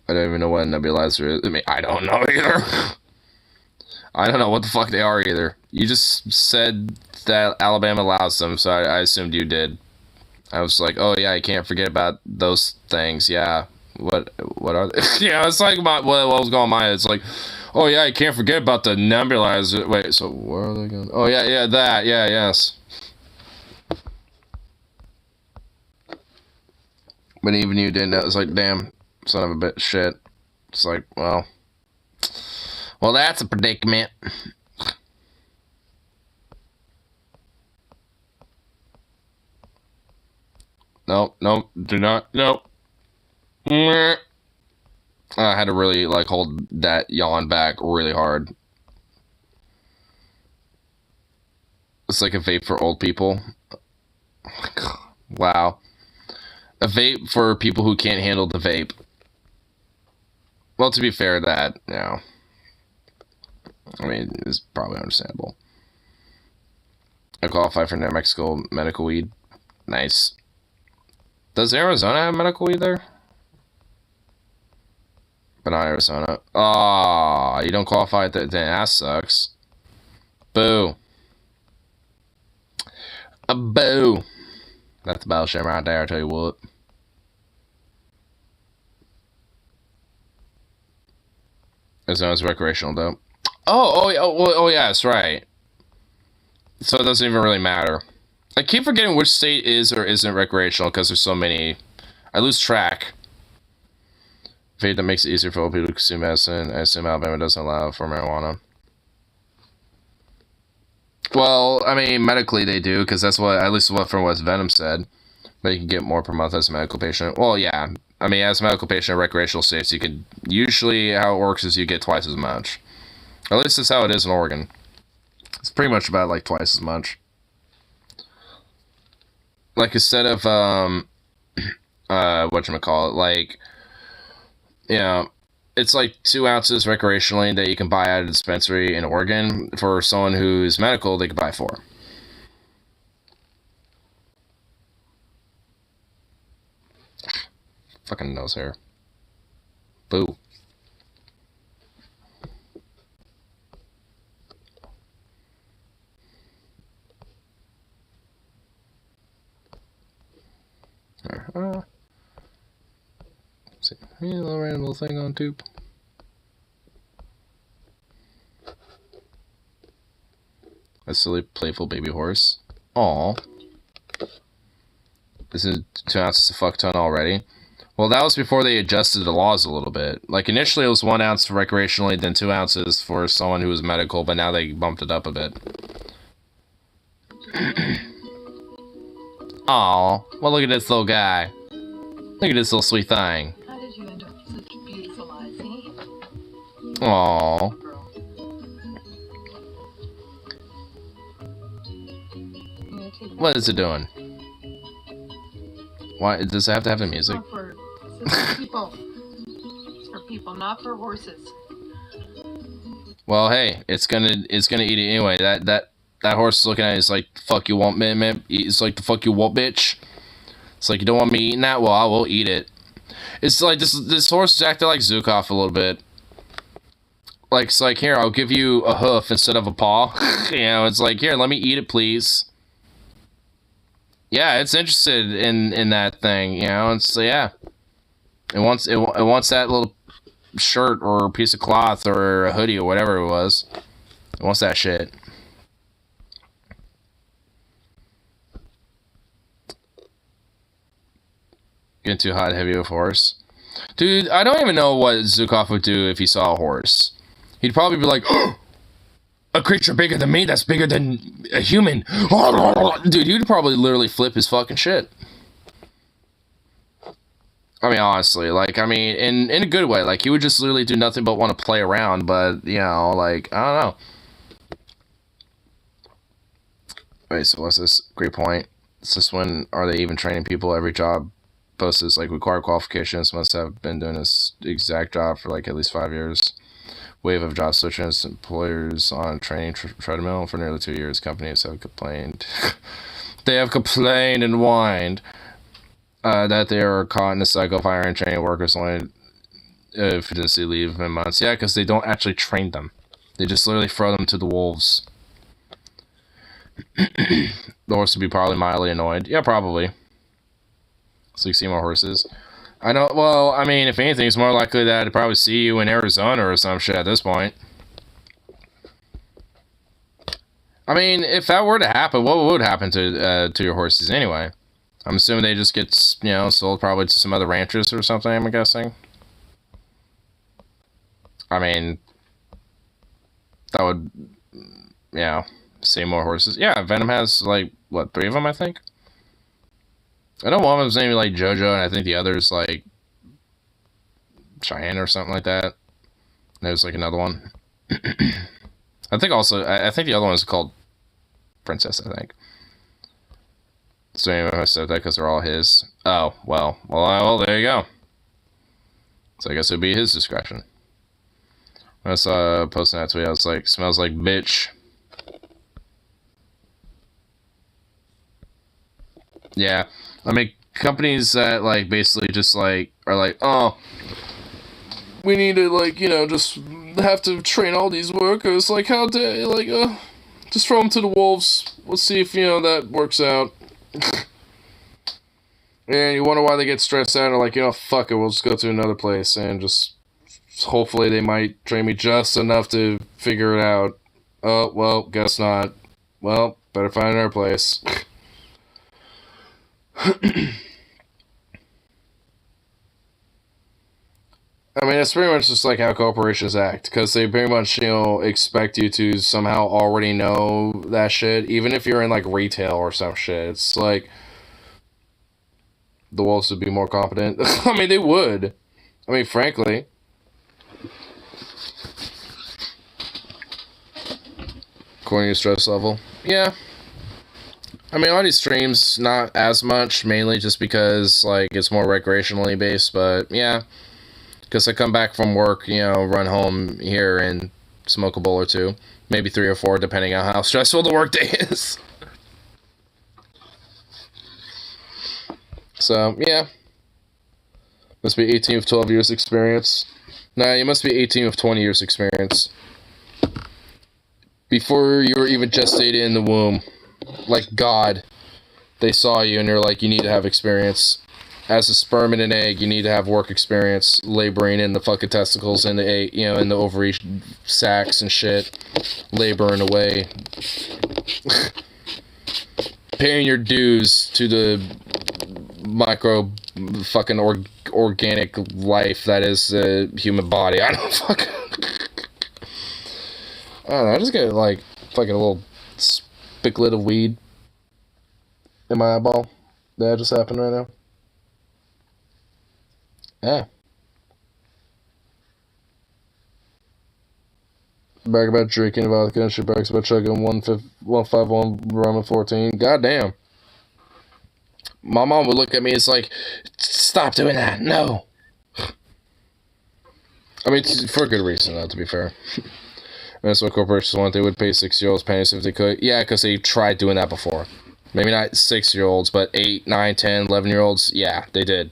I don't even know what a nebulizer is. I mean, I don't know either. I don't know what the fuck they are either. You just said that Alabama allows them, so I assumed you did. I was like, oh yeah, I can't forget about those things. Yeah, what are they? Yeah, it's like what was going on my head. It's like, oh yeah, I can't forget about the nebulizer. Wait, so where are they going? Oh yeah, that. Yeah, yes. But even you didn't know. It's like, damn, son of a bit shit. It's like, well, that's a predicament. No, do not, no. I had to really, like, hold that yawn back really hard. It's like a vape for old people. Wow. A vape for people who can't handle the vape. Well, to be fair, that, you know, I mean, it's probably understandable. I qualify for New Mexico medical weed. Nice. Does Arizona have medical weed there? But not Arizona. Oh, you don't qualify. Then that sucks. Boo. A boo. That's the battle shame right there, I tell you what. Arizona's recreational, though. Oh, yeah, that's right. So it doesn't even really matter. I keep forgetting which state is or isn't recreational because there's so many. I lose track. Fate that makes it easier for old people to consume medicine. I assume Alabama doesn't allow for marijuana. Well, I mean, medically they do, because that's what, at least what from what Venom said. But you can get more per month as a medical patient. Well, yeah. I mean, as a medical patient in recreational states, you can, usually how it works is you get twice as much. At least that's how it is in Oregon. It's pretty much about, like, twice as much. Like, instead of, whatchamacallit, like, you know, it's like 2 ounces recreationally that you can buy at a dispensary in Oregon. For someone who's medical, they could buy 4. Fucking nose hair. Boo. See, a little random little thing on tube. A silly, playful baby horse. Aww. This is 2 ounces a fuck ton already. Well, that was before they adjusted the laws a little bit. Like, initially it was 1 ounce recreationally, then 2 ounces for someone who was medical, but now they bumped it up a bit. Aw, well, look at this little guy. Look at this little sweet thing. How did you end up with such beautiful eyes, eh? Aw. What is it doing? Why does it have to have the music? It's for people. It's for people, not for horses. Well, hey, it's gonna eat it anyway. That horse is looking at it, it's like, fuck you want, man. It's like the fuck you want, bitch. It's like, you don't want me eating that? Well, I will eat it. It's like this horse is acting like Zukov a little bit. Like, it's like, here, I'll give you a hoof instead of a paw. You know, it's like, here, let me eat it, please. Yeah, it's interested in that thing, you know. It's, yeah. It wants that little shirt or piece of cloth or a hoodie or whatever it was. It wants that shit. Getting too hot, heavy of horse. Dude, I don't even know what Zukov would do if he saw a horse. He'd probably be like, oh, a creature bigger than me, that's bigger than a human. Dude, he'd probably literally flip his fucking shit. I mean, honestly, like, I mean, in a good way. Like, he would just literally do nothing but want to play around, but, you know, like, I don't know. Wait, so what's this? Great point. It's just when are they even training people? Every job posted like required qualifications, must have been doing this exact job for like at least 5 years. Wave of job switches, employers on training treadmill for nearly 2 years. Companies have complained. They have complained and whined that they are caught in a cycle of hiring and training workers only if they leave in months. Yeah, because they don't actually train them. They just literally throw them to the wolves. The horse would be probably mildly annoyed. Yeah, probably. So you see more horses. I know, well, I mean, if anything, it's more likely that I'd probably see you in Arizona or some shit at this point. I mean, if that were to happen, what would happen to your horses anyway? I'm assuming they just get, you know, sold probably to some other ranchers or something, I'm guessing. I mean, that would, yeah, see more horses. Yeah, Venom has, like, what, 3 of them, I think? I know one of them's named like JoJo, and I think the other's like Cheyenne or something like that. There's like another one. I think also, I think the other one is called Princess, I think. So anyway, I said that because they're all his. Oh, well, there you go. So I guess it would be his discretion. I saw posting that tweet. I was like, smells like bitch. Yeah, I mean, companies that like basically just like are like, oh, we need to like, you know, just have to train all these workers. Like, how dare, like, just throw them to the wolves. Let's see if, you know, that works out. And you wonder why they get stressed out and like, you know, fuck it, we'll just go to another place and just hopefully they might train me just enough to figure it out. Oh, well, guess not. Well, better find another place. I mean, it's pretty much just like how corporations act, because they pretty much, you know, expect you to somehow already know that shit, even if you're in, like, retail or some shit. It's like, the wolves would be more competent. I mean, they would. I mean, frankly. According to stress level. Yeah. I mean, on these streams, not as much, mainly just because, like, it's more recreationally based, but, yeah. Because I come back from work, you know, run home here and smoke a bowl or two. Maybe 3 or 4, depending on how stressful the workday is. So, yeah. Must be 18 with 12 years experience. Nah, you must be 18 with 20 years experience. Before you were even gestated in the womb. Like God. They saw you and they're like, you need to have experience. As a sperm and an egg, you need to have work experience, laboring in the fucking testicles and the egg, you know, in the ovary sacs and shit, laboring away, paying your dues to the micro fucking organic life that is the human body. I don't fucking, I don't know. I just get like fucking a little spicklet of weed in my eyeball. That just happened right now. Yeah. Brag about drinking vodka and she brags about chugging 151 rum and 14. Goddamn. My mom would look at me, it's like, stop doing that. No. I mean, for a good reason, though, to be fair. And that's what corporations want. They would pay 6-year-olds pennies if they could. Yeah, because they tried doing that before. Maybe not 6-year-olds, but 8, 9, 10, 11-year-olds. Yeah, they did.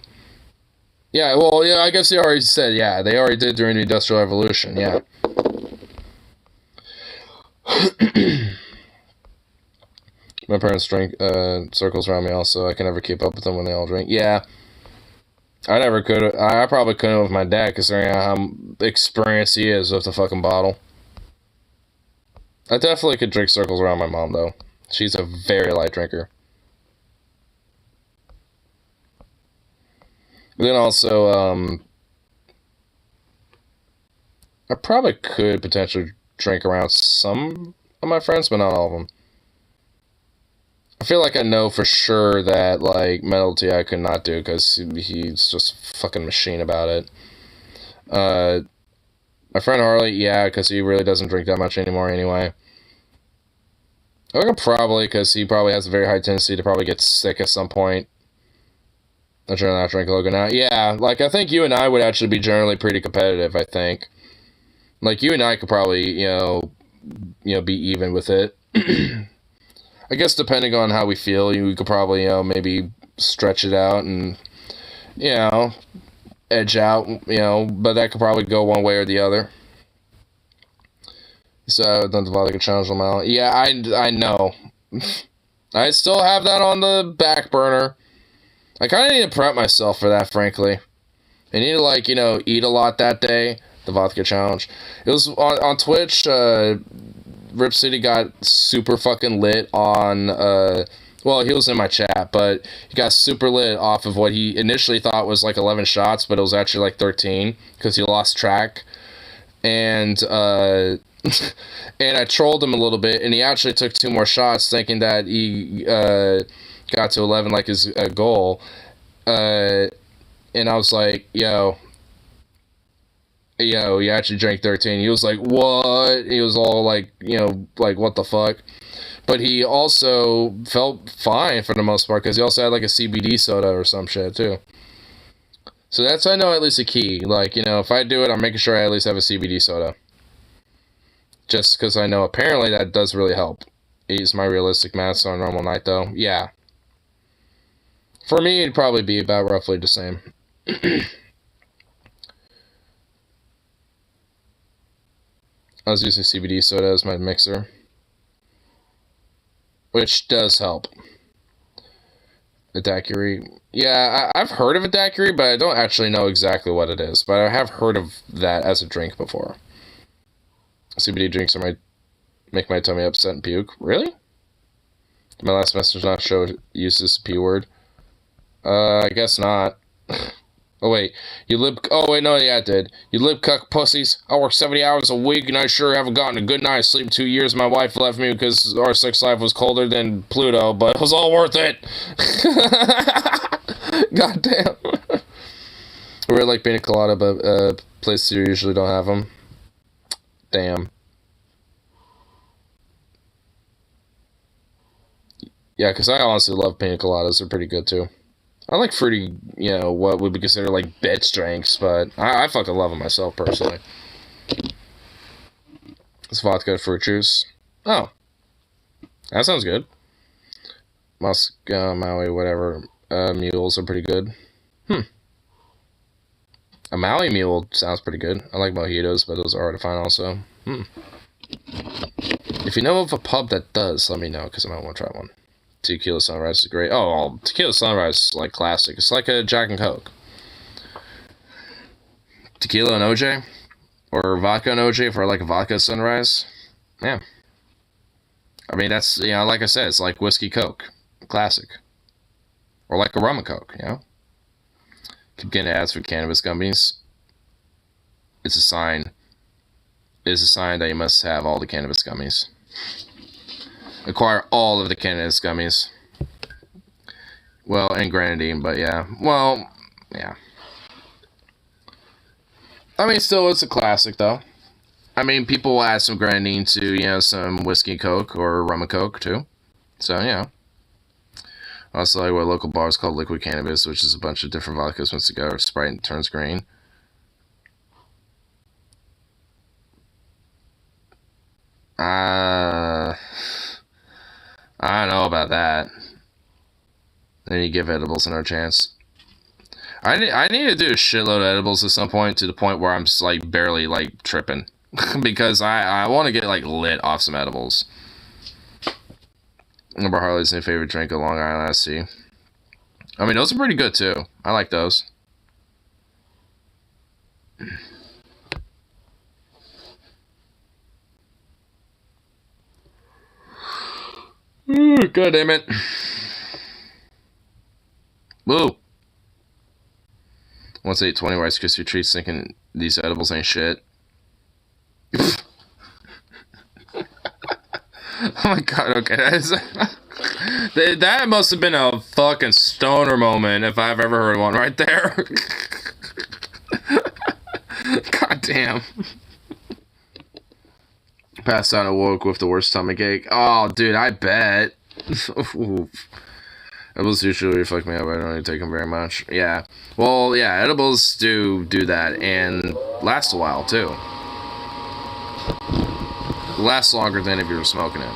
Yeah, well, yeah, I guess they already said, yeah, they already did during the Industrial Revolution, yeah. My parents drink circles around me also. I can never keep up with them when they all drink. Yeah. I never could. I probably couldn't with my dad, considering how experienced he is with the fucking bottle. I definitely could drink circles around my mom, though. She's a very light drinker. Then also, I probably could potentially drink around some of my friends, but not all of them. I feel like I know for sure that, like, Metal T I could not do, because he's just a fucking machine about it. My friend Harley, yeah, because he really doesn't drink that much anymore anyway. I think probably, because he probably has a very high tendency to probably get sick at some point. I'm trying not to drink logo now. Yeah, like, I think you and I would actually be generally pretty competitive, I think. Like, you and I could probably, you know, be even with it. I guess depending on how we feel, we could probably, you know, maybe stretch it out and, you know, edge out, you know, but that could probably go one way or the other. So, don't the vodka challenge them out. Yeah, I know. I still have that on the back burner. I kind of need to prep myself for that, frankly. I need to, like, you know, eat a lot that day. The vodka challenge. It was on Twitch. Rip City got super fucking lit on. Well, he was in my chat, but he got super lit off of what he initially thought was like 11 shots, but it was actually like 13 because he lost track. And and I trolled him a little bit, and he actually took 2 more shots, thinking that he got to 11 like his goal. And I was like, yo, you actually drank 13. He was like, what? He was all like, you know, like, what the fuck? But he also felt fine for the most part, because he also had like a CBD soda or some shit too. So that's, I know, at least a key. Like, you know, if I do it, I'm making sure I at least have a CBD soda. Just because I know apparently that does really help. Ease my realistic maths on a normal night, though. Yeah. For me, it'd probably be about roughly the same. I was using CBD soda as my mixer, which does help. A daiquiri. Yeah, I've heard of a daiquiri, but I don't actually know exactly what it is. But I have heard of that as a drink before. CBD drinks make my tummy upset and puke. Really? Did my last message not show uses the P word? I guess not. Oh wait, oh wait, no, yeah, it did. You lip cuck pussies. I work 70 hours a week and I sure haven't gotten a good night's sleep in 2 years. My wife left me because our sex life was colder than Pluto, but it was all worth it. God damn. We're like pina colada, but places you usually don't have them. Damn. Yeah, because I honestly love pina coladas. They're pretty good too. I like fruity, you know, what would be considered like bitch drinks, but I fucking love them myself personally. It's vodka fruit juice. Oh. That sounds good. Maui, whatever. Mules are pretty good. A Maui mule sounds pretty good. I like mojitos, but those are hard to find also. If you know of a pub that does, let me know, because I might want to try one. Tequila Sunrise is great. Oh, well, Tequila Sunrise is like classic. It's like a Jack and Coke. Tequila and OJ? Or vodka and OJ for like a vodka sunrise? Yeah. I mean, that's, you know, like I said, it's like whiskey Coke. Classic. Or like a rum and Coke, you know? Keep getting ads for cannabis gummies. It's a sign. It's a sign that you must have all the cannabis gummies. Acquire all of the cannabis gummies. Well, and grenadine, but yeah. Well, yeah. I mean, still, it's a classic, though. I mean, people will add some grenadine to, you know, some whiskey Coke or rum and Coke, too. So, you know. Also, like what local bars called liquid cannabis, which is a bunch of different vodkas once together. Sprite turns green. I don't know about that. Then you give edibles another chance. I need to do a shitload of edibles at some point, to the point where I'm just like barely like tripping. Because I want to get like lit off some edibles. Number Harley's new favorite drink of Long Island Iced Tea. I mean, those are pretty good too. I like those. God damn it. Woo. Once I ate 20 Rice Krispie treats thinking these edibles ain't shit. Oh my god, okay. That must have been a fucking stoner moment if I've ever heard one right there. God damn. Passed out and woke with the worst stomach ache. Oh, dude, I bet. Edibles usually fuck me up. I don't really take them very much. Yeah. Well, yeah, edibles do that and last a while, too. Lasts longer than if you were smoking it.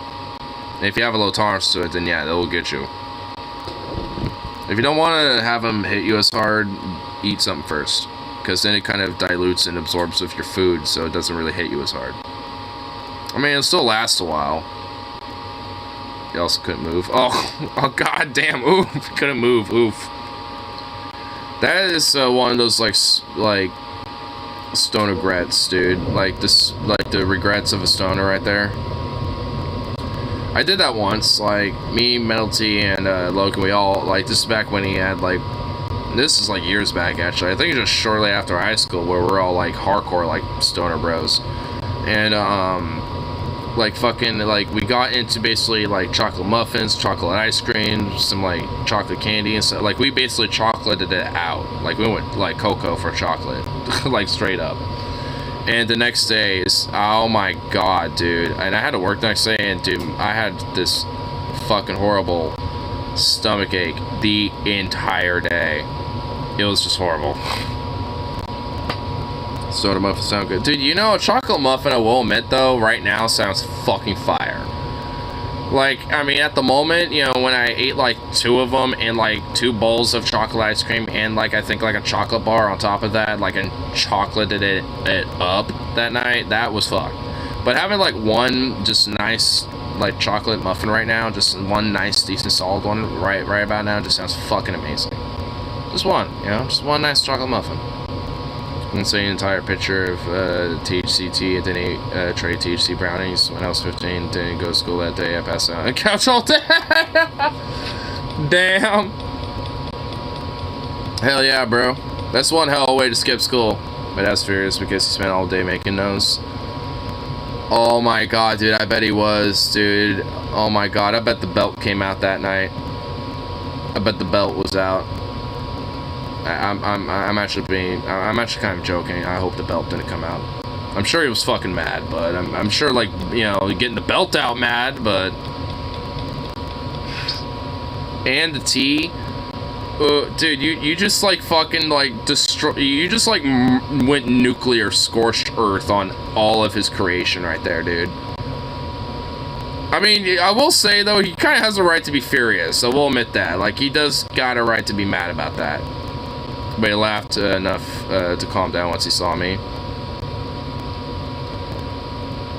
And if you have a low tolerance to it, then yeah, that will get you. If you don't want to have them hit you as hard, eat something first. Because then it kind of dilutes and absorbs with your food, so it doesn't really hit you as hard. I mean, it still lasts a while. You also couldn't move. Oh god damn, oof. Couldn't move, oof. That is one of those, like stoner regrets, dude. Like the regrets of a stoner right there. I did that once, like, me, Metal T, and Logan, we all, like, this is back when he had, like, this is, like, years back, actually. I think just shortly after high school, where we're all, like, hardcore, like, stoner bros. And, like, fucking, like, we got into basically, like, chocolate muffins, chocolate ice cream, some, like, chocolate candy and stuff. Like, we basically chocolated it out. Like, we went, like, cocoa for chocolate. Like, straight up. And the next day is, oh my god, dude. And I had to work the next day, and, dude, I had this fucking horrible stomach ache the entire day. It was just horrible. Soda muffins sound good. Dude, you know, a chocolate muffin, I will admit, though, right now sounds fucking fire. Like, I mean, at the moment, you know, when I ate, like, 2 of them and, like, 2 bowls of chocolate ice cream and, like, I think, like, a chocolate bar on top of that, like, and chocolated it up that night, that was fucked. But having, like, one just nice, like, chocolate muffin right now, just one nice, decent, solid one right about now, just sounds fucking amazing. Just one, you know, just one nice chocolate muffin. And so an entire picture of THCT, and then he traded THC brownies when I was 15, didn't go to school that day, I passed out on the couch all day. Damn. Hell yeah, bro. That's one hell of a way to skip school. But that's furious because he spent all day making those. Oh my god, dude, I bet he was, dude. Oh my god, I bet the belt came out that night. I bet the belt was out. I'm actually kind of joking. I hope the belt didn't come out. I'm sure he was fucking mad, but I'm sure, like, you know, getting the belt out mad, but... And the tea. Dude, you just, like, fucking, like, you just, like, went nuclear scorched earth on all of his creation right there, dude. I mean, I will say, though, he kind of has a right to be furious, so we'll admit that. Like, he does got a right to be mad about that. But he laughed enough to calm down once he saw me.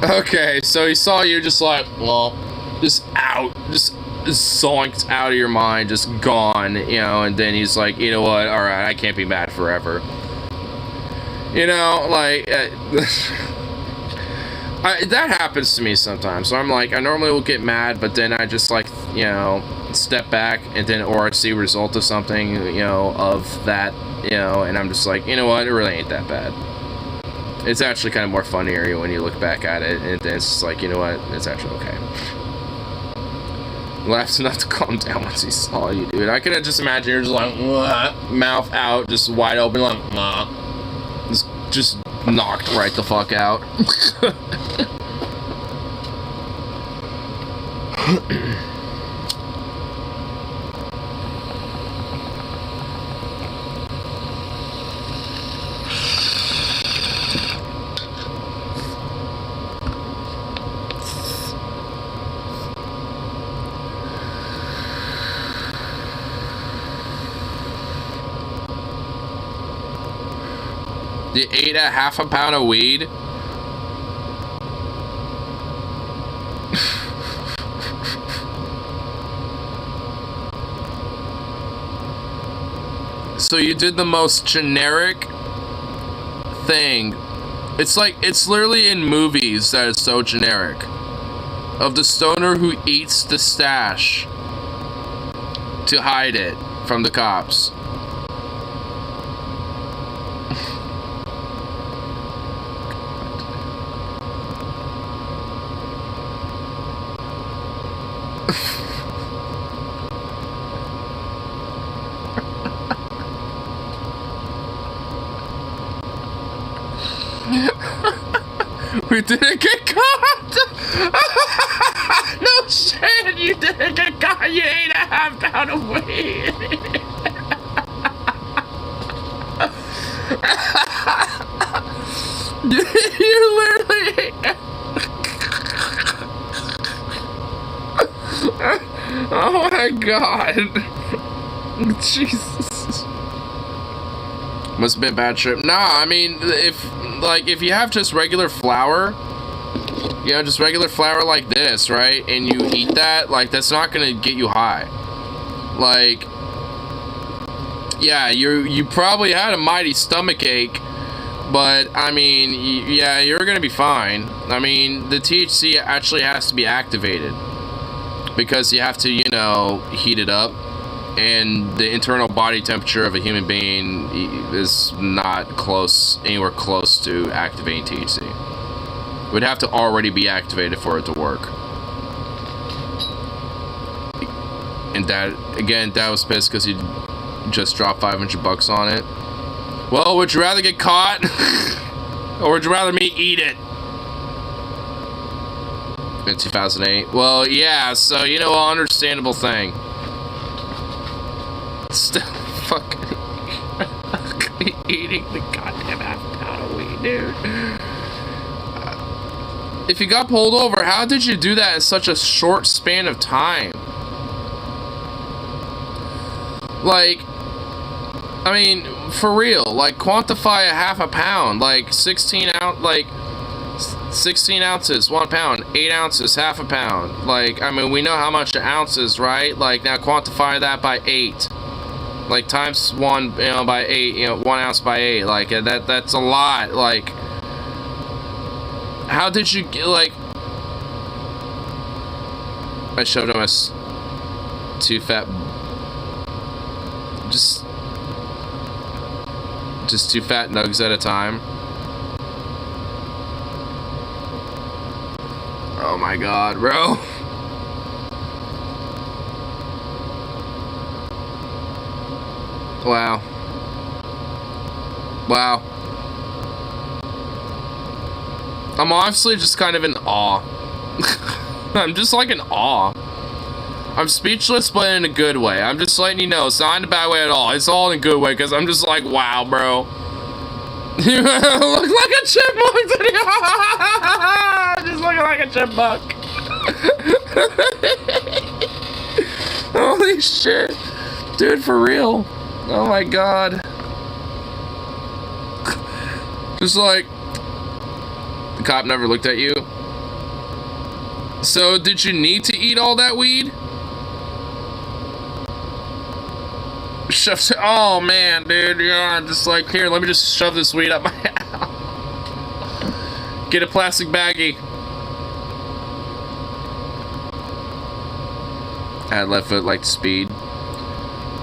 Okay, so he saw you just like, well, just out, just zonked out of your mind, just gone, you know, and then he's like, you know what, alright, I can't be mad forever. You know, like, that happens to me sometimes. So I'm like, I normally will get mad, but then I just, like, you know, step back, and then, or I see a result of something, you know, of that, you know, and I'm just like, you know what, it really ain't that bad. It's actually kind of more funnier when you look back at it, and then it's just like, you know what, it's actually okay. Laughs enough to calm down once he saw you, dude. I could just imagine you're just like, mouth out, just wide open, like, just knocked right the fuck out. You ate a half a pound of weed? So you did the most generic thing. It's like, it's literally in movies that is so generic. Of the stoner who eats the stash to hide it from the cops. We didn't get caught! No shit, you didn't get caught, you ate a half pound of weed! You literally... Oh my god. Jesus. Must have been a bad trip. Nah, I mean, if you have just regular flour, you know, just regular flour like this, right, and you eat that, like, that's not gonna get you high. Like, yeah, you probably had a mighty stomach ache, but, I mean, yeah, you're gonna be fine. I mean, the THC actually has to be activated, because you have to, you know, heat it up. And the internal body temperature of a human being is not anywhere close to activating THC. It would have to already be activated for it to work. And Dad was pissed because he just dropped $500 on it. Well, would you rather get caught? Or would you rather me eat it? In 2008. Well, yeah, so, you know, understandable thing. Still fucking eating the goddamn half pound of weed. shit, dude. If you got pulled over, how did you do that in such a short span of time? Like, I mean, for real, like, quantify a half a pound, like 16 ounces, 1 pound, 8 ounces, half a pound. Like, I mean, we know how much an ounce is, right? Like, now quantify that by 8. Like, times 1, you know, by 8, you know, 1 ounce by 8. Like, that's a lot. Like, how did you get, like, I shoved him as 2 fat, just 2 fat nugs at a time. Oh my god, bro. Wow. Wow. I'm honestly just kind of in awe. I'm just like in awe. I'm speechless, but in a good way. I'm just letting you know, it's not in a bad way at all. It's all in a good way, because I'm just like, wow, bro. You look like a chipmunk. Just looking like a chipmunk. Holy shit. Dude, for real. Oh my god. Just like, the cop never looked at you. So, did you need to eat all that weed? Oh man, dude, yeah, just like, here, let me just shove this weed up my ass. Get a plastic baggie. Had left foot like speed.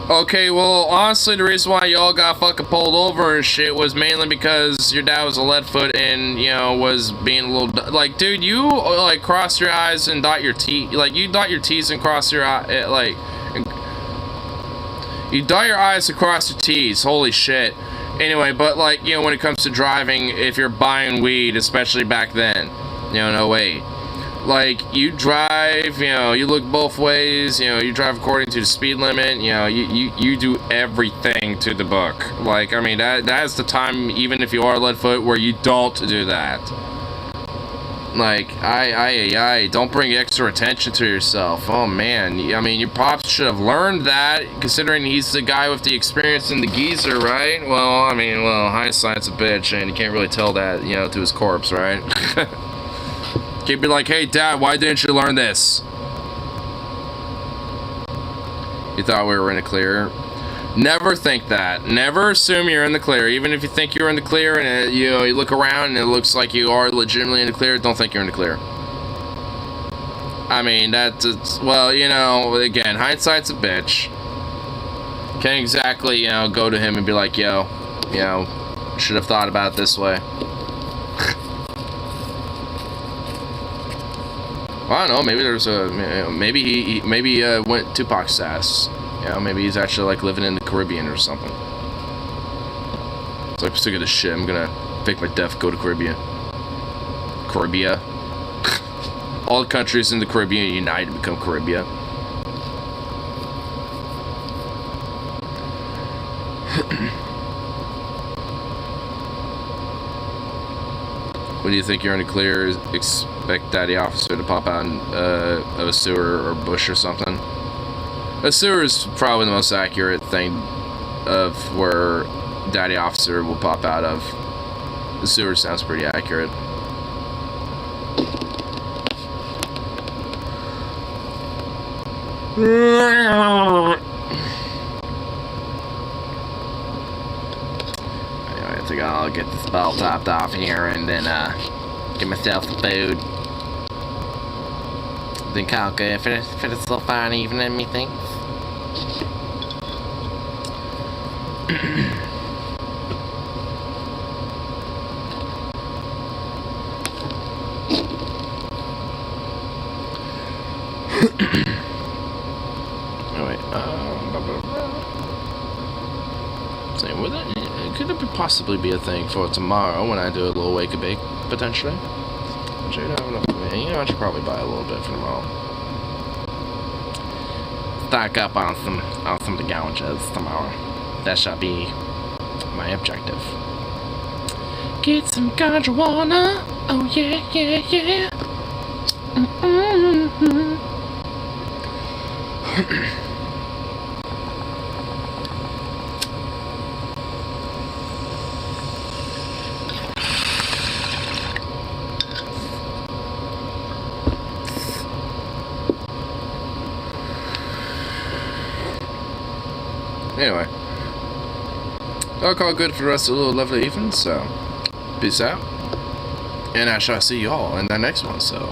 Okay, well, honestly, the reason why y'all got fucking pulled over and shit was mainly because your dad was a lead foot and, you know, was being a little, like, dude, you, like, cross your eyes and dot your T, like, you dot your T's and cross your eye, like, you dot your I's and cross your T's, holy shit. Anyway, but, like, you know, when it comes to driving, if you're buying weed, especially back then, you know, no wait. Like, you drive, you know, you look both ways, you know, you drive according to the speed limit, you know, you do everything to the book. Like, I mean, that's the time, even if you are lead foot, where you don't do that. Like, don't bring extra attention to yourself. Oh, man. I mean, your pops should have learned that, considering he's the guy with the experience in the geezer, right? Well, I mean, well, hindsight's a bitch, and you can't really tell that, you know, to his corpse, right? He'd be like, hey, Dad, why didn't you learn this? You thought we were in the clear? Never think that. Never assume you're in the clear. Even if you think you're in the clear and, you know, you look around and it looks like you are legitimately in the clear, don't think you're in the clear. I mean, that's, well, you know, again, hindsight's a bitch. Can't exactly, you know, go to him and be like, yo, you know, should have thought about it this way. Well, I don't know, maybe there's a, maybe he went Tupac's ass. You know, maybe he's actually, like, living in the Caribbean or something. It's like, I'm sick of this shit, I'm gonna fake my death, go to Caribbean. Caribbean. All the countries in the Caribbean unite and become Caribbean. When you think you're in the clear, expect daddy officer to pop out of a sewer or bush or something. A sewer is probably the most accurate thing of where daddy officer will pop out of. The sewer sounds pretty accurate. I think I'll get this ball topped off here and then get myself some food. Think I'll go for this little fine evening, methinks. Could it possibly be a thing for tomorrow when I do a little wake and bake, potentially? I should have enough for me. You know, I should probably buy a little bit for tomorrow. Stock up on some of the gouges tomorrow. That shall be my objective. get some marijuana. Oh yeah, yeah, yeah. Anyway, I'll call it good for the rest of the lovely evening, so peace out. And I shall see y'all in the next one, so